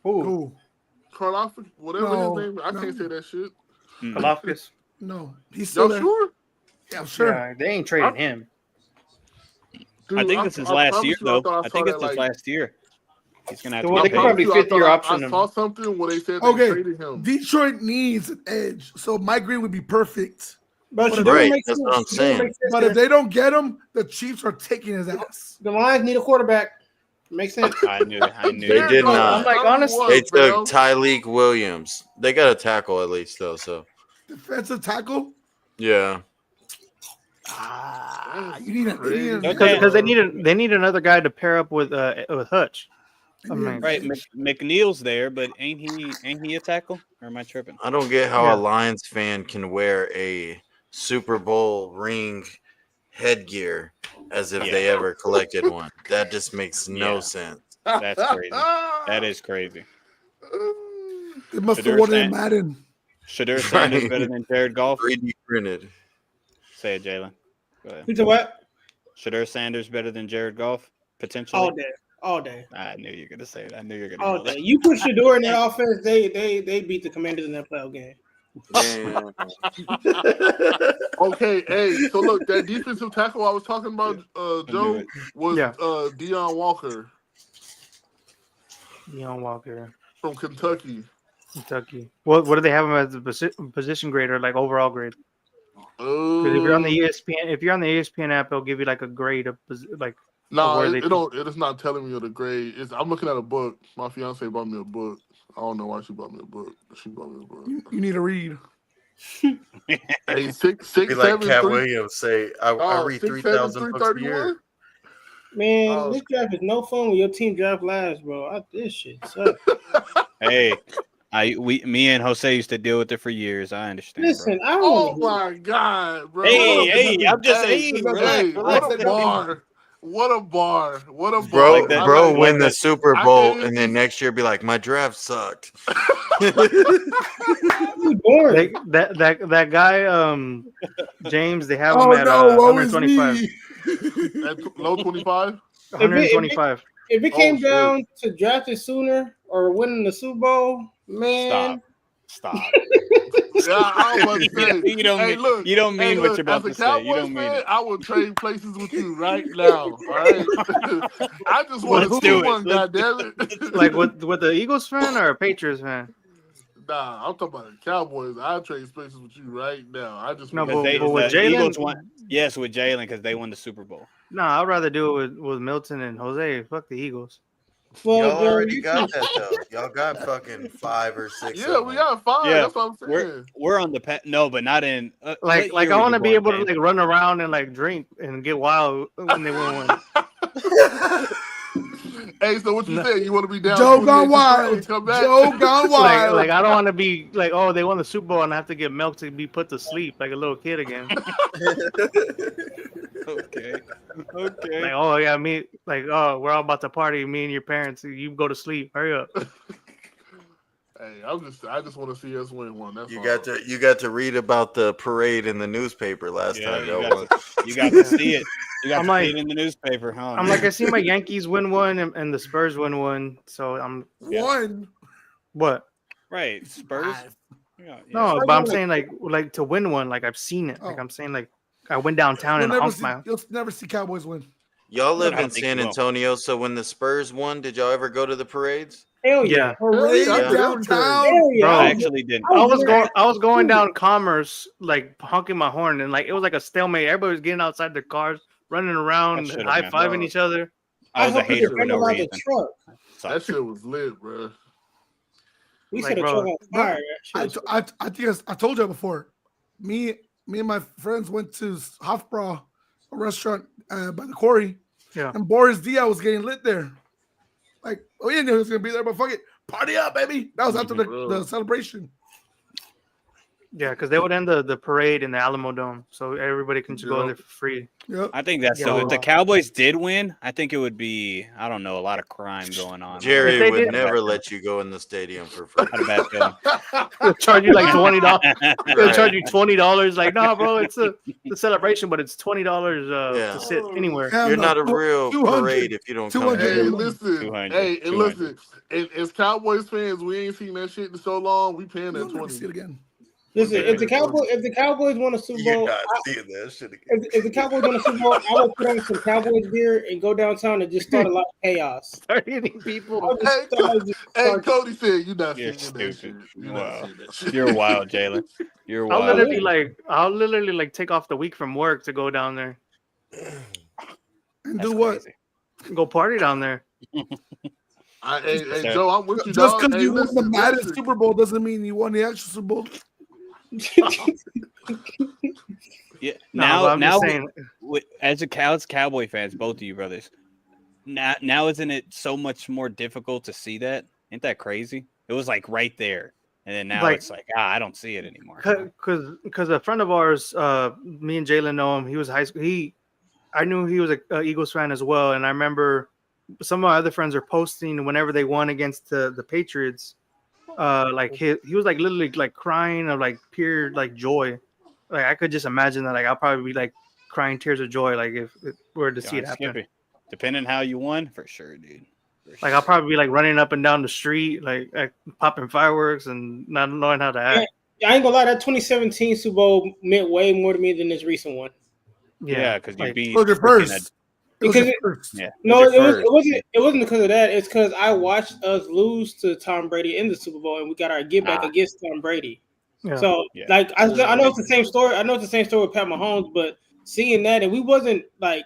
Who? Karloff, whatever No, his name is. I no. can't say that shit. Kalafis. No, he's still Y'all there. sure? Yeah, I'm sure. Yeah, they ain't trading him. Dude, I think this is I last promise year you, I though. thought I saw think that, it's his like- last year. He's gonna have Well, to they get could paid. probably I fifth year thought option I him. saw something where they said they Okay. traded him. Detroit needs an edge, so Mike Green would be perfect. But But Shador Right, makes that's sense. what I'm Shador saying. makes sense But there. if they don't get him, the Chiefs are taking his ass. The Lions need a quarterback. Makes sense. I knew it. I knew They it. did Jared not. I'm like, Goff, honestly, They 31, took fam. Tyleek Williams. They got a tackle at least though. So Defensive tackle. yeah, That's You need crazy, a because bro. they need another guy to pair up with Hutch. I mean, Right, McNeil's there, but ain't he a tackle? Or am I tripping? I don't get how Yeah. a Lions fan can wear a Super Bowl ring headgear as if Yeah. they ever collected one. That just makes no Yeah. sense. That's crazy. That is crazy. They must have Shadur won it in Sand- Madden. Shadur Sanders Right. better than Jared Goff? 3D printed. Say it, Jalen. Go ahead. You know what? Shadur Sanders better than Jared Goff? Potentially? All day. All day. I knew you were gonna say it. I knew you were gonna All go day. there. You put Shador in that offense, they beat the Commanders in that playoff game. Damn. Okay, hey, so look, that defensive tackle I was talking about, knew Joe, it. was Yeah. Deion Walker Deion Walker, from Kentucky. Kentucky. What do they have him as a position grade or like overall grade? Because if you're on the ESPN app, it'll give you like a grade of like. Nah, where they- it don't. It is not telling me the grade. I'm looking at a book. My fiance bought me a book. I don't know why she bought me a book. She bought me a book. You need to read. Hey, six, Be like 7, Cat 3. Williams say, I read 6, 7, 3,000 books a year. 331. Man, Oh. this draft is no fun when your team draft last, bro. This shit sucks. Hey, me and Jose used to deal with it for years. I understand. Listen, I Oh don't my god, bro! Hey, What a- hey, I'm just hey, saying. hey, Relax. what a bar! What a bar! What a bar! Bro, Like that- bro, like win the that- Super I Bowl, can't and then next year be like, my draft sucked. boring. that guy James, they have him Oh at no, woe is 125. me. At low 25. 125. If it came shit. down to drafting sooner or winning the Super Bowl, man, Stop. Yeah, I was about to say. You don't hey, mean- look, you don't mean hey, what look, you're about as to a say. You Cowboys don't mean fan, it. I will trade places with you right now. All right, I just want to Let's see do it. one. Goddamn it! Like with the Eagles fan or a Patriots fan? Nah, I'm talking about the Cowboys. I trade spaces with you right now. I just No, want but to Because with the Jalen- Eagles won. Yes, with Jalen because they won the Super Bowl. No, I'd rather do it with Milton and Jose. Fuck the Eagles. well, Y'all Joe, already you got can- that, though. Y'all got fucking 5 or 6 Yeah, of we them. got 5. Yeah, That's what I'm saying. We're on the no, but not in Like what year I were want you to be born, able to Dave? like run around and like drink and get wild when they win one. Hey, so what you saying? You want to be down? Joe 28 gone to 3 wild. and come back? Joe gone wild. Like I don't want to be like, oh, they won the Super Bowl and I have to get milk to be put to sleep like a little kid again. Okay. Like, oh yeah, me like, oh, we're all about to party. Me and your parents, you go to sleep. Hurry up. Hey, I just want to see us win one. That's You all. got to read about the parade in the newspaper last Yeah, time. you Y'all got, won. you got to see it. You got I'm to like- see it in the newspaper, huh? I'm like, I see my Yankees win one and the Spurs win one, so I'm One. what? right. Spurs. Five. Yeah, No, Spurs but I'm won, saying like to win one, like I've seen it. Like Oh. I'm saying like I went downtown and honked my. You'll never see Cowboys win. Y'all live I don't in think San you will. Antonio, so when the Spurs won, did y'all ever go to the parades? hell Yeah. Parade yeah, I did downtown. Hell yeah. Bro, I I was- actually didn't. I was going down Commerce, like honking my horn, and like it was like a stalemate. Everybody was getting outside their cars, running around, should've high been. fiving each other. I was a hope we hater for didn't no allow the reason. truck. That shit was lit, bro. We Like, set the bro, truck on fire. That shit was- I think I told you before. Me and my friends went to Hofbräu, a restaurant by the quarry. Yeah. And Boris Diaz was getting lit there. Like, oh, yeah, knew he was gonna be there, but fuck it, party up, baby. That was after the celebration. Yeah, because they would end the parade in the Alamo Dome, so everybody can just go in there for free. Yep. I think that's so. Yeah. If the Cowboys did win, I think it would be, I don't know, a lot of crime going on. Jerry If they would did- never let you go in the stadium for free. I had a bad feeling. They'll charge you like $20. They'll Right. charge you $20. Like, no, bro, it's the celebration, but it's $20 Yeah. to sit anywhere. Hell You're no. not a real 200. parade if you don't come 200. Hey, here. listen. 200, Hey, and 200. listen. As Cowboys fans, we ain't seen that shit in so long. We paying You'll that never see 20. it again. Listen, Okay. if the Cowboys won a Super You're Bowl, not seeing that shit again. if the Cowboys won a Super Bowl, I would put on some Cowboys gear and go downtown and just start a lot of chaos. Start hitting people. I would just Hey, start- Cody said you're not You're seeing that shit. stupid. You're Wow. not seeing that shit. You're wild, Jalen. You're I'll wild. literally like take off the week from work to go down there, And That's do what? crazy. go party down there. Hey, Joe, I'm with you, Just dog. because Hey, you won the listen, Madden listen. Super Bowl doesn't mean you won the actual Super Bowl. Yeah. No, but I'm now, just saying. as Cowboy fans, both of you brothers, now isn't it so much more difficult to see that? Ain't that crazy? It was like right there, and then now Like- it's like I don't see it anymore. Because a friend of ours, me and Jalen know him. He was high school. I knew he was a Eagles fan as well, and I remember some of my other friends are posting whenever they won against the Patriots. Like he was like literally like crying of like pure like joy. Like I could just imagine that. Like I'll probably be like crying tears of joy. Like if it were to see it God, happen. Skippy. Depending how you won, for sure, dude. For Like I'll sure. probably be like running up and down the street, like popping fireworks and not knowing how to act. I ain't gonna lie, that 2017 Super Bowl meant way more to me than this recent one. Yeah, because you like, beat Look at freaking first. It was your Because first. Yeah. No, was your first. it wasn't because of that. It's because I watched us lose to Tom Brady in the Super Bowl, and we got our get back against Tom Brady. Yeah. So, Yeah. like, I know it's the same story. I know it's the same story with Pat Mahomes, but seeing that, and we wasn't like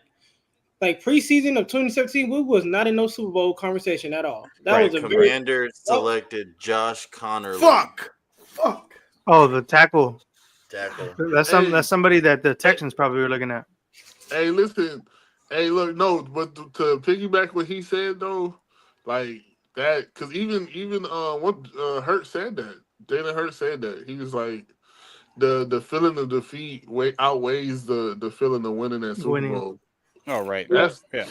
preseason of 2017, we was not in no Super Bowl conversation at all. That Right, was a very Commander selected Josh Connerly. Fuck. Oh, the tackle. Tackle. That's that's somebody that the Texans probably were looking at. Hey, listen. Hey, look, no, but to piggyback what he said though, like that, because even what Hurt said that. Jalen Hurt said that. He was like, the feeling of defeat outweighs the feeling of winning that Super Winning. Bowl. Oh, right. That's Yeah.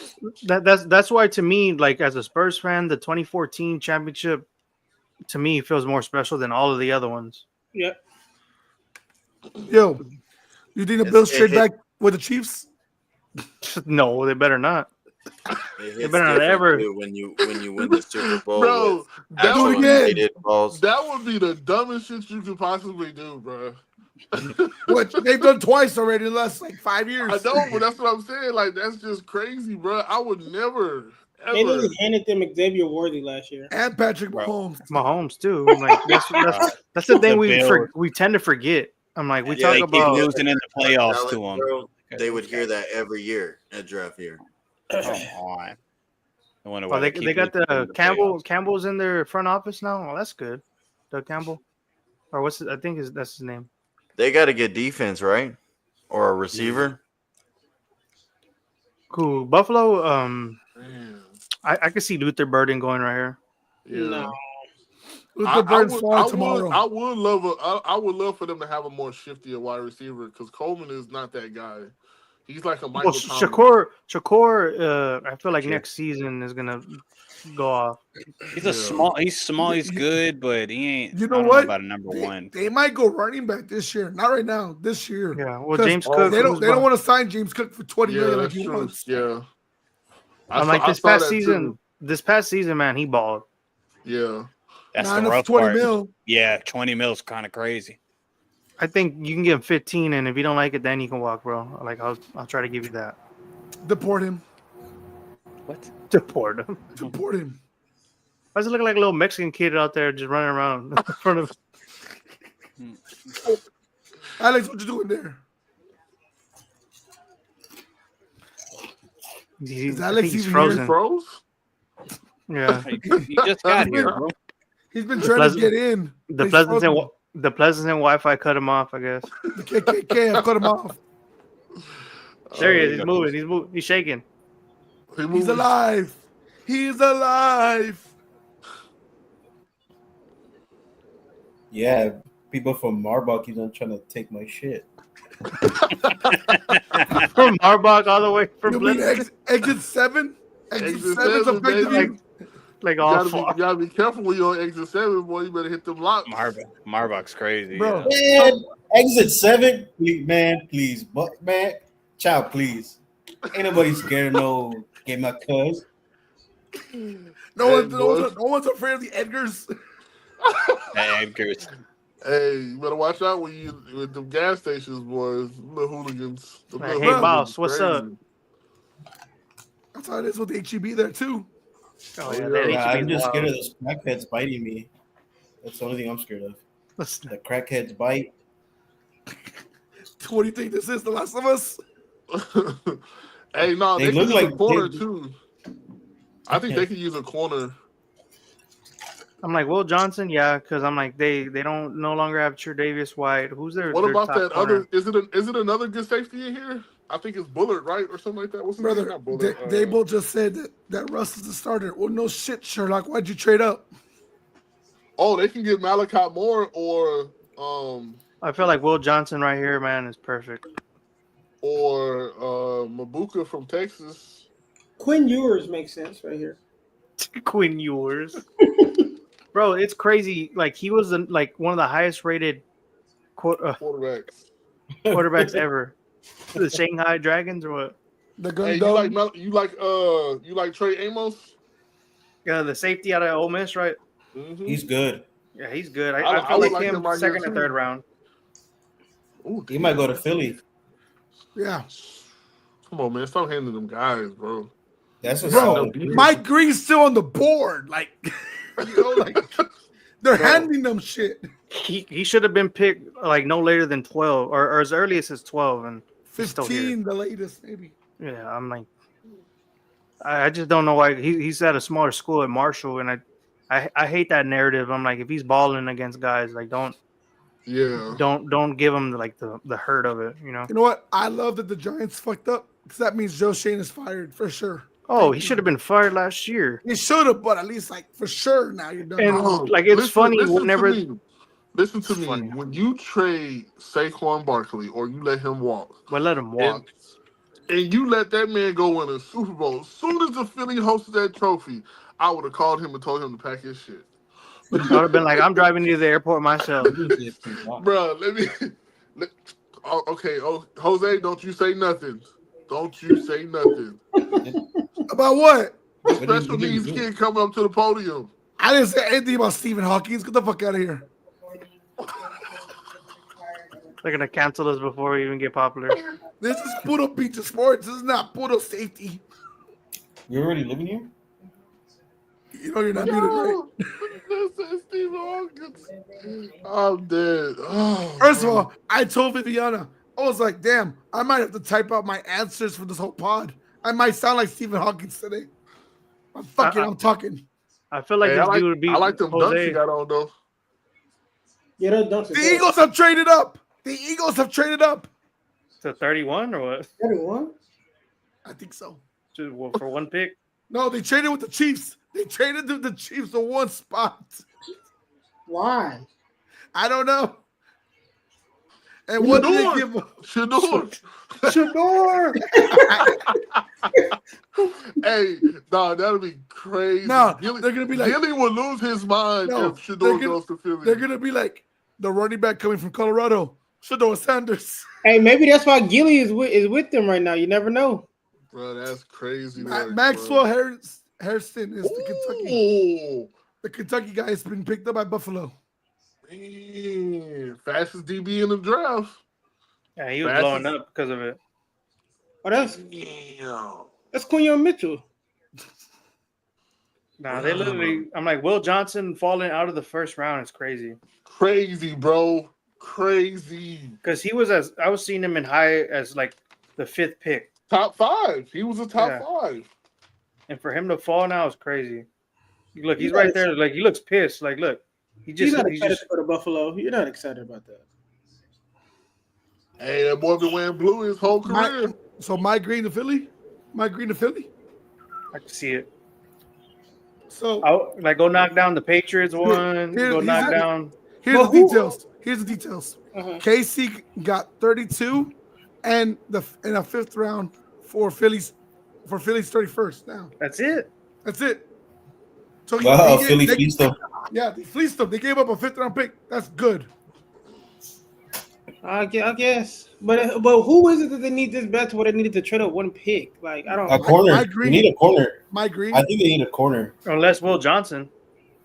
That's why to me, like as a Spurs fan, the 2014 championship to me feels more special than all of the other ones. yeah. Yo, you think the Bills trade back with the Chiefs? No, they better not. It's better not different, ever- too, when you win the Super Bowl. Bro, with that actual would- again. inflated balls. that would be the dumbest shit you could possibly do, bro. Which they've done twice already in the last like 5 years. I know, but that's what I'm saying. Like, that's just crazy, bro. I would never, They ever. literally handed them Xavier Worthy last year. And Patrick Bro. Mahomes. Mahomes too. Like that's the thing The Bills. we tend to forget. I'm like we Yeah, talk They keep about losing in the playoffs Talent, to them. bro, they would hear that every year at draft year. Come on. I wonder oh, why they keep got losing the in the Campbell playoffs. Campbell's in their front office now. Oh, that's good. Doug Campbell, or what's I think that's his name. They got to get defense, right? Or a receiver. Cool. Buffalo. Man. I could see Luther Burden going right here. Yeah. No. Luther Burden's flying tomorrow. I would love for them to have a more shifty wide receiver because Coleman is not that guy. He's like a Michael Well, Thomas. Shakur. I feel like Sure. next season is gonna go off. He's Yeah. He's small. He's good, but he ain't. You I know don't what? about a number one. They might go running back this year. Not right now. This year. Yeah. Well, 'Cause James Cook. They who's don't want to sign James Cook for 20 Yeah, million like that's he true. wants. Yeah. I'm like I this saw past that season. too. This past season, man, he balled. Yeah. That's Not the enough rough 20 part. mil. Yeah, 20 mil's kind of crazy. I think you can give him 15, and if you don't like it, then you can walk, bro. Like I'll try to give you that. Deport him. What? Deport him. Deport him. Why does it look like a little Mexican kid out there just running around in front of? Alex, what you doing there? He's, Is I Alex think he's even here? frozen. Froze? Yeah. You just got here, bro. He's been trying to get in. The He's Pleasanton, frozen. the Pleasanton Wi-Fi cut him off, I guess. The KKK, I cut him off. There he is. you He's got moving. He's moving. He's shaking. He's alive. He's alive. Yeah, people from Marbach keep on trying to take my shit. From Marbach all the way from You mean Pleasanton. exit 7? Exit Exit 7's seven, affected baby. you? Like You all gotta, far. you gotta be careful when you're on exit 7, boy. You better hit them locks. Marbach's crazy. Bro. Yeah. Man, exit 7, man, please, but man, child, please. Ain't nobody scared of no get my cuz. No one's afraid of the Edgars. Edgar's. Hey, you better watch out when you with the gas stations, boys. Little hooligans. The Like, little hey, hooligans boss, is what's crazy. up? That's how it is with the HEB there too. Oh, Oh, yeah, yeah. that Yeah, HEB I'm is just scared wild. of those crackheads biting me. That's the only thing I'm scared of. Listen, The crackheads bite. What do you think this is? The Last of Us? Hey, no, They they can look use like a corner too. I think they can use a corner. I'm like Will Johnson, yeah, because I'm like they don't no longer have Tre'Davious White. Who's their What their about top that corner? other? Is it another good safety in here? I think it's Bullard, right, or something like that. What's his name? Brother, Not Bullard. Dable just said that Russ is the starter. Well, no shit, Sherlock. Why'd you trade up? Oh, they can get Malachi Moore or I feel like Will Johnson right here, man, is perfect. Mabuka from Texas. Quinn Ewers makes sense right here. Quinn Ewers, bro, it's crazy. Like he was like one of the highest rated Quarterbacks. quarterbacks ever. The Shanghai Dragons or what? The Hey, Gundam. you like Trey Amos? Yeah, the safety out of Ole Miss, right? Mm-hmm. He's good. Yeah, he's good. I I feel would like like him him right second here, or too. third round. Ooh, He might go to Philly. Yeah. Come on, man. Stop handing them guys, bro. That's a Bro, solid. Mike Green's still on the board. Like, they're Bro. handing them shit. He should have been picked like no later than 12 or as early as 12, and he's still here. 15, the latest, maybe. Yeah, I'm like, I just don't know why he's at a smaller school at Marshall, and I hate that narrative. I'm like, if he's balling against guys, like don't give him like the hurt of it, you know. You know what? I love that the Giants fucked up because that means Joe Shane is fired for sure. Oh, he should have been fired last year. He should have, but at least like for sure now you're done. And like it's funny whenever. Listen to me. funny. When you trade Saquon Barkley or you let him walk, But let him walk. and you let that man go win a Super Bowl, as soon as the Philly hosted that trophy, I would have called him and told him to pack his shit. I would have been like, I'm driving you to the airport myself. Bro, okay, Jose, don't you say nothing. Don't you say nothing. About what? The special needs kid coming up to the podium. I didn't say anything about Stephen Hawking. Get the fuck out of here. They're gonna cancel us before we even get popular. This is Puro Pizza Sports. This is not Puro Safety. You already living here? You know you're not muted, right? This is Stephen Hawkins. I'm dead. Oh, First of all, I told Viviana, I was like, damn, I might have to type out my answers for this whole pod. I might sound like Stephen Hawking today. I'm talking. I feel like hey, this dude would be. I like them dunks Jose. you got on though. Yeah, those dunks are The good. Eagles have traded up. The Eagles have traded up. To 31 or what? 31? I think so. For one pick. No, they traded with the Chiefs. They traded with the Chiefs for one spot. Why? I don't know. And what did they give? Shador. Hey, no, that'll be crazy. No, they're gonna be like Gilly will lose his mind if Shador goes to Philly. They're gonna be like the running back coming from Colorado, Shador Sanders. Hey, maybe that's why Gilly is with them right now. You never know. Bro, that's crazy. Maxwell Harrison is the Kentucky guy has been picked up by Buffalo. Man, fastest DB in the draft. Yeah, he was blowing up because of it. Oh, that's Quinyon Mitchell. Nah, they literally. I'm like Will Johnson falling out of the first round is crazy. Crazy, bro. Crazy. Because I was seeing him in high as like the 5th pick. Top 5. He was a top 5. And for him to fall now is crazy. Look, he's right there. Like he looks pissed. Like, look, he's not excited to go to Buffalo. You're not excited about that. Hey, that boy been wearing blue his whole career. Mike Green to Philly? Mike Green to Philly? I can see it. So I'll go knock down the Patriots one. Go knock down. Here's the details. Here's the details. Uh-huh. KC got 32 and in a 5th round for Philly's 31st now. That's it. So Philly fleeced them. Yeah, they fleeced them. They gave up a 5th round pick. That's good. I guess. But who is it that they need this bad to where they needed to trade up one pick? Like, I don't A corner. You need a corner. Mike Green. I think they need a corner. Unless Will Johnson.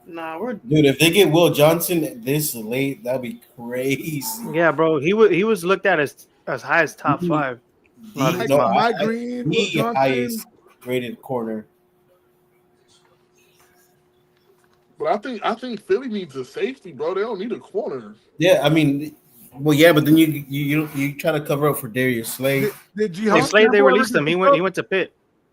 Nah, we're Dude, if they get Will Johnson this late, that'd be crazy. Yeah, bro. He was looked at as high as top He- 5. A lot of these no, mocks. Mike Green, Will the Johnson. highest rated corner. But I think Philly needs a safety, bro. They don't need a corner. Yeah, I mean, well, yeah, but then you try to cover up for Darius Slay. Did They Jihad Slade, they Campbell released ever him. get He picked went up? to Pitt.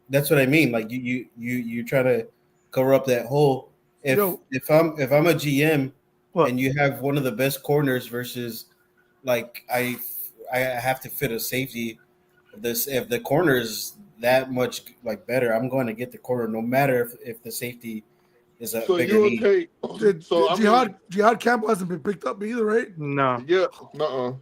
That's what I mean. Like you try to cover up that hole. If Yo. if I'm a GM What? and you have one of the best corners versus like I have to fit a safety. If the corner is that much like better, I'm going to get the corner no matter if the safety is a So bigger you would need. take. So I mean, Jihad Campbell hasn't been picked up either, right? No. yeah, nuh-uh.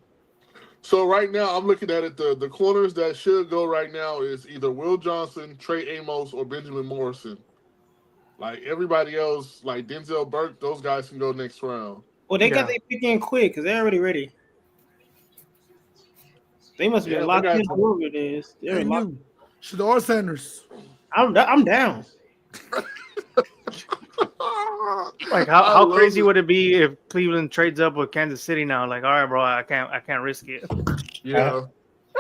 So right now, I'm looking at it. The corners that should go right now is either Will Johnson, Trey Amos, or Benjamin Morrison. Like everybody else, like Denzel Burke, those guys can go next round. well, they Yeah. got their pick in quick because they're already ready. They must have Yeah, been they locked got in. Whoever it is, they're And locked. you, Shador Sanders. I'm down. Like I how love crazy it. would it be if Cleveland trades up with Kansas City now? Like, all right, bro, I can't risk it. Yeah,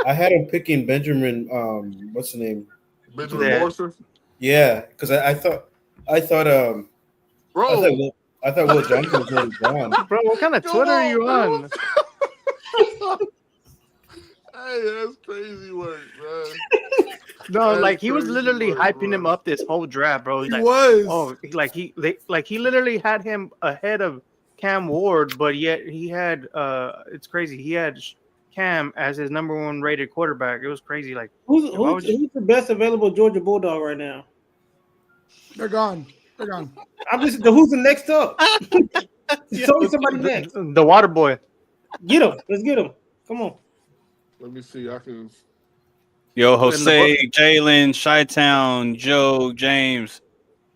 I had him picking Benjamin. What's the name? Benjamin Yeah. Morrison, Yeah, because I thought bro. I thought Will Johnson was already gone. Bro, what kind of Come Twitter are you on, on? Hey, that's crazy work, bro. No, That's like he was crazy literally work, hyping bro. him up this whole draft, bro. He's He like, was. oh, he literally had him ahead of Cam Ward, but yet he had it's crazy. He had Cam as his number 1 rated quarterback. It was crazy. Like, Who's why would you- who's the best available Georgia Bulldog right now? They're gone. They're gone. I'm just who's the next up? Tell me somebody next. the water boy. Get him. Let's get him. Come on. Let me see. I can. Yo, In the Jose, Jalen, Chi-Town, Joe, James.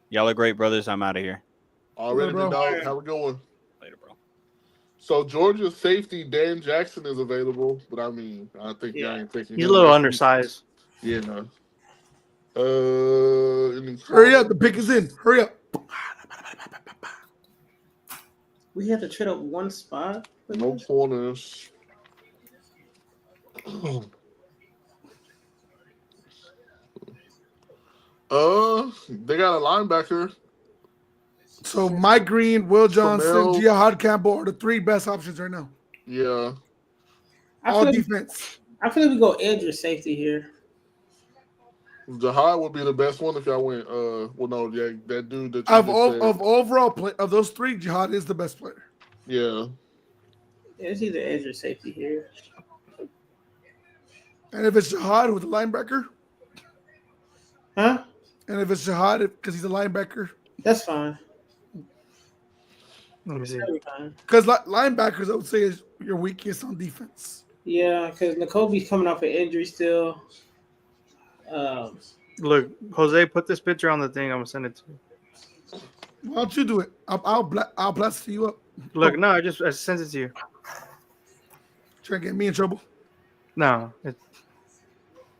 Y'all are great brothers. I'm out of here. Already bro. been out. Have a good one. Later, bro. So Georgia's safety Dan Jackson is available, but I mean, I think y'all ain't thinking He's a him little next week. undersized. Yeah. Hurry up. The pick is in. Hurry up. We had to trade up one spot. No corners. They got a linebacker. So Mike Green, Will Johnson, Camaro. Jihad Campbell are the 3 best options right now. Yeah. All defense. I feel like we go edge or safety here. Jihad would be the best one if y'all went. Well, no, yeah, that dude that you Of just said. overall play of those 3, Jihad is the best player. Yeah. It's either edge or safety here. And if it's Jihad with the linebacker, Huh? and if it's Jihad because he's a linebacker, That's fine. Let me see. That'll be fine. because linebackers I would say is your weakest on defense. Yeah, because N'Kobe's coming off an injury still. Look, Jose, put this picture on the thing. I'm gonna send it to you. Why don't you do it? I'll blast you up. Look, no, I sent it to you. Trying to get me in trouble. No,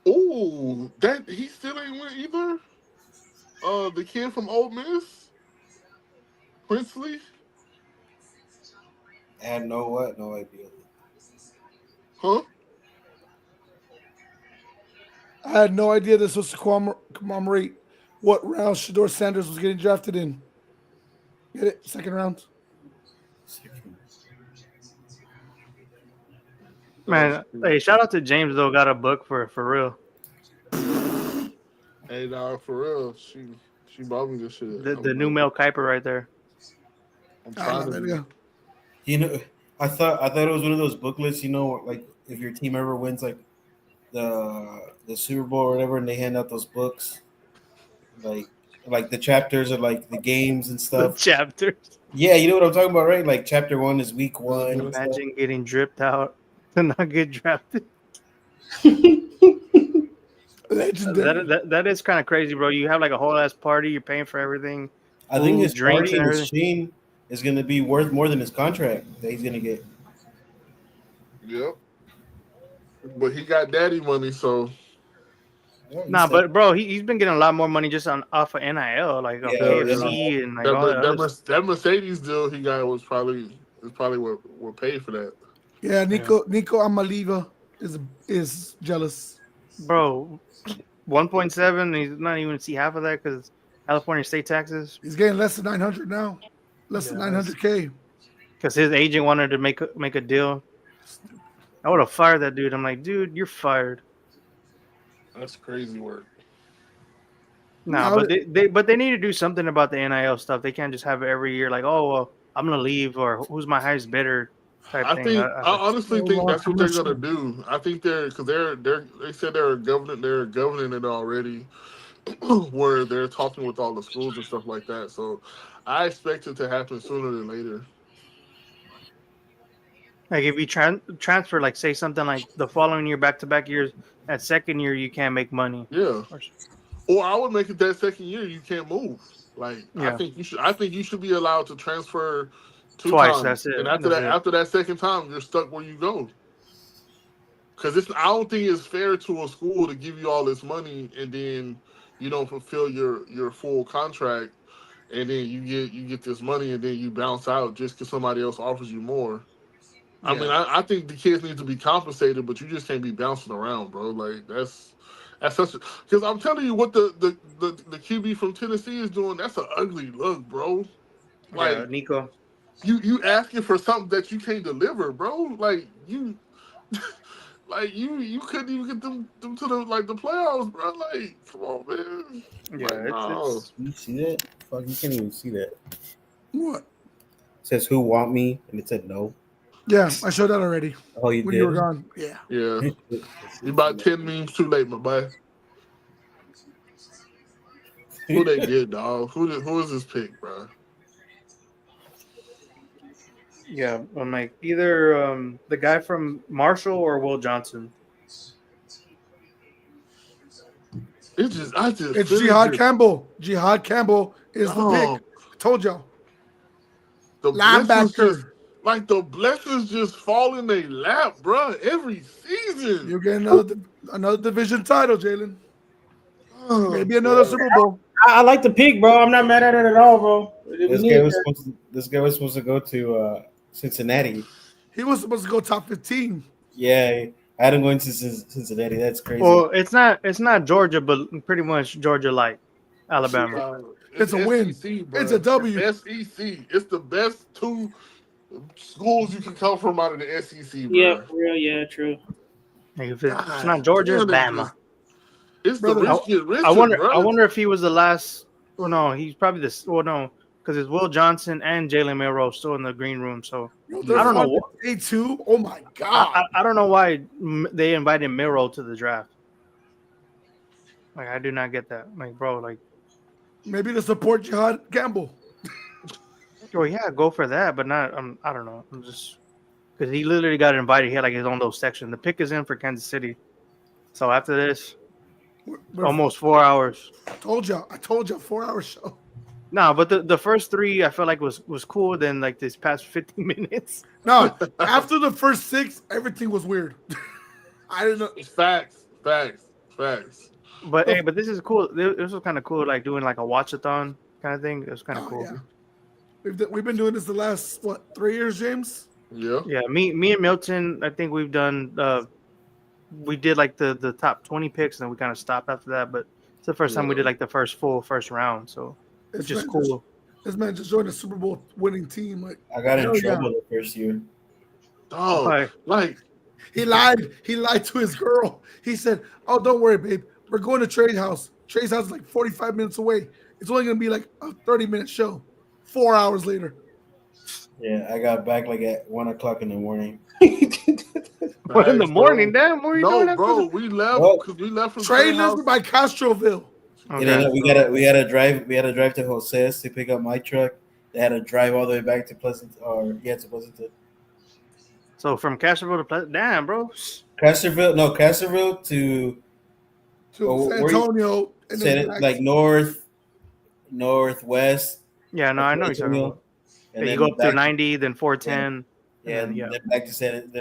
Ooh, that he still ain't went either. The kid from Ole Miss, Princely. I had no idea. Huh? I had no idea this was to commemorate what round Shador Sanders was getting drafted in. Get it? Second round. man. Hey, shout out to James though. Got a book for real. Hey, nah, for real, she bought me this shit. The new Mel Kiper right there. I'm I trying don't know, there to. you go. You know, I thought it was one of those booklets. You know, like if your team ever wins like the Super Bowl or whatever, and they hand out those books, like the chapters or like the games and The stuff. chapters. Yeah, you know what I'm talking about, right? Like chapter 1 is week 1. and stuff. Imagine getting dripped out to not get drafted. Legendary. That is kind of crazy, bro. You have like a whole ass party. You're paying for everything. I think Food, his drinks, party and and his everything. chain is going to be worth more than his contract that he's going to get. Yep. But he got daddy money, so Nah, but bro, he's been getting a lot more money just off of NIL, like on Yeah, KFC and like all that other stuff. That Mercedes deal he got was probably what paid for that. Yeah, Nico Amaliva is jealous. Bro, 1.7. He's not even see half of that because California state taxes. He's getting less than 900 now, less than 900K. Because his agent wanted to make a deal. I would have fired that dude. I'm like, dude, you're fired. That's crazy work. Nah, but they need to do something about the NIL stuff. They can't just have it every year, like, oh, well, I'm gonna leave, or who's my highest bidder type thing. I honestly think that's what they're gonna do. I think they said they're governing it already, where they're talking with all the schools and stuff like that. So I expect it to happen sooner than later. Like if you transfer, like say something like the following year, back-to-back years, that second year you can't make money. Yeah. Or I would make it that second year you can't move. Like Yeah. I think you should be allowed to transfer twice. times. That's it. And after that second time, you're stuck where you go. Because I don't think it's fair to a school to give you all this money and then you don't fulfill your full contract, and then you get this money and then you bounce out just because somebody else offers you more. Yeah. I mean, I think the kids need to be compensated, but you just can't be bouncing around, bro. Like that's such because I'm telling you what the QB from Tennessee is doing. That's an ugly look, bro. Like yeah, Nico. You asking for something that you can't deliver, bro. Like you. Like you couldn't even get them to the playoffs, bro. Like, come on, man. Yeah, like, no. You see that? Fuck, you can't even see that. What? It says who want me, and it said no. Yeah, I showed that already. Oh, you when did? you were gone. Yeah. Yeah. You about 10 memes too late, my boy. Who they get, dog? Who is this pick, bro? Yeah, I'm like either the guy from Marshall or Will Johnson. It's Jihad Campbell. Jihad Campbell is the pick. I told y'all. The linebacker. The blessings just fall in their lap, bro. Every season. You'll get another division title, Jalen. Maybe another Super Bowl. I like the pick, bro. I'm not mad at it at all, bro. This guy was supposed to go to Cincinnati. He was supposed to go top 15. Yeah, I had him going to Cincinnati. That's crazy. Well, it's not Georgia, but pretty much Georgia like Alabama. It's a win. Bro. It's a W. SEC. It's the best two schools you can come from out of the SEC, bro. Yeah, for real. Yeah, true. Like if it's not Georgia, it's Bama. It's the rich get richer, I bro. wonder if he was the last. Well, no, he's probably the. Well, no, because it's Will Johnson and Jalen Milroe still in the green room. So I don't know. A2. Oh my god. I don't know why they invited Milroe to the draft. Like I do not get that. Like, bro, like maybe to support Jihad Campbell. Oh yeah, go for that, but not. I don't know. I'm just because he literally got invited. He had like his own little section. The pick is in for Kansas City. So after this, almost 4 hours. I told y'all 4-hour show. No, but the first three I felt like was cool. Then like this past 15 minutes. No, after the first 6, everything was weird. I didn't know. It's facts. But hey, but this is cool. This was kind of cool, like doing like a watch-a-thon kind of thing. It was kind of cool. Yeah. We've been doing this the last 3 years, James? Yeah. Yeah, me and Milton, I think we've done. We did like the top 20 picks, and then we kind of stopped after that. But it's the first time we did like the first round, so it's just cool. This man just joined a Super Bowl winning team. Like I got in trouble the first year. Oh, like he lied. He lied to his girl. He said, "Oh, don't worry, babe. We're going to Trade House. Trade's house is like 45 minutes away. It's only gonna be like a 30-minute show." 4 hours later. Yeah, I got back like at 1 o'clock in the morning. What in the morning? Damn, what are you doing? No, bro, we left because we left from Trade lives by Castroville. Okay. And then we had to drive. We had to drive to Jose's to pick up my truck. They had to drive all the way back to Pleasanton. To Pleasanton. So from Castroville to Pleasanton, damn, bro. Castroville to San Antonio, and then like northwest. Yeah, no, I know you're talking about. And you go up to 90, then 410. Then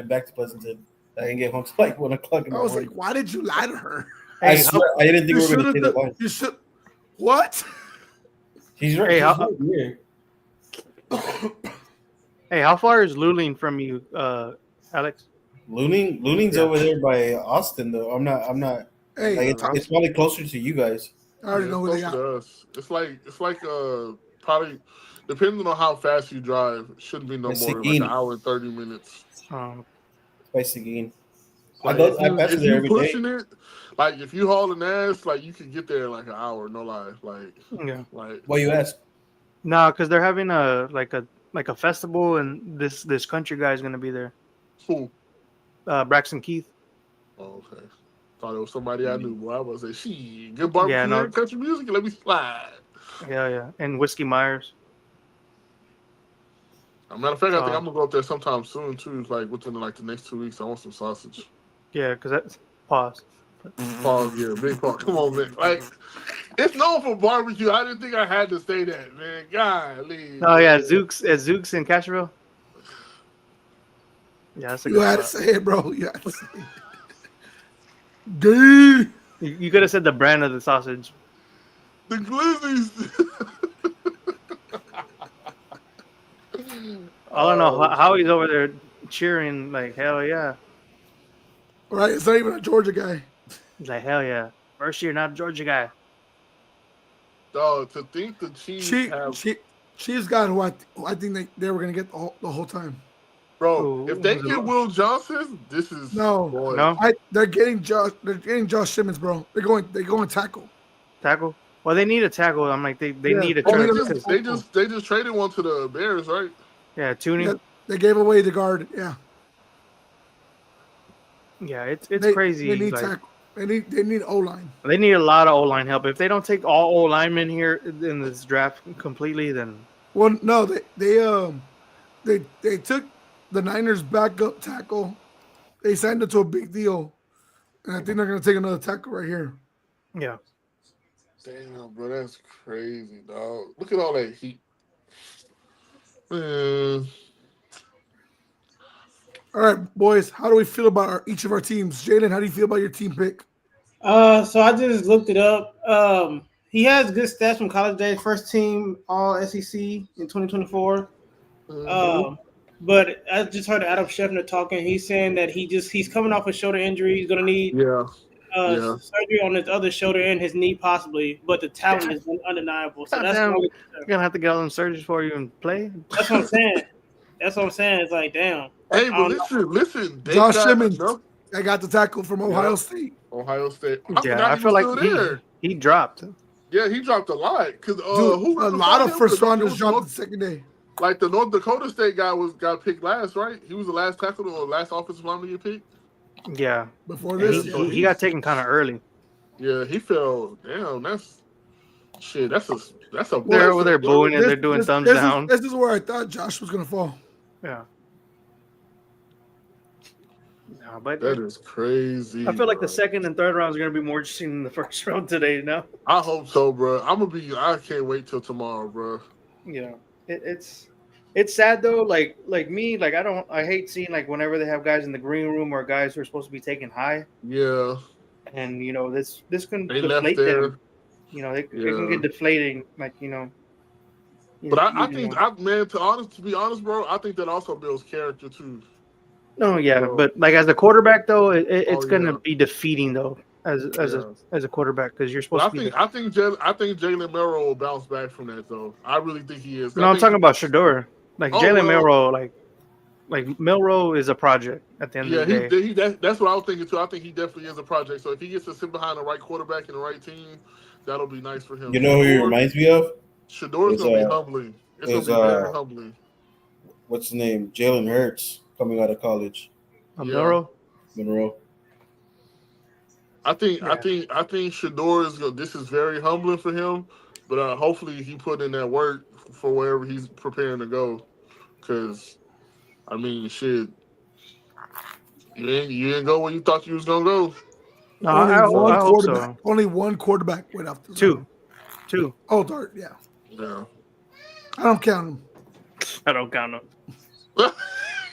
back to Pleasanton. I didn't get home till like 1 o'clock in the morning. I was like, why did you lie to her? I Hey, how, swear, I didn't think You we were should going to say have. the line. You should. What? He's right. Hey, He's how- right here. hey, how far is Luling from you, Alex? Looning's Yeah. over there by Austin, though. I'm not. Hey, Like, it's probably closer to you guys. I already Yeah, know it's who they closer got. to us. It's like probably depending on how fast you drive, it shouldn't be no It's more than like an Seguin. hour and 30 minutes. By Seguin. Like I pass if through there you every day. pushing it, like if you hauling ass, like you could get there in like an hour, no lie. Yeah. Like Why you ask? No, because they're having a festival, and this country guy is gonna be there. who? Braxton Keith. Oh, okay. Thought it was somebody I knew. Boy, I was like, she good barbecue Yeah, no. and country music. Let me slide. Yeah, and Whiskey Myers. As a matter of fact, I think I'm gonna go up there sometime soon too. Like within like the next 2 weeks, I want some sausage. Yeah, because that's pause. Pause, yeah, big pause. Come on, man. Like it's known for barbecue. I didn't think I had to say that, man. Golly. Oh yeah, Zooks in Castroville. Yeah, that's a You good had to spot. say it, bro. You had to say it. Dude. You could have said the brand of the sausage. The Glizzies. I don't know how he's over there cheering like hell yeah. Right? It's not even a Georgia guy. He's like hell yeah. First year, not a Georgia guy. Dog, to think the Chiefs have, She's got who I think they were gonna get the whole time. bro. If they who's get it? Will Johnson, this is No. boy. No They're getting Josh Simmons, bro. They're going tackle. tackle. Well, they need a tackle. I'm like they Yeah. need a Oh, try. they just traded one to the Bears, right? Yeah, Tooney. Yeah, they gave away the guard. Yeah. Yeah, it's They crazy. They need like, tackle. They need O line. they need a lot of O line help. If they don't take all O linemen here in this draft completely, then Well, no, they took the Niners backup tackle. They signed it to a big deal, and I think they're gonna take another tackle right here. yeah. Damn, bro, that's crazy, dog. Look at all that heat. Man, All right, boys, how do we feel about each of our teams? Jalen, how do you feel about your team pick? So I just looked it up. He has good stats from college days. First team All SEC in 2024. But I just heard Adam Schefter talking. He's saying that he's coming off a shoulder injury. He's gonna need yeah. surgery on his other shoulder and his knee possibly. But the talent is undeniable. So that's Goddamn, what you're gonna have to get all them surgeries for you and play. that's what I'm saying. That's what I'm saying. It's like damn. Hey, I but don't listen. They Josh got Simmons. enough- I got the tackle from Ohio State. Ohio State. Yeah, forgot I he feel was like still there. he dropped. Yeah, he dropped a lot. Cause Dude, who a was lot of him? first The- rounders was dropped North- the second day. Like the North Dakota State guy got picked last, right? He was the last tackle or last offensive lineman to get picked. Yeah, Before and this, he got taken kind of early. Yeah, he fell. Damn, that's shit. That's a They're over there booing and they're doing thumbs down. This is where I thought Josh was gonna fall. Yeah. No, but That is crazy. I feel like the bro. second and third rounds are gonna be more interesting than the first round today. Now. I hope so, bro. I can't wait till tomorrow, bro. Yeah, it's sad though. Like me, like I hate seeing like whenever they have guys in the green room or guys who are supposed to be taken high, Yeah, and this can they left deflate there. them. It can get deflating. Like But I think, to be honest, bro, I think that also builds character too. No, yeah, Bro. but like as a quarterback though, it's Oh, gonna yeah. be defeating though as a quarterback because you're But supposed to be. I think Jalen Merrill will bounce back from that though. I really think he is. No, I'm talking about Shador. Like Oh, Jalen well. Milroe, like Milroe is a project at the end Yeah, of the day. that's what I was thinking too. I think he definitely is a project. So if he gets to sit behind the right quarterback and the right team, that'll be nice for him. You know who he reminds me of? Shador's It's, gonna be humbling. It's it's, gonna be very humbling. What's his name? Jalen Hurts coming out of college. Yeah. Milroe. Monroe. I think Shador is. This is very humbling for him, but hopefully he put in that work for wherever he's preparing to go. Because, I mean, shit, you didn't go where you thought you was gonna go. No, I hope so. Only one quarterback went after Two. Oh, third, yeah. Yeah. I don't count him. I don't count them.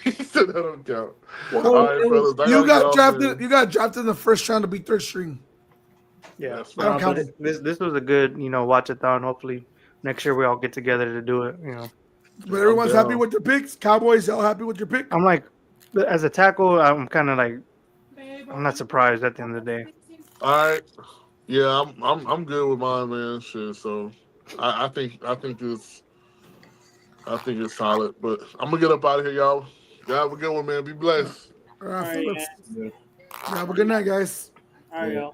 He said that don't count. Well, All right, fellas. I You gotta get got off, drafted. man. You got drafted in the first round to be third string. Yeah, That's I don't no, count but it. this was a good watch-a-thon. Hopefully next year we all get together to do it. But everyone's happy down. with their picks. Cowboys, y'all happy with your pick? I'm like, as a tackle, I'm kind of like, I'm not surprised at the end of the day. All right. Yeah, I'm good with mine, man. Shit. So I think it's solid. But I'm gonna get up out of here, y'all. Y'all have a good one, man. Be blessed. All right, All right, Phillips. Yeah. Have a good night, guys. all right, y'all.